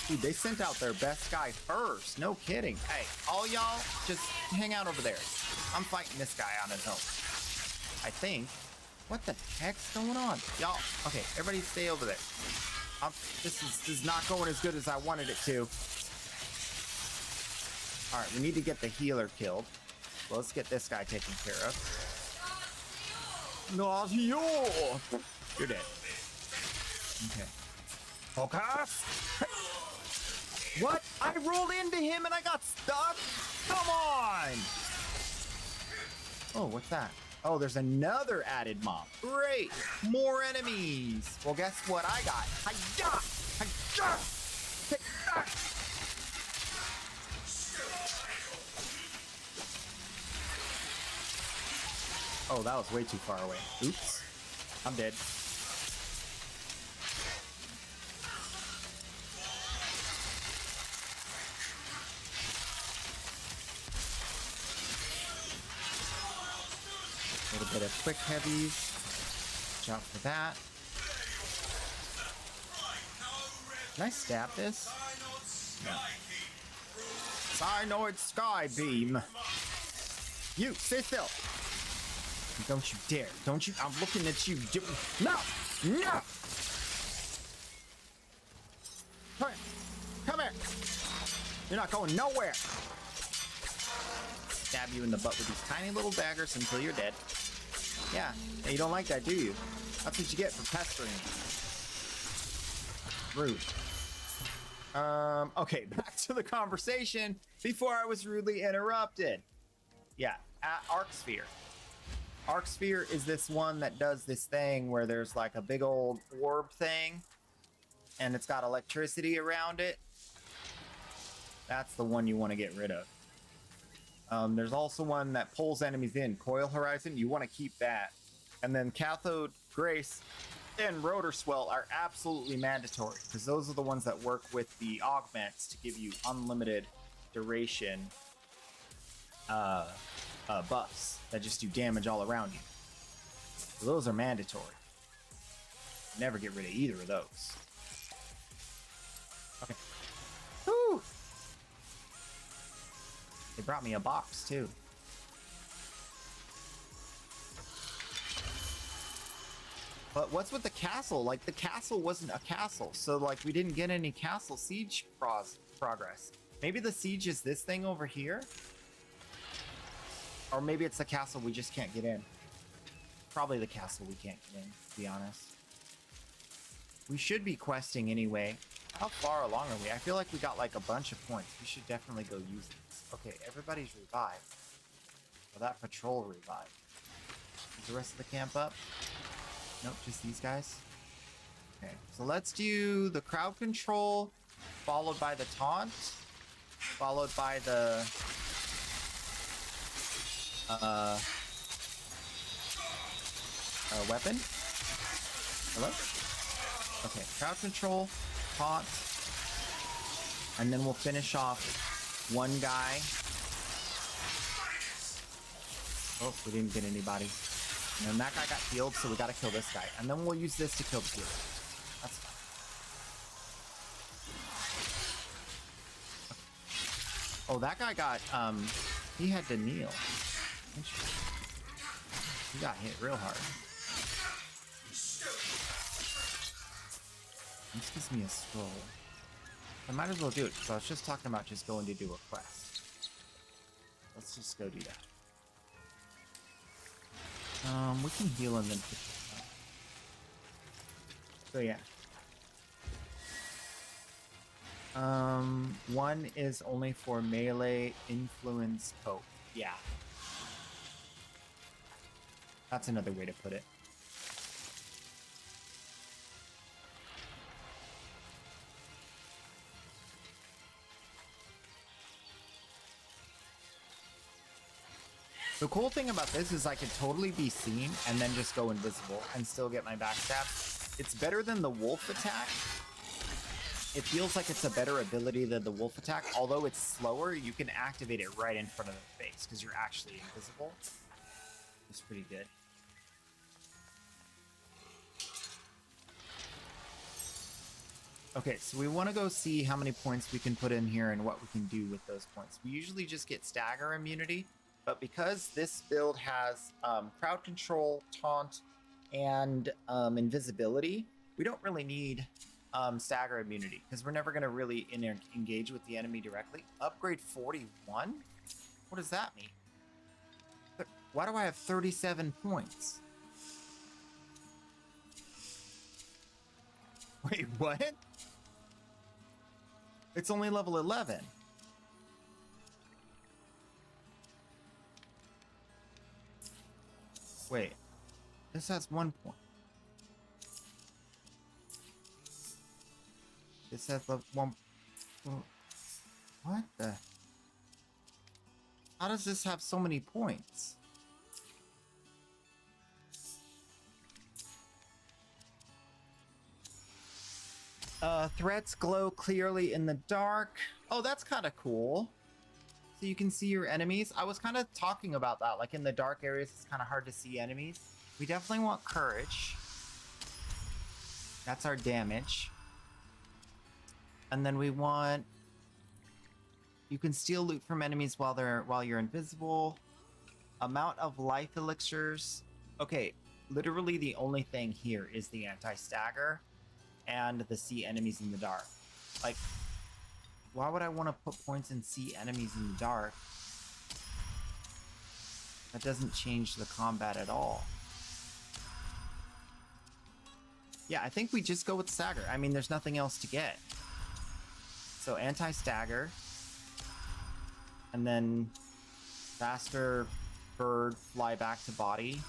Dude, they sent out their best guy first. No kidding. Hey, all y'all, just hang out over there. I'm fighting this guy on his own. I think. What the heck's going on? Y'all, okay, everybody stay over there. This is not going as good as I wanted it to. All right, we need to get the healer killed. Well, let's get this guy taken care of. Not you. You're dead. Okay. Focus. Hey. What? I rolled into him and I got stuck? Come on. Oh, what's that? Oh, there's another added mob. Great. More enemies. Well, guess what I got? Hi-ya! Hi-ya! Take that! Oh, that was way too far away. Oops. I'm dead. A little bit of quick heavies. Watch out for that. Can I stab this? No. Cyanoid Sky Beam. You, stay still. Don't you dare. Don't you. I'm looking at you. No! No! Come here. Come here. You're not going nowhere. Stab you in the butt with these tiny little daggers until you're dead. Yeah. You don't like that, do you? That's what you get for pestering. Rude. Okay, back to the conversation before I was rudely interrupted. Yeah, Arc Sphere. Arc Sphere is this one that does this thing where there's like a big old orb thing and it's got electricity around it. That's the one you want to get rid of. There's also one that pulls enemies in, Coil Horizon. You want to keep that. And then Cathode Grace and Rotor Swell are absolutely mandatory because those are the ones that work with the augments to give you unlimited duration buffs that just do damage all around you. So those are mandatory. Never get rid of either of those. Okay. Whew. They brought me a box too. But what's with the castle? Like, the castle wasn't a castle, so like we didn't get any castle siege progress. Maybe the siege is this thing over here? Or maybe it's the castle we just can't get in. Probably the castle we can't get in, to be honest. We should be questing anyway. How far along are we? I feel like we got like a bunch of points. We should definitely go use these. Okay, everybody's revived. Well, that patrol revived. Is the rest of the camp up? Nope, just these guys. Okay, so let's do the crowd control, followed by the taunt, followed by the weapon. Hello? Okay, crowd control, taunt, and then we'll finish off one guy. Oh, we didn't get anybody. And then that guy got healed, so we gotta kill this guy. And then we'll use this to kill the healer. That's fine. Oh, that guy got, he had to kneel. Interesting. He got hit real hard. This gives me a scroll. I might as well do it, because I was just talking about just going to do a quest. Let's just go do that. We can heal and then pick this up. So yeah. One is only for melee influence cope. Yeah. That's another way to put it. The cool thing about this is I could totally be seen and then just go invisible and still get my backstab. It's better than the wolf attack. It feels like it's a better ability than the wolf attack. Although it's slower, you can activate it right in front of the face because you're actually invisible. It's pretty good. Okay, so we want to go see how many points we can put in here and what we can do with those points. We usually just get stagger immunity, but because this build has crowd control, taunt, and invisibility, we don't really need stagger immunity because we're never going to really engage with the enemy directly. Upgrade 41? What does that mean? Why do I have 37 points? Wait, what? It's only level 11. Wait, this has 1 point. This has level 1. What the? How does this have so many points? Threats glow clearly in the dark. Oh, that's kind of cool. So you can see your enemies. I was kind of talking about that. Like in the dark areas, it's kind of hard to see enemies. We definitely want courage. That's our damage. And then we want... You can steal loot from enemies while you're invisible. Amount of life elixirs. Okay, literally the only thing here is the anti-stagger and the see enemies in the dark. Like, why would I want to put points in see enemies in the dark? That doesn't change the combat at all. Yeah, I think we just go with stagger. I mean, there's nothing else to get. So anti-stagger. And then faster bird, fly back to body.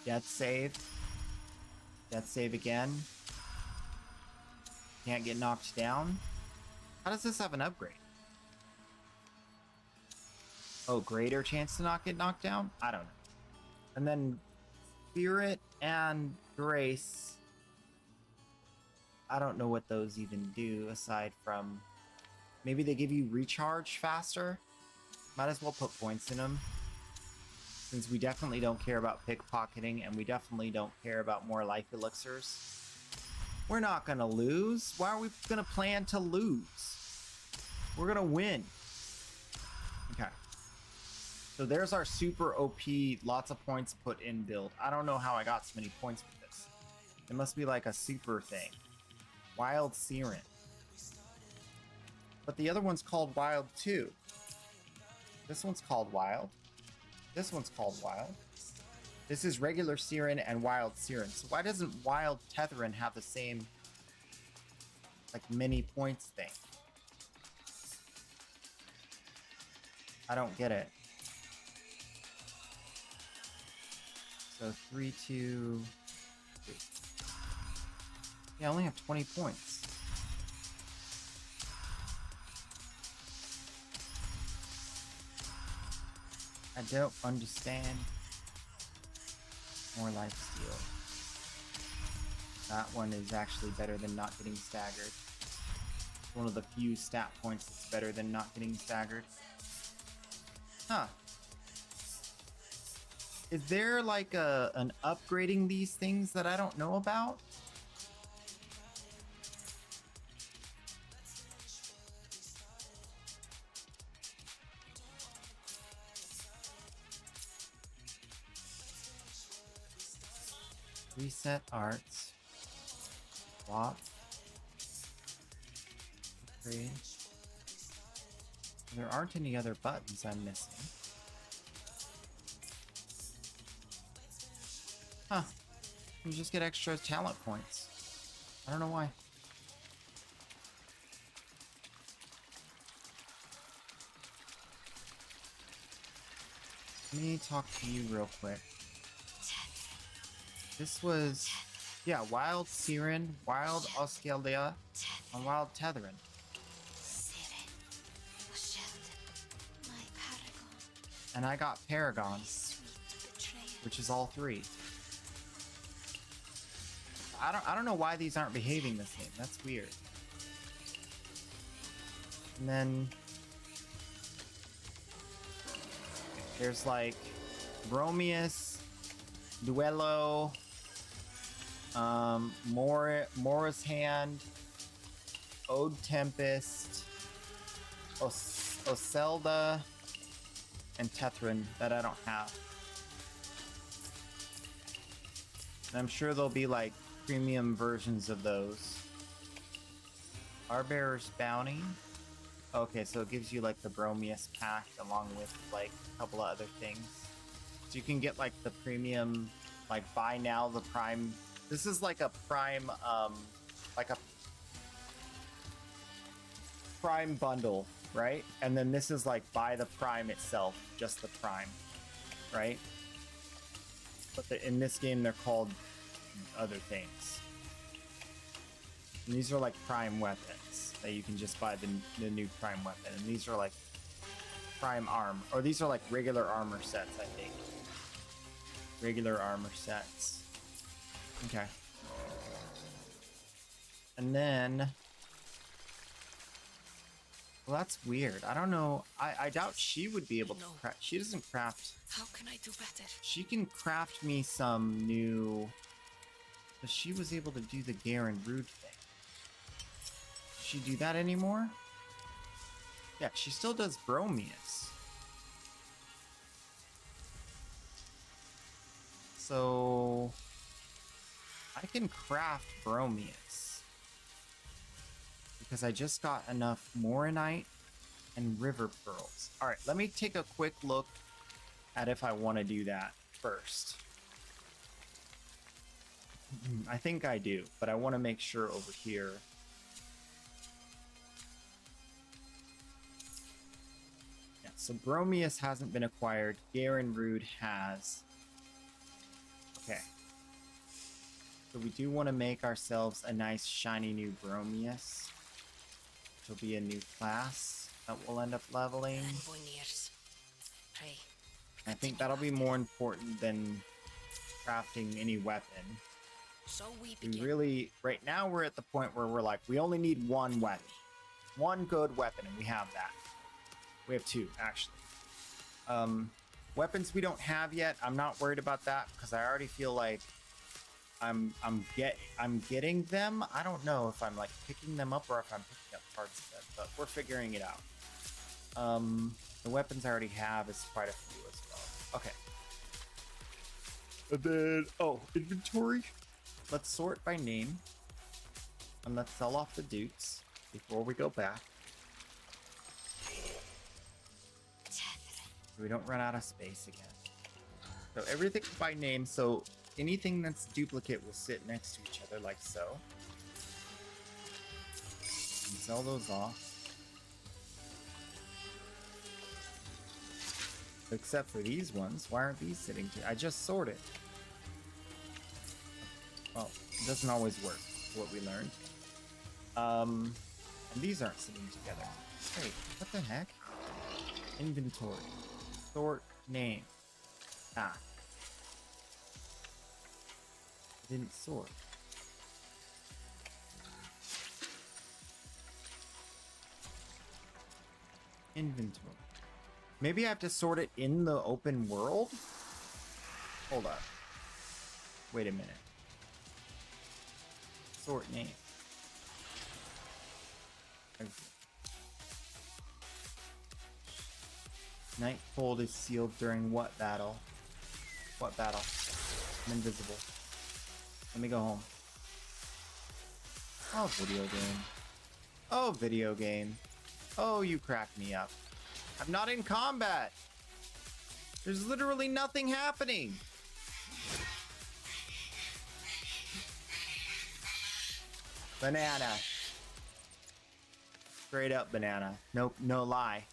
Death save. Death save again. Can't get knocked down. How does this have an upgrade? Oh, greater chance to not get knocked down? I don't know. And then Spirit and Grace. I don't know what those even do aside from... Maybe they give you recharge faster? Might as well put points in them. Since we definitely don't care about pickpocketing and we definitely don't care about more life elixirs. We're not gonna lose. Why are we gonna plan to lose? We're gonna win. Okay. So there's our super OP, lots of points put in build. I don't know how I got so many points with this. It must be like a super thing. Wild Siren. But the other one's called Wild too. This one's called Wild. This one's called Wild. This is regular Siren and Wild Siren. So why doesn't Wild Tetherin have the same, like, mini points thing? I don't get it. So 3, 2, 3. Yeah, I only have 20 points. I don't understand. More life steal. That one is actually better than not getting staggered. It's one of the few stat points that's better than not getting staggered. Huh. Is there like an upgrading these things that I don't know about? Reset arts. Swap. Upgrade. There aren't any other buttons I'm missing. Huh. You just get extra talent points. I don't know why. Let me talk to you real quick. This was, yeah, Wild Siren, Wild Oskeldea, and Wild Tetherin. And I got Paragon, which is all three. I don't know why these aren't behaving the same. That's weird. And then there's like Bromius, Duello, Mora's Hand, Ode Tempest, Oselda, and Tetherin that I don't have. And I'm sure there'll be like premium versions of those. Arbearer's Bounty. Okay, so it gives you like the Bromius pack along with like a couple of other things. So you can get like the premium, like buy now the prime. This is like a prime, like a prime bundle, right? And then this is like buy the prime itself, just the prime, right? But in this game, they're called other things. And these are like prime weapons that you can just buy the new prime weapon. And these are like prime arm, or these are like regular armor sets, I think. Regular armor sets. Okay. And then, well, that's weird. I don't know. I doubt she would be able to craft. She doesn't craft. How can I do better? She can craft me some new. But she was able to do the Garen Rude thing. Does she do that anymore? Yeah, she still does Bromius. So I can craft Bromius because I just got enough Moronite and River Pearls. All right, let me take a quick look at if I want to do that first. I think I do, but I want to make sure over here. Yeah, so Bromius hasn't been acquired. Garen Rude has. Okay. So we do want to make ourselves a nice shiny new Bromius. Which will be a new class that we'll end up leveling. I think that'll be more important than crafting any weapon. So we really, right now we're at the point where we're like, we only need one weapon. One good weapon, and we have that. We have two, actually. Weapons we don't have yet, I'm not worried about that, because I already feel like I'm getting them. I don't know if I'm like picking them up or if I'm picking up parts of them, but we're figuring it out. The weapons I already have is quite a few as well. Okay. And then, oh, inventory. Let's sort by name. And let's sell off the dukes before we go back. So we don't run out of space again. So everything by name, so anything that's duplicate will sit next to each other like so. And sell those off. Except for these ones. Why aren't these sitting together? I just sorted. Well, it doesn't always work, what we learned. And these aren't sitting together. Wait, what the heck? Inventory. Sort name. Ah. It didn't sort. Inventory. Maybe I have to sort it in the open world? Hold up. Wait a minute. Sort name. Nightfold is sealed during what battle? What battle? I'm invisible. Let me go home. Oh, video game. Oh, video game. Oh, you cracked me up. I'm not in combat. There's literally nothing happening. Banana. Straight up banana. Nope, no lie.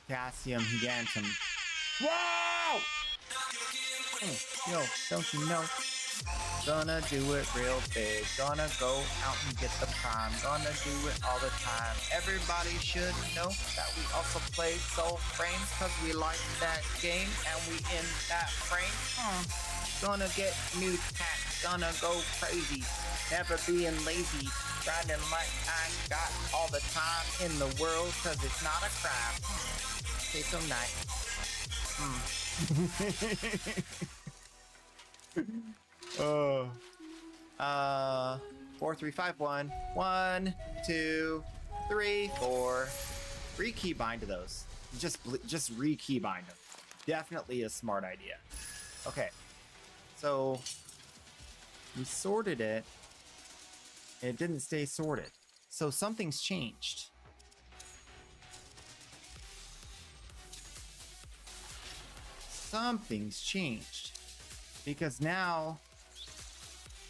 Potassium gigantum. Wow! Yo, don't you know? Gonna do it real big. Gonna go out and get the prime. Gonna do it all the time. Everybody should know that we also play Soul Frames because we like that game and we in that frame. Gonna get new tax. Gonna go crazy. Never being lazy. Grinding like I got all the time in the world because it's not a crime. Stay so nice. 4 3 5 1 1 2 3 4. Re-key bind to those. Just re-key bind them. Definitely a smart idea. Okay, so we sorted it. It didn't stay sorted, so something's changed. Something's changed because now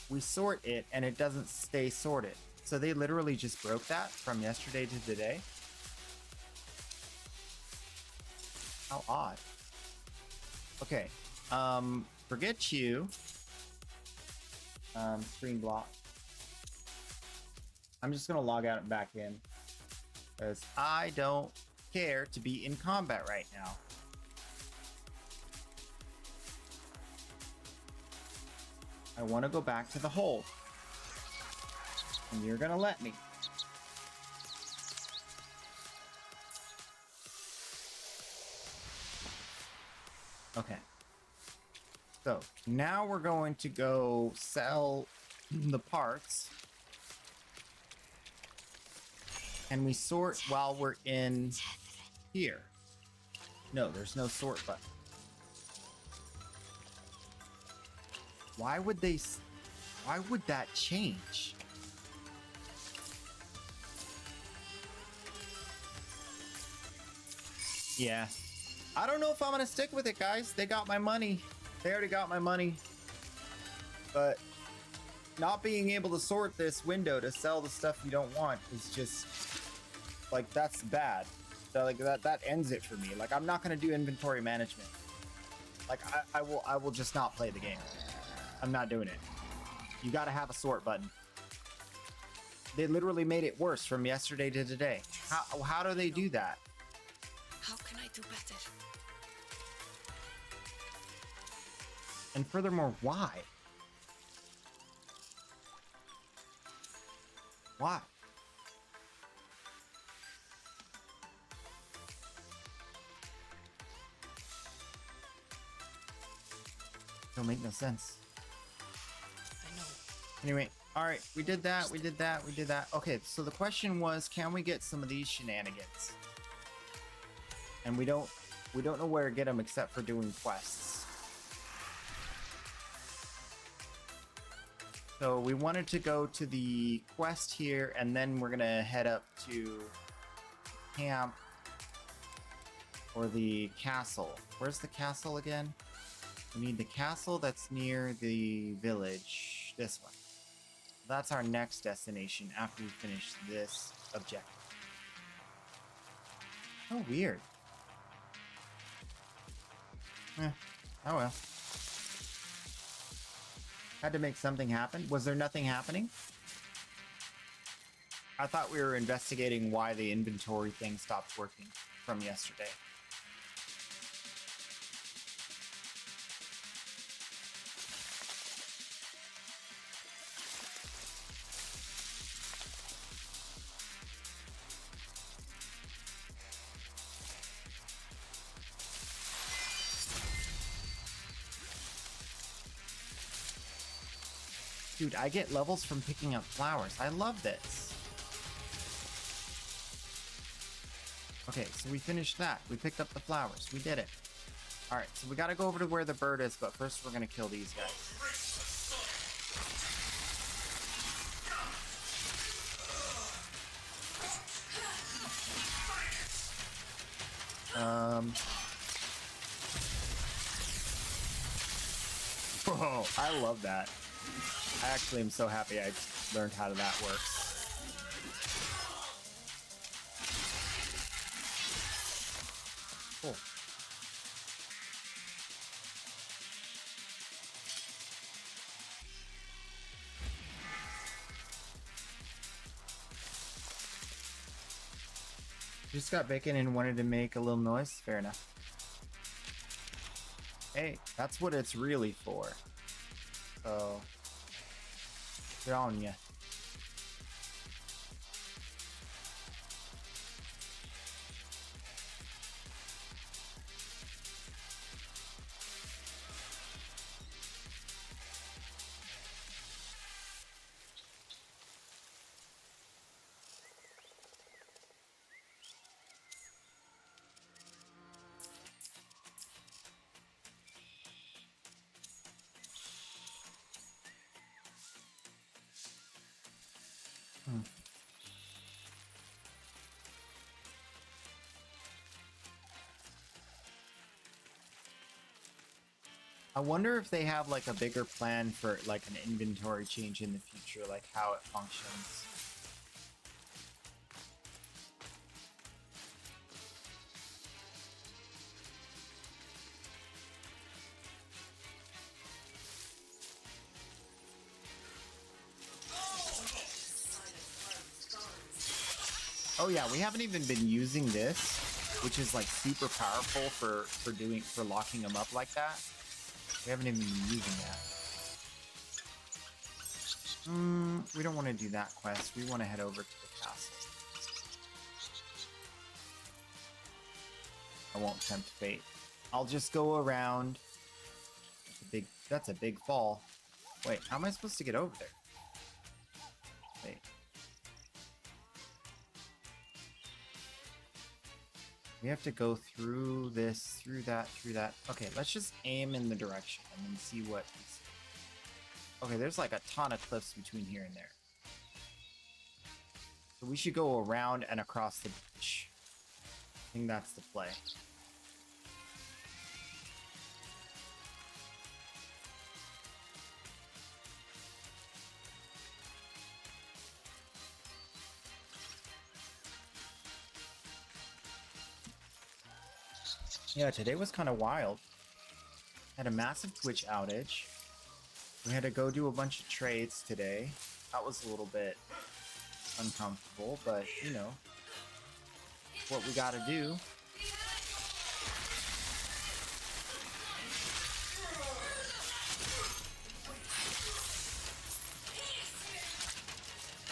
we sort it and it doesn't stay sorted. So they literally just broke that from yesterday to today. How odd. Okay, forget you. Screen block. I'm just gonna log out and back in because I don't care to be in combat right now. I want to go back to the hold. And you're gonna let me. Okay. So now we're going to go sell the parts. And we sort while we're in here. No, there's no sort button. Why would that change? Yeah. I don't know if I'm gonna stick with it, guys. They got my money. They already got my money. But not being able to sort this window to sell the stuff you don't want is just like, that's bad. So like that ends it for me. Like, I'm not gonna do inventory management. Like I will just not play the game. I'm not doing it. You gotta have a sort button. They literally made it worse from yesterday to today. How do they do that? How can I do better? And furthermore, why? Why? Don't make no sense. I know. Anyway, all right, we did that, we did that, we did that. Okay, so the question was, can we get some of these shenanigans? And we don't know where to get them except for doing quests. So we wanted to go to the quest here, and then we're gonna head up to camp or the castle. Where's the castle again? We need the castle that's near the village. This one. That's our next destination after we finish this objective. Oh, weird. Oh well. Had to make something happen. Was there nothing happening? I thought we were investigating why the inventory thing stopped working from yesterday. Dude, I get levels from picking up flowers. I love this. Okay, so we finished that. We picked up the flowers. We did it. Alright, so we gotta go over to where the bird is, but first we're gonna kill these guys. Whoa, I love that. I actually am so happy I learned how that works. Cool. Just got bacon and wanted to make a little noise. Fair enough. Hey, that's what it's really for. So, good on ya. I wonder if they have like a bigger plan for like an inventory change in the future, like how it functions. Oh yeah, we haven't even been using this, which is like super powerful for locking them up like that. We haven't even been using that. We don't want to do that quest. We want to head over to the castle. I won't tempt fate. I'll just go around. That's a big fall. Wait, how am I supposed to get over there? Wait. We have to go through this, through that, through that. Okay, let's just aim in the direction and then see what we see. Okay, there's like a ton of cliffs between here and there. So we should go around and across the beach. I think that's the play. Yeah, today was kind of wild. Had a massive Twitch outage. We had to go do a bunch of trades today. That was a little bit uncomfortable, but you know, what we gotta do.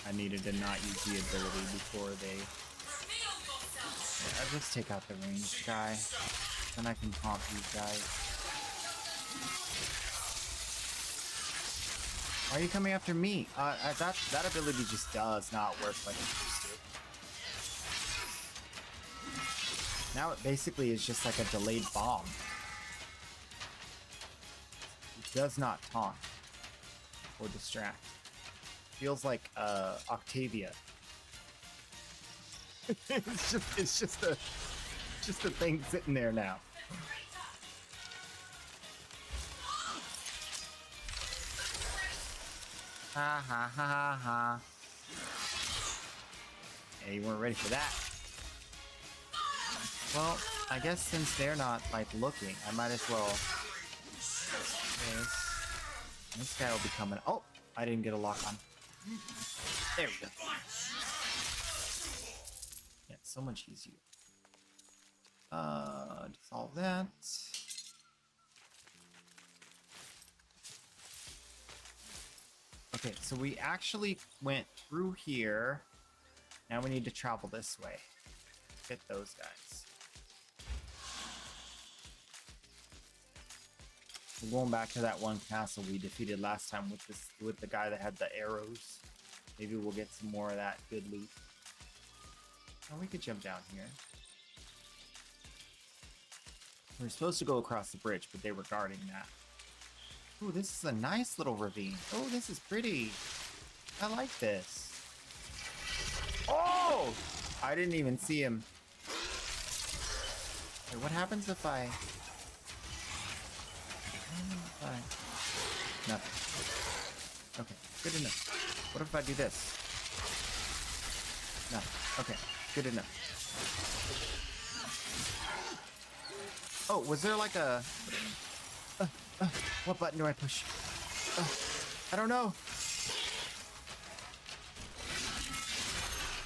I needed to not use the ability before they... Yeah, I'll just take out the ranged guy. Then I can taunt these guys. Why are you coming after me? That ability just does not work like it used to. Now it basically is just like a delayed bomb. It does not taunt or distract. Feels like Octavia. it's just a thing sitting there now. Ha ha ha ha ha. Yeah, you weren't ready for that. Well, I guess since they're not like looking, I might as well. This guy will be coming. Oh, I didn't get a lock on. There we go. Yeah, so much easier. Dissolve that. Okay, so we actually went through here. Now we need to travel this way. Get those guys. We're going back to that one castle we defeated last time with the guy that had the arrows. Maybe we'll get some more of that good loot. Oh, we could jump down here. We were supposed to go across the bridge, but they were guarding that. Ooh, this is a nice little ravine. Oh, this is pretty. I like this. Oh! I didn't even see him. Wait, what happens if I... Nothing. Okay, good enough. What if I do this? No. Okay, good enough. Oh, was there like a... what button do I push? I don't know.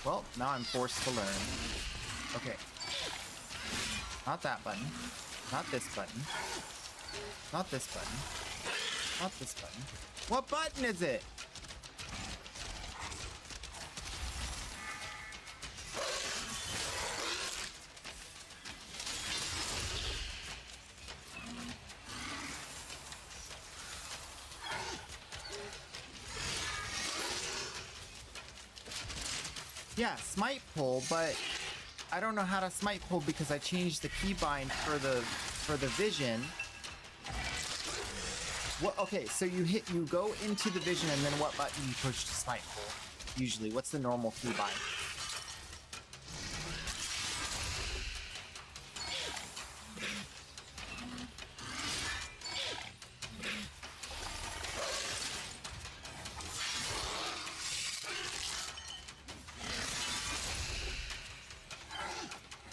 Well, now I'm forced to learn. Okay. Not that button. Not this button. Not this button. Not this button. What button is it? Yeah, smite pull, but I don't know how to smite pull because I changed the keybind for the vision. What? Okay, so you go into the vision and then what button you push to smite pull? Usually, what's the normal keybind?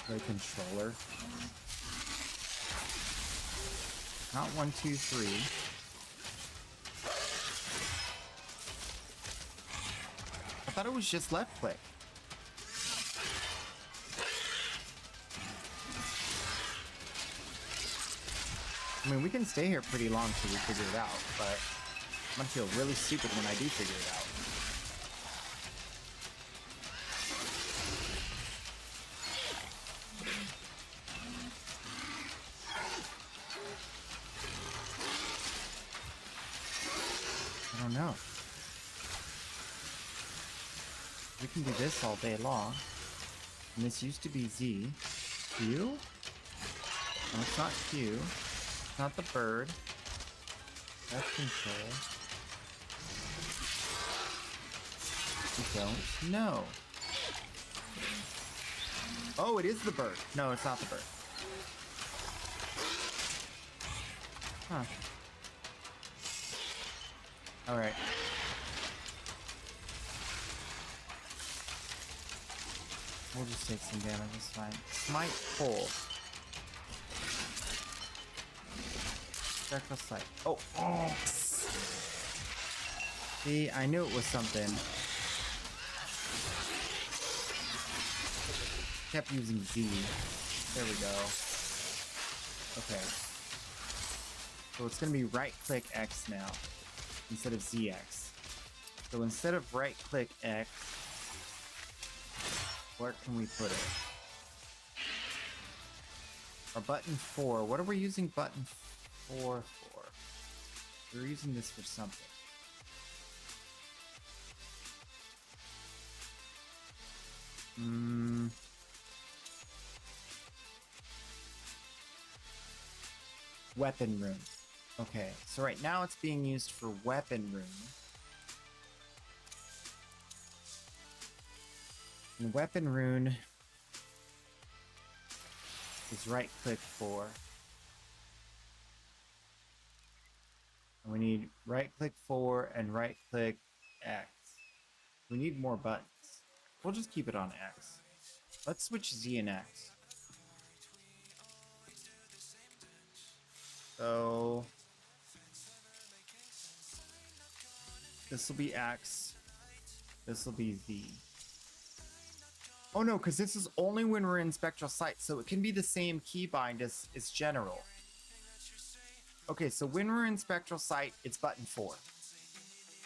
The controller. Not 1, 2, 3. I thought it was just left click. I mean, we can stay here pretty long till we figure it out, but I'm gonna feel really stupid when I do figure it out. I don't know. We can do this all day long. And this used to be Z. Q? No, it's not Q. It's not the bird. That's control. We don't know. Oh, it is the bird. No, it's not the bird. Huh. Alright. We'll just take some damage, it's fine. Smite pull. Spectral sight. Oh! Oh! See, I knew it was something. Kept using Z. There we go. Okay. So it's gonna be right click X now, instead of ZX. So instead of right click X, where can we put it? Our button 4. What are we using button 4 for? We're using this for something. Weapon room. Okay, so right now it's being used for weapon room. And weapon rune is right click 4. And we need right click 4 and right click X. We need more buttons. We'll just keep it on X. Let's switch Z and X. So this will be X. This will be Z. Oh no, because this is only when we're in spectral sight, so it can be the same keybind as general. Okay, so when we're in spectral sight, it's button 4.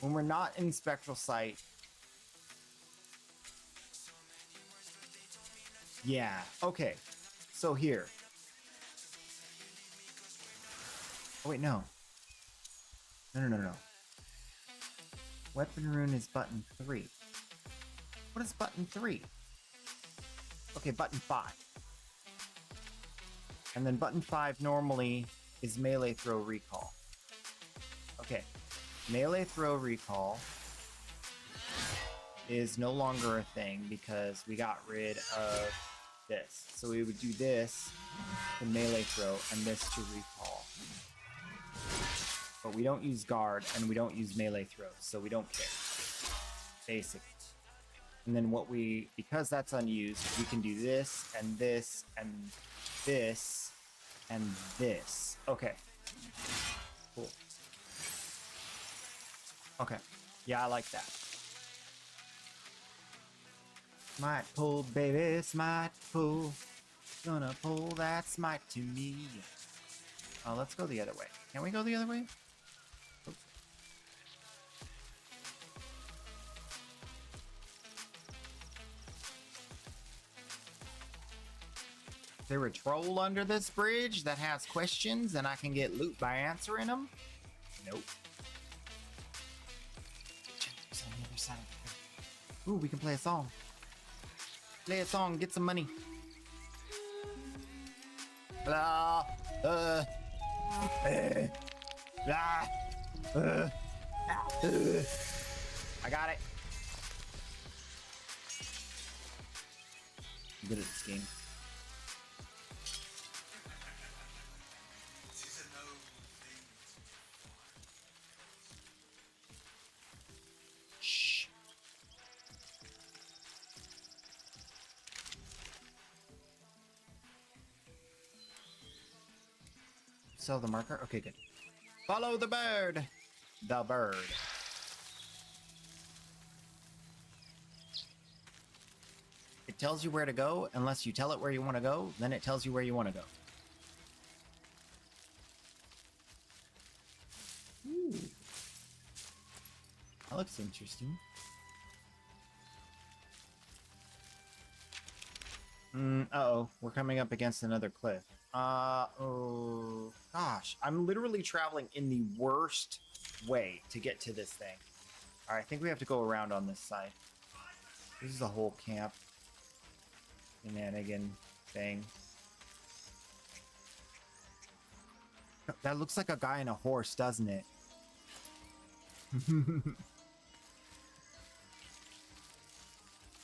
When we're not in spectral sight, yeah, okay. So here. Oh wait, no. No. Weapon rune is button 3. What is button 3? Okay, button 5. And then button 5 normally is melee throw recall. Okay, melee throw recall is no longer a thing because we got rid of this. So we would do this to melee throw and this to recall. But we don't use guard and we don't use melee throws, so we don't care. Basically. And then because that's unused, we can do this and this and this and this. Okay. Cool. Okay. Yeah, I like that. Smite pull, baby, smite pull. Gonna pull that smite to me. Oh, let's go the other way. Can we go the other way? Oops. Is there a troll under this bridge that has questions and I can get loot by answering them? Nope. Ooh, we can play a song. Play a song, get some money. Blah, blah, I got it. I'm good at this game. Shh. Sell the marker? Okay, good. Follow the bird! The bird. It tells you where to go, unless you tell it where you want to go, then it tells you where you want to go. Ooh. That looks interesting. Uh-oh, we're coming up against another cliff. Oh, gosh. I'm literally traveling in the worst way to get to this thing. Alright, I think we have to go around on this side. This is a whole camp shenanigan thing. That looks like a guy and a horse, doesn't it? You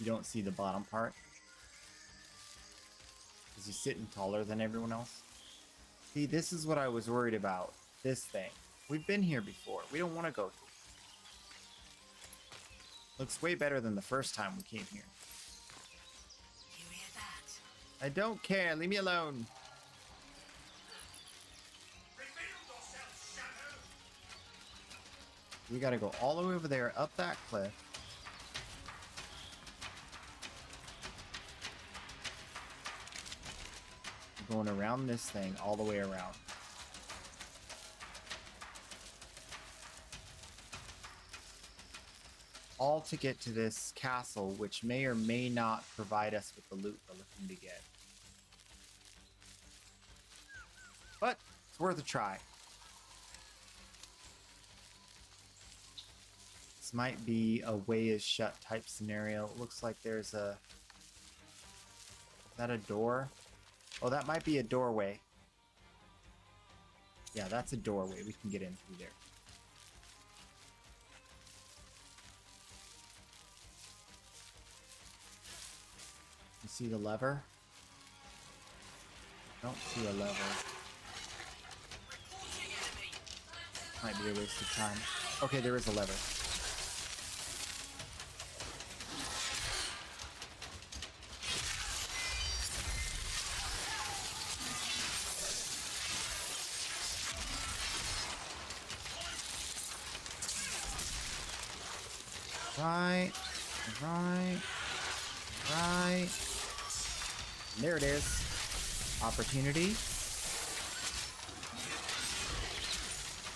don't see the bottom part? Is he sitting taller than everyone else? See, this is what I was worried about. This thing. We've been here before. We don't want to go through. Looks way better than the first time we came here. You hear that? I don't care. Leave me alone. We gotta go all the way over there, up that cliff. Going around this thing all the way around. All to get to this castle, which may or may not provide us with the loot we're looking to get. But it's worth a try. This might be a way is shut type scenario. It looks like there's a... Is that a door? Oh, that might be a doorway. Yeah, that's a doorway. We can get in through there. You see the lever? Don't see a lever. Might be a waste of time. Okay, there is a lever. Right. There it is. Opportunity.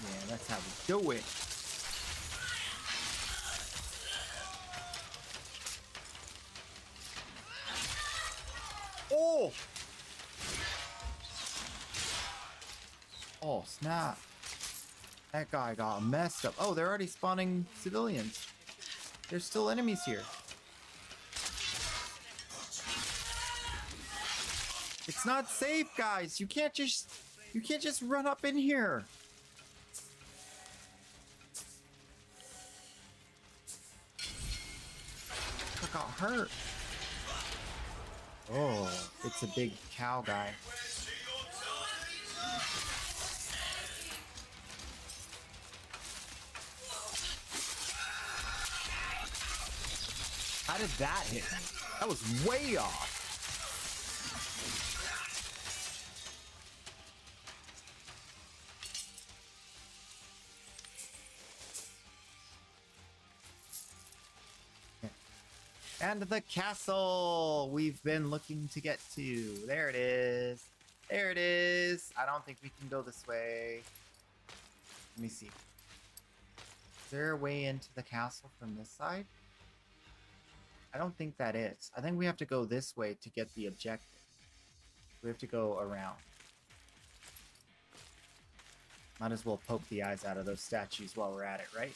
Yeah, that's how we do it. Oh! Oh, snap. That guy got messed up. Oh, they're already spawning civilians. There's still enemies here. It's not safe, guys. You can't just run up in here. I got hurt. Oh, it's a big cow guy. How did that hit me? That was way off. And the castle we've been looking to get to. There it is. There it is. I don't think we can go this way. Let me see. Is there a way into the castle from this side? I don't think that is. I think we have to go this way to get the objective. We have to go around. Might as well poke the eyes out of those statues while we're at it, right?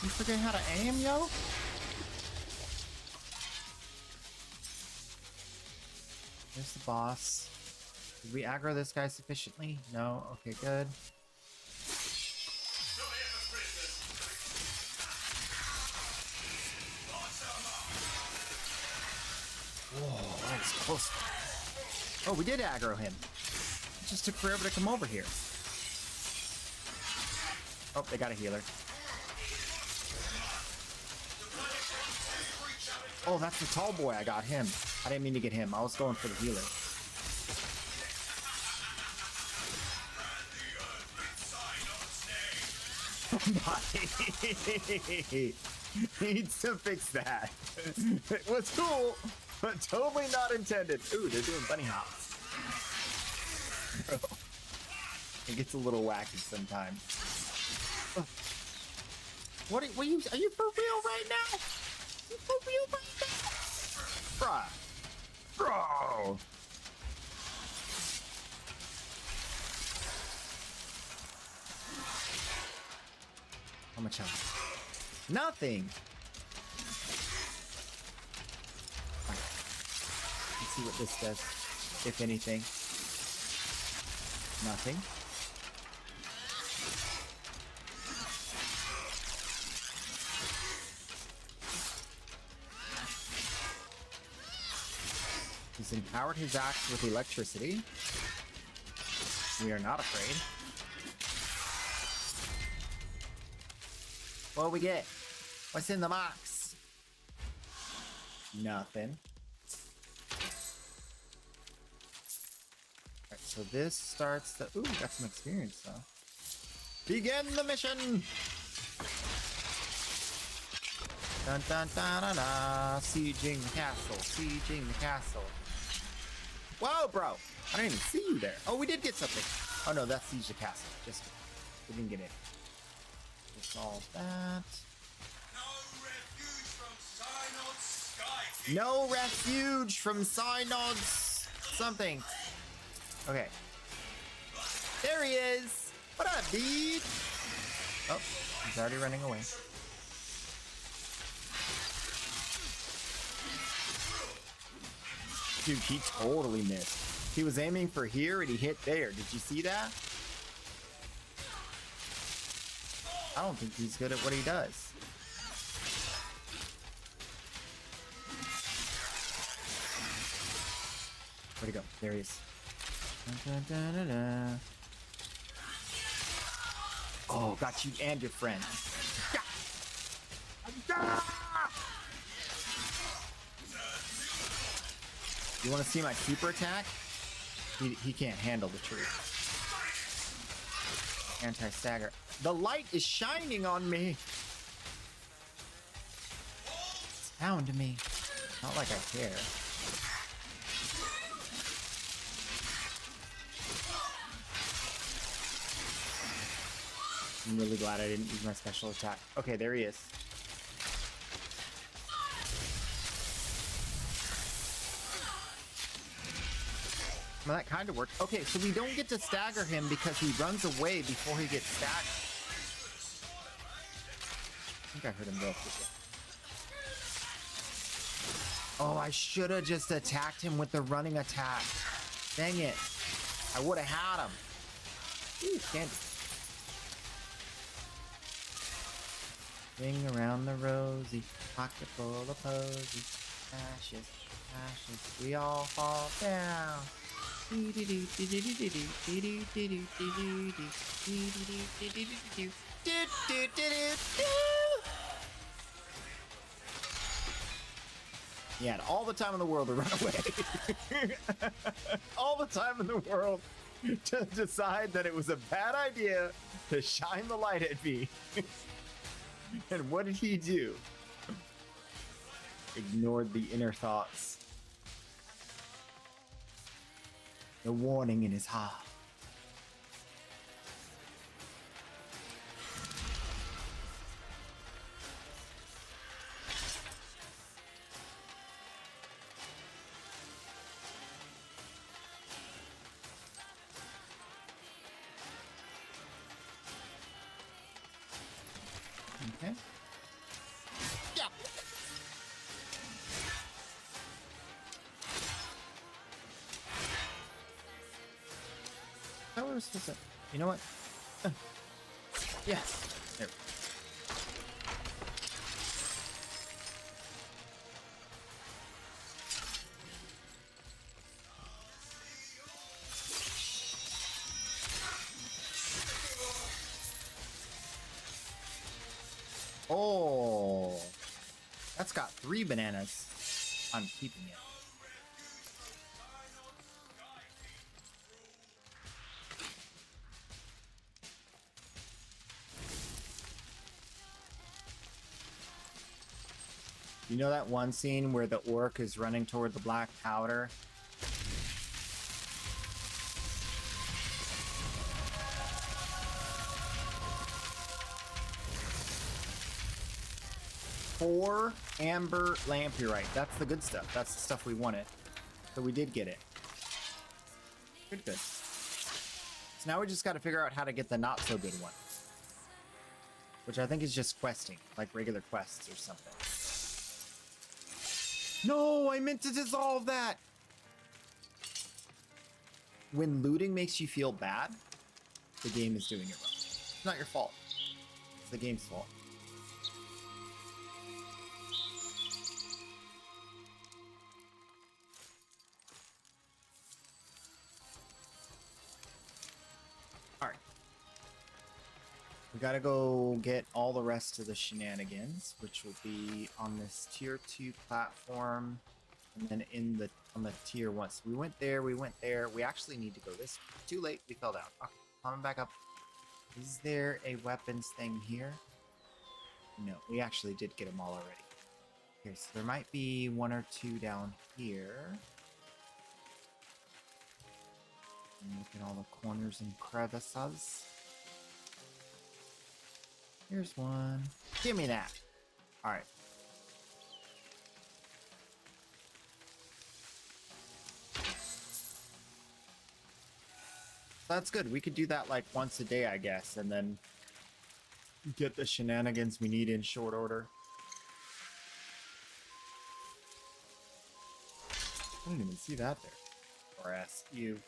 You forget how to aim, yo? There's the boss. Did we aggro this guy sufficiently? No? Okay, good. Whoa, that was close. Oh, we did aggro him. It just took forever to come over here. Oh, they got a healer. Oh, that's the tall boy. I got him. I didn't mean to get him. I was going for the healer. Needs to fix that. It was cool, but totally not intended. Ooh, they're doing bunny hops. Bro. It gets a little wacky sometimes. What are you for real right now? You for real right now? Bruh. Bro. How much health? Nothing. Right. Let's see what this does, if anything. Nothing. He's empowered his axe with electricity. We are not afraid. What do we get? What's in the box? Nothing. Alright, so this starts the... Ooh, got some experience though. Begin the mission! Dun dun dun dun dun! Sieging the castle, sieging the castle. Whoa, bro! I didn't even see you there. Oh, we did get something. Oh no, that's siege the castle. Just we didn't get it. Just all that. No refuge from Synod's something. Okay. There he is. What up, dude? Oh, he's already running away. Dude, he totally missed. He was aiming for here and he hit there. Did you see that? I don't think he's good at what he does. Where'd he go? There he is. Dun, dun, dun, dun, dun. Oh, got you and your friend. You want to see my super attack? He can't handle the truth. Anti-stagger. The light is shining on me. It's down to me. Not like I care. I'm really glad I didn't use my special attack. Okay, there he is. Well, that kind of worked. Okay, so we don't get to stagger him because he runs away before he gets staggered. I think I heard him go up this way. Oh, I should have just attacked him with the running attack. Dang it. I would have had him. Ooh, candy. Ring around the rosy, pocket full of posies. Ashes, ashes, we all fall down. He had all the time in the world to run away. All the time in the world to decide that it was a bad idea to shine the light at me. And what did he do? Ignored the inner thoughts. The warning in his heart. Okay. Yeah. How are we supposed to? You know what? Yes. There. Oh, that's got 3 bananas. I'm keeping it. You know that one scene where the orc is running toward the black powder? Four amber lamprite. That's the good stuff. That's the stuff we wanted. So we did get it. Good, good. So now we just got to figure out how to get the not so good one. Which I think is just questing, like regular quests or something. No, I meant to dissolve that! When looting makes you feel bad, the game is doing it wrong. It's not your fault. It's the game's fault. Alright. We gotta go get all the rest of the shenanigans, which will be on this tier 2 platform, and then on the tier 1. So we went there, we actually need to go this way. Too late, we fell down. Okay, coming back up. Is there a weapons thing here? No, we actually did get them all already. Here, so there might be 1 or 2 down here. And look at all the corners and crevices. Here's one. Give me that. All right. That's good. We could do that like once a day, I guess, and then get the shenanigans we need in short order. I didn't even see that there. Or ask you.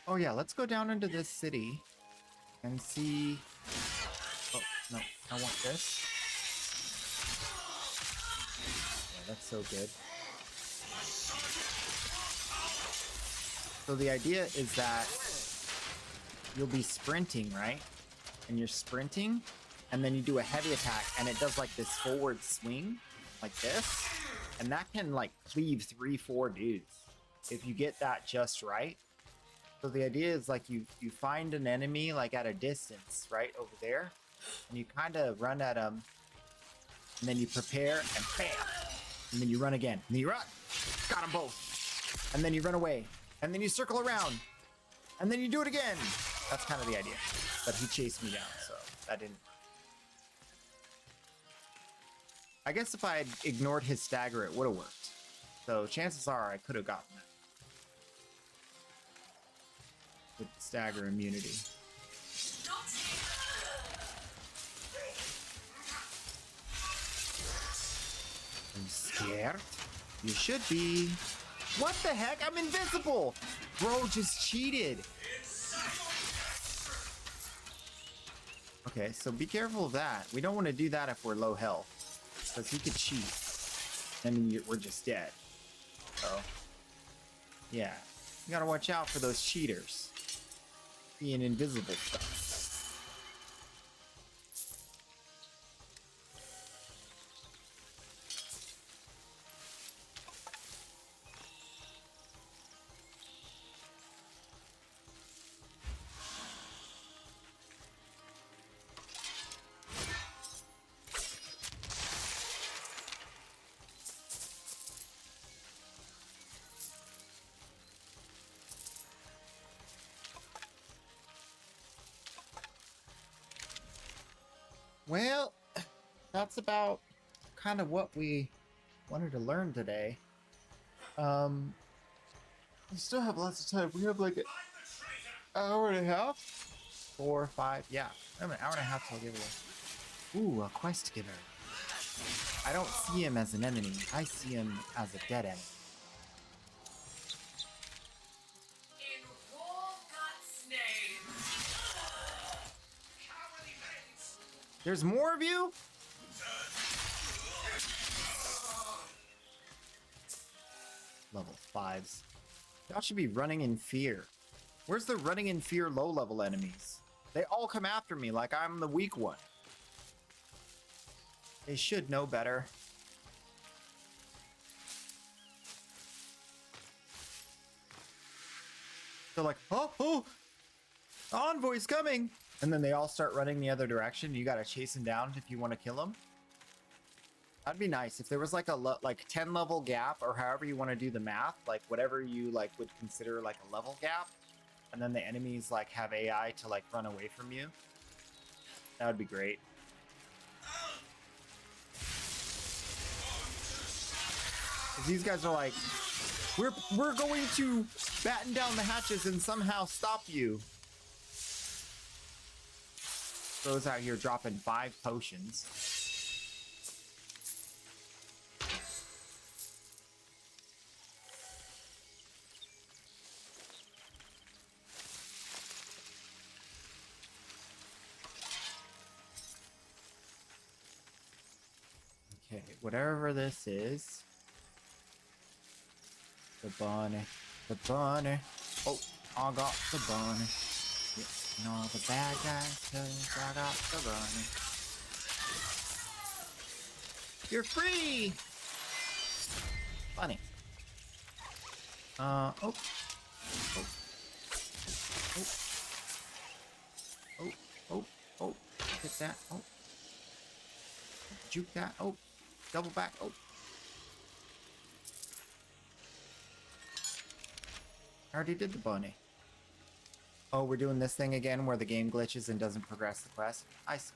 Oh yeah, let's go down into this city and see. Oh, no, I want this. Yeah, that's so good. So the idea is that you'll be sprinting, right? And you're sprinting, and then you do a heavy attack, and it does like this forward swing, like this. and that can like cleave 3-4 dudes if you get that just right. So the idea is like you find an enemy like at a distance, right over there, and you kind of run at them, and then you prepare and bam, and then you run again, and then you run, got them both, and then you run away, and then you circle around, and then you do it again. That's kind of the idea. But he chased me down, so that didn't. I guess if I had ignored his stagger, it would have worked. So chances are I could have gotten that. With the stagger immunity. Are you scared? You should be. What the heck? I'm invincible! Bro just cheated. Okay, so be careful of that. We don't want to do that if we're low health. Because he could cheat. And we're just dead. So, yeah. You gotta watch out for those cheaters. Being invisible stuff. Well, that's about kind of what we wanted to learn today. We still have lots of time. We have like an hour and a half? 4 or 5, yeah. I have an hour and a half till giveaway. Ooh, a quest giver. I don't see him as an enemy. I see him as a dead enemy. There's more of you? Level 5s. Y'all should be running in fear. Where's the running in fear low-level enemies? They all come after me like I'm the weak one. They should know better. They're like, oh, envoy's coming. And then they all start running the other direction. You gotta chase him down if you want to kill him. That'd be nice if there was like a 10 level gap, or however you want to do the math, like whatever you like would consider like a level gap, and then the enemies like have AI to like run away from you. That would be great. These guys are like, we're going to batten down the hatches and somehow stop you. Those out here dropping 5 potions. Okay, whatever this is. The bunny. The bunny. Oh, I got the bunny. And all the bad guys, 'cause I got the bunny. You're free! Bunny. Oh. Oh. Oh. Oh. Oh. Hit that. Oh. Juke that. Oh. Double back. Oh. I already did the bunny. Oh, we're doing this thing again where the game glitches and doesn't progress the quest. I see.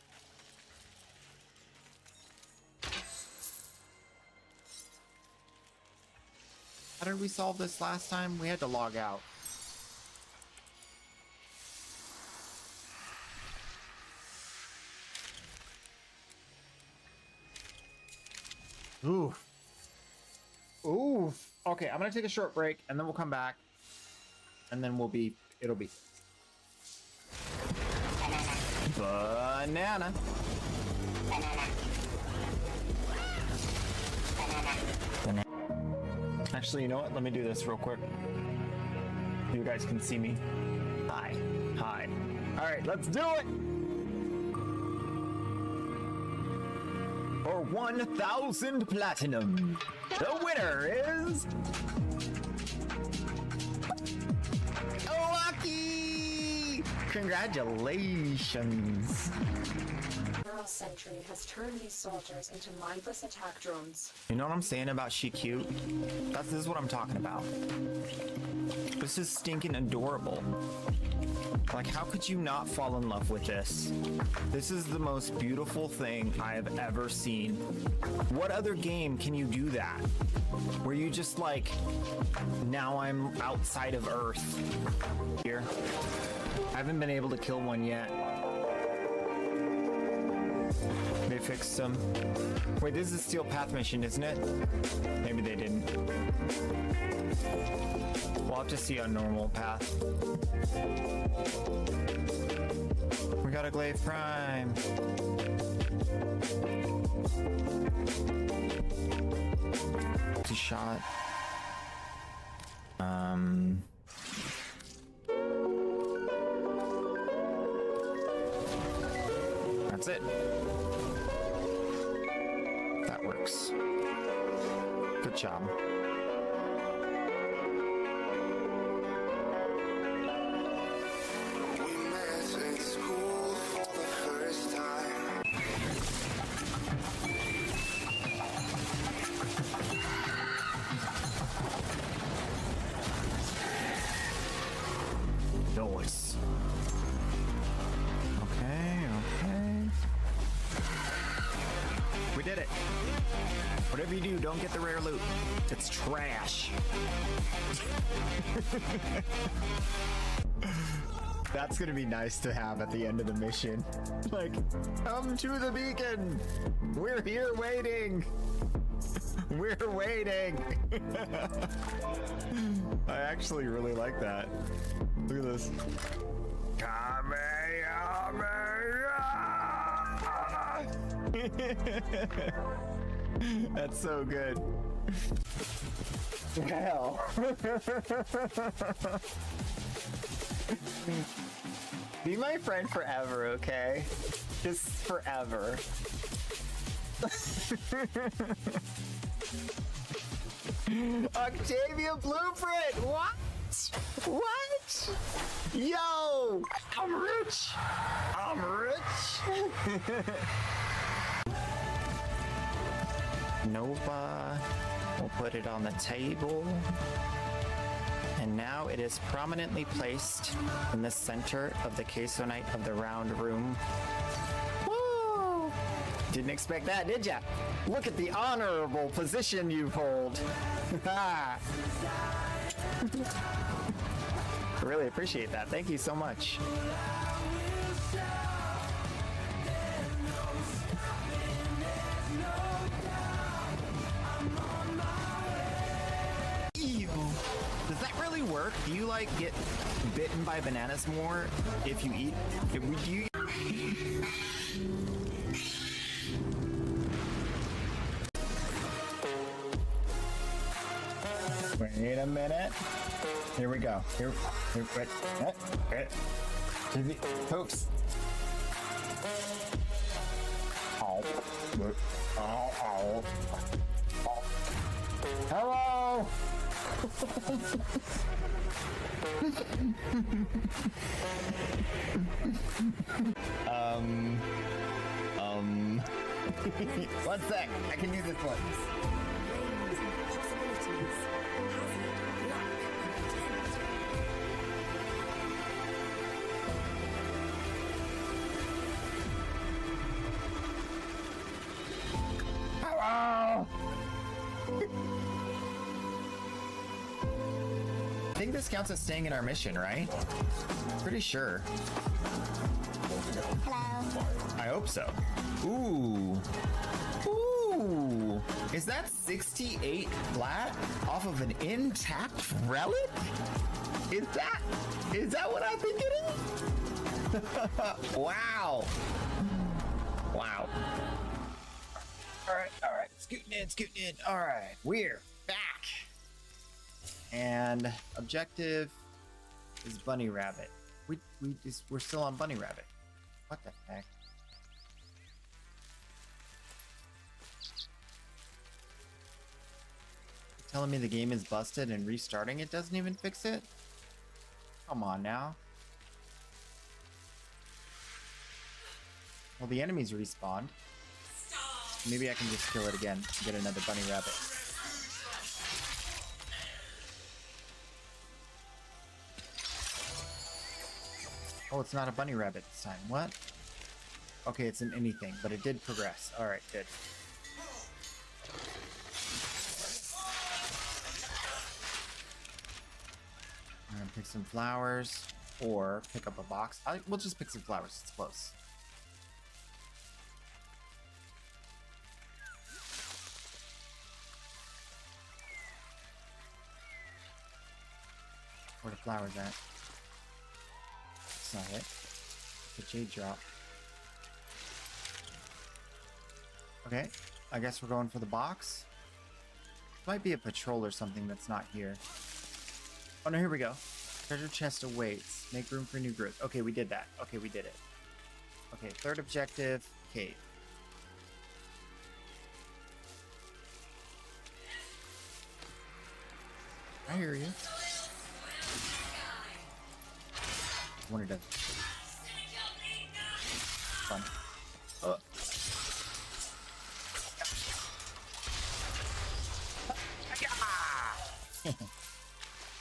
How did we solve this last time? We had to log out. Ooh. Ooh. Okay, I'm gonna take a short break and then we'll come back. And then it'll be banana. Actually, you know what? Let me do this real quick. You guys can see me. Hi. Hi. All right, let's do it. for 1,000 platinum. The winner is Lucky! Congratulations. Neural Sentry has turned these soldiers into mindless attack drones. You know what I'm saying about she cute? This is what I'm talking about. This is stinking adorable. Like, how could you not fall in love with this? This is the most beautiful thing I have ever seen. What other game can you do that? Where you just like, now I'm outside of Earth. Here. I haven't been able to kill one yet. They fixed them. Wait, this is a Steel Path mission, isn't it? Maybe they didn't. We'll have to see on normal path. We got a Glaive Prime. It's a shot. That's it. That works. Good job. Nice. Okay. We did it. Whatever you do, don't get the rare loot. It's trash. That's gonna be nice to have at the end of the mission. Like, come to the beacon. We're here waiting. We're waiting. I actually really like that. Look at this. That's so good. Hell. Be my friend forever, okay? Just forever. Octavia Blueprint! What? What? Yo! I'm rich! I'm rich! Nova. We'll put it on the table. And now it is prominently placed in the center of the caisonite of the round room. Woo! Didn't expect that, did ya? Look at the honorable position you hold. Really appreciate that. Thank you so much. Ew. Does that really work? Do you like get bitten by bananas more if you eat? Do you? Wait a minute. Here we go. Here wait. Folks. Oh. Hello. One sec. I can use this one. I think this counts as staying in our mission, right? Pretty sure. Hello. I hope so. Ooh. Ooh. Is that 68 flat off of an intact relic? Is that what I think it is? Wow. Wow. All right. Scooting in. All right, we're back. And objective is Bunny Rabbit. We're still on Bunny Rabbit. What the heck? Telling me the game is busted and restarting it doesn't even fix it? Come on now. Well, the enemies respawned. Maybe I can just kill it again and get another bunny rabbit. Oh, it's not a bunny rabbit this time. What? Okay, it's an anything, but it did progress. Alright, good. I'm gonna pick some flowers or pick up a box. We'll just pick some flowers. It's close. Where the flowers at? That's not it. The jade drop. Okay, I guess we're going for the box. Might be a patrol or something that's not here. Oh no, here we go. Treasure chest awaits. Make room for new growth. Okay, we did that. Okay, we did it. Okay, third objective, cave. I hear you. Wanted to. Fun.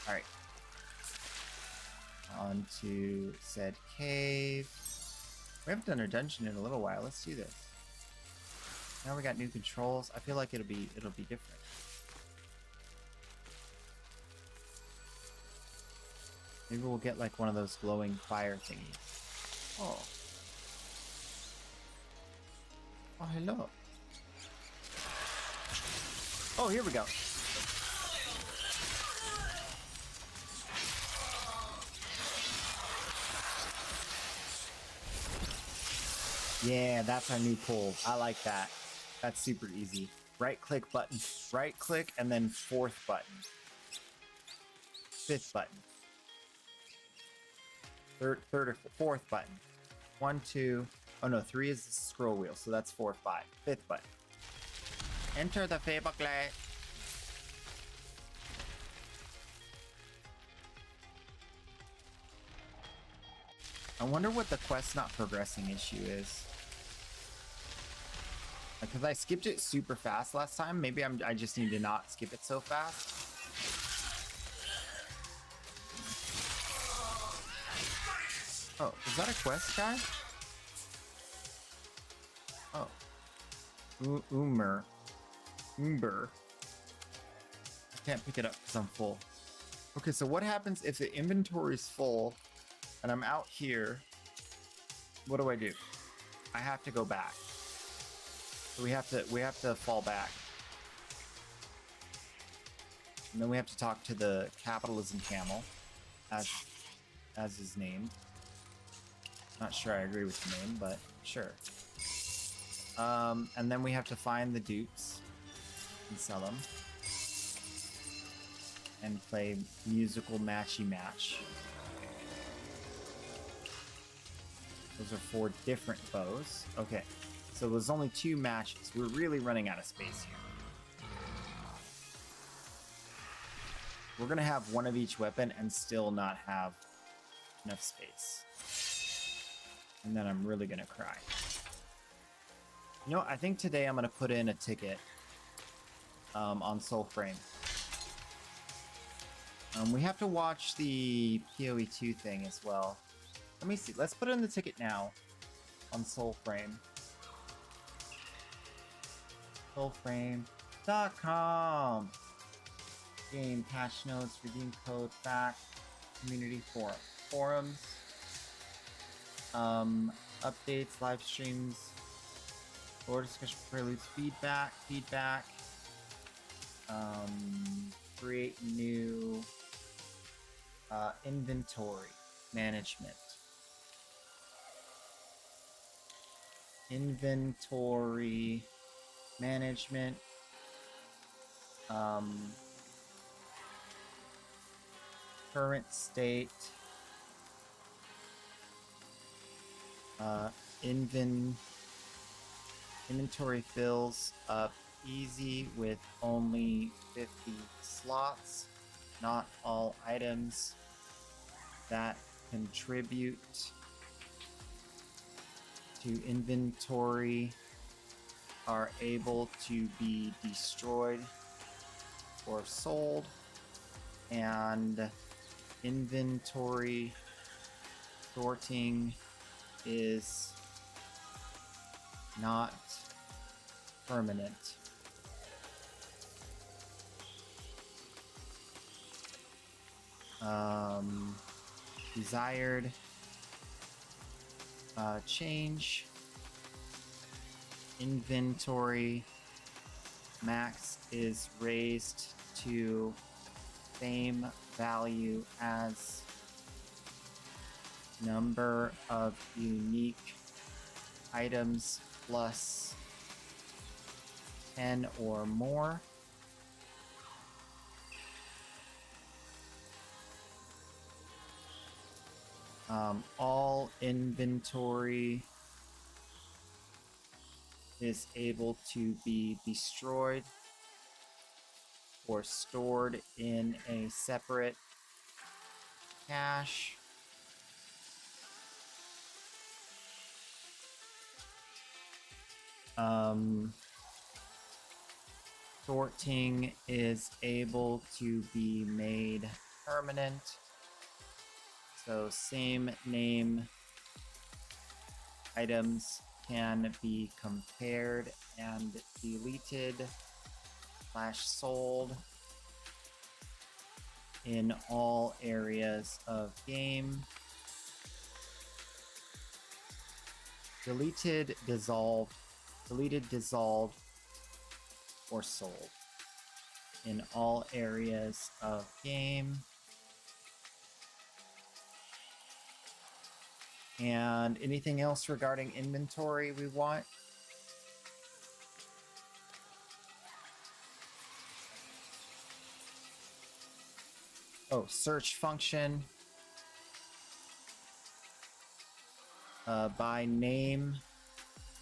Alright. On to said cave. We haven't done a dungeon in a little while. Let's do this. Now we got new controls. I feel like it'll be different. Maybe we'll get like one of those glowing fire thingies. Oh. Oh, hello. Oh, here we go. Yeah, that's our new pull. I like that. That's super easy. Right click button, right click, and then fourth button. Fifth button. Third or fourth button. 1, 2. Oh no, 3 is the scroll wheel, so that's 4, 5. Fifth button. Enter the favor clay. I wonder what the quest not progressing issue is. Because I skipped it super fast last time. Maybe I just need to not skip it so fast. Oh, is that a quest, guy? Oh. Umber. I can't pick it up because I'm full. Okay, so what happens if the inventory is full and I'm out here? What do I do? I have to go back. So we have to fall back. And then we have to talk to the capitalism camel, as is named. Not sure I agree with the name, but sure. And then we have to find the dupes and sell them. And play musical matchy match. Those are 4 different bows. Okay, so there's only 2 matches. We're really running out of space here. We're gonna have one of each weapon and still not have enough space. And then I'm really gonna cry. You know, I think today I'm gonna put in a ticket on Soulframe. We have to watch the PoE2 thing as well. Let me see. Let's put in the ticket now on Soulframe. Soulframe.com. Game, patch notes, redeem code, back, community forum. Forums. Updates, live streams, lore discussion, preludes, feedback, create new inventory management. Inventory management. Current state. Inventory fills up easy with only 50 slots. Not all items that contribute to inventory are able to be destroyed or sold, and inventory sorting is not permanent. Desired change. Inventory max is raised to same value as number of unique items plus 10 or more. All inventory is able to be destroyed or stored in a separate cache. Sorting is able to be made permanent. So same name items can be compared and deleted / sold in all areas of game. Deleted, dissolved, or sold in all areas of game. And anything else regarding inventory we want? Oh, search function. By name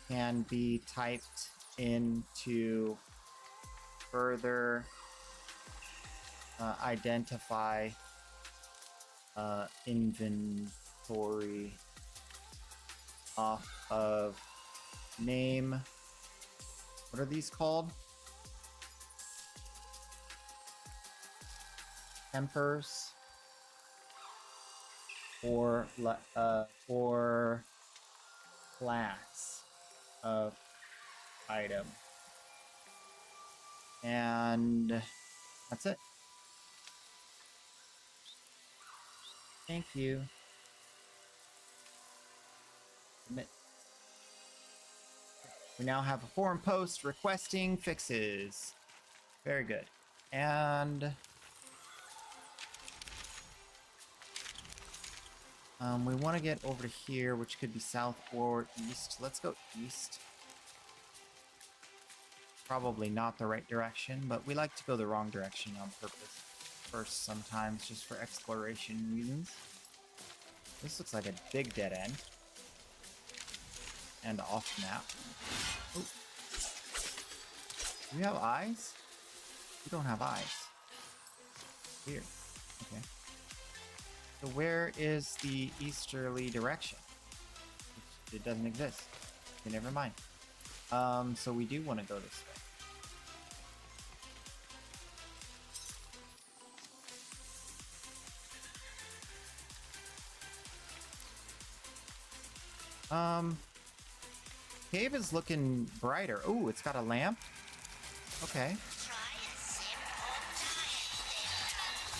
can be typed into further identify inventory off of name. What are these called? Tempers or class of item. And that's it. Thank you. Submit. We now have a forum post requesting fixes. Very good. And we want to get over to here, which could be south or east. Let's go east. Probably not the right direction, but we like to go the wrong direction on purpose first sometimes, just for exploration reasons. This looks like a big dead end. And off map. Oh. Do we have eyes? We don't have eyes. Weird. Okay. So where is the easterly direction? It doesn't exist. Okay, never mind. So we do want to go this way. Cave is looking brighter. Oh, it's got a lamp. Okay.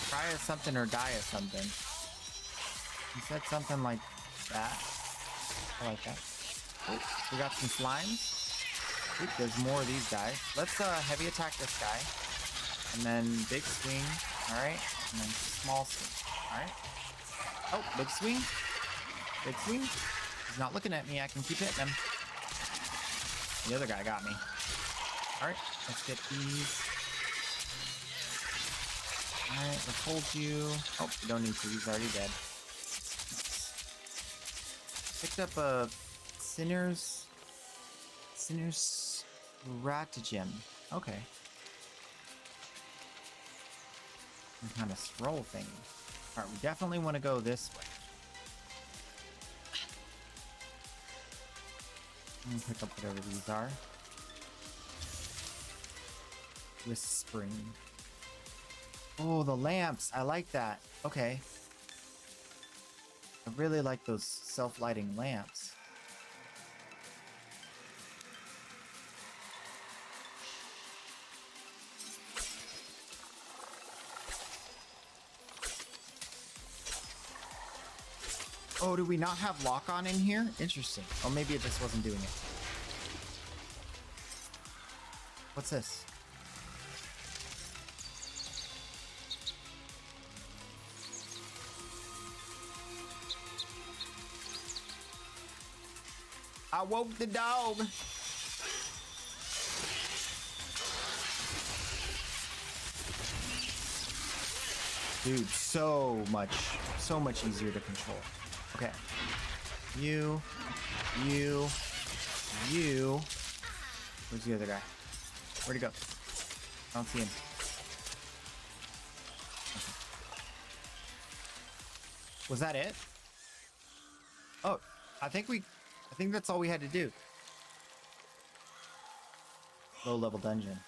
Try a something or die a something. He said something like that. I like that. Oh, we got some slimes. Oop, there's more of these guys. Let's heavy attack this guy. And then big swing. Alright. And then small swing. Alright. Oh, big swing. Big swing. He's not looking at me. I can keep hitting him. The other guy got me. Alright, let's get these. Alright, let's hold you. Oh, we don't need to. He's already dead. Picked up a Sinner's Stratagem. Okay. Some kind of scroll thingy. Alright, we definitely want to go this way. I'm gonna pick up whatever these are. Whispering. Oh, the lamps. I like that. Okay. I really like those self-lighting lamps. Oh, do we not have lock-on in here? Interesting. Oh, maybe it just wasn't doing it. What's this? I woke the dog. Dude, so much easier to control. Okay. You. Where's the other guy? Where'd he go? I don't see him. Okay. Was that it? Oh, I think that's all we had to do. Low level dungeon.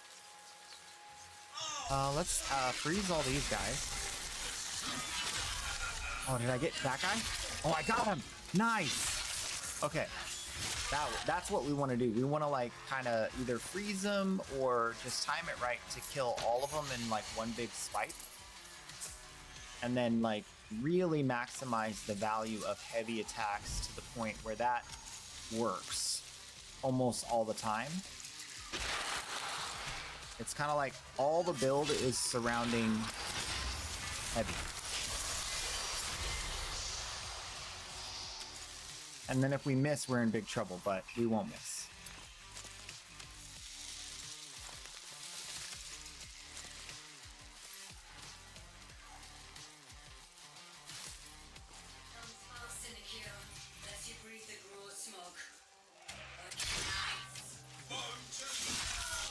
Let's freeze all these guys. Oh, did I get that guy? Oh, I got him. Nice. Okay. That's what we want to do. We want to like kind of either freeze them or just time it right to kill all of them in like one big swipe. And then like really maximize the value of heavy attacks to the point where that works almost all the time. It's kind of like all the build is surrounding heavy. And then if we miss, we're in big trouble, but we won't miss.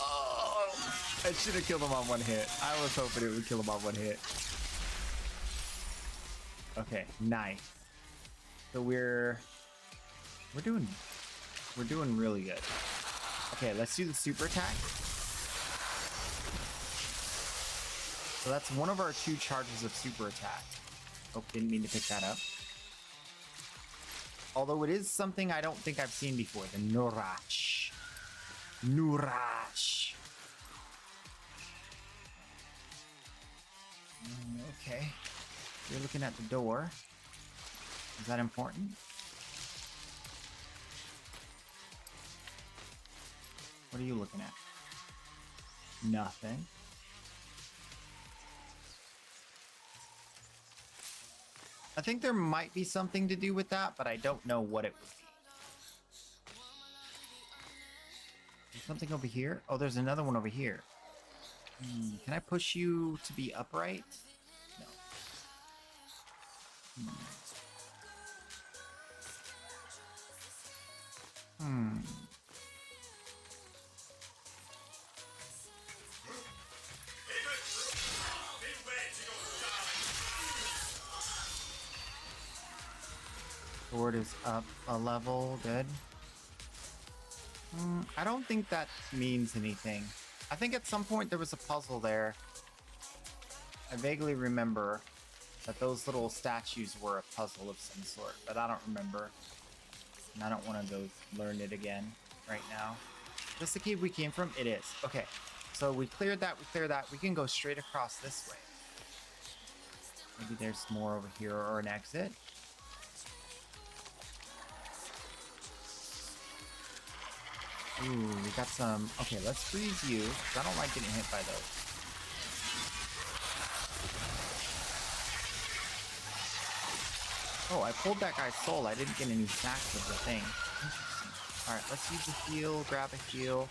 Oh, I should have killed him on one hit. I was hoping it would kill him on one hit. Okay, nice. So we're doing really good. Okay, let's do the super attack. So that's one of our 2 charges of super attack. Oh, didn't mean to pick that up. Although it is something I don't think I've seen before, the Nurach. Okay. You're looking at the door. Is that important? What are you looking at? Nothing. I think there might be something to do with that, but I don't know what it would be. There's something over here? Oh, there's another one over here. Can I push you to be upright? No. Sword is up a level. Good. I don't think that means anything. I think at some point there was a puzzle there. I vaguely remember that those little statues were a puzzle of some sort, but I don't remember. And I don't want to go learn it again right now. Is this the cave we came from? It is. Okay. So we cleared that, We can go straight across this way. Maybe there's more over here or an exit. Ooh, we got some... Okay, let's freeze you, because I don't like getting hit by those. Oh, I pulled that guy's soul. I didn't get any stacks of the thing. Interesting. Alright, let's use a heal. Grab a heal.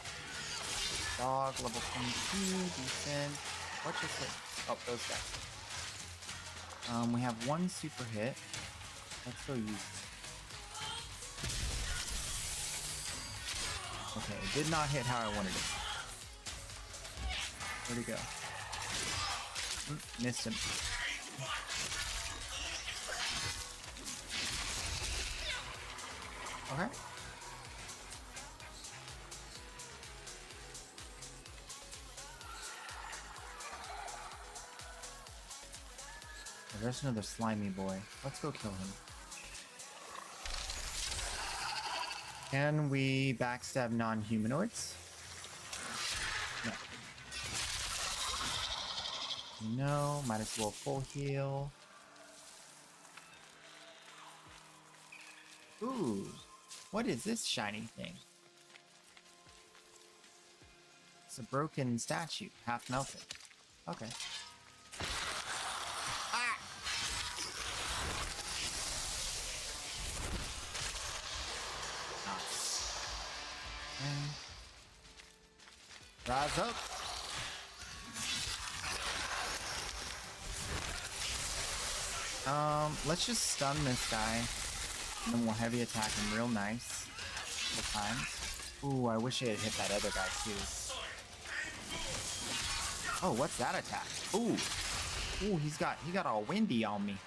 Dog, level 22. Decent. What just hit? Oh, those guys. We have 1 super hit. Let's go use it. Okay, it did not hit how I wanted it. Where'd he go? Missed him. Okay. Oh, there's another slimy boy. Let's go kill him. Can we backstab non-humanoids? No. No, might as well full heal. Ooh, what is this shiny thing? It's a broken statue, half melted. Okay. Ah! Nice. And rise up. Let's just stun this guy, and then we'll heavy attack him real nice. Couple times. Ooh, I wish I had hit that other guy too. Oh, what's that attack? Ooh, ooh, he got all windy on me.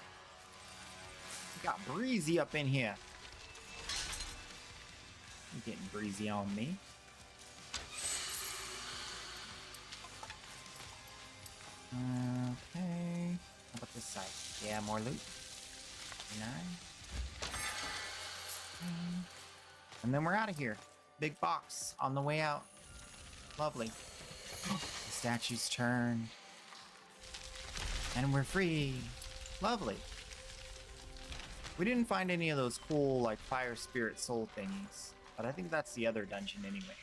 He got breezy up in here. He's getting breezy on me. Okay. How about this side? Yeah, more loot. 9. And then we're out of here. Big box on the way out. Lovely. The statue's turned. And we're free. Lovely. We didn't find any of those cool, like, fire spirit soul thingies. But I think that's the other dungeon anyway.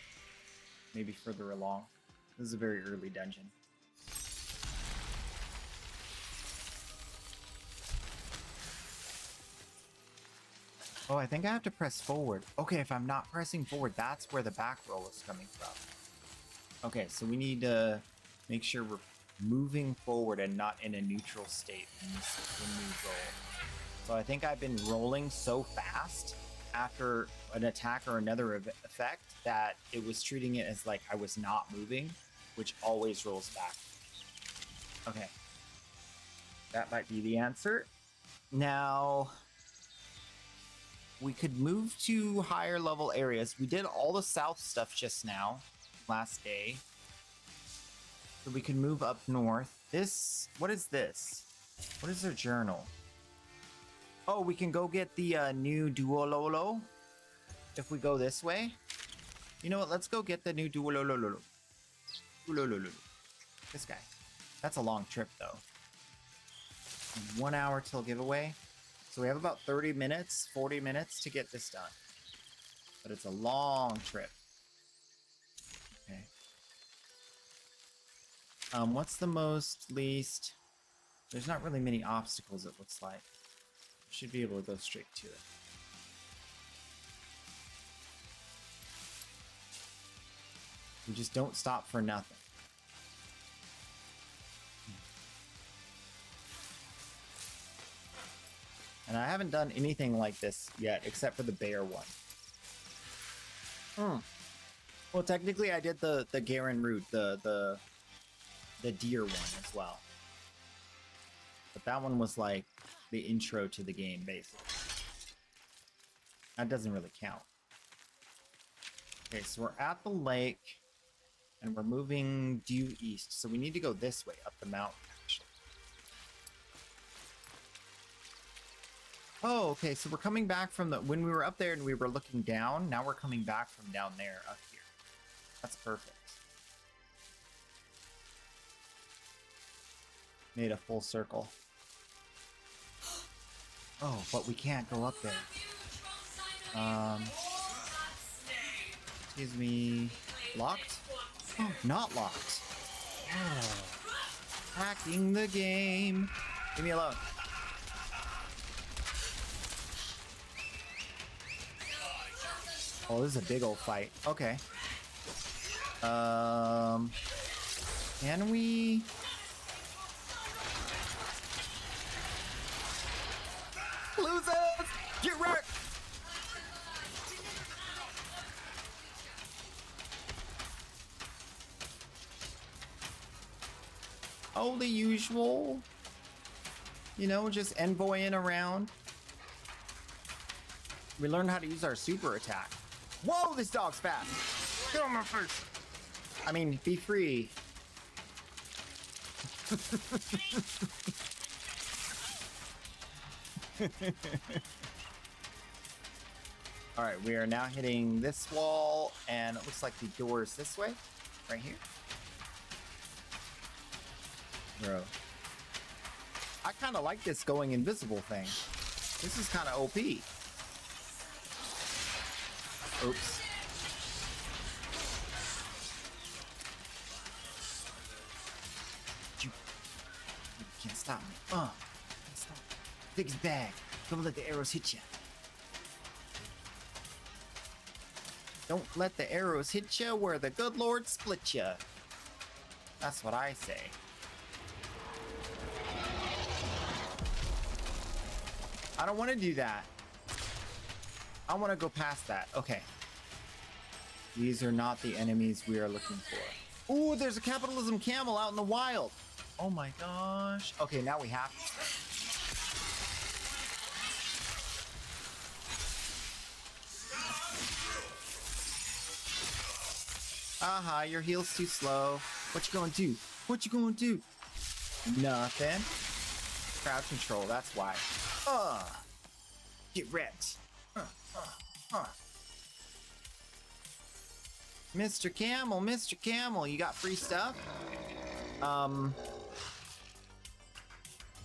Maybe further along. This is a very early dungeon. Oh, I think I have to press forward. Okay, if I'm not pressing forward, that's where the back roll is coming from. Okay, so we need to make sure we're moving forward and not in a neutral state when we roll. So I think I've been rolling so fast after an attack or another effect that it was treating it as like I was not moving, which always rolls back. Okay. That might be the answer. Now, we could move to higher level areas. We did all the south stuff just now, last day. So we can move up north. This, what is this? What is their journal? Oh, we can go get the new Duololo if we go this way. You know what? Let's go get the new Duololo. This guy. That's a long trip though. 1 hour till giveaway. So we have about 30 minutes, 40 minutes to get this done. But it's a long trip. Okay. What's the most least? There's not really many obstacles, it looks like. Should be able to go straight to it. We just don't stop for nothing. And I haven't done anything like this yet, except for the bear one. Well, technically I did the Garen route, the deer one as well. But that one was like the intro to the game, basically. That doesn't really count. Okay, so we're at the lake, and we're moving due east. So we need to go this way, up the mountain, actually. Oh, okay, so we're coming back from the... When we were up there and we were looking down, now we're coming back from down there up here. That's perfect. Made a full circle. Oh, but we can't go up there. Excuse me. Locked? Oh, not locked. Oh. Hacking the game. Leave me alone. Oh, this is a big old fight. Okay. Can we... Losers! Get wrecked! know, the usual. You know, just envoying around. We learned how to use our super attack. Whoa, this dog's fast. Get on my face. I mean, be free. All right, we are now hitting this wall, and it looks like the door is this way, right here. Bro, I kind of like this going invisible thing. This is kind of OP. Oops. You can't stop me. Can't stop. Take his bag. Don't let the arrows hit you. Don't let the arrows hit you where the good Lord split you. That's what I say. I don't want to do that. I want to go past that. Okay. These are not the enemies we are looking for. Ooh, there's a capitalism camel out in the wild. Oh my gosh. Okay, now we have to. Aha, your heal's too slow. What you gonna do? What you gonna do? Nothing. Crowd control, that's why. Get wrecked. Mr. Camel, you got free stuff?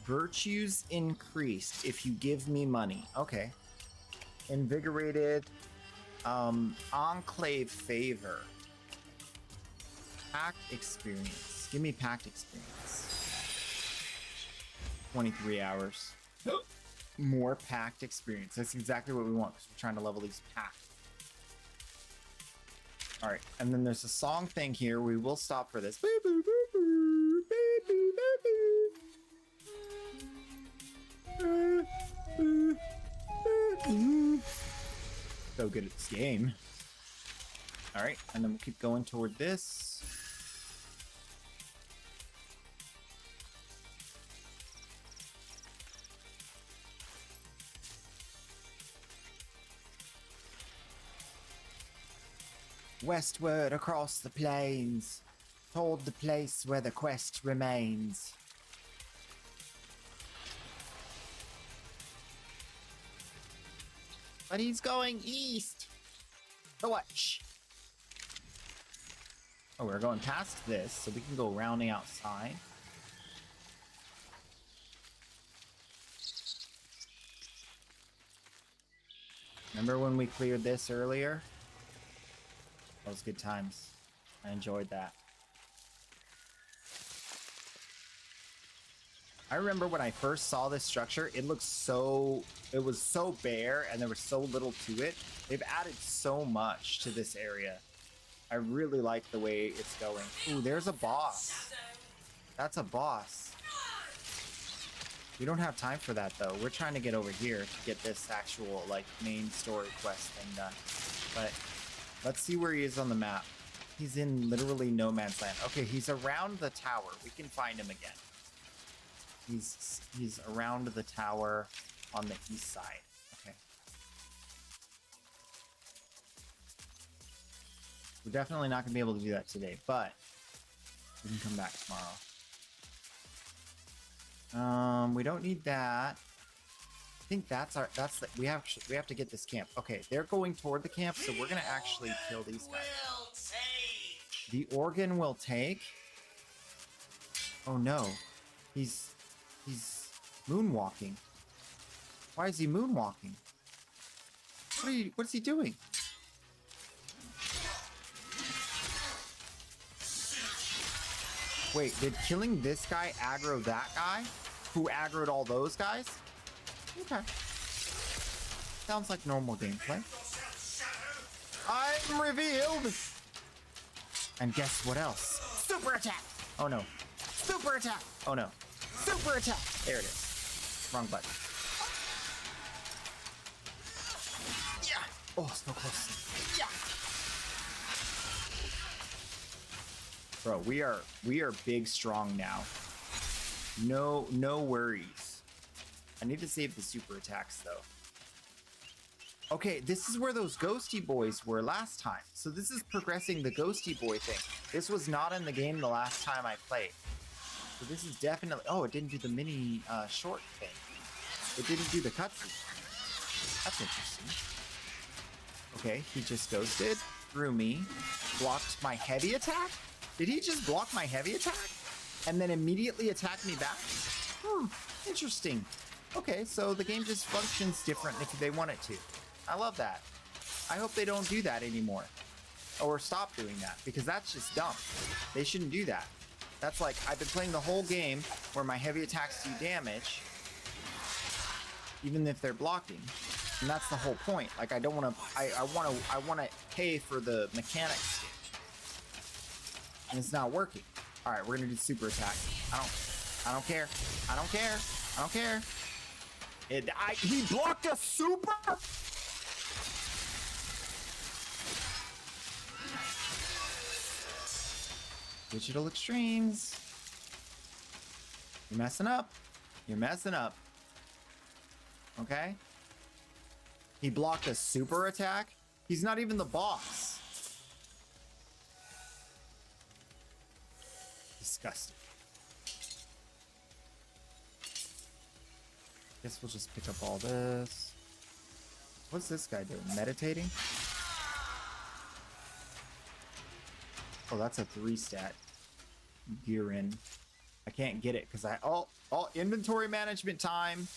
Virtues increased if you give me money. Okay. Invigorated. Enclave favor. Pact experience. Give me pact experience. 23 hours. More pact experience. That's exactly what we want because we're trying to level these pact. All right, and then there's a song thing here. We will stop for this. Boo, boo, boo, boo. Boo, boo, boo, boo. So good at this game. All right, and then we'll keep going toward this. Westward across the plains, toward the place where the quest remains. But he's going east. So watch. Oh, we're going past this, so we can go rounding outside. Remember when we cleared this earlier? That was good times. I enjoyed that. I remember when I first saw this structure, it was so bare and there was so little to it. They've added so much to this area. I really like the way it's going. Ooh, there's a boss. That's a boss. We don't have time for that though. We're trying to get over here to get this actual like main story quest thing done. But let's see where he is on the map. He's in literally no man's land. Okay, he's around the tower. We can find him again. He's around the tower on the east side. Okay. We're definitely not going to be able to do that today, but we can come back tomorrow. We don't need that. I think we have to get this camp. Okay, they're going toward the camp, so we're going to actually kill these guys. The organ will take. Oh no. He's moonwalking. Why is he moonwalking? What is he doing? Wait, did killing this guy aggro that guy? Who aggroed all those guys? Okay. Sounds like normal gameplay. I'm revealed! And guess what else? Super attack! Oh no. Super attack! Oh no. Super attack! There it is. Wrong button. Yeah! Oh, so close. Yeah! Bro, we are big strong now. No worries. I need to save the super attacks though. Okay, this is where those ghosty boys were last time. So this is progressing the ghosty boy thing. This was not in the game the last time I played. So this is definitely... Oh, it didn't do the mini short thing. It didn't do the cutscene. That's interesting. Okay, he just ghosted through me. Blocked my heavy attack? Did he just block my heavy attack? And then immediately attack me back? Interesting. Okay, so the game just functions different if they want it to. I love that. I hope they don't do that anymore. Or stop doing that, because that's just dumb. They shouldn't do that. That's like, I've been playing the whole game where my heavy attacks do damage, even if they're blocking. And that's the whole point. Like, I don't want to, I want to pay for the mechanics. And it's not working. All right, we're going to do super attack. I don't care. I don't care. I don't care. He blocked a super? Digital extremes. You're messing up. You're messing up. Okay? He blocked a super attack? He's not even the boss. Disgusting. Guess we'll just pick up all this. What's this guy doing? Meditating? Oh, that's a 3-stat. Gear in. I can't get it because inventory management time.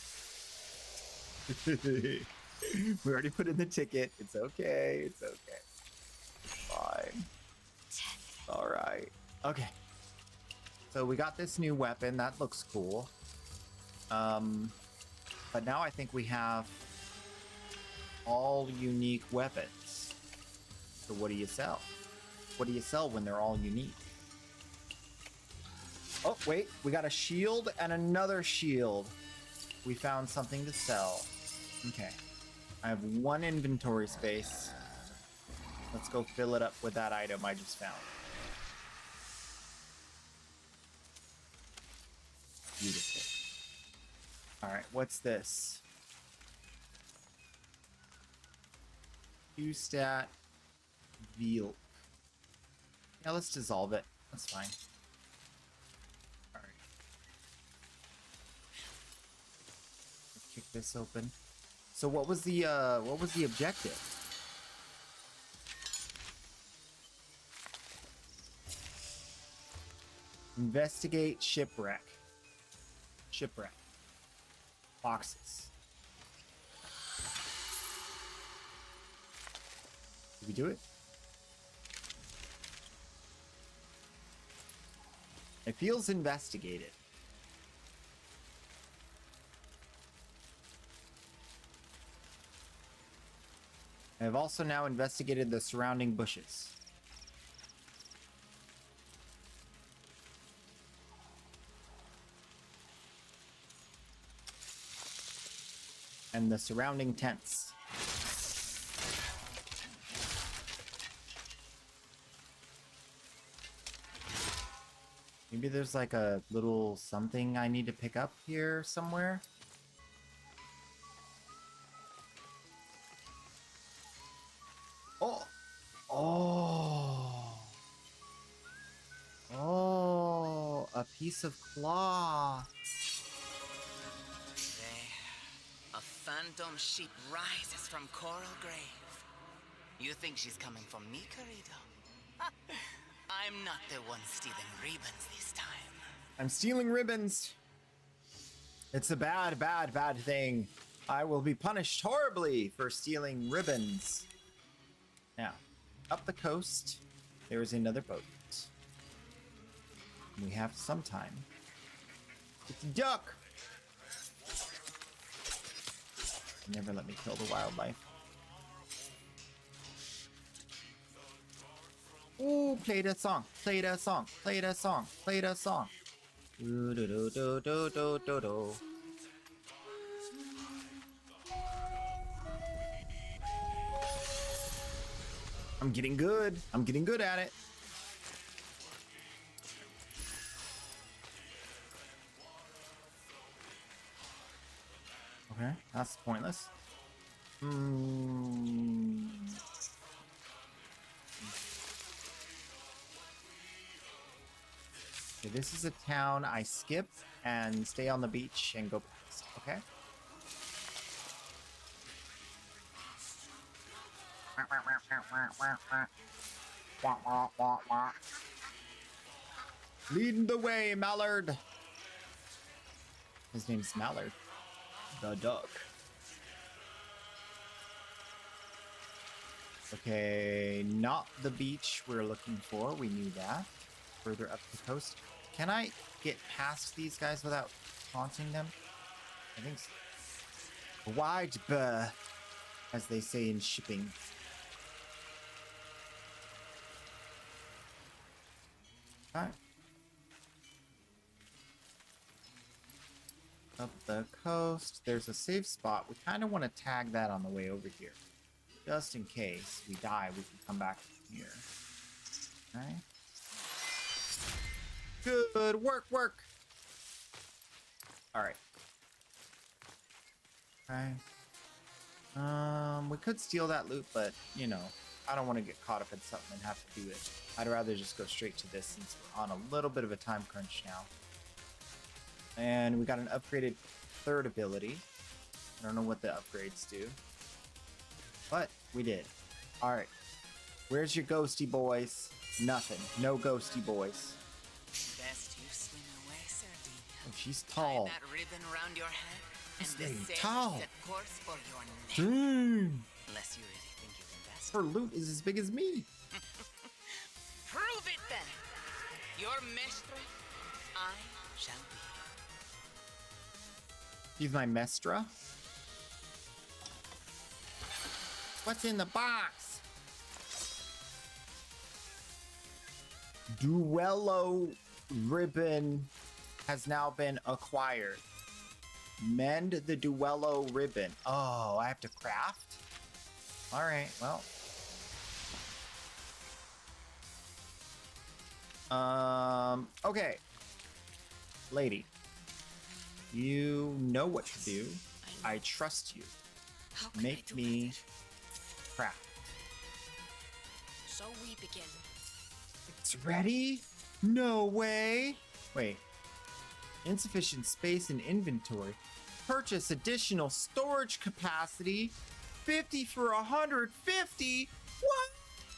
We already put in the ticket. It's okay. It's okay. Fine. All right. Okay. So we got this new weapon. That looks cool. But now I think we have all unique weapons. So what do you sell? What do you sell when they're all unique? Oh, wait. We got a shield and another shield. We found something to sell. Okay. I have 1 inventory space. Let's go fill it up with that item I just found. Beautiful. All right, what's this? 2-stat veal. Yeah, let's dissolve it. That's fine. All right. Let's kick this open. So what was the objective? Investigate shipwreck. Shipwreck. Boxes. Did we do it? It feels investigated. I have also now investigated the surrounding bushes. And the surrounding tents. Maybe there's like a little something I need to pick up here somewhere. Oh! Oh! Oh! A piece of cloth. A phantom sheep rises from Coral Grave. You think she's coming for me, Corrido? I'm not the one stealing ribbons this time. I'm stealing ribbons. It's a bad, bad, bad thing. I will be punished horribly for stealing ribbons. Now, up the coast, there is another boat. We have some time. It's a duck. Never let me kill the wildlife. Ooh, play that song. Play that song. Play that song. Play that song. Do do do do do do do do. I'm getting good. I'm getting good at it. That's pointless. Hmm. Okay, this is a town I skip and stay on the beach and go past. Okay. Leading the way, Mallard. His name's Mallard. The duck. Okay, not the beach we're looking for. We knew that. Further up the coast. Can I get past these guys without taunting them? I think so. Wide burr, as they say in shipping. Alright. Up the coast. There's a safe spot. We kind of want to tag that on the way over here. Just in case we die, we can come back here. Okay. Good work, work. All right. Okay. We could steal that loot, but you know, I don't want to get caught up in something and have to do it. I'd rather just go straight to this since we're on a little bit of a time crunch now. And we got an upgraded third ability. I don't know what the upgrades do, but we did. All right. Where's your ghosty boys? Nothing. No ghosty boys. Best you swim away, Sardinia. Oh, she's tall. Tie that ribbon around your head, and This the lady sailors tall. set course for your neck. Dang. Unless you really think you can best. Her loot is as big as me. Prove it then. Your mestre, I shall be. She's my Mestra. What's in the box? Duello ribbon has now been acquired. Mend the Duello ribbon. Oh, I have to craft? All right, well. Okay. Lady. You know what to do. I trust you. Make me craft. So we begin. It's ready? No way. Wait. Insufficient space in inventory. Purchase additional storage capacity. 50 for 150? What?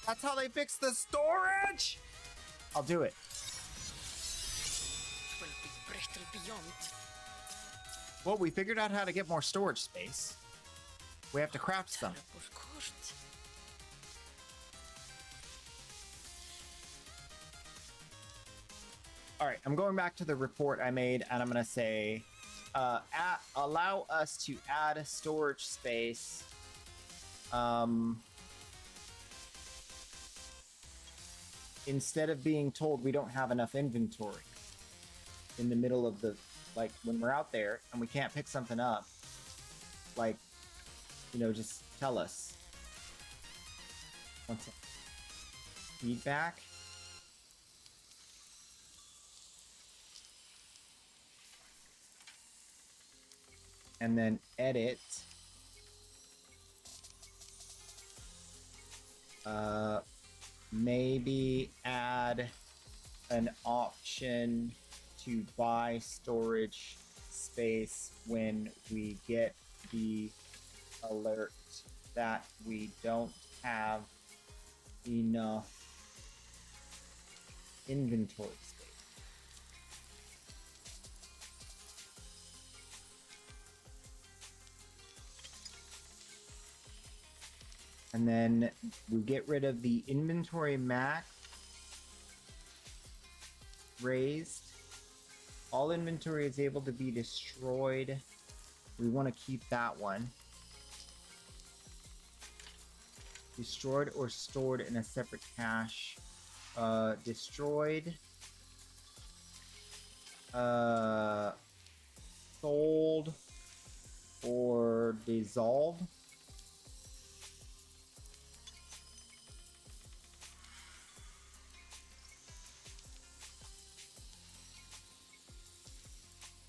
That's how they fix the storage? I'll do it. Will be brittle beyond. Well, we figured out how to get more storage space. We have to craft some. All right, I'm going back to the report I made, and I'm going to say, allow us to add a storage space. Instead of being told we don't have enough inventory in the middle of the, like, when we're out there and we can't pick something up, like, you know, just tell us. One second. Feedback. And then edit. Maybe add an option to buy storage space when we get the alert that we don't have enough inventory space. And then we get rid of the inventory max raised. All inventory is able to be destroyed. We want to keep that one. Destroyed or stored in a separate cache. Destroyed. Sold or dissolved.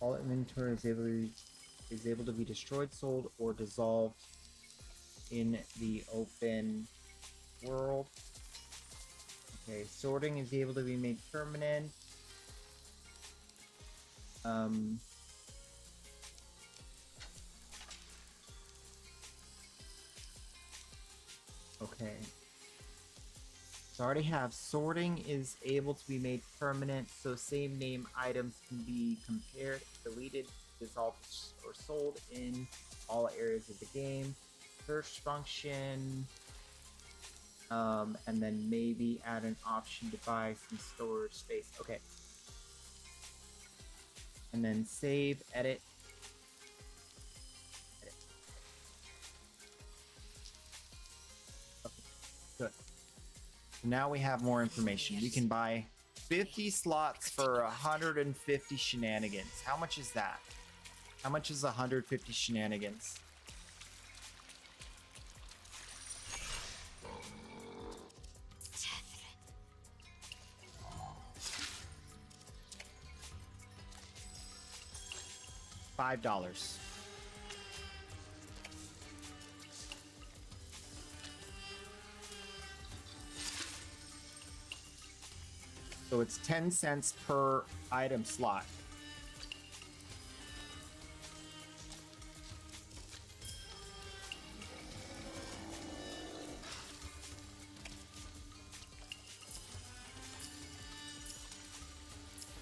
All inventory is able to be is able to be destroyed, sold, or dissolved in the open world. Okay, sorting is able to be made permanent. Okay. So I already have sorting is able to be made permanent, so same name items can be compared, deleted, dissolved, or sold in all areas of the game. Search function, and then maybe add an option to buy some storage space. Okay. And then save, edit. Okay, good. Now we have more information. We can buy 50 slots for 150 shenanigans. How much is that? How much is 150 shenanigans? $5. So it's 10 cents per item slot.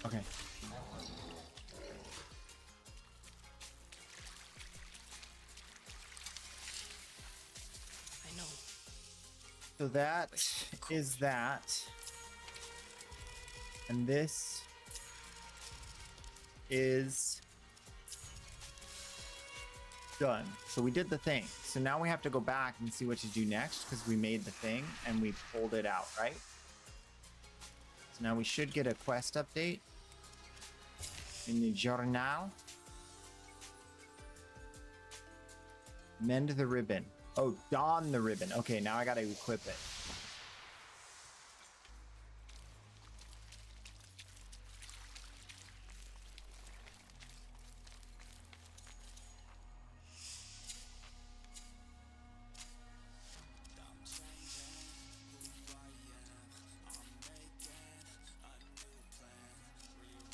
Okay. I know. So that is that. And this is done. So we did the thing. So now we have to go back and see what to do next because we made the thing and we pulled it out, right? So now we should get a quest update in the journal. Mend the ribbon. Oh, don the ribbon. Okay, now I gotta equip it.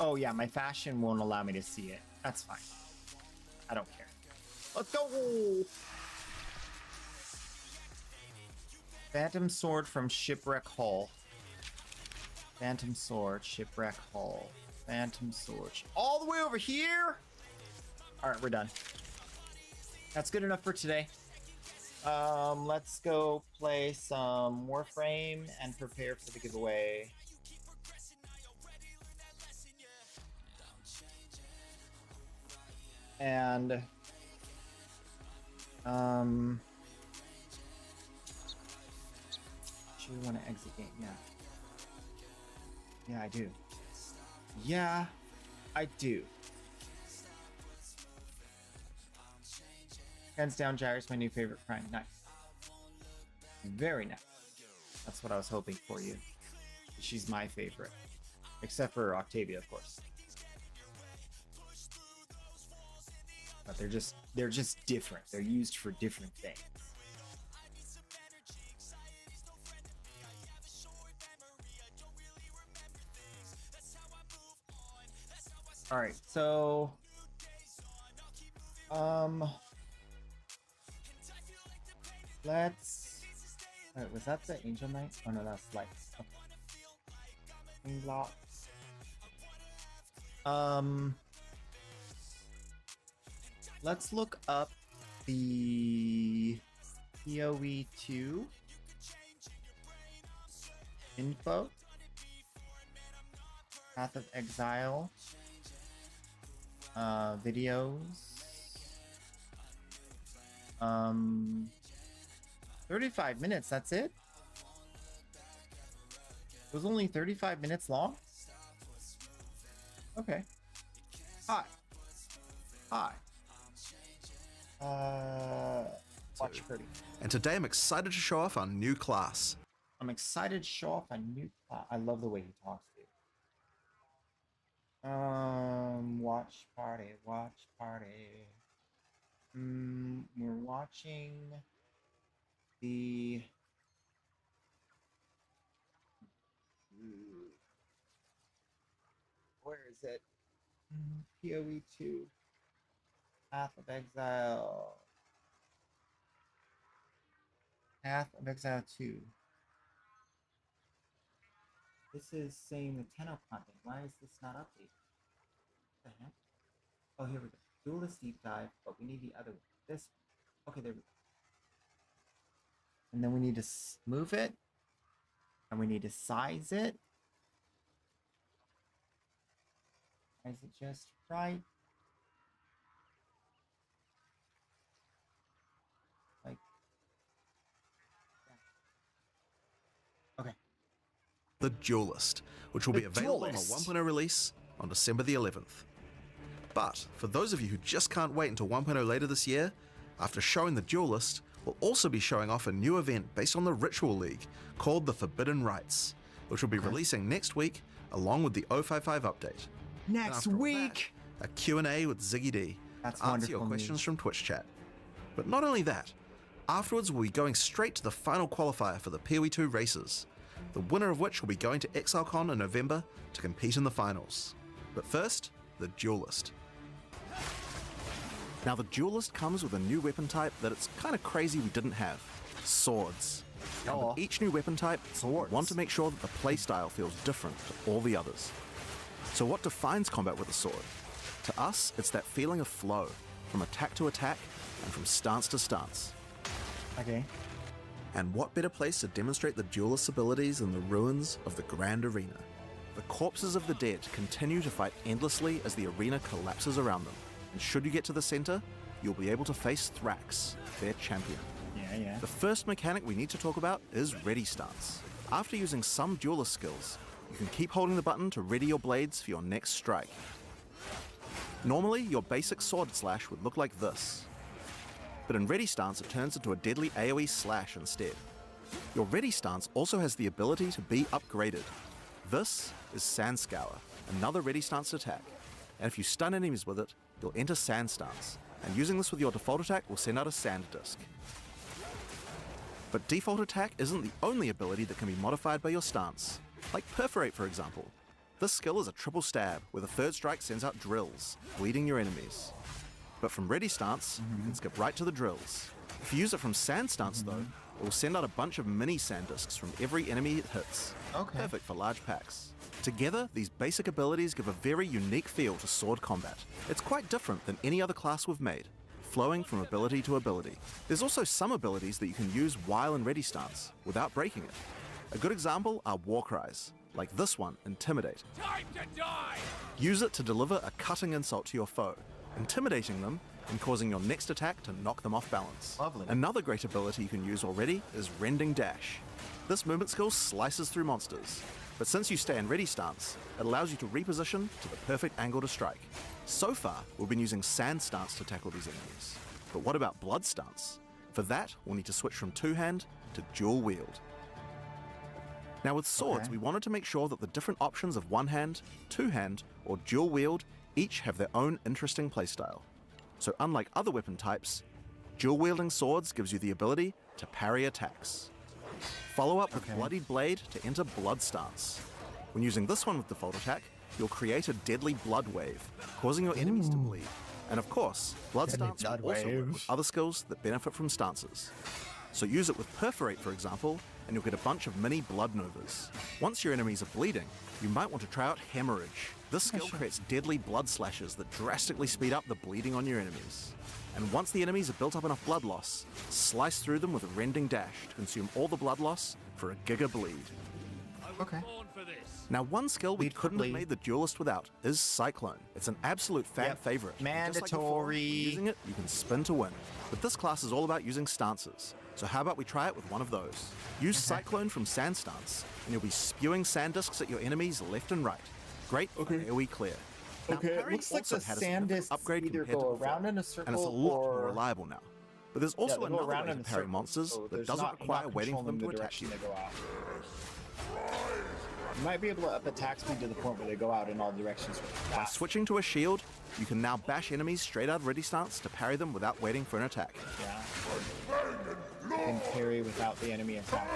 Oh yeah, my fashion won't allow me to see it. That's fine. I don't care. Let's go! Phantom Sword from Shipwreck Hull. Phantom Sword, Shipwreck Hull. Phantom Sword. All the way over here? Alright, we're done. That's good enough for today. Let's go play some Warframe and prepare for the giveaway. And do you want to exit game? Yeah. Yeah, I do. Yeah, I do. Hands down, Gyra's my new favorite crime. Nice. Very nice. That's what I was hoping for you. She's my favorite. Except for Octavia, of course. But they're just different. They're used for different things. All right, so let's. Wait, was that the Angel Knight? Oh no, that's Light. Okay. Block. Let's look up the PoE 2 info. Path of Exile. Videos. 35 minutes, that's it? It was only 35 minutes long? Okay. Hi. Hi. Watch Pretty. And today I'm excited to show off our new class. I'm excited to show off a new class. I love the way he talks, dude. Watch party, watch party. We're watching the. Where is it? PoE 2. Path of Exile. Path of Exile 2. This is saying the Tenno content. Why is this not updated? What the heck? Oh, here we go. Duelist deep dive, but we need the other one. This one. Okay, there we go. And then we need to move it. And we need to size it. Size it just right. Like that. Okay. The Duelist, which will be available on a 1.0 release on December the 11th. But for those of you who just can't wait until 1.0 later this year, after showing the Duelist, we'll also be showing off a new event based on the Ritual League called the Forbidden Rites, which will be releasing next week along with the 055 update. Next week! A Q&A with Ziggy D That's to answer your questions from Twitch chat. But not only that, afterwards we'll be going straight to the final qualifier for the PoE 2 races, the winner of which will be going to ExileCon in November to compete in the finals. But first, the Duelist. Now the Duelist comes with a new weapon type that it's kind of crazy we didn't have: swords. And with each new weapon type, we want to make sure that the playstyle feels different to all the others. So what defines combat with a sword? To us, it's that feeling of flow, from attack to attack, and from stance to stance. Okay. And what better place to demonstrate the Duelist's abilities than the ruins of the Grand Arena? The corpses of the dead continue to fight endlessly as the arena collapses around them. And should you get to the center, you'll be able to face Thrax, their champion. Yeah. The first mechanic we need to talk about is Ready Stance. After using some Duelist skills, you can keep holding the button to ready your blades for your next strike. Normally, your basic sword slash would look like this. But in Ready Stance, it turns into a deadly AoE slash instead. Your Ready Stance also has the ability to be upgraded. This is Sand Scour, another Ready Stance attack. And if you stun enemies with it, you'll enter Sand Stance, and using this with your default attack will send out a Sand Disc. But default attack isn't the only ability that can be modified by your stance. Like Perforate, for example. This skill is a triple stab, where the third strike sends out drills, bleeding your enemies. But from Ready Stance, you can skip right to the drills. If you use it from Sand Stance though, it will send out a bunch of mini Sand Discs from every enemy it hits. Okay. Perfect for large packs. Together, these basic abilities give a very unique feel to sword combat. It's quite different than any other class we've made, flowing from ability to ability. There's also some abilities that you can use while in Ready Stance, without breaking it. A good example are War Cries, like this one, Intimidate. Time to die! Use it to deliver a cutting insult to your foe, intimidating them and causing your next attack to knock them off balance. Lovely. Another great ability you can use already is Rending Dash. This movement skill slices through monsters, but since you stay in Ready Stance, it allows you to reposition to the perfect angle to strike. So far, we've been using Sand Stance to tackle these enemies. But what about Blood Stance? For that, we'll need to switch from two-hand to dual wield. Now with swords, we wanted to make sure that the different options of one-hand, two-hand, or dual wield each have their own interesting playstyle. So unlike other weapon types, dual wielding swords gives you the ability to parry attacks. Follow up with Bloodied Blade to enter Blood Stance. When using this one with default attack, you'll create a deadly blood wave, causing your enemies to bleed. And of course, Blood Stance will also work with other skills that benefit from stances. So use it with Perforate, for example, and you'll get a bunch of mini blood novas. Once your enemies are bleeding, you might want to try out Hemorrhage. This skill creates deadly blood slashes that drastically speed up the bleeding on your enemies. And once the enemies have built up enough blood loss, slice through them with a Rending Dash to consume all the blood loss for a giga bleed. Okay. Now one skill we couldn't have made the Duelist without is Cyclone. It's an absolute fan favorite. Mandatory. Just like before, when using it, you can spin to win. But this class is all about using stances. So how about we try it with one of those? Use Cyclone from Sand Stance, and you'll be spewing Sand Discs at your enemies left and right. Great for AoE clear. Now, Okay, it parry looks like also the had a Sand significant Discs upgrade either compared to go before, around in a circle and it's a lot or more reliable now. But there's also they go another around way in to a parry circle, monsters so that there's doesn't not- you're require not waiting for them to controlling the attack you. direction they go out. You might be able to up attack speed to the point where they go out in all directions. By switching to a shield, you can now bash enemies straight out of ready stance to parry them without waiting for an attack. Yeah. You can parry without the enemy attacking.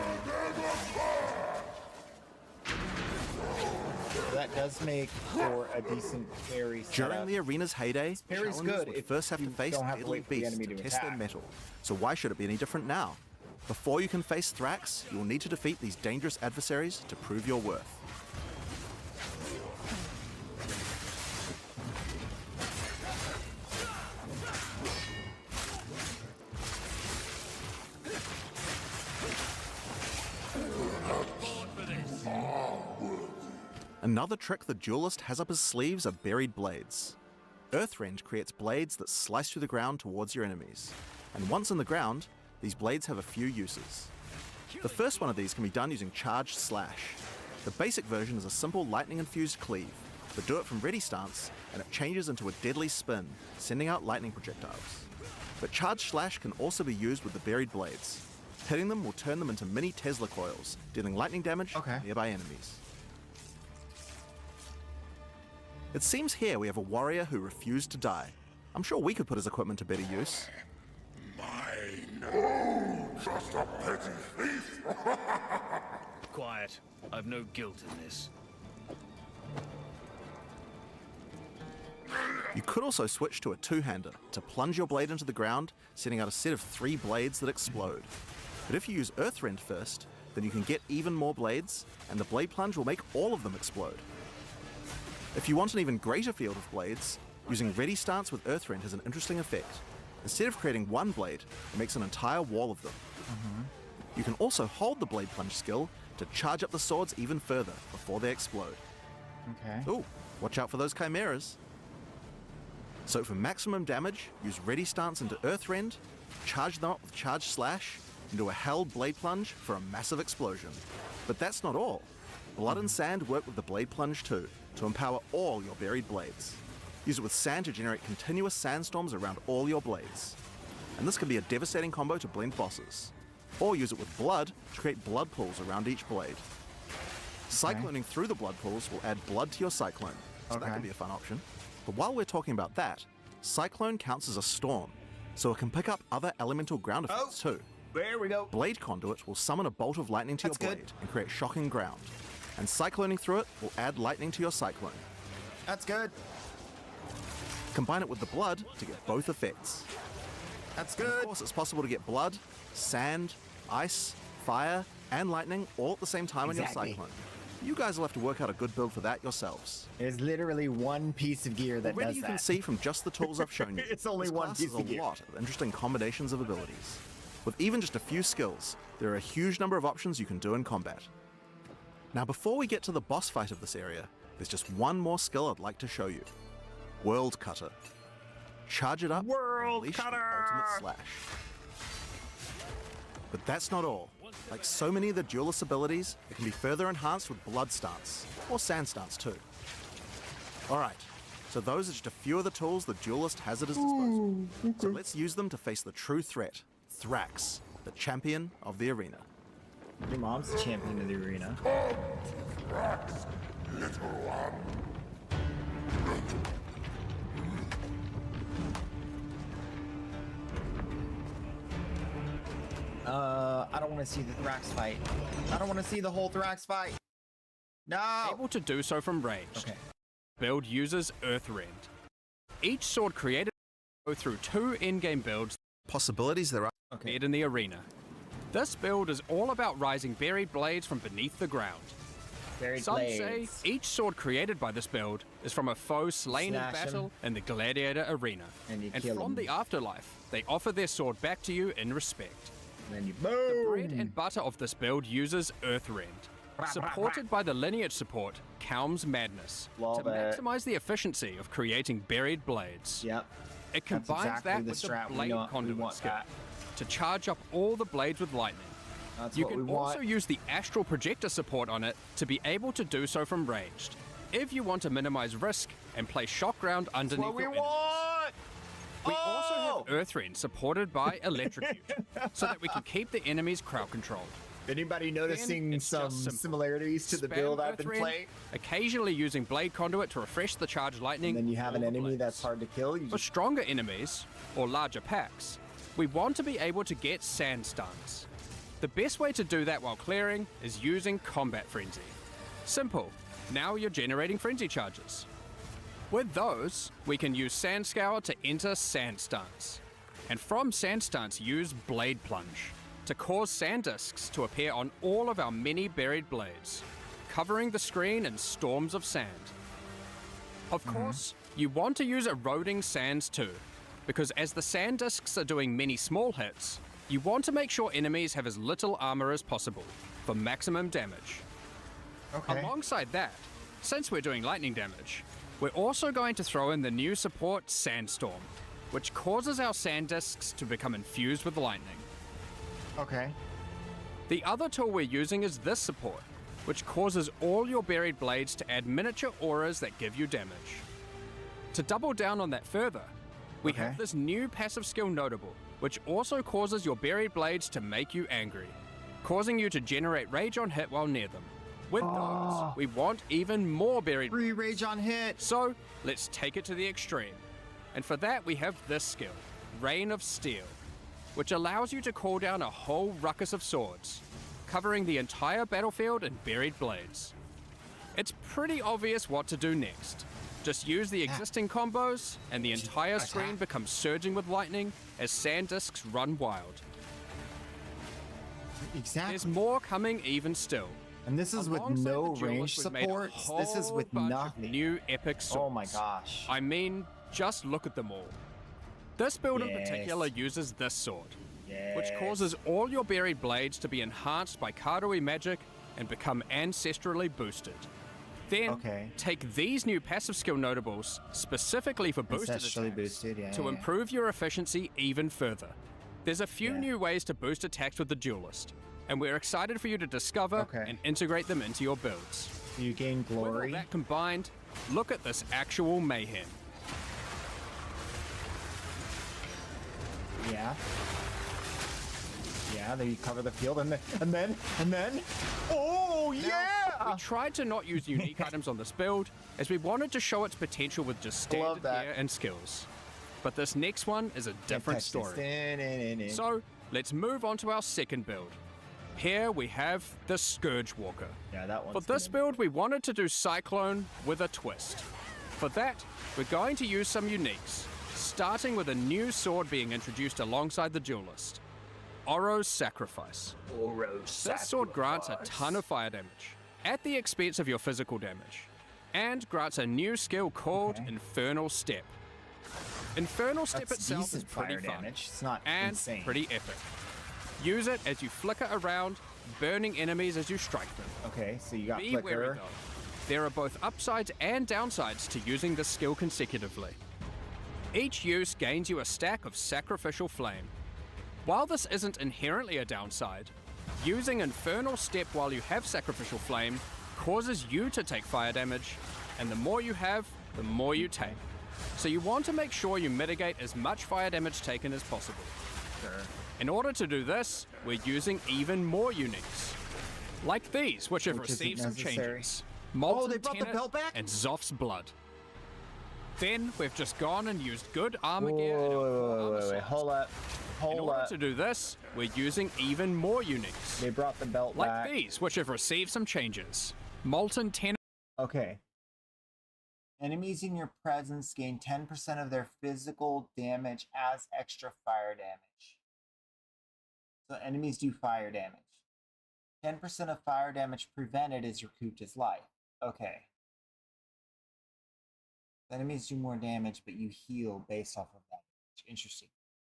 That does make for a decent parry setup. During the arena's heyday, Parry's challengers good would if first have to you face don't have to deadly wait for the beasts enemy to to test their attack. mettle. So why should it be any different now? Before you can face Thrax, you will need to defeat these dangerous adversaries to prove your worth. Another trick the duelist has up his sleeves are buried blades. Earthrend creates blades that slice through the ground towards your enemies. And once in the ground, these blades have a few uses. The first one of these can be done using Charged Slash. The basic version is a simple lightning-infused cleave, but do it from ready stance, and it changes into a deadly spin, sending out lightning projectiles. But Charged Slash can also be used with the buried blades. Hitting them will turn them into mini Tesla coils, dealing lightning damage to nearby enemies. It seems here we have a warrior who refused to die. I'm sure we could put his equipment to better use. Just a petty thief. Quiet. I've no guilt in this. You could also switch to a two-hander to plunge your blade into the ground, sending out a set of 3 blades that explode. But if you use Earthrend first, then you can get even more blades, and the blade plunge will make all of them explode. If you want an even greater field of blades, using ready stance with Earthrend has an interesting effect. Instead of creating one blade, it makes an entire wall of them. You can also hold the blade plunge skill to charge up the swords even further before they explode. Okay. Ooh, watch out for those chimeras. So for maximum damage, use ready stance into Earthrend, charge them up with Charge Slash, and do a held blade plunge for a massive explosion. But that's not all. Blood and Sand work with the blade plunge too, to empower all your buried blades. Use it with sand to generate continuous sandstorms around all your blades. And this can be a devastating combo to blend bosses. Or use it with blood to create blood pools around each blade. Cycloning through the blood pools will add blood to your cyclone, so that can be a fun option. But while we're talking about that, Cyclone counts as a storm, so it can pick up other elemental ground effects too. There we go. Blade Conduit will summon a bolt of lightning to your blade and create shocking ground. And cycloning through it will add lightning to your cyclone. That's good. Combine it with the blood to get both effects. That's good. And of course, it's possible to get blood, sand, ice, fire, and lightning all at the same time in your cyclone. You guys will have to work out a good build for that yourselves. There's literally one piece of gear that Already does you that. can see from just the tools I've shown you. It's only this one class piece has of gear. a lot of interesting combinations of abilities. With even just a few skills, there are a huge number of options you can do in combat. Now before we get to the boss fight of this area, there's just one more skill I'd like to show you. World Cutter. Charge it up, and unleash the ultimate slash. But that's not all. Like so many of the duelist abilities, it can be further enhanced with blood stance, or sand stance too. Alright, so those are just a few of the tools the duelist has at his disposal. So let's use them to face the true threat, Thrax, the champion of the arena. Your mom's the champion of the arena. Thrax, little one. I don't want to see the Thrax fight. I don't want to see the whole Thrax fight. No! Able to do so from range. Okay. Build uses Earthrend. Each sword created go through 2 in-game builds. Possibilities there are. Okay. In the arena. This build is all about rising buried blades from beneath the ground. Some say each sword created by this build is from a foe slain in battle in the gladiator arena. And from the afterlife, they offer their sword back to you in respect. Then you The bread and butter of this build uses Earthrend, supported by the lineage support Calm's Madness, to maximize the efficiency of creating buried blades. Yep. It combines that with the blade conduit skill to charge up all the blades with lightning. You can also use the astral projector support on it to be able to do so from ranged, if you want to minimize risk and place shock ground underneath your enemies. We also have Earthrend supported by Electrocute, so that we can keep the enemies crowd controlled. Anybody noticing it's some just simple. similarities to the Spam build I've been Earthrealm, playing? occasionally using Blade Conduit to refresh the charged lightning. And then you have or an the enemy blades. that's hard to kill. You For stronger enemies, or larger packs, we want to be able to get sand stuns. The best way to do that while clearing is using Combat Frenzy. Simple, now you're generating frenzy charges. With those, we can use Sand Scour to enter sand stuns. And from sand stuns, use Blade Plunge to cause sand discs to appear on all of our many buried blades, covering the screen in storms of sand. Of course, you want to use eroding sands too, because as the sand discs are doing many small hits, you want to make sure enemies have as little armor as possible for maximum damage. Okay. Alongside that, since we're doing lightning damage, we're also going to throw in the new support Sandstorm, which causes our sand discs to become infused with lightning. Okay. The other tool we're using is this support, which causes all your buried blades to add miniature auras that give you damage. To double down on that further, we have this new passive skill Notable, which also causes your buried blades to make you angry, causing you to generate rage on hit while near them. With those, we want even more buried free rage on hit. So let's take it to the extreme. And for that, we have this skill, Rain of Steel, which allows you to call down a whole ruckus of swords, covering the entire battlefield in buried blades. It's pretty obvious what to do next. Just use the existing combos, and the entire screen becomes surging with lightning as sand discs run wild. Exactly. There's more coming even still. And this is with Alongside no the duelist, range we've made a support. This is whole with bunch of nothing. New epic swords. Oh my gosh. I mean, just look at them all. This build in Yes. particular uses this sword, which Yes. causes all your buried blades to be enhanced by Karui magic and become ancestrally boosted. Then, take these new passive skill notables, specifically for boosted Ancestrally attacks, boosted, yeah, to yeah. improve your efficiency even further. There's a few new ways to boost attacks with the Duelist, and we're excited for you to discover and integrate them into your builds. You gain glory. With all that combined, look at this actual mayhem. Yeah. Yeah, then you cover the field, and then, oh yeah! We tried to not use unique items on this build, as we wanted to show its potential with just standard gear and skills. But this next one is a different story. So, let's move on to our second build. Here we have the Scourge Walker. Yeah, that For one's this build, we wanted to do Cyclone with a twist. For that, we're going to use some uniques, starting with a new sword being introduced alongside the Duelist. Oro's Sacrifice. This sword grants a ton of fire damage, at the expense of your physical damage, and grants a new skill called Infernal Step. Infernal Step That's itself is decent pretty fire fun damage. It's not and insane. pretty epic. Use it as you flicker around, burning enemies as you strike them. Okay, so you got Be flicker. wary though. There are both upsides and downsides to using this skill consecutively. Each use gains you a stack of Sacrificial Flame. While this isn't inherently a downside, using Infernal Step while you have Sacrificial Flame causes you to take fire damage, and the more you have, the more you take. So you want to make sure you mitigate as much fire damage taken as possible. In order to do this, we're using even more uniques. Like these, which have Which isn't received some necessary. changes. Molten they brought the Tenet belt back? and Zoph's Blood. Then we've just gone and used good armor gear and Wait, hold up. In order to do this, we're using even more uniques. They brought the belt like back. these, which have received some changes. Molten Tenet. Okay. Enemies in your presence gain 10% of their physical damage as extra fire damage. So enemies do fire damage. 10% of fire damage prevented is recouped as life. Okay. Enemies do more damage, but you heal based off of that. Interesting.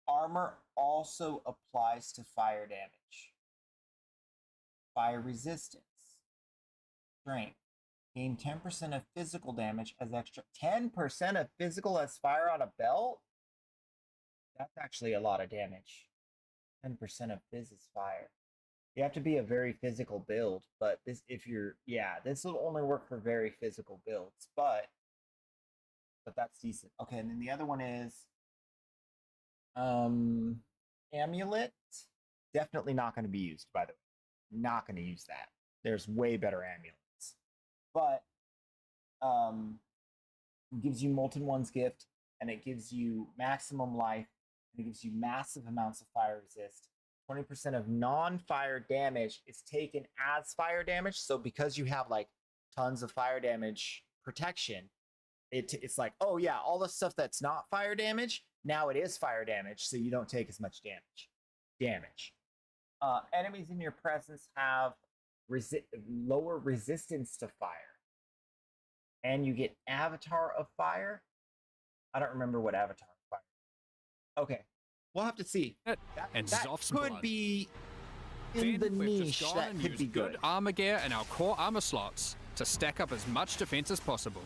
Armor also applies to fire damage. Fire resistance. Strength. Gain 10% of physical damage as extra. 10% of physical as fire on a belt? That's actually a lot of damage. 10% of phys is fire. You have to be a very physical build, but this, if you're, yeah, this will only work for very physical builds, but that's decent. Okay, and then the other one is Amulet. Definitely not going to be used, by the way. not going to use that. There's way better amulets. But it gives you Molten One's Gift, and it gives you maximum life, and it gives you massive amounts of fire resist. 20% of non-fire damage is taken as fire damage. So because you have like tons of fire damage protection, it's like, oh yeah, all the stuff that's not fire damage, now it is fire damage, so you don't take as much damage. Enemies in your presence have lower resistance to fire. And you get Avatar of Fire. I don't remember what Avatar of Fire. Okay, we'll have to see. That Zoff's could blood. be in the We've niche. just gone That and could used be good. armor gear in our core armor slots to stack up as much defense as possible.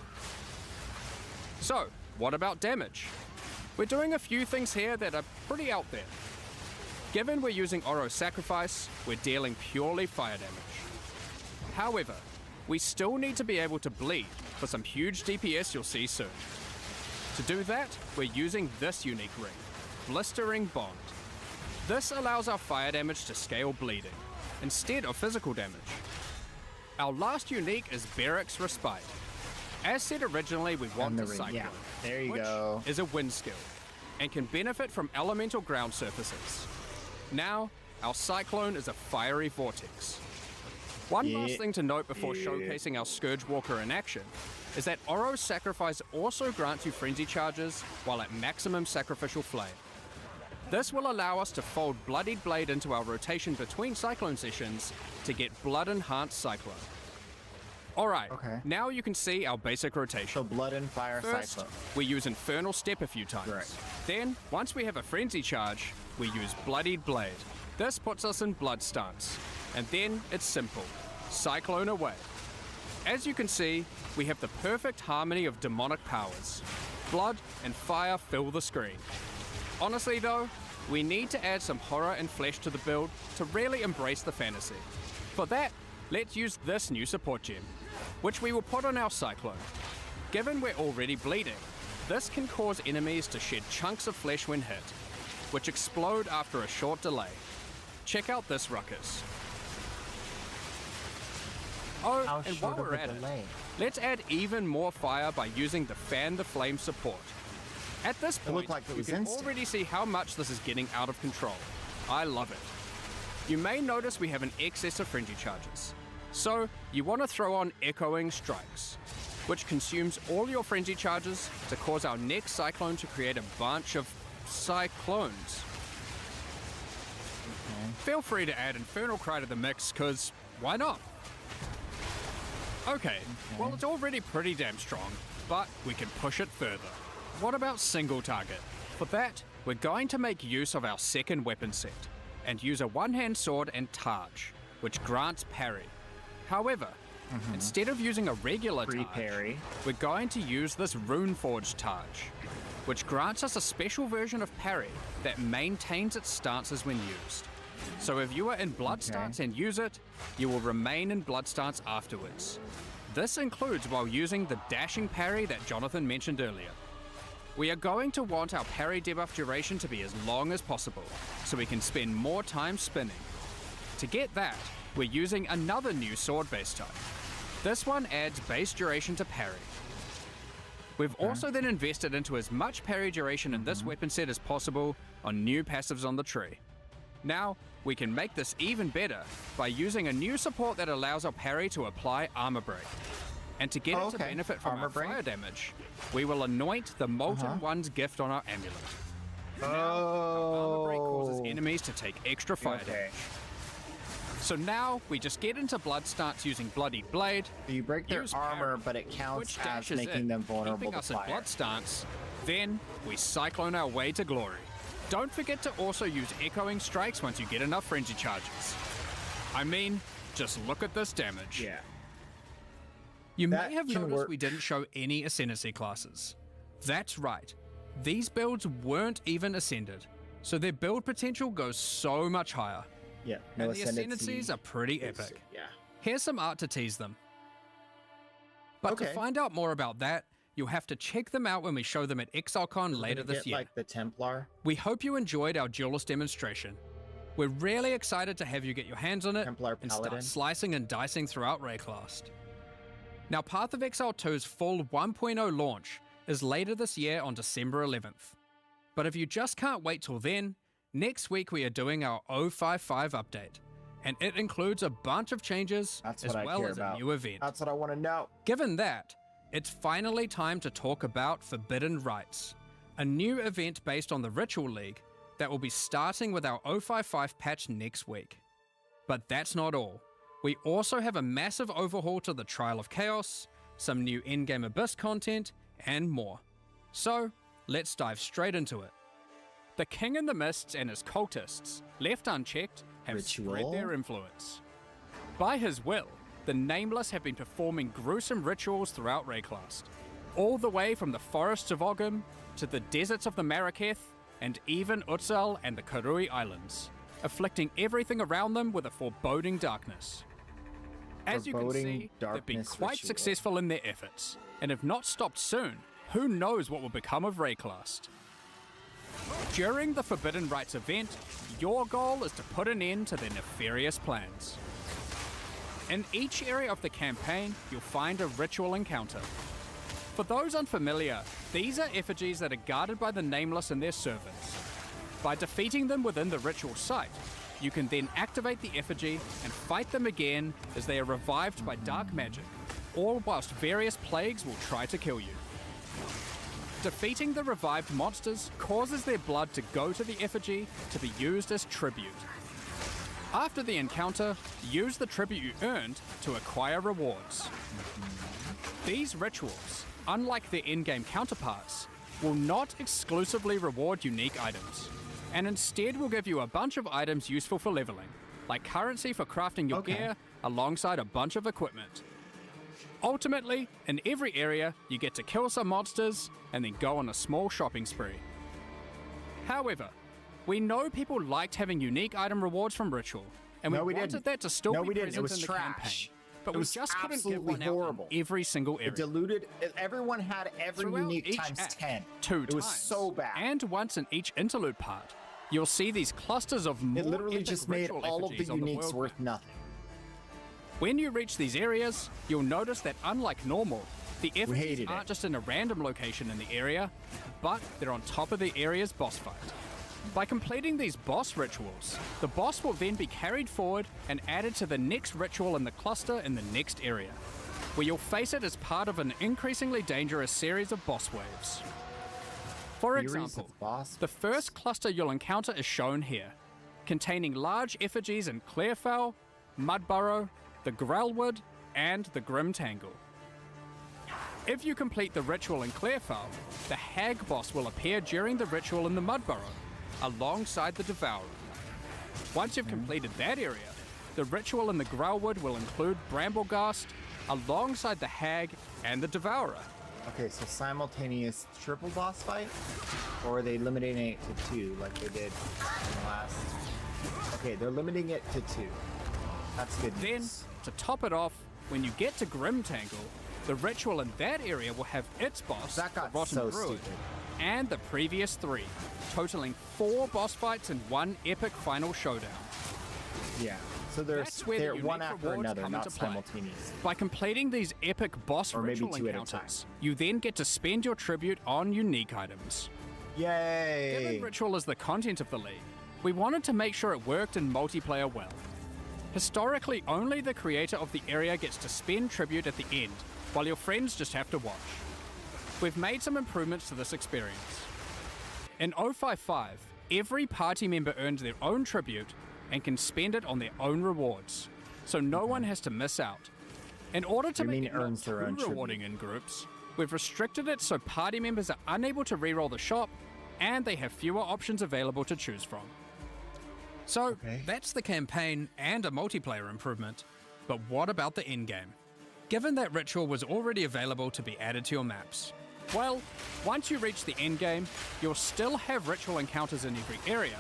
So, what about damage? We're doing a few things here that are pretty out there. Given we're using Oro's Sacrifice, we're dealing purely fire damage. However, we still need to be able to bleed for some huge DPS you'll see soon. To do that, we're using this unique ring, Blistering Bond. This allows our fire damage to scale bleeding, instead of physical damage. Our last unique is Barracks Respite. As said originally, we want the Cyclone, yeah, there you which go. is a wind skill, and can benefit from elemental ground surfaces. Now, our Cyclone is a fiery vortex. One last thing to note before showcasing our Scourge Walker in action is that Oro's Sacrifice also grants you frenzy charges while at maximum sacrificial flame. This will allow us to fold Bloodied Blade into our rotation between Cyclone sessions to get Blood Enhanced Cyclone. Alright, now you can see our basic rotation. So Blood and Fire First, Cyclone. we use Infernal Step a few times. Right. Then, once we have a Frenzy charge, we use Bloodied Blade. This puts us in Blood stance. And then, it's simple. Cyclone away. As you can see, we have the perfect harmony of demonic powers. Blood and fire fill the screen. Honestly though, we need to add some horror and flesh to the build to really embrace the fantasy. For that, let's use this new support gem, which we will put on our Cyclone. Given we're already bleeding, this can cause enemies to shed chunks of flesh when hit, which explode after a short delay. Check out this ruckus. Oh, and while we're at it, let's add even more fire by using the Fan the Flame support. At this point, you can already see how much this is getting out of control. I love it. You may notice we have an excess of frenzy charges. So, you want to throw on Echoing Strikes, which consumes all your frenzy charges to cause our next Cyclone to create a bunch of Cyclones. Feel free to add Infernal Cry to the mix, cause why not? Okay, well it's already pretty damn strong, but we can push it further. What about single target? For that, we're going to make use of our second weapon set, and use a one-hand sword and Targe, which grants parry. However, instead of using a regular Targe, we're going to use this Runeforged Targe, which grants us a special version of parry that maintains its stances when used. So if you are in Blood stance and use it, you will remain in Blood stance afterwards. This includes while using the dashing parry that Jonathan mentioned earlier. We are going to want our parry debuff duration to be as long as possible, so we can spend more time spinning. To get that, we're using another new sword base type. This one adds base duration to parry. We've also then invested into as much parry duration in this weapon set as possible on new passives on the tree. Now, we can make this even better by using a new support that allows our parry to apply Armor Break. And to get it to benefit from our fire damage, we will anoint the Molten One's Gift on our amulet. Now, our Armor Break causes enemies to take extra fire damage. So now, we just get into Blood stance using Bloodied Blade. You break their armor, but it counts as making them vulnerable keeping to us fire. in Blood stance. Then, we Cyclone our way to glory. Don't forget to also use Echoing Strikes once you get enough frenzy charges. I mean, just look at this damage. Yeah. You may have noticed we didn't show any Ascendancy classes. That's right. These builds weren't even Ascended, so their build potential goes so much higher. Yeah, and the Ascendancies are pretty epic. Yeah. Here's some art to tease them. But to find out more about that, you'll have to check them out when we show them at ExileCon later this year. Like the Templar. We hope you enjoyed our Duelist demonstration. We're really excited to have you get your hands on it Templar and Paladin. start slicing and dicing throughout Rayclast. Now, Path of Exile 2's full 1.0 launch is later this year on December 11th. But if you just can't wait till then, next week we are doing our 055 update, and it includes a bunch of changes That's as what I well care as about. a new event. That's what I want to know. Given that, it's finally time to talk about Forbidden Rites, a new event based on the Ritual League that will be starting with our 055 patch next week. But that's not all. We also have a massive overhaul to the Trial of Chaos, some new in-game Abyss content, and more. So, let's dive straight into it. The King in the Mists and his cultists, left unchecked, have spread their influence. By his will, the Nameless have been performing gruesome rituals throughout Rayclast, all the way from the forests of Ogham to the deserts of the Maraketh, and even Utsal and the Karui Islands, afflicting everything around them with a foreboding darkness. As you can see, they've been quite successful in their efforts, and if not stopped soon, who knows what will become of Rayclast. During the Forbidden Rites event, your goal is to put an end to their nefarious plans. In each area of the campaign, you'll find a ritual encounter. For those unfamiliar, these are effigies that are guarded by the Nameless and their servants. By defeating them within the ritual site, you can then activate the effigy and fight them again as they are revived by dark magic, all whilst various plagues will try to kill you. Defeating the revived monsters causes their blood to go to the effigy to be used as tribute. After the encounter, use the tribute you earned to acquire rewards. These rituals, unlike their in-game counterparts, will not exclusively reward unique items, and instead will give you a bunch of items useful for leveling, like currency for crafting your gear alongside a bunch of equipment. Ultimately, in every area, you get to kill some monsters and then go on a small shopping spree. However, we know people liked having unique item rewards from Ritual, and we wanted that to still be present in the campaign. But we just couldn't give one out in every single area. It diluted. Everyone had every Throughout unique each times act, 10. Two It was times, so bad. And once in each interlude part, you'll see these clusters of more It literally epic just made ritual all of the effigies on the uniques world worth map. nothing. When you reach these areas, you'll notice that unlike normal, the effigies aren't just in a random location in the area, but they're on top of the area's boss fight. By completing these boss rituals, the boss will then be carried forward and added to the next ritual in the cluster in the next area, where you'll face it as part of an increasingly dangerous series of boss waves. For example, the first cluster you'll encounter is shown here, containing large effigies in Clearfell, Mudburrow, the Grelwood, and the Grim Tangle. If you complete the ritual in Clearfell, the Hag boss will appear during the ritual in the Mudburrow, alongside the Devourer. Once you've completed that area, the ritual in the Grelwood will include Bramblegast, alongside the Hag and the Devourer. Okay, so simultaneous triple boss fight? Or are they limiting it to 2 like they did in the last? Okay, they're limiting it to 2. That's good news. Then, to top it off, when you get to Grim Tangle, the ritual in that area will have its boss, the Rotten so Druid, stupid. and the previous 3, totaling 4 boss fights and 1 epic final showdown. Yeah, so That's where they're the one unique after rewards another, come not into play. simultaneous. By completing these epic boss Or maybe ritual 2 at a encounters, you then get to spend your tribute on unique items. Yay! Given Ritual is the content of the league, we wanted to make sure it worked in multiplayer well. Historically, only the creator of the area gets to spend tribute at the end, while your friends just have to watch. We've made some improvements to this experience. In 055, every party member earns their own tribute and can spend it on their own rewards, so no one has to miss out. In order to make it not too rewarding in groups, we've restricted it so party members are unable to reroll the shop, and they have fewer options available to choose from. So, that's the campaign and a multiplayer improvement, but what about the endgame? Given that Ritual was already available to be added to your maps, well, once you reach the endgame, you'll still have Ritual encounters in every area,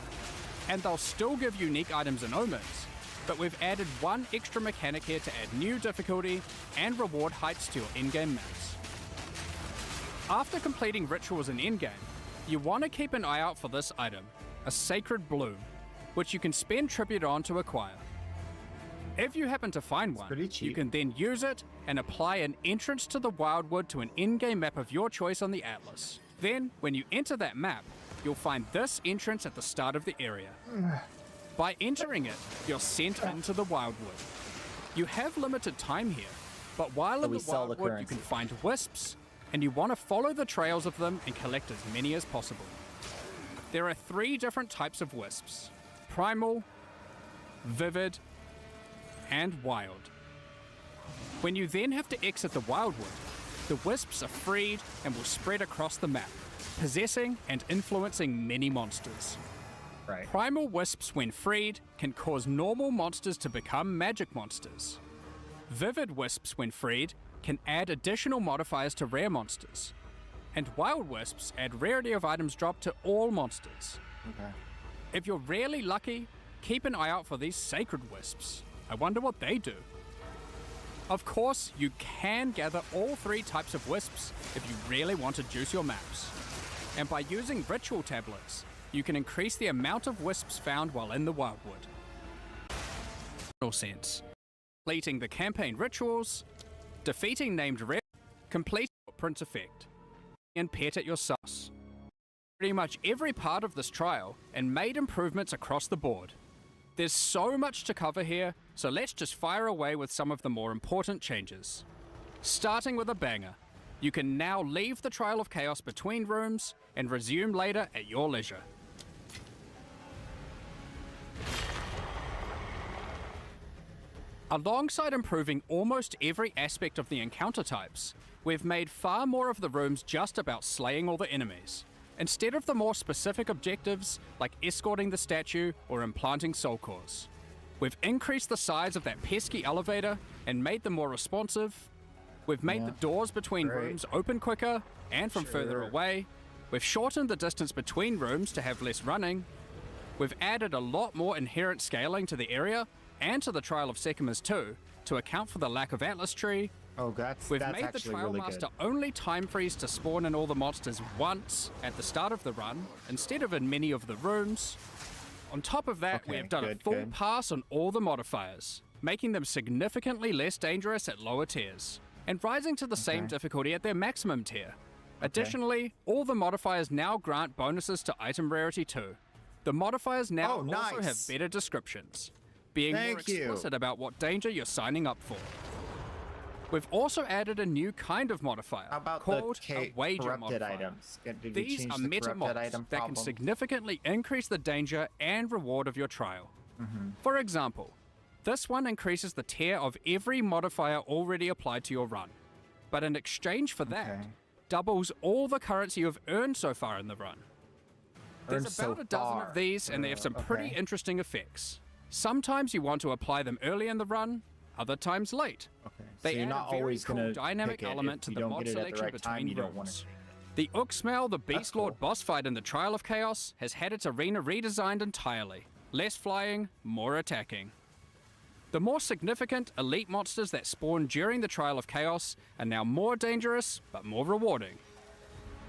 and they'll still give unique items and omens, but we've added one extra mechanic here to add new difficulty and reward heights to your in-game maps. After completing Rituals in endgame, you want to keep an eye out for this item, a Sacred Bloom. which you can spend tribute on to acquire. If you happen to find one, you can then use it and apply an entrance to the Wildwood to an in-game map of your choice on the Atlas. Then, when you enter that map, you'll find this entrance at the start of the area. By entering it, you're sent into the Wildwood. You have limited time here, but while in the Wildwood you can find wisps, and you want to follow the trails of them and collect as many as possible. There are 3 different types of wisps: primal, vivid, and wild. When you then have to exit the Wildwood, the wisps are freed and will spread across the map, possessing and influencing many monsters. Right. Primal wisps, when freed, can cause normal monsters to become magic monsters. Vivid wisps, when freed, can add additional modifiers to rare monsters. And wild wisps add rarity of items dropped to all monsters. Okay. If you're rarely lucky, keep an eye out for these sacred wisps. I wonder what they do. Of course, you can gather all 3 types of wisps if you really want to juice your maps. And by using ritual tablets, you can increase the amount of wisps found while in the Wildwood. Sense. Completing the campaign rituals, defeating named rare, complete footprint effect, and pet at your sauce. Pretty much every part of this trial and made improvements across the board. There's so much to cover here, so let's just fire away with some of the more important changes. Starting with a banger, you can now leave the Trial of Chaos between rooms and resume later at your leisure. Alongside improving almost every aspect of the encounter types, we've made far more of the rooms just about slaying all the enemies, instead of the more specific objectives like escorting the statue or implanting soul cores. We've increased the size of that pesky elevator and made them more responsive. We've made the doors between rooms open quicker and from further away. We've shortened the distance between rooms to have less running. We've added a lot more inherent scaling to the area and to the Trial of Sekimas too, to account for the lack of Atlas Tree. We've made the Trial really Master good. only time freeze to spawn in all the monsters once at the start of the run, instead of in many of the rooms. On top of that, we have done a full pass on all the modifiers, making them significantly less dangerous at lower tiers, and rising to the same difficulty at their maximum tier. Additionally, all the modifiers now grant bonuses to item rarity too. The modifiers now also have better descriptions, being more explicit about what danger you're signing up for. We've also added a new kind of modifier called a wager modifier. Items? These are meta mods that can significantly increase the danger and reward of your trial. For example, this one increases the tier of every modifier already applied to your run, but in exchange for that, doubles all the currency you've earned so far in the run. There's about a dozen of these, and they have some pretty interesting effects. Sometimes you want to apply them early in the run, other times late. They you're add not a very always cool gonna dynamic pick it. element If to you the don't mod get it at the selection right time, between you don't want rooms. The Uxmal, the Beast Lord boss fight in the Trial of Chaos, has had its arena redesigned entirely. Less flying, more attacking. The more significant elite monsters that spawn during the Trial of Chaos are now more dangerous, but more rewarding.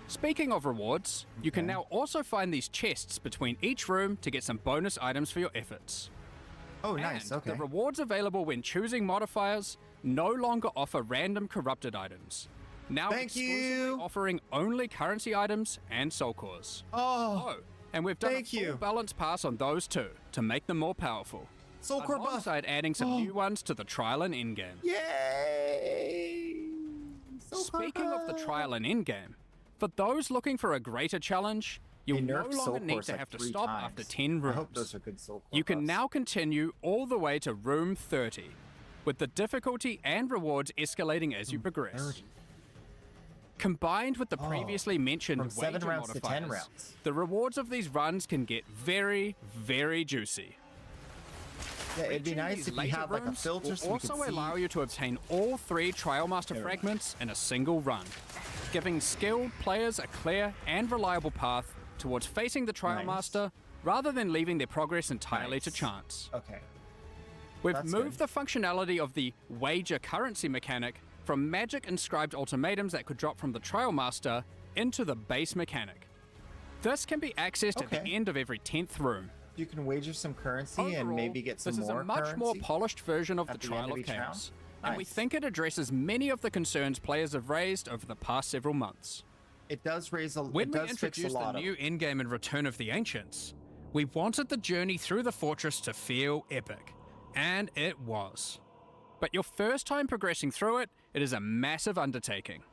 Speaking of rewards, you can now also find these chests between each room to get some bonus items for your efforts. Oh, nice, And the rewards available when choosing modifiers no longer offer random corrupted items. Now exclusively offering only currency items and soul cores. And we've done a full balance pass on those too, to make them more powerful. Soul core buff. Alongside adding some new ones to the trial and in-game. Yay! Speaking of the trial and in-game, for those looking for a greater challenge, you'll no longer need to have to stop after 10 rooms. I hope those are good soul core You can now continue all the way to room 30, with the difficulty and rewards escalating as you progress. Combined with the previously mentioned from 7 wager rounds to 10 modifiers, rounds. the rewards of these runs can get very, very juicy. Yeah, it'd be Reaching nice these if you later had like a rooms filter will so we could also see. allow you to obtain all 3 Trial Master fragments in a single run, giving skilled players a clear and reliable path towards facing the Trial Master rather than leaving their progress entirely to chance. We've That's moved the functionality of the wager currency mechanic from magic inscribed ultimatums that could drop from the Trial Master into the base mechanic. This can be accessed at the end of every 10th room, You can wager some currency and Overall, maybe get some this more is a much more currency polished version of the at the end Trial of of each Chaos, round? and we Nice. think it addresses many of the concerns players have raised over the past several months. It does raise a. When it we does fix a introduced the lot of. new endgame in Return of the Ancients, we wanted the journey through the fortress to feel epic, and it was. But your first time progressing through it, it is a massive undertaking.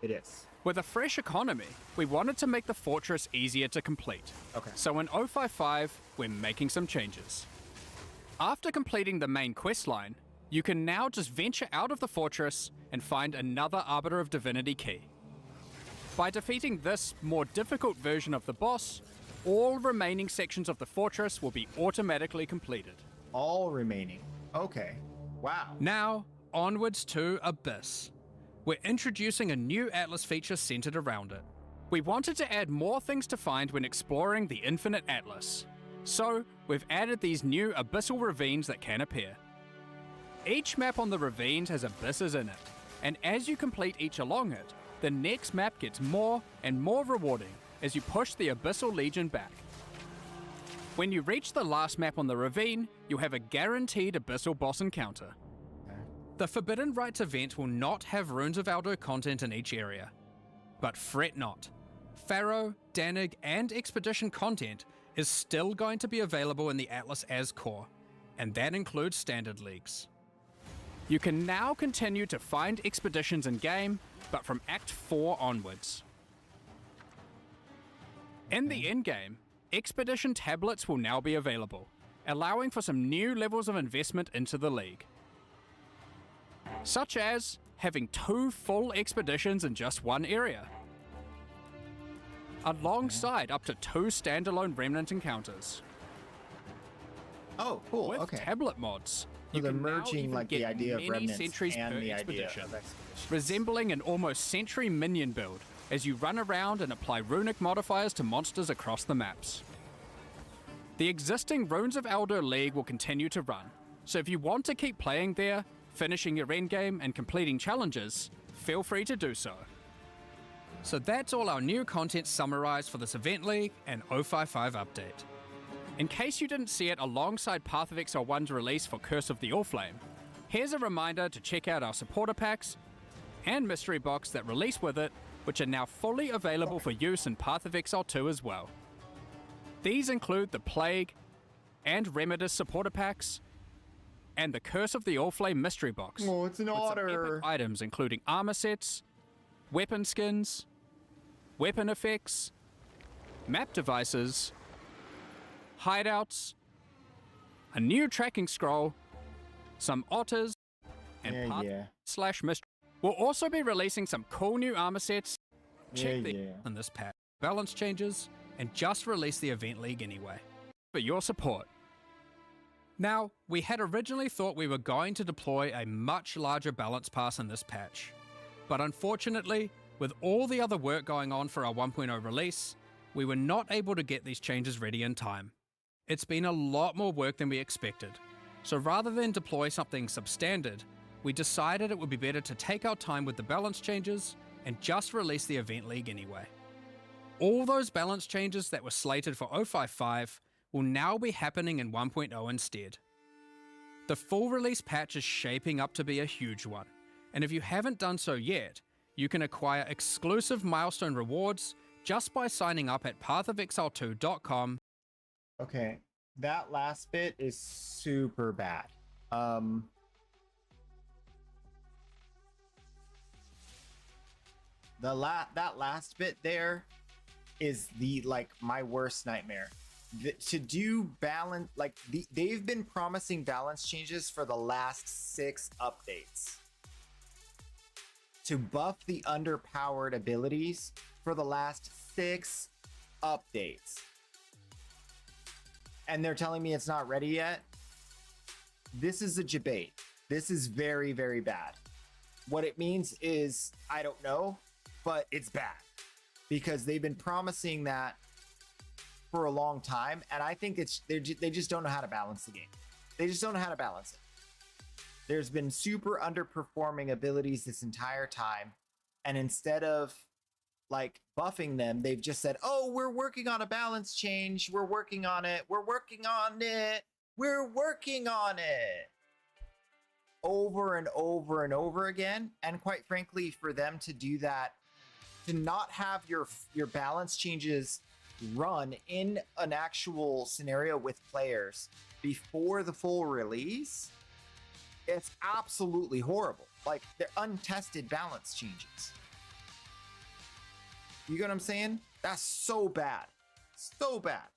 It is. With a fresh economy, we wanted to make the fortress easier to complete. Okay. So in 055, we're making some changes. After completing the main quest line, you can now just venture out of the fortress and find another Arbiter of Divinity key. By defeating this more difficult version of the boss, all remaining sections of the fortress will be automatically completed. All remaining. Okay. Wow. Now, onwards to Abyss. We're introducing a new Atlas feature centered around it. We wanted to add more things to find when exploring the Infinite Atlas. So, we've added these new abyssal ravines that can appear. Each map on the ravines has abysses in it, and as you complete each along it, the next map gets more and more rewarding as you push the Abyssal Legion back. When you reach the last map on the ravine, you'll have a guaranteed Abyssal boss encounter. The Forbidden Rites event will not have Runes of Aldo content in each area. But fret not. Pharaoh, Danig, and Expedition content is still going to be available in the Atlas as core, and that includes standard leagues. You can now continue to find expeditions in-game, but from Act 4 onwards. In the endgame, expedition tablets will now be available, allowing for some new levels of investment into the league. Such as having 2 full expeditions in just one area, alongside up to 2 standalone Remnant encounters. Oh, cool. With okay. tablet mods, So you they're can now merging even like the get idea of many remnants sentries and per the idea expedition, of expeditions. resembling an almost sentry minion build as you run around and apply runic modifiers to monsters across the maps. The existing Runes of Aldo League will continue to run, so if you want to keep playing there, finishing your endgame and completing challenges, feel free to do so. So that's all our new content summarized for this Event League and 055 update. In case you didn't see it alongside Path of Exile 1's release for Curse of the Allflame, here's a reminder to check out our supporter packs and mystery box that release with it, which are now fully available for use in Path of Exile 2 as well. These include the Plague and Remedis supporter packs, and the Curse of the Allflame mystery box. Oh, it's an with some order. epic items including armor sets, weapon skins, weapon effects, map devices, hideouts, a new tracking scroll, some otters, and path / mystery. We'll also be releasing some cool new armor sets. Check in this pack. Balance changes, and just release the Event League anyway. For your support. Now, we had originally thought we were going to deploy a much larger balance pass in this patch, but unfortunately, with all the other work going on for our 1.0 release, we were not able to get these changes ready in time. It's been a lot more work than we expected, so rather than deploy something substandard, we decided it would be better to take our time with the balance changes and just release the Event League anyway. All those balance changes that were slated for 055 will now be happening in 1.0 instead. The full release patch is shaping up to be a huge one, and if you haven't done so yet, you can acquire exclusive milestone rewards just by signing up at pathofexile2.com. Okay, that last bit is super bad. That last bit there is my worst nightmare. To do balance, they've been promising balance changes for the last 6 updates. To buff the underpowered abilities for the last 6 updates. And they're telling me it's not ready yet. This is a debate. This is very, very bad. What it means is, I don't know, but it's bad. Because they've been promising that for a long time, and I think they just don't know how to balance the game. They just don't know how to balance it. There's been super underperforming abilities this entire time, and instead of like buffing them. They've just said, oh, we're working on a balance change. We're working on it. We're working on it. We're working on it. Over and over and over again. And quite frankly, for them to do that, to not have your balance changes run in an actual scenario with players before the full release, it's absolutely horrible. Like, they're untested balance changes. You get what I'm saying? That's so bad. So bad.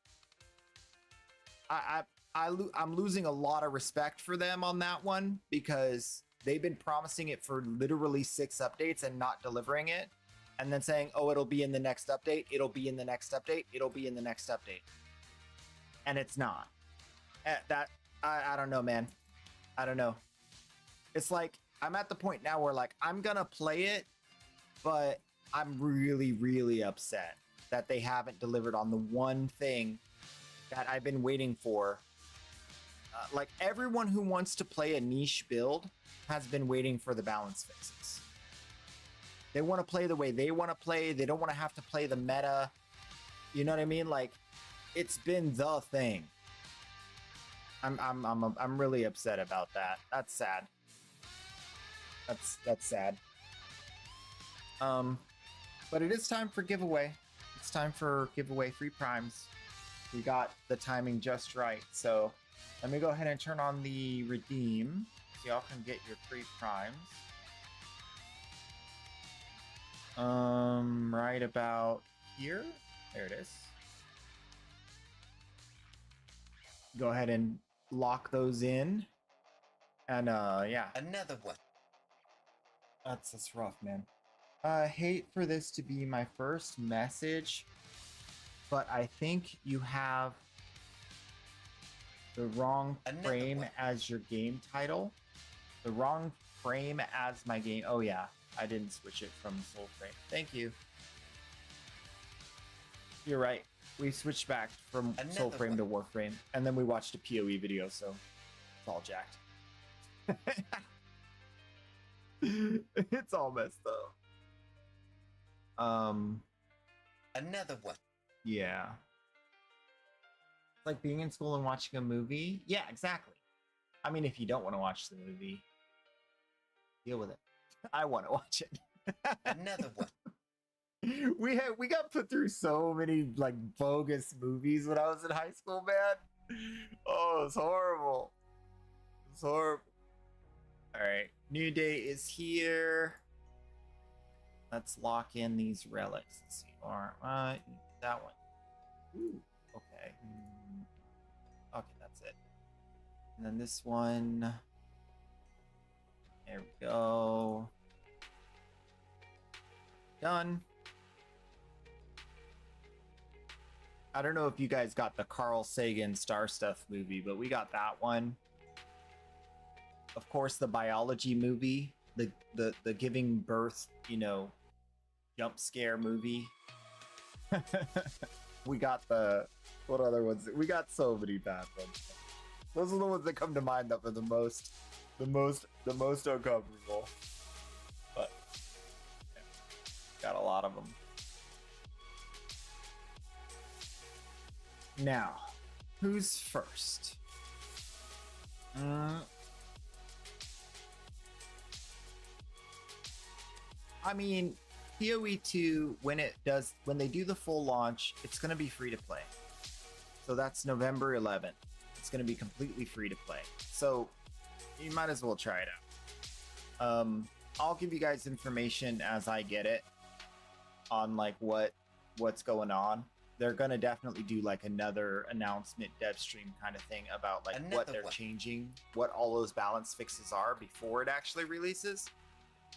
I'm losing a lot of respect for them on that one because they've been promising it for literally 6 updates and not delivering it. And then saying, oh, it'll be in the next update. It'll be in the next update. It'll be in the next update. And it's not. I don't know, man. I don't know. It's like, I'm at the point now where like, I'm gonna play it, but I'm really, really upset that they haven't delivered on the one thing that I've been waiting for. Like, everyone who wants to play a niche build has been waiting for the balance fixes. They want to play the way they want to play. They don't want to have to play the meta. You know what I mean? Like, it's been the thing. I'm really upset about that. That's sad. That's sad. But it is time for giveaway. It's time for giveaway free primes. We got the timing just right. So let me go ahead and turn on the redeem so y'all can get your free primes. Right about here. There it is. Go ahead and lock those in. And yeah. Another one. That's rough, man. Hate for this to be my first message, but I think you have the wrong frame as your game title. The wrong frame as my game. Oh yeah, I didn't switch it from Soul Frame. Thank you. You're right. We switched back from Soul Frame to Warframe, and then we watched a PoE video, so it's all jacked. It's all messed up. Another one. Yeah. It's like being in school and watching a movie. Yeah, exactly. I mean, if you don't want to watch the movie, deal with it. I want to watch it. Another one. We got put through so many like bogus movies when I was in high school, man. Oh, it's horrible. It's horrible. All right, new day is here. Let's lock in these relics. Let's see. All right, that one. Ooh, okay. Okay, that's it. And then this one. There we go. Done. I don't know if you guys got the Carl Sagan Star Stuff movie, but we got that one. Of course, the biology movie, the giving birth, you know, jump scare movie. We got what other ones? We got so many bad ones. Those are the ones that come to mind that were the most uncomfortable. But yeah, got a lot of them. Now, who's first? I mean, PoE 2, when they do the full launch, it's going to be free to play. So that's November 11th. It's going to be completely free to play. So you might as well try it out. I'll give you guys information as I get it on like what's going on. They're going to definitely do like another announcement dev stream kind of thing about like what they're changing, what all those balance fixes are before it actually releases.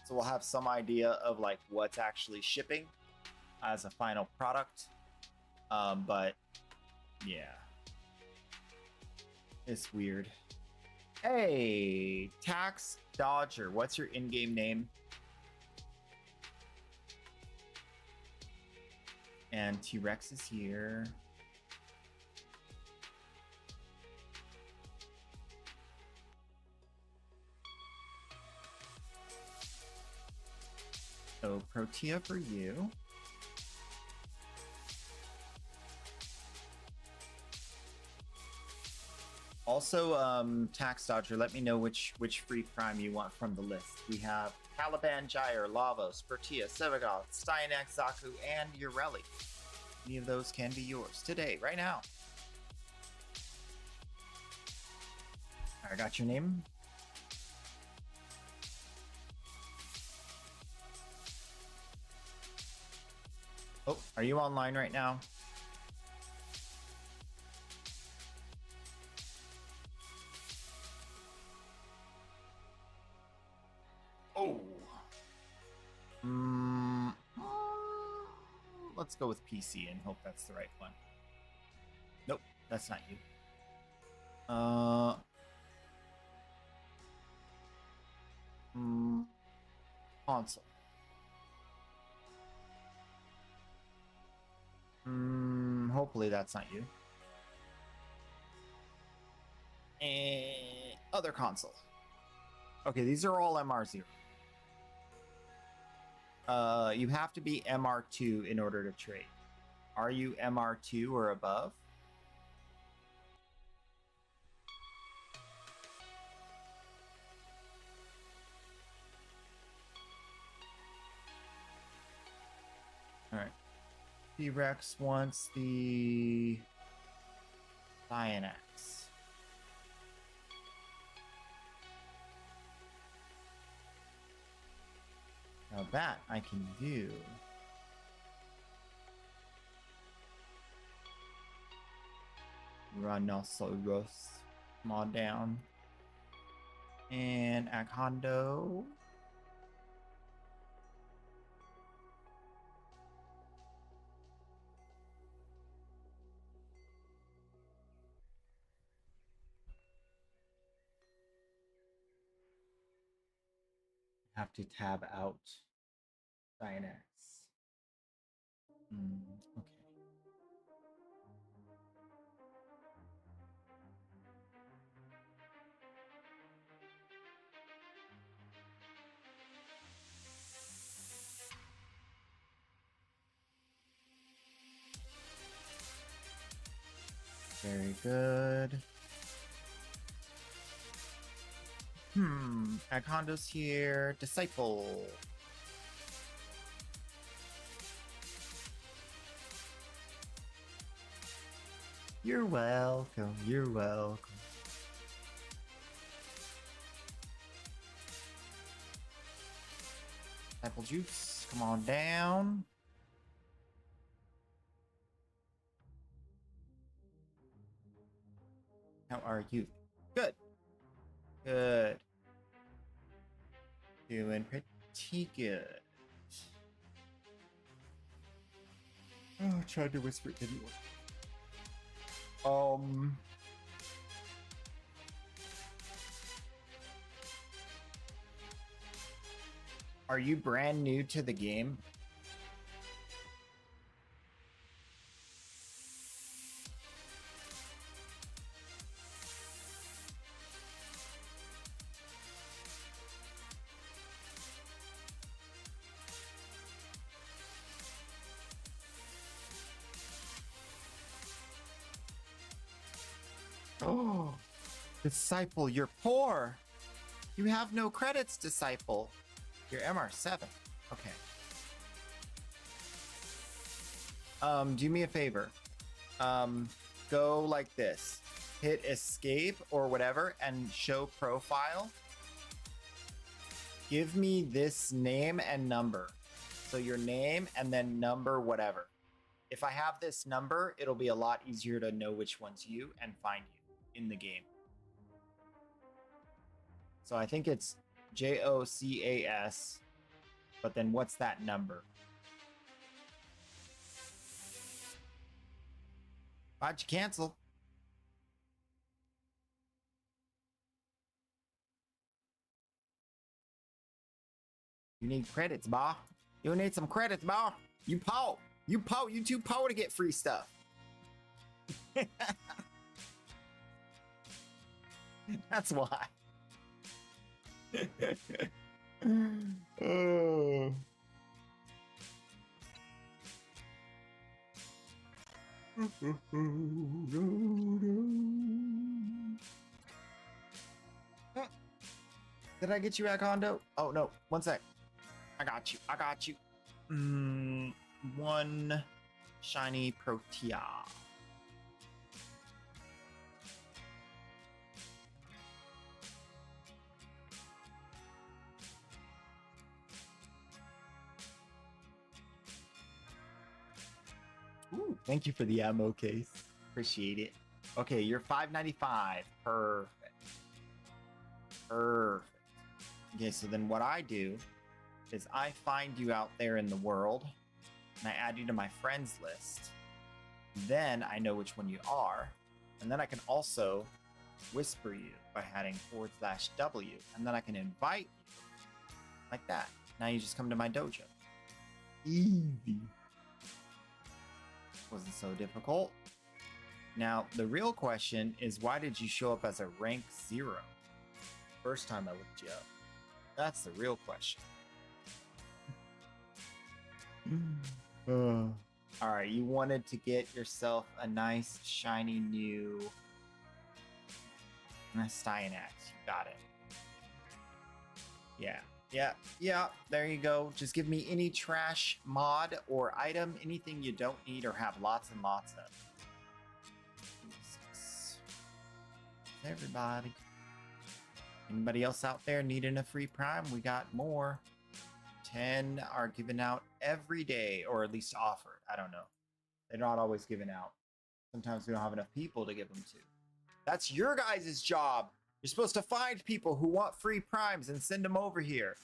So we'll have some idea of like what's actually shipping as a final product. But yeah, it's weird. Hey, Tax Dodger, what's your in-game name? And T-Rex is here. So Protea for you. Also, Tax Dodger, let me know which free prime you want from the list. We have Caliban, Gyre, Lavos, Bertia, Sevagoth, Steinax, Zaku, and Ureli. Any of those can be yours today, right now. I got your name. Oh, are you online right now? Oh. Let's go with PC and hope that's the right one. Nope, that's not you. Console. Hopefully that's not you. And other console. Okay, these are all MR0. You have to be MR2 in order to trade. Are you MR2 or above? All right. T-Rex wants the Cyanax. Now that I can do. Rhinoceros. Come on down. And Akhondo. Have to tab out Cyanax. Okay. Very good. Akhondo's here. Disciple. You're welcome. You're welcome. Apple juice. Come on down. How are you? Good. Good. Doing pretty good. Oh, I tried to whisper, it didn't work. Are you brand new to the game? Oh, Disciple, you're poor. You have no credits, Disciple. You're MR7. Okay. Do me a favor. Go like this. Hit escape or whatever and show profile. Give me this name and number. So your name and then number whatever. If I have this number, it'll be a lot easier to know which one's you and find you in the game. So I think it's JOCAS, but then what's that number? Why'd you cancel? You need credits, bah. You need some credits, bah. You po. You po. You too po to get free stuff. That's why. Oh. Did I get you at Hondo? Oh no, one sec. I got you. I got you. One shiny Protea. Ooh, thank you for the ammo case. Appreciate it. Okay, you're 595. Perfect. Perfect. Okay, so then what I do is I find you out there in the world and I add you to my friends list. Then I know which one you are. And then I can also whisper you by adding /W. And then I can invite you like that. Now you just come to my dojo. Easy. Wasn't so difficult. Now, the real question is, why did you show up as a rank 0? First time I looked you up. That's the real question. All right, you wanted to get yourself a nice, shiny new Styanax. You got it. Yeah, there you go. Just give me any trash mod or item, anything you don't need or have lots and lots of. Everybody. Anybody else out there needing a free prime? We got more. 10 are given out every day, or at least offered. I don't know. They're not always given out. Sometimes we don't have enough people to give them to. That's your guys' job. You're supposed to find people who want free primes and send them over here.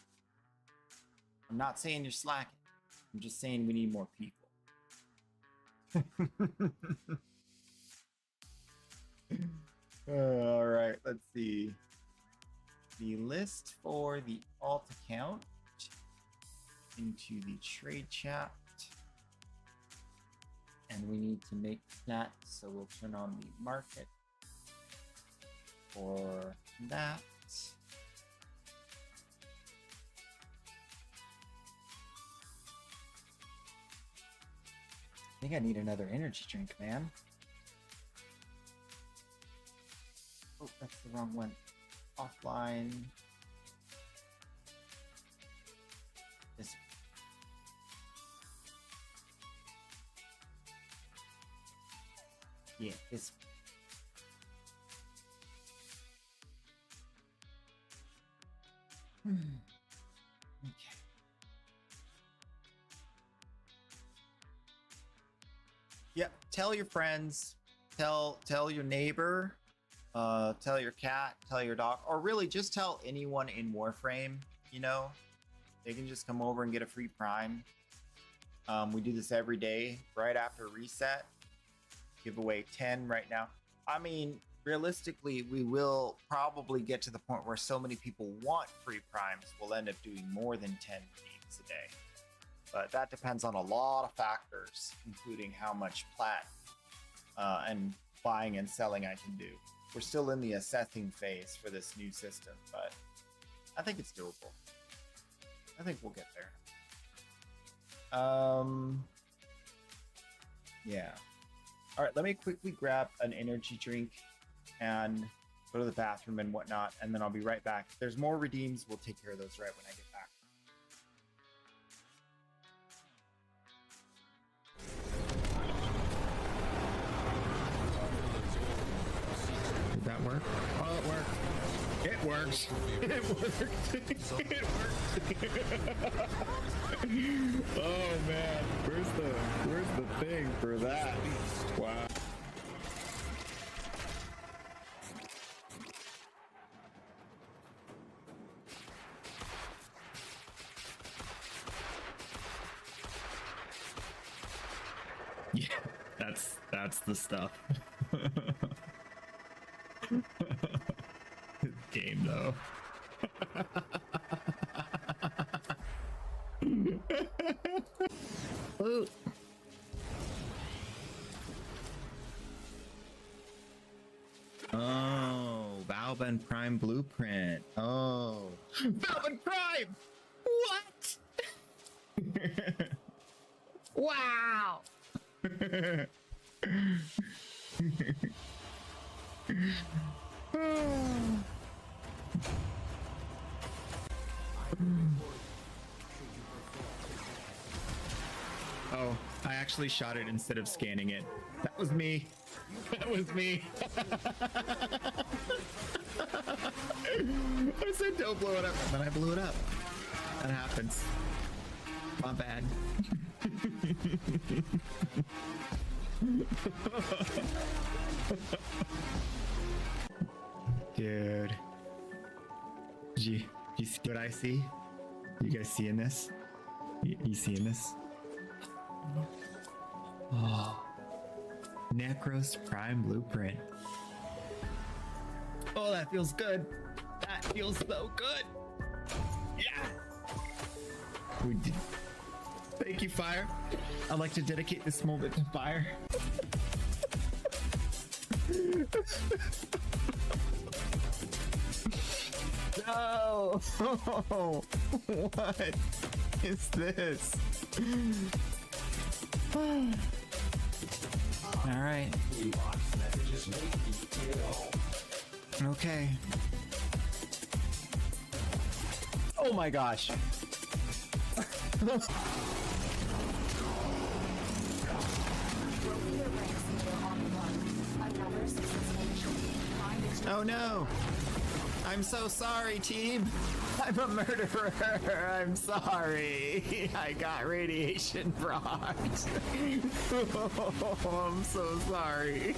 I'm not saying you're slacking. I'm just saying we need more people. All right, let's see. The list for the alt account into the trade chat. And we need to make that, so we'll turn on the market for that. I think I need another energy drink, man. Oh, that's the wrong one. Offline. This. Yeah, this. Okay. Yep. Tell your friends. Tell your neighbor. Tell your cat. Tell your dog. Or really, just tell anyone in Warframe. You know, they can just come over and get a free prime. We do this every day, right after reset. Give away 10 right now. I mean, realistically, we will probably get to the point where so many people want free primes, we'll end up doing more than 10 games a day. But that depends on a lot of factors, including how much plat and buying and selling I can do. We're still in the assessing phase for this new system, but I think it's doable. I think we'll get there. Yeah. All right, let me quickly grab an energy drink and go to the bathroom and whatnot, and then I'll be right back. If there's more redeems, we'll take care of those right when I get back. Did that work? Oh, it worked. It works. It worked. It worked. Oh man, where's the thing for that? Wow. Yeah, that's the stuff. Game though. Ooh. Oh, Valben Prime Blueprint. Oh, Valben Prime! What? Wow! actually shot it instead of scanning it. That was me. That was me. I said don't blow it up, but I blew it up. That happens. My bad. Dude. Did you see what I see? You guys seeing this? You seeing this? Oh. Necros Prime Blueprint. Oh, that feels good. That feels so good. Yeah. We did. Thank you, Fire. I'd like to dedicate this moment to Fire. No! What is this? All right. Okay. Oh my gosh. Oh no! I'm so sorry, team! I'm a murderer! I'm sorry! I got radiation rocked! Oh, I'm so sorry!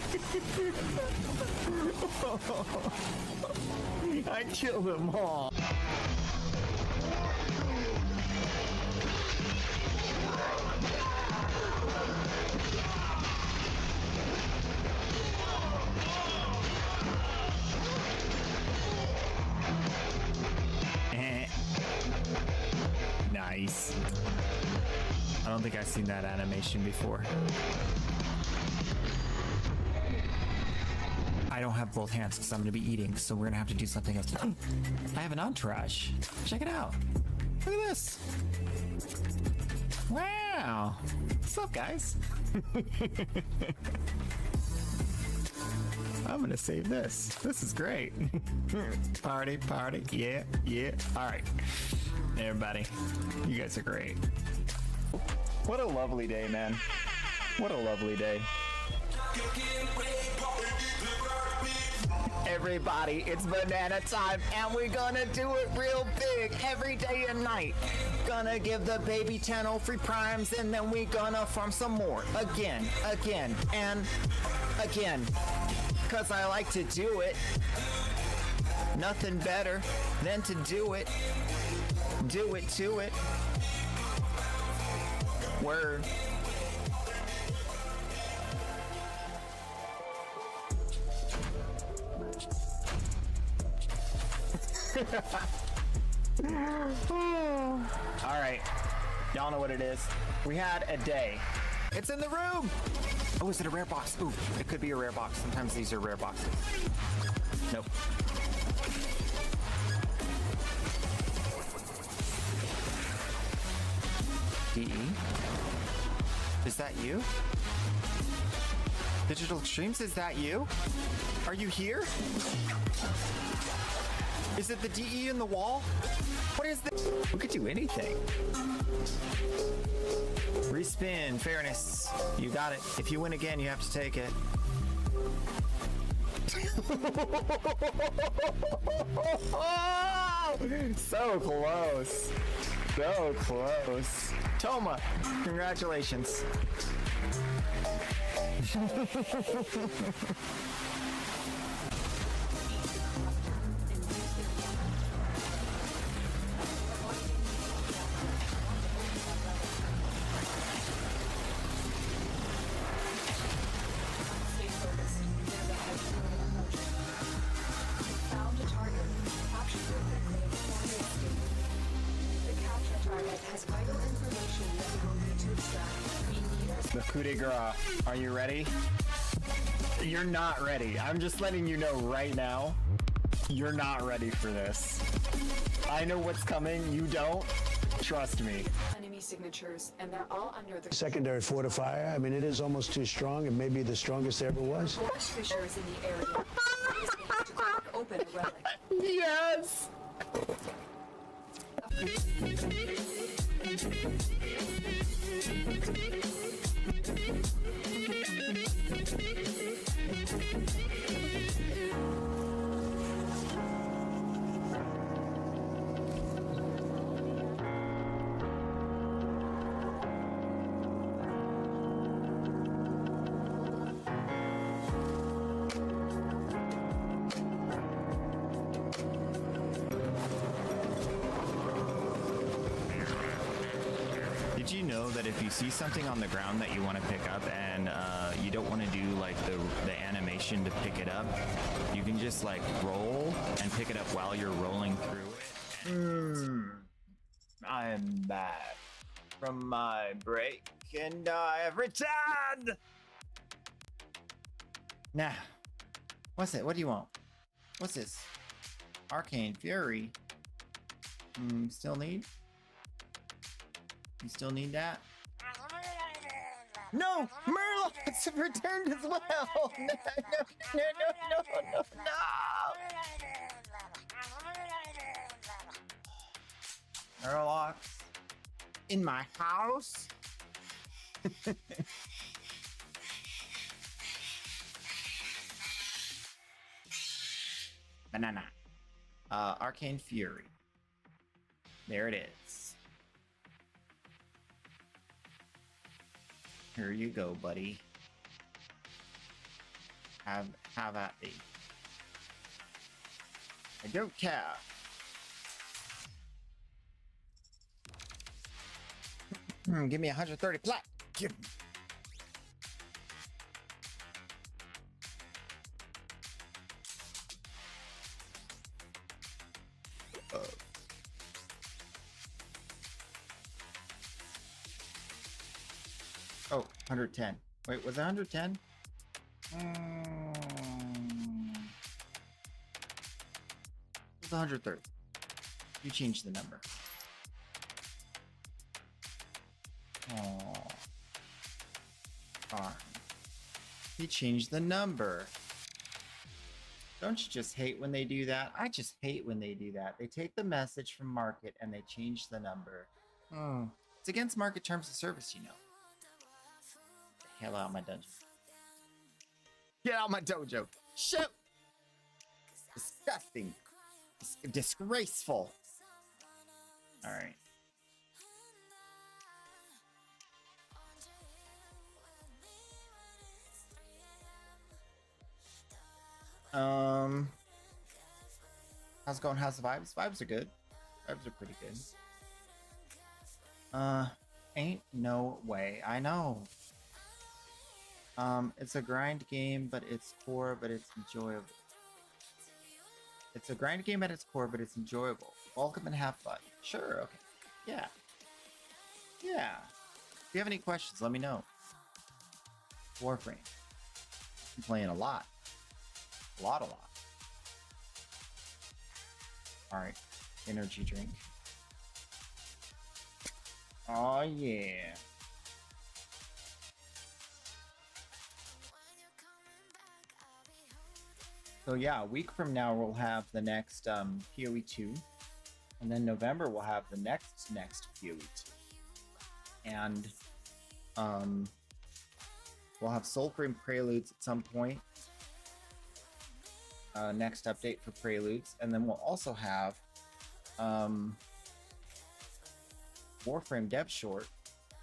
I killed them all! Nice. I don't think I've seen that animation before. I don't have both hands because I'm going to be eating, so we're going to have to do something else. I have an entourage. Check it out. Look at this. Wow. What's up, guys? I'm going to save this. This is great. Party, party. Yeah, yeah. All right. Everybody, you guys are great. What a lovely day, man. What a lovely day. Everybody, it's banana time, and we're gonna do it real big every day and night. Gonna give the baby 10 free primes, and then we gonna farm some more. Again, and again. Cause I like to do it. Nothing better than to do it. Do it to it. Word. All right. Y'all know what it is. We had a day. It's in the room. Oh, is it a rare box? Ooh, it could be a rare box. Sometimes these are rare boxes. Nope. DE? Is that you? Digital Extremes, is that you? Are you here? Is it the DE in the wall? What is this? We could do anything. Respin, fairness. You got it. If you win again, you have to take it. So close. So close. Toma, congratulations. The coup de grace. Are you ready? You're not ready. I'm just letting you know right now. You're not ready for this. I know what's coming. You don't. Trust me. Enemy signatures, and they're all under the Secondary fortifier. I mean, it is almost too strong. It may be the strongest there ever was. fissures in the area. To crack open a relic. Yes. Did you know that if you see something on the ground that you want to pick up and you don't want to do like the animation to pick it up, you can just like roll and pick it up while you're rolling through it. I am back from my break and I have returned. Now, what's it? What do you want? What's this? Arcane Fury. Still need? You still need that? No! Merlot's returned as well! No! Murlocs in my house? Banana. Arcane Fury. There it is. Here you go, buddy. Have at thee. I don't care. Give me 130 plat. Give me. Oh, 110. Wait, was it 110? It was 130. You changed the number. Oh. Darn. He changed the number. Don't you just hate when they do that? I just hate when they do that. They take the message from market and they change the number. It's against market terms of service, you know. Get the hell out of my dungeon. Get out of my dojo. Shit! Disgusting. Disgraceful. Alright. How's it going? How's the vibes? Vibes are good. Vibes are pretty good. Ain't no way. I know. It's a grind game, but it's core, but it's enjoyable. It's a grind game at its core, but it's enjoyable. Welcome and have fun. Sure, okay. Yeah. Yeah. If you have any questions, let me know. Warframe. I'm playing a lot. A lot. Alright. Energy drink. Oh, yeah. So yeah, a week from now we'll have the next PoE 2, and then November we'll have the next PoE 2, and we'll have Soulframe Preludes at some point. Next update for Preludes, and then we'll also have Warframe Dev Short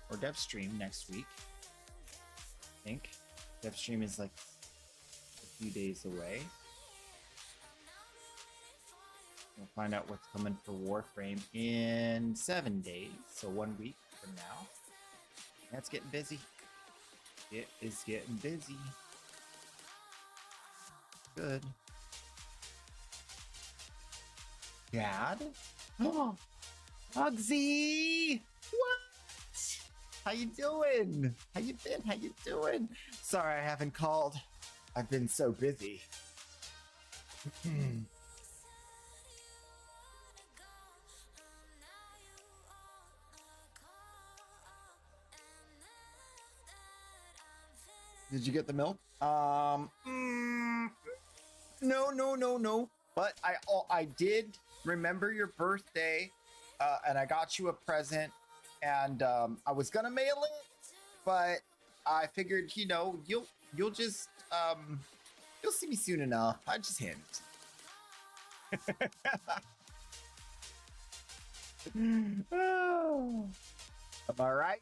or Dev Stream next week. I think Dev Stream is like a few days away. We'll find out what's coming for Warframe in 7 days, so 1 week from now. That's getting busy. It is getting busy. Good. Dad? Oh, Bugsy! What? How you doing? How you been? How you doing? Sorry I haven't called. I've been so busy. Did you get the milk? No. But I did remember your birthday, and I got you a present, and I was gonna mail it, but I figured, you know, you'll just you'll see me soon enough. I just hand it. Oh, am I right?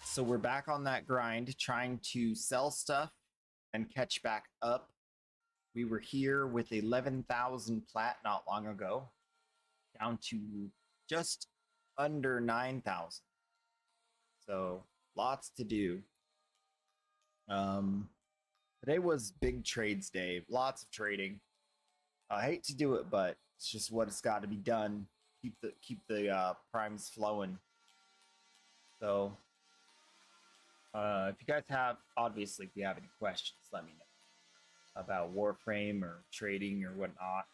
So we're back on that grind, trying to sell stuff and catch back up. We were here with 11,000 plat not long ago, down to just under 9,000. So lots to do. Today was big trades day, lots of trading. I hate to do it, but it's just what's got to be done. Keep the primes flowing. So if you guys have, obviously, if you have any questions, let me know about Warframe or trading or whatnot.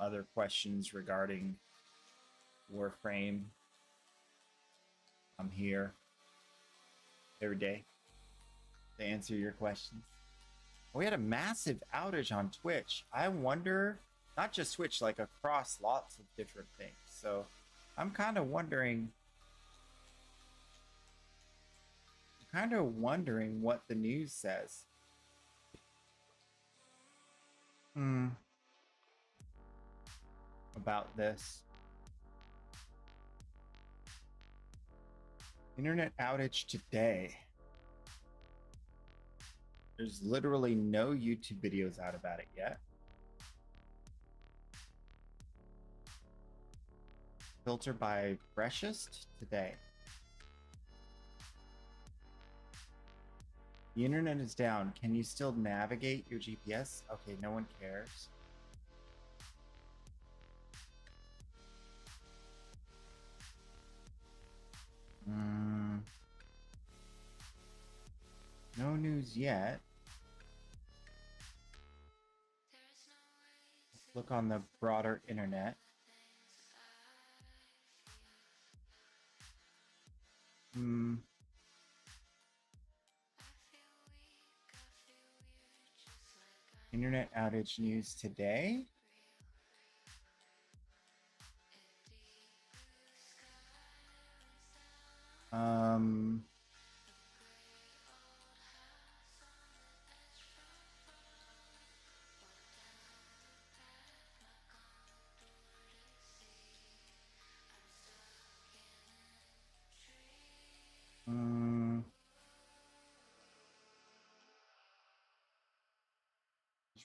Other questions regarding Warframe, I'm here every day to answer your questions. We had a massive outage on Twitch. I wonder, not just Twitch, like across lots of different things. So I'm kind of wondering what the news says. About this. Internet outage today. There's literally no YouTube videos out about it yet. Filter by freshest today. The internet is down. Can you still navigate your GPS? Okay, no one cares. No news yet. Let's look on the broader internet. Internet outage news today.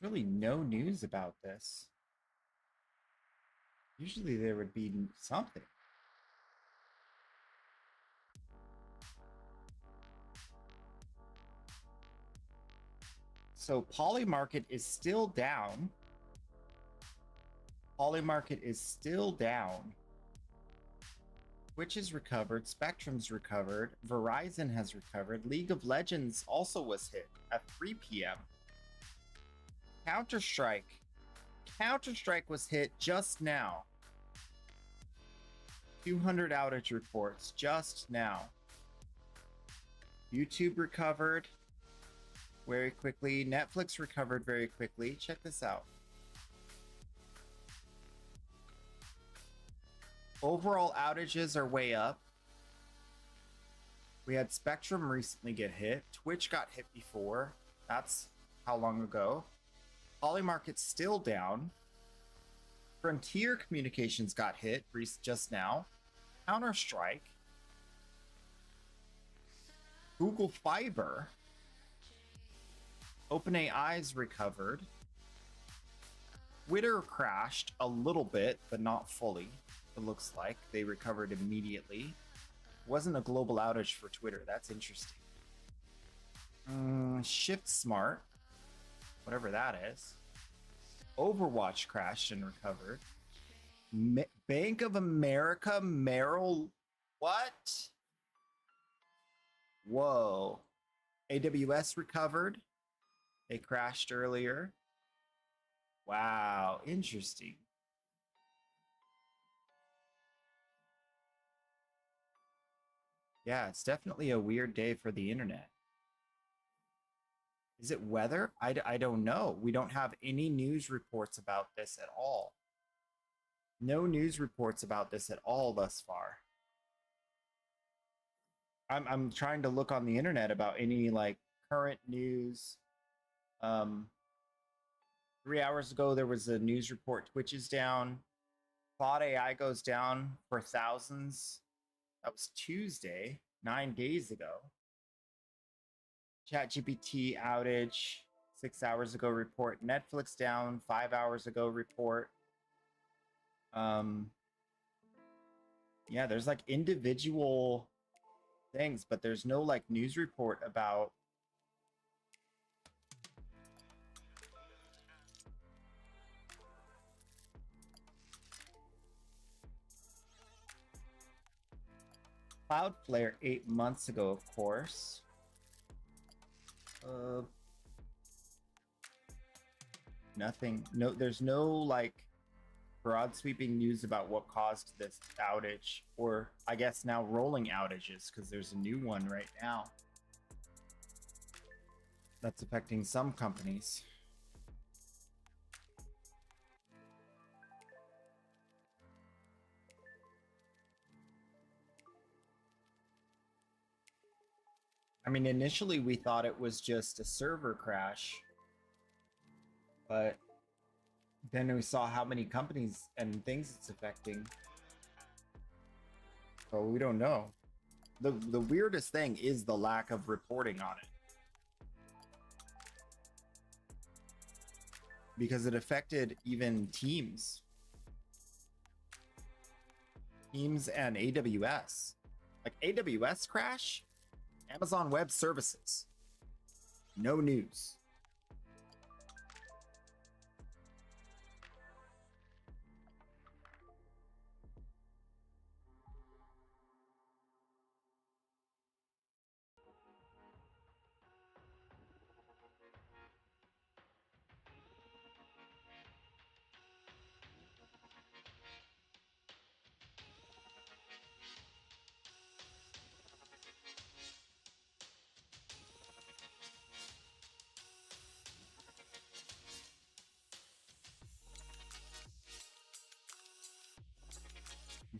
There's really no news about this. Usually there would be something. So Polymarket is still down. Polymarket is still down. Twitch has recovered. Spectrum's recovered. Verizon has recovered. League of Legends also was hit at 3 p.m. Counter-Strike was hit just now. 200 outage reports just now. YouTube recovered very quickly. Netflix recovered very quickly. Check this out. Overall outages are way up. We had Spectrum recently get hit. Twitch got hit before. That's how long ago? Polymarket's still down. Frontier Communications got hit just now. Counter-Strike. Google Fiber. OpenAI's recovered. Twitter crashed a little bit, but not fully. It looks like they recovered immediately. Wasn't a global outage for Twitter. That's interesting. Shift Smart, whatever that is. Overwatch crashed and recovered. Bank of America, Merrill, what? Whoa. AWS recovered. They crashed earlier. Wow, interesting. Yeah, it's definitely a weird day for the internet. Is it weather? I don't know. We don't have any news reports about this at all. No news reports about this at all thus far. I'm trying to look on the internet about any like current news. 3 hours ago there was a news report. Twitch is down. Claude AI goes down for thousands. That was Tuesday, 9 days ago. ChatGPT outage 6 hours ago report. Netflix down 5 hours ago report. Yeah, there's like individual things, but there's no like news report about Cloudflare 8 months ago, of course. Nothing. No, there's no like broad sweeping news about what caused this outage, or I guess now rolling outages, because there's a new one right now that's affecting some companies. I mean, initially we thought it was just a server crash, but then we saw how many companies and things it's affecting. So we don't know. The weirdest thing is the lack of reporting on it. Because it affected even Teams. Teams and AWS. Like AWS crash? Amazon Web Services. No news.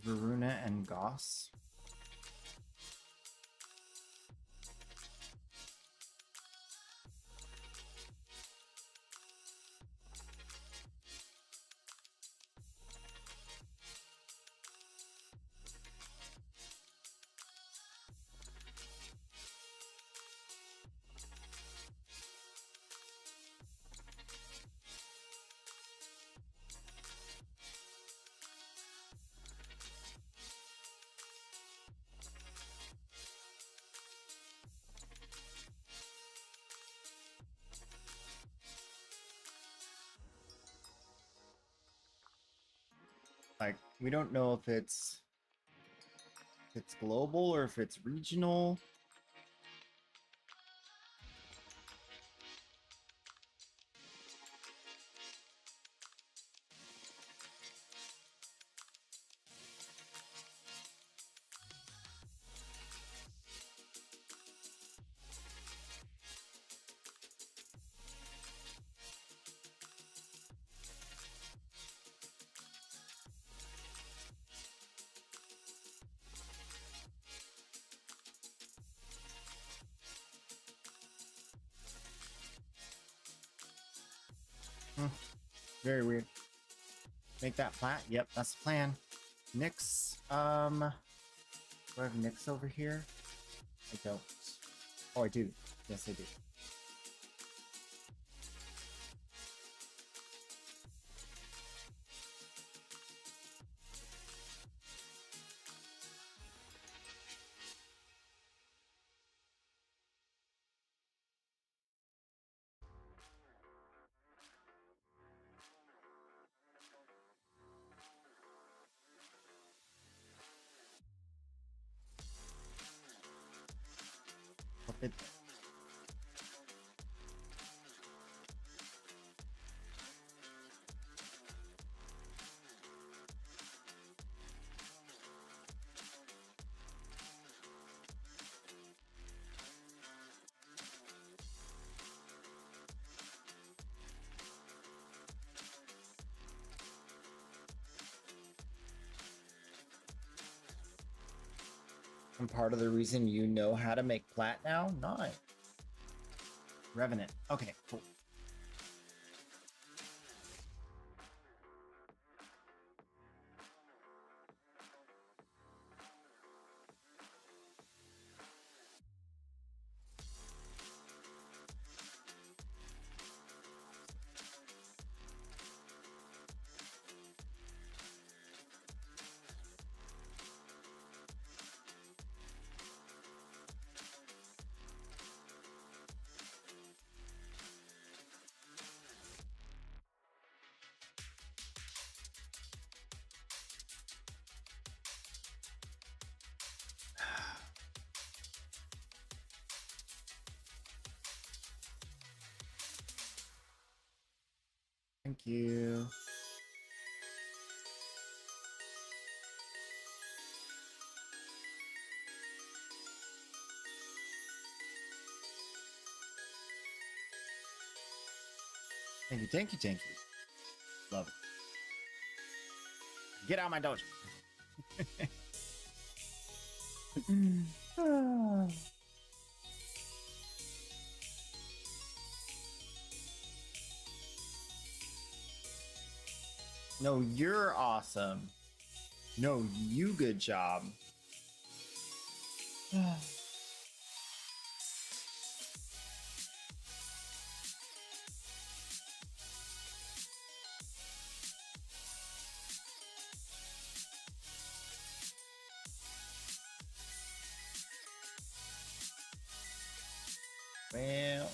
Varuna and Goss. Like, we don't know if it's global or if it's regional. Very weird. Make that flat. Yep, that's the plan. Nyx. Do I have Nyx over here? I don't. Oh, I do. Yes, I do. It, And part of the reason you know how to make plat now? Nice. Revenant. Okay, cool. Thank you. Thank you, thank you, thank you. Love it. Get out of my dojo. No, you're awesome. No, you good job. Well,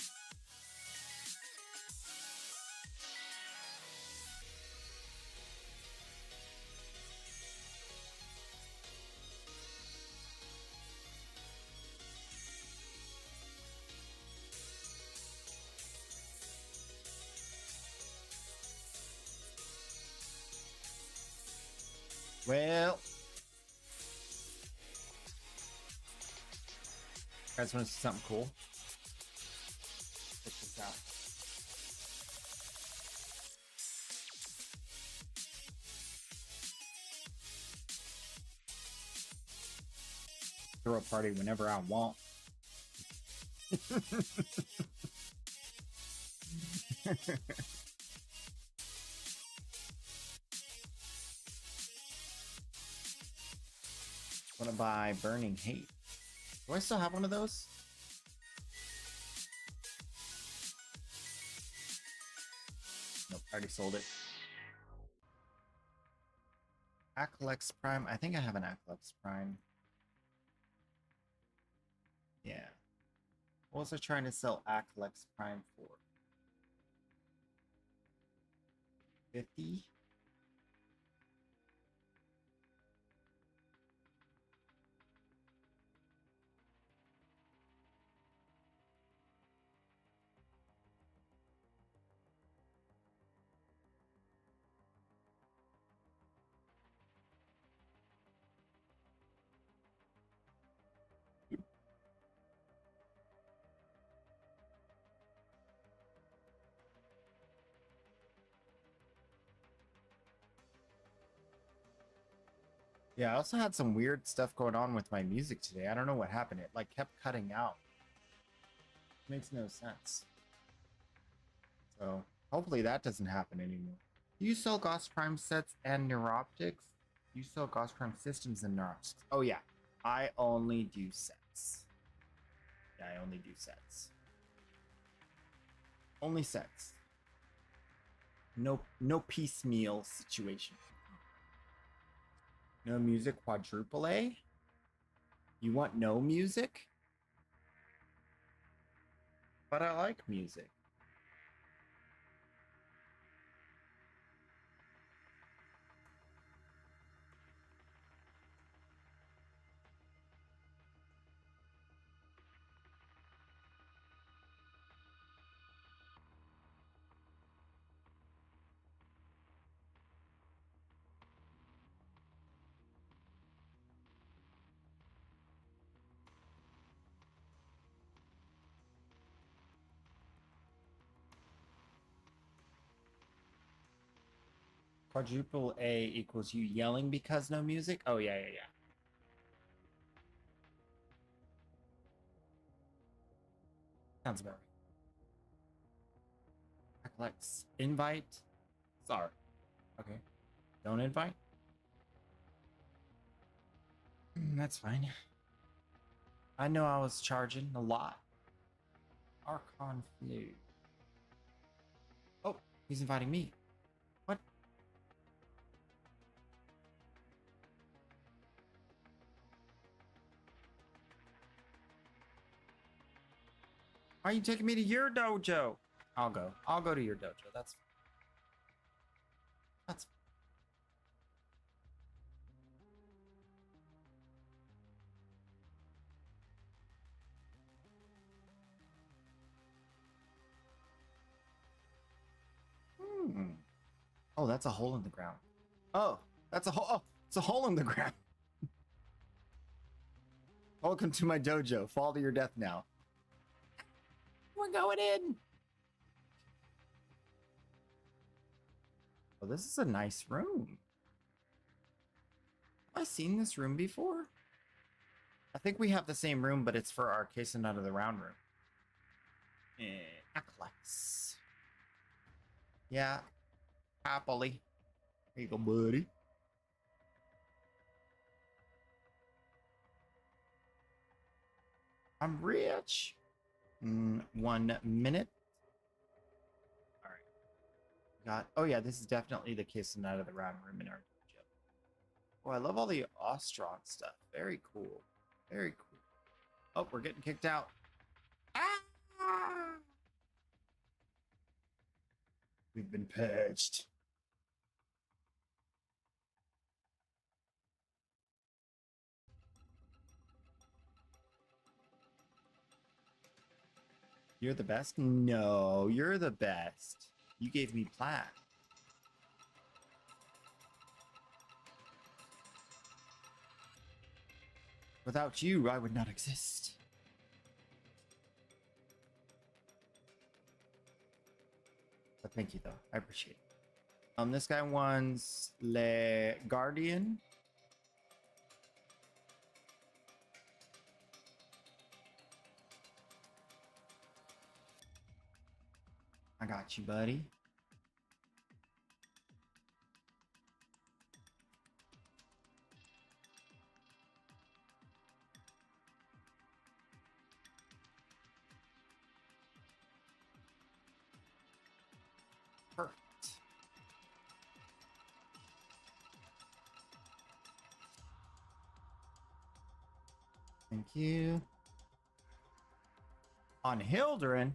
well. You guys want to see something cool? Check this out. Throw a party whenever I want. Want to buy Burning Hate? Do I still have one of those? Nope, I already sold it. Acolex Prime. I think I have an Acolex Prime. Yeah. What was I trying to sell Acolex Prime for? 50? Yeah, I also had some weird stuff going on with my music today. I don't know what happened. It like kept cutting out. Makes no sense. So hopefully that doesn't happen anymore. Do you sell Gauss Prime sets and Neuroptics? You sell Gauss Prime systems and Neuroptics. Oh yeah, I only do sets. Yeah, I only do sets. Only sets. No piecemeal situation. No music quadruple A? You want no music? But I like music. Quadruple A equals you yelling because no music? Oh, yeah, yeah, yeah. Sounds about right. Alex, invite. Sorry. Okay. Don't invite. That's fine. I know I was charging a lot. Archon flu. Oh, he's inviting me. What? Why are you taking me to your dojo? I'll go. I'll go to your dojo. That's Oh, that's a hole in the ground. Oh, that's a hole. Oh, it's a hole in the ground. Welcome to my dojo. Fall to your death now. We're going in. Oh, this is a nice room. Have I seen this room before? I think we have the same room, but it's for our case and out of the round room. Eclex. Yeah. Happily. Here you go, buddy. I'm rich. 1 minute. All right. Got. Oh yeah, this is definitely the kiss and out of the round room in our dojo. Oh, I love all the Ostron stuff. Very cool. Very cool. Oh, we're getting kicked out. Ah! We've been purged. You're the best? No, you're the best. You gave me plat. Without you, I would not exist. But thank you, though. I appreciate it. This guy wants Le Guardian. I got you, buddy. Perfect. Thank you. On Hilderin.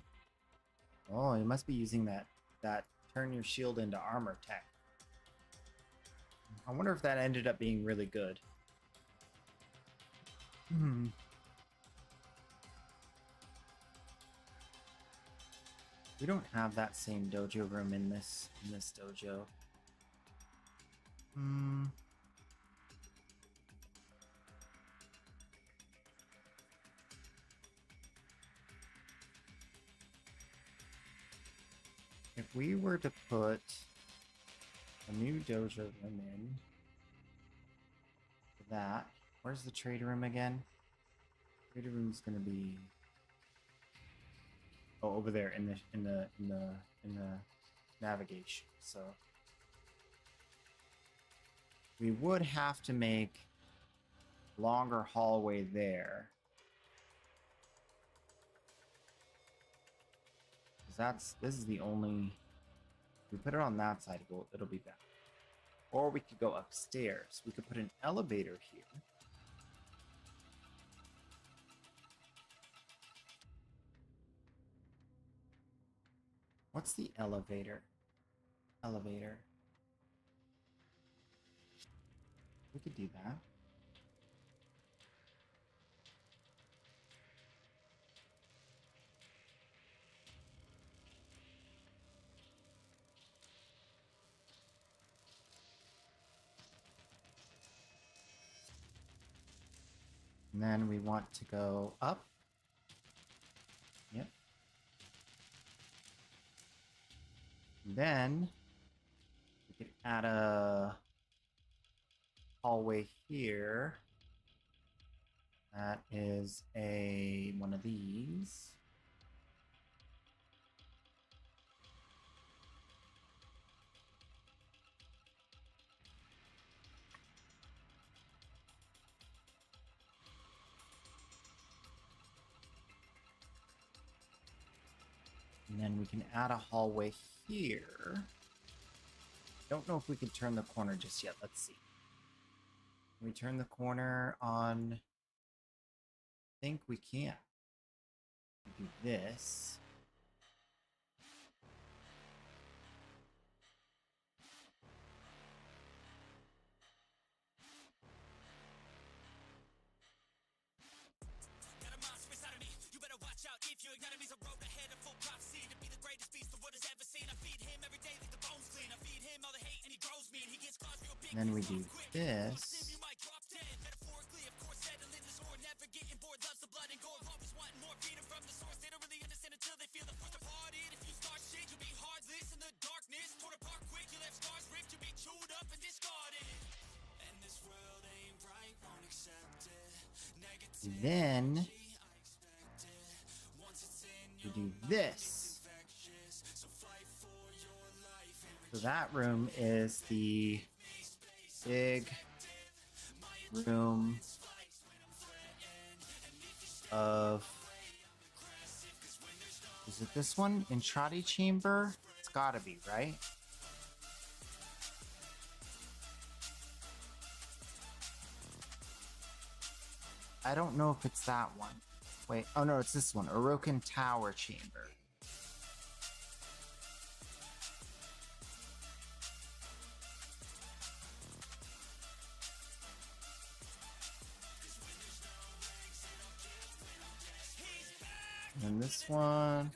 Oh, you must be using that turn your shield into armor tech. I wonder if that ended up being really good. We don't have that same dojo room in this dojo. If we were to put a new dojo room in that, where's the trade room again? Trade room's gonna be over there in the navigation. So we would have to make longer hallway there. This is the only. If we put it on that side, it'll be better. Or we could go upstairs. We could put an elevator here. What's the elevator? Elevator. We could do that. And then we want to go up. Yep. And then we could add a hallway here. That is one of these. And then we can add a hallway here. Don't know if we can turn the corner just yet. Let's see. Can we turn the corner on? I think we can. Do this. And then we do this. Then we do this. So that room is the big room of, is it this one? Entrati chamber? It's gotta be, right? I don't know if it's that one. Wait, oh no, it's this one. Orokin Tower Chamber. And this one.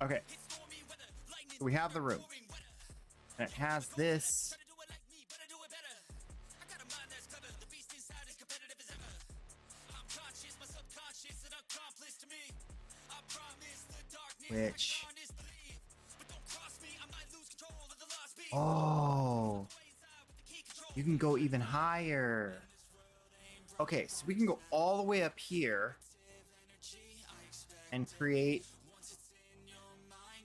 Okay. So we have the room. And it has this. Which. Oh. You can go even higher. Okay, so we can go all the way up here and create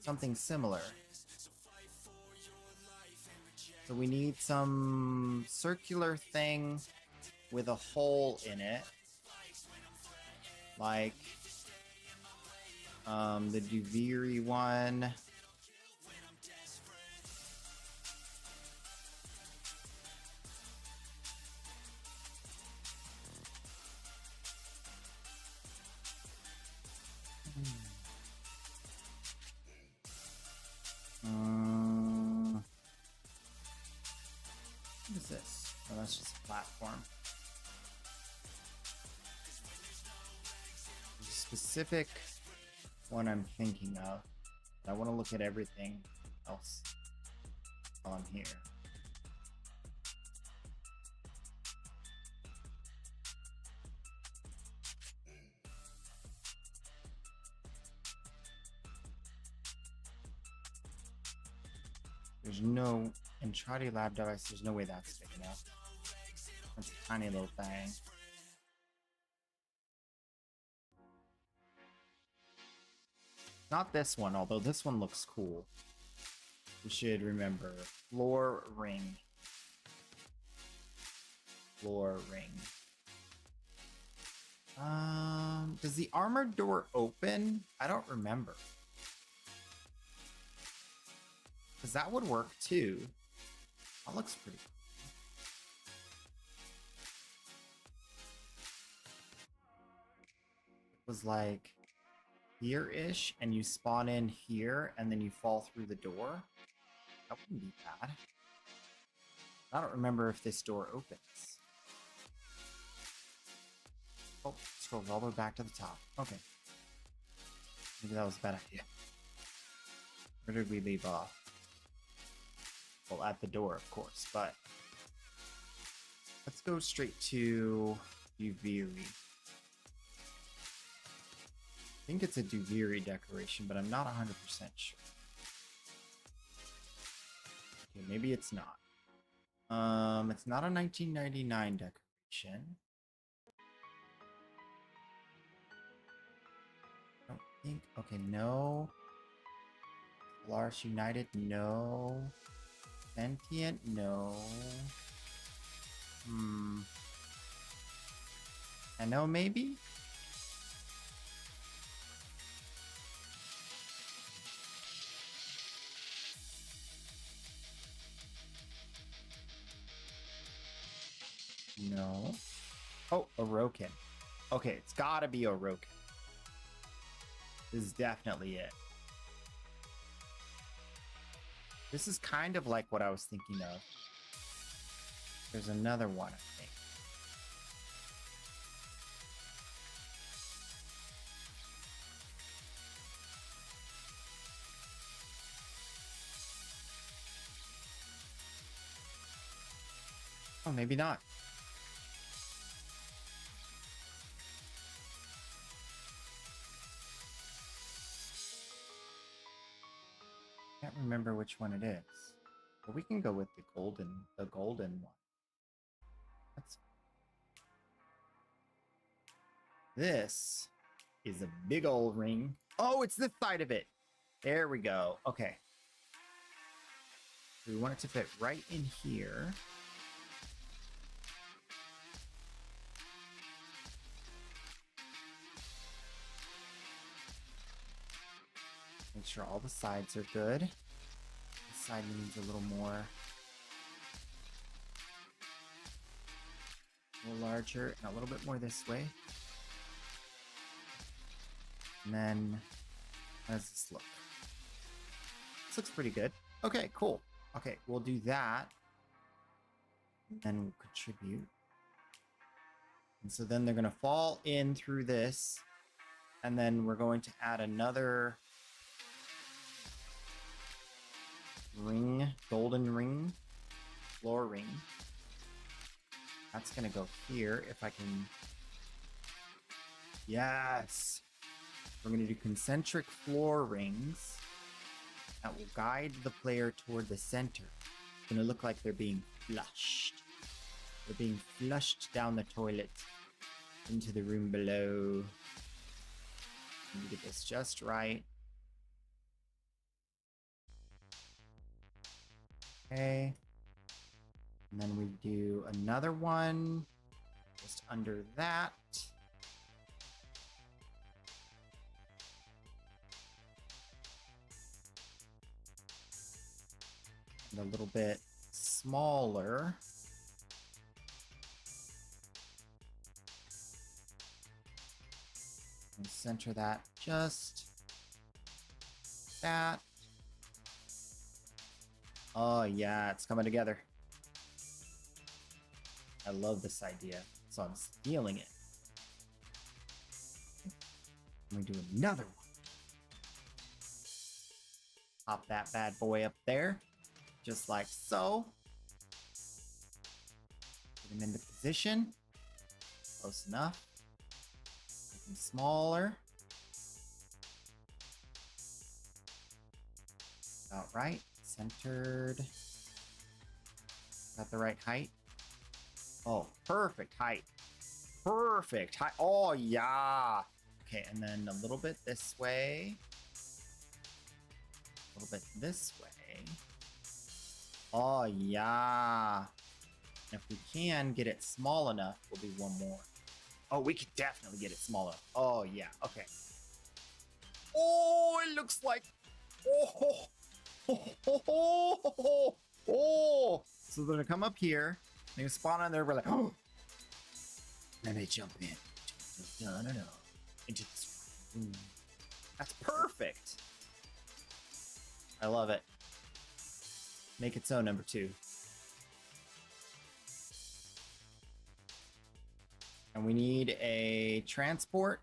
something similar. So we need some circular thing with a hole in it. Like the Duviri one. What is this? Oh, that's just a platform. There's a specific one I'm thinking of. I want to look at everything else on here. There's no Entrati lab device. There's no way that's big enough. That's a tiny little thing. Not this one, although this one looks cool. We should remember floor ring. Floor ring. Does the armored door open? I don't remember. Because that would work too. That looks pretty cool. It was like here-ish, and you spawn in here, and then you fall through the door. That wouldn't be bad. I don't remember if this door opens. Oh, scrolls all the way back to the top. Okay. Maybe that was a bad idea. Where did we leave off? Well, at the door, of course, but let's go straight to Duviri. I think it's a Duviri decoration, but I'm not 100% sure. Okay, maybe it's not. It's not a 1999 decoration. I don't think. Okay, no. Lars United, no. Sentient, no. I know, maybe? Orokin. Okay, it's gotta be Orokin. This is definitely it. This is kind of like what I was thinking of. There's another one, I think. Oh, maybe not. Can't remember which one it is. But we can go with the golden one. That's This is a big old ring. Oh, it's this side of it. There we go. Okay. We want it to fit right in here. Make sure all the sides are good. This side needs a little more. A little larger and a little bit more this way. And then, how does this look? This looks pretty good. Okay, cool. Okay, we'll do that. And then we'll contribute. And so then they're going to fall in through this. And then we're going to add another ring, golden ring, floor ring. That's going to go here if I can. Yes. We're going to do concentric floor rings that will guide the player toward the center. It's going to look like they're being flushed. They're being flushed down the toilet into the room below. Let me get this just right. Okay. And then we do another one just under that. And a little bit smaller. And center that just that. Oh yeah, it's coming together. I love this idea, so I'm stealing it. Let me do another one. Pop that bad boy up there, just like so. Put him into position. Close enough. Make him smaller. About right. Centered. Got the right height. Oh, perfect height. Perfect height. Oh, yeah. Okay, and then a little bit this way. A little bit this way. Oh, yeah. If we can get it small enough, we'll do one more. Oh, we could definitely get it small enough. Oh, yeah. Okay. Oh, it looks like... Oh, oh, oh, oh, oh, oh. So they're going to come up here. They spawn on there. We're like, oh. Then they jump in. Into this room. That's perfect. I love it. Make it so, number 2. And we need a transport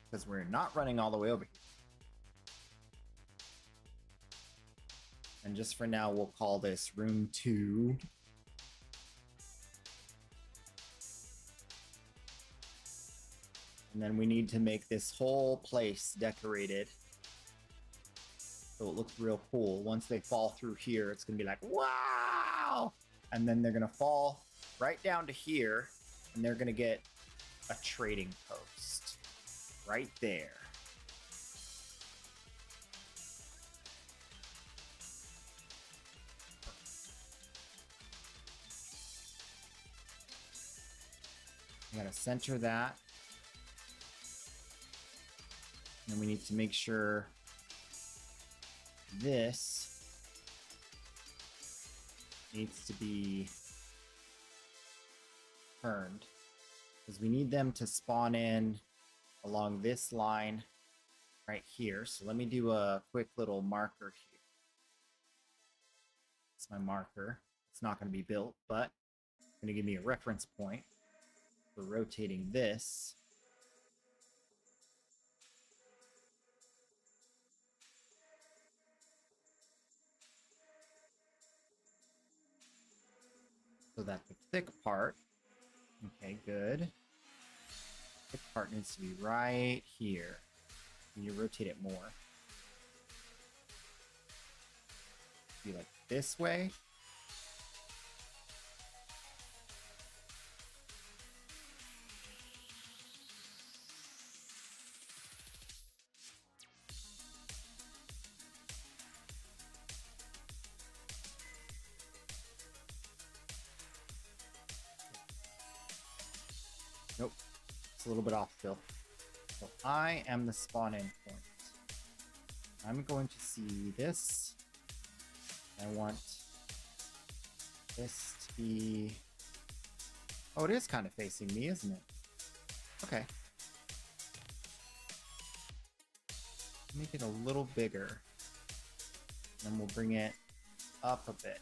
because we're not running all the way over here. And just for now, we'll call this room 2. And then we need to make this whole place decorated so it looks real cool. Once they fall through here, it's going to be like, wow! And then they're going to fall right down to here, and they're going to get a trading post right there. We got to center that. And we need to make sure this needs to be turned. because we need them to spawn in along this line right here. So let me do a quick little marker here. It's my marker. It's not going to be built, but it's going to give me a reference point for rotating this. So that the thick part, okay, good. Thick part needs to be right here. You rotate it more. Be like this way. Nope. It's a little bit off still. So I am the spawn in point. I'm going to see this. I want this to be... Oh, it is kind of facing me, isn't it? Okay. Make it a little bigger. Then we'll bring it up a bit.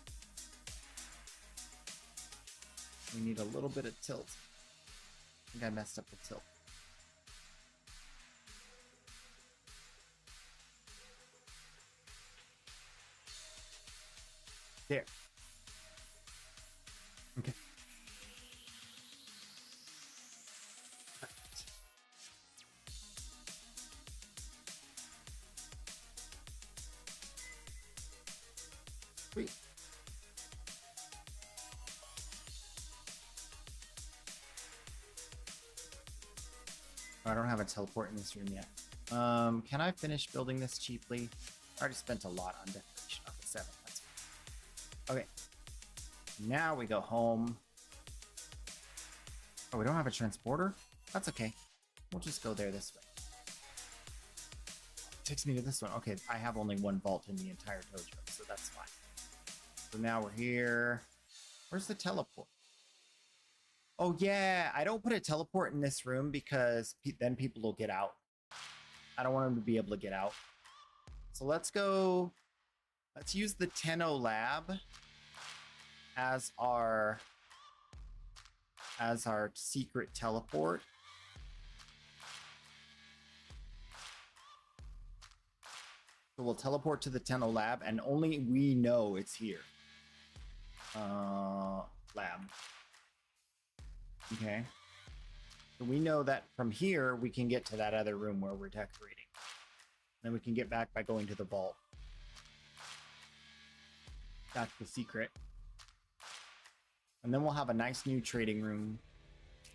We need a little bit of tilt. I think I messed up the tilt. There. Okay. Sweet. I don't have a teleport in this room yet. Can I finish building this cheaply? I already spent a lot on decoration. Okay, 7. That's fine. Okay. Now we go home. Oh, we don't have a transporter? That's okay. We'll just go there this way. It takes me to this one. Okay, I have only one vault in the entire dojo, so that's fine. So now we're here. Where's the teleport? Oh yeah, I don't put a teleport in this room because then people will get out. I don't want them to be able to get out. So let's go. Let's use the Tenno lab as our secret teleport. So we'll teleport to the Tenno lab, and only we know it's here. Lab. Okay. So we know that from here we can get to that other room where we're decorating. Then we can get back by going to the vault. That's the secret. And then we'll have a nice new trading room.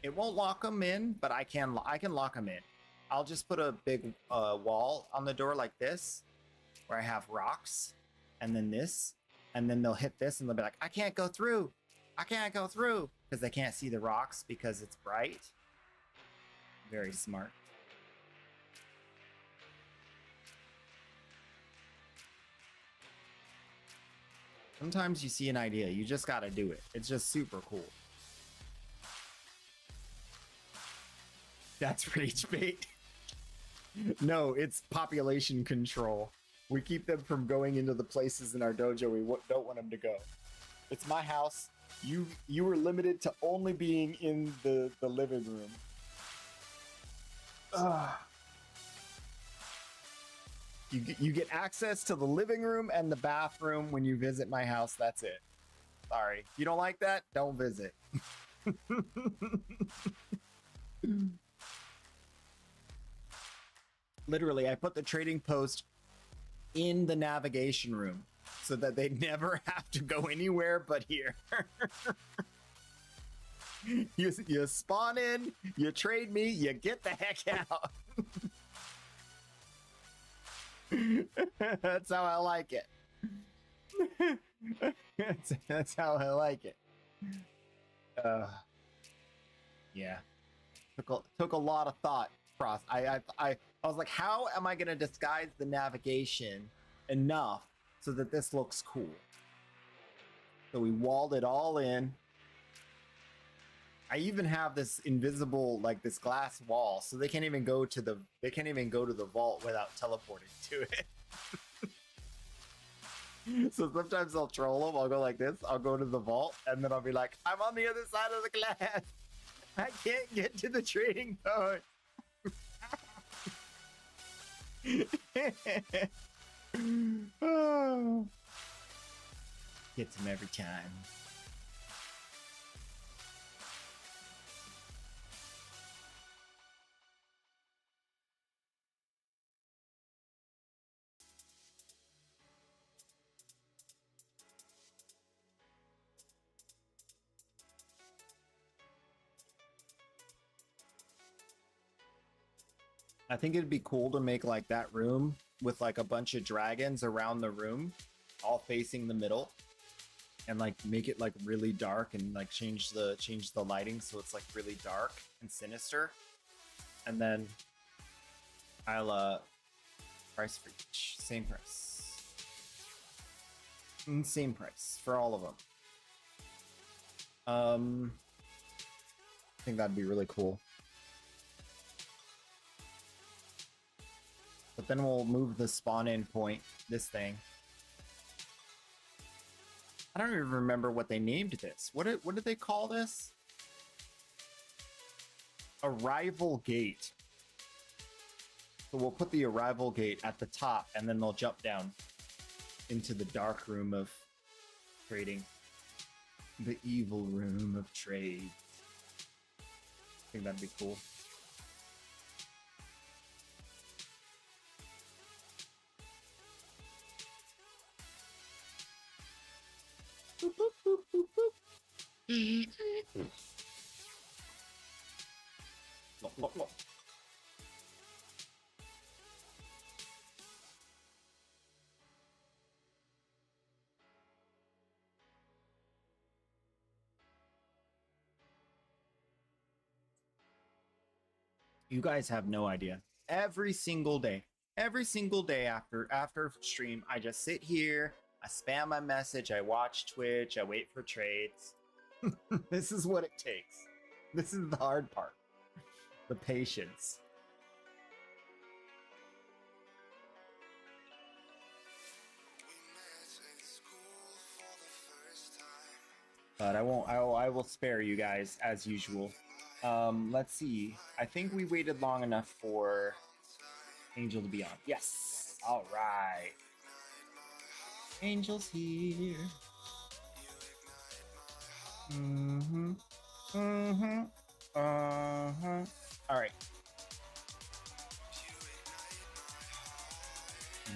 It won't lock them in, but I can lock them in. I'll just put a big wall on the door like this, where I have rocks, and then this, and then they'll hit this and they'll be like, I can't go through. I can't go through, because they can't see the rocks because it's bright. Very smart. Sometimes you see an idea, you just gotta do it. It's just super cool. That's rage bait. No, it's population control. We keep them from going into the places in our dojo we don't want them to go. It's my house. You were limited to only being in the living room. You get access to the living room and the bathroom when you visit my house. That's it. Sorry. If you don't like that, don't visit. Literally, I put the trading post in the navigation room so that they never have to go anywhere but here. You spawn in, you trade me, you get the heck out. That's how I like it. That's how I like it. Yeah. Took a lot of thought. I was like, how am I gonna disguise the navigation enough so that this looks cool? So we walled it all in. I even have this invisible, like this glass wall, so they can't even go to the vault without teleporting to it. So sometimes I'll troll them. I'll go like this. I'll go to the vault, and then I'll be like, "I'm on the other side of the glass. I can't get to the trading post." Oh. Gets him every time. I think it'd be cool to make like that room with like a bunch of dragons around the room, all facing the middle, and like make it like really dark and like change the lighting so it's like really dark and sinister. And then I'll price for each, same price, same price for all of them. I think that'd be really cool. But then we'll move the spawn-in point, this thing. I don't even remember what they named this. What did they call this? Arrival gate. So we'll put the arrival gate at the top, and then they'll jump down into the dark room of trading. The evil room of trade. I think that'd be cool. Boop, boop, boop, boop, boop. Look, look, look. You guys have no idea. Every single day after stream, I just sit here, I spam my message, I watch Twitch, I wait for trades. This is what it takes. This is the hard part. The patience. But I will spare you guys as usual. Let's see. I think we waited long enough for Angel to be on. Yes. All right. Angel's here. Mm-hmm. Mm-hmm. Uh-huh. All right.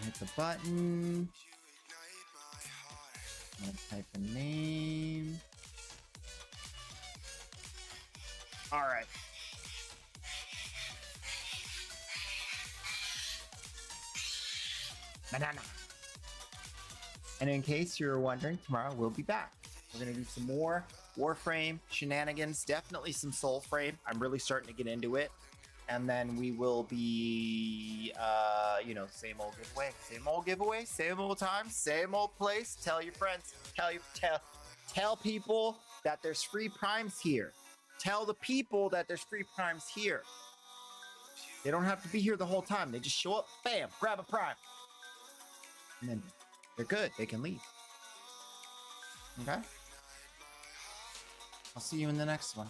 Hit the button. I'm gonna type a name. All right. Banana. And in case you're wondering, tomorrow we'll be back. We're gonna do some more Warframe shenanigans, definitely some Soulframe. I'm really starting to get into it. And then we will be, you know, same old giveaway, same old time, same old place. Tell your friends, tell people that there's free primes here. Tell the people that there's free primes here. They don't have to be here the whole time. They just show up, bam, grab a prime. And then they're good. They can leave. Okay? I'll see you in the next one.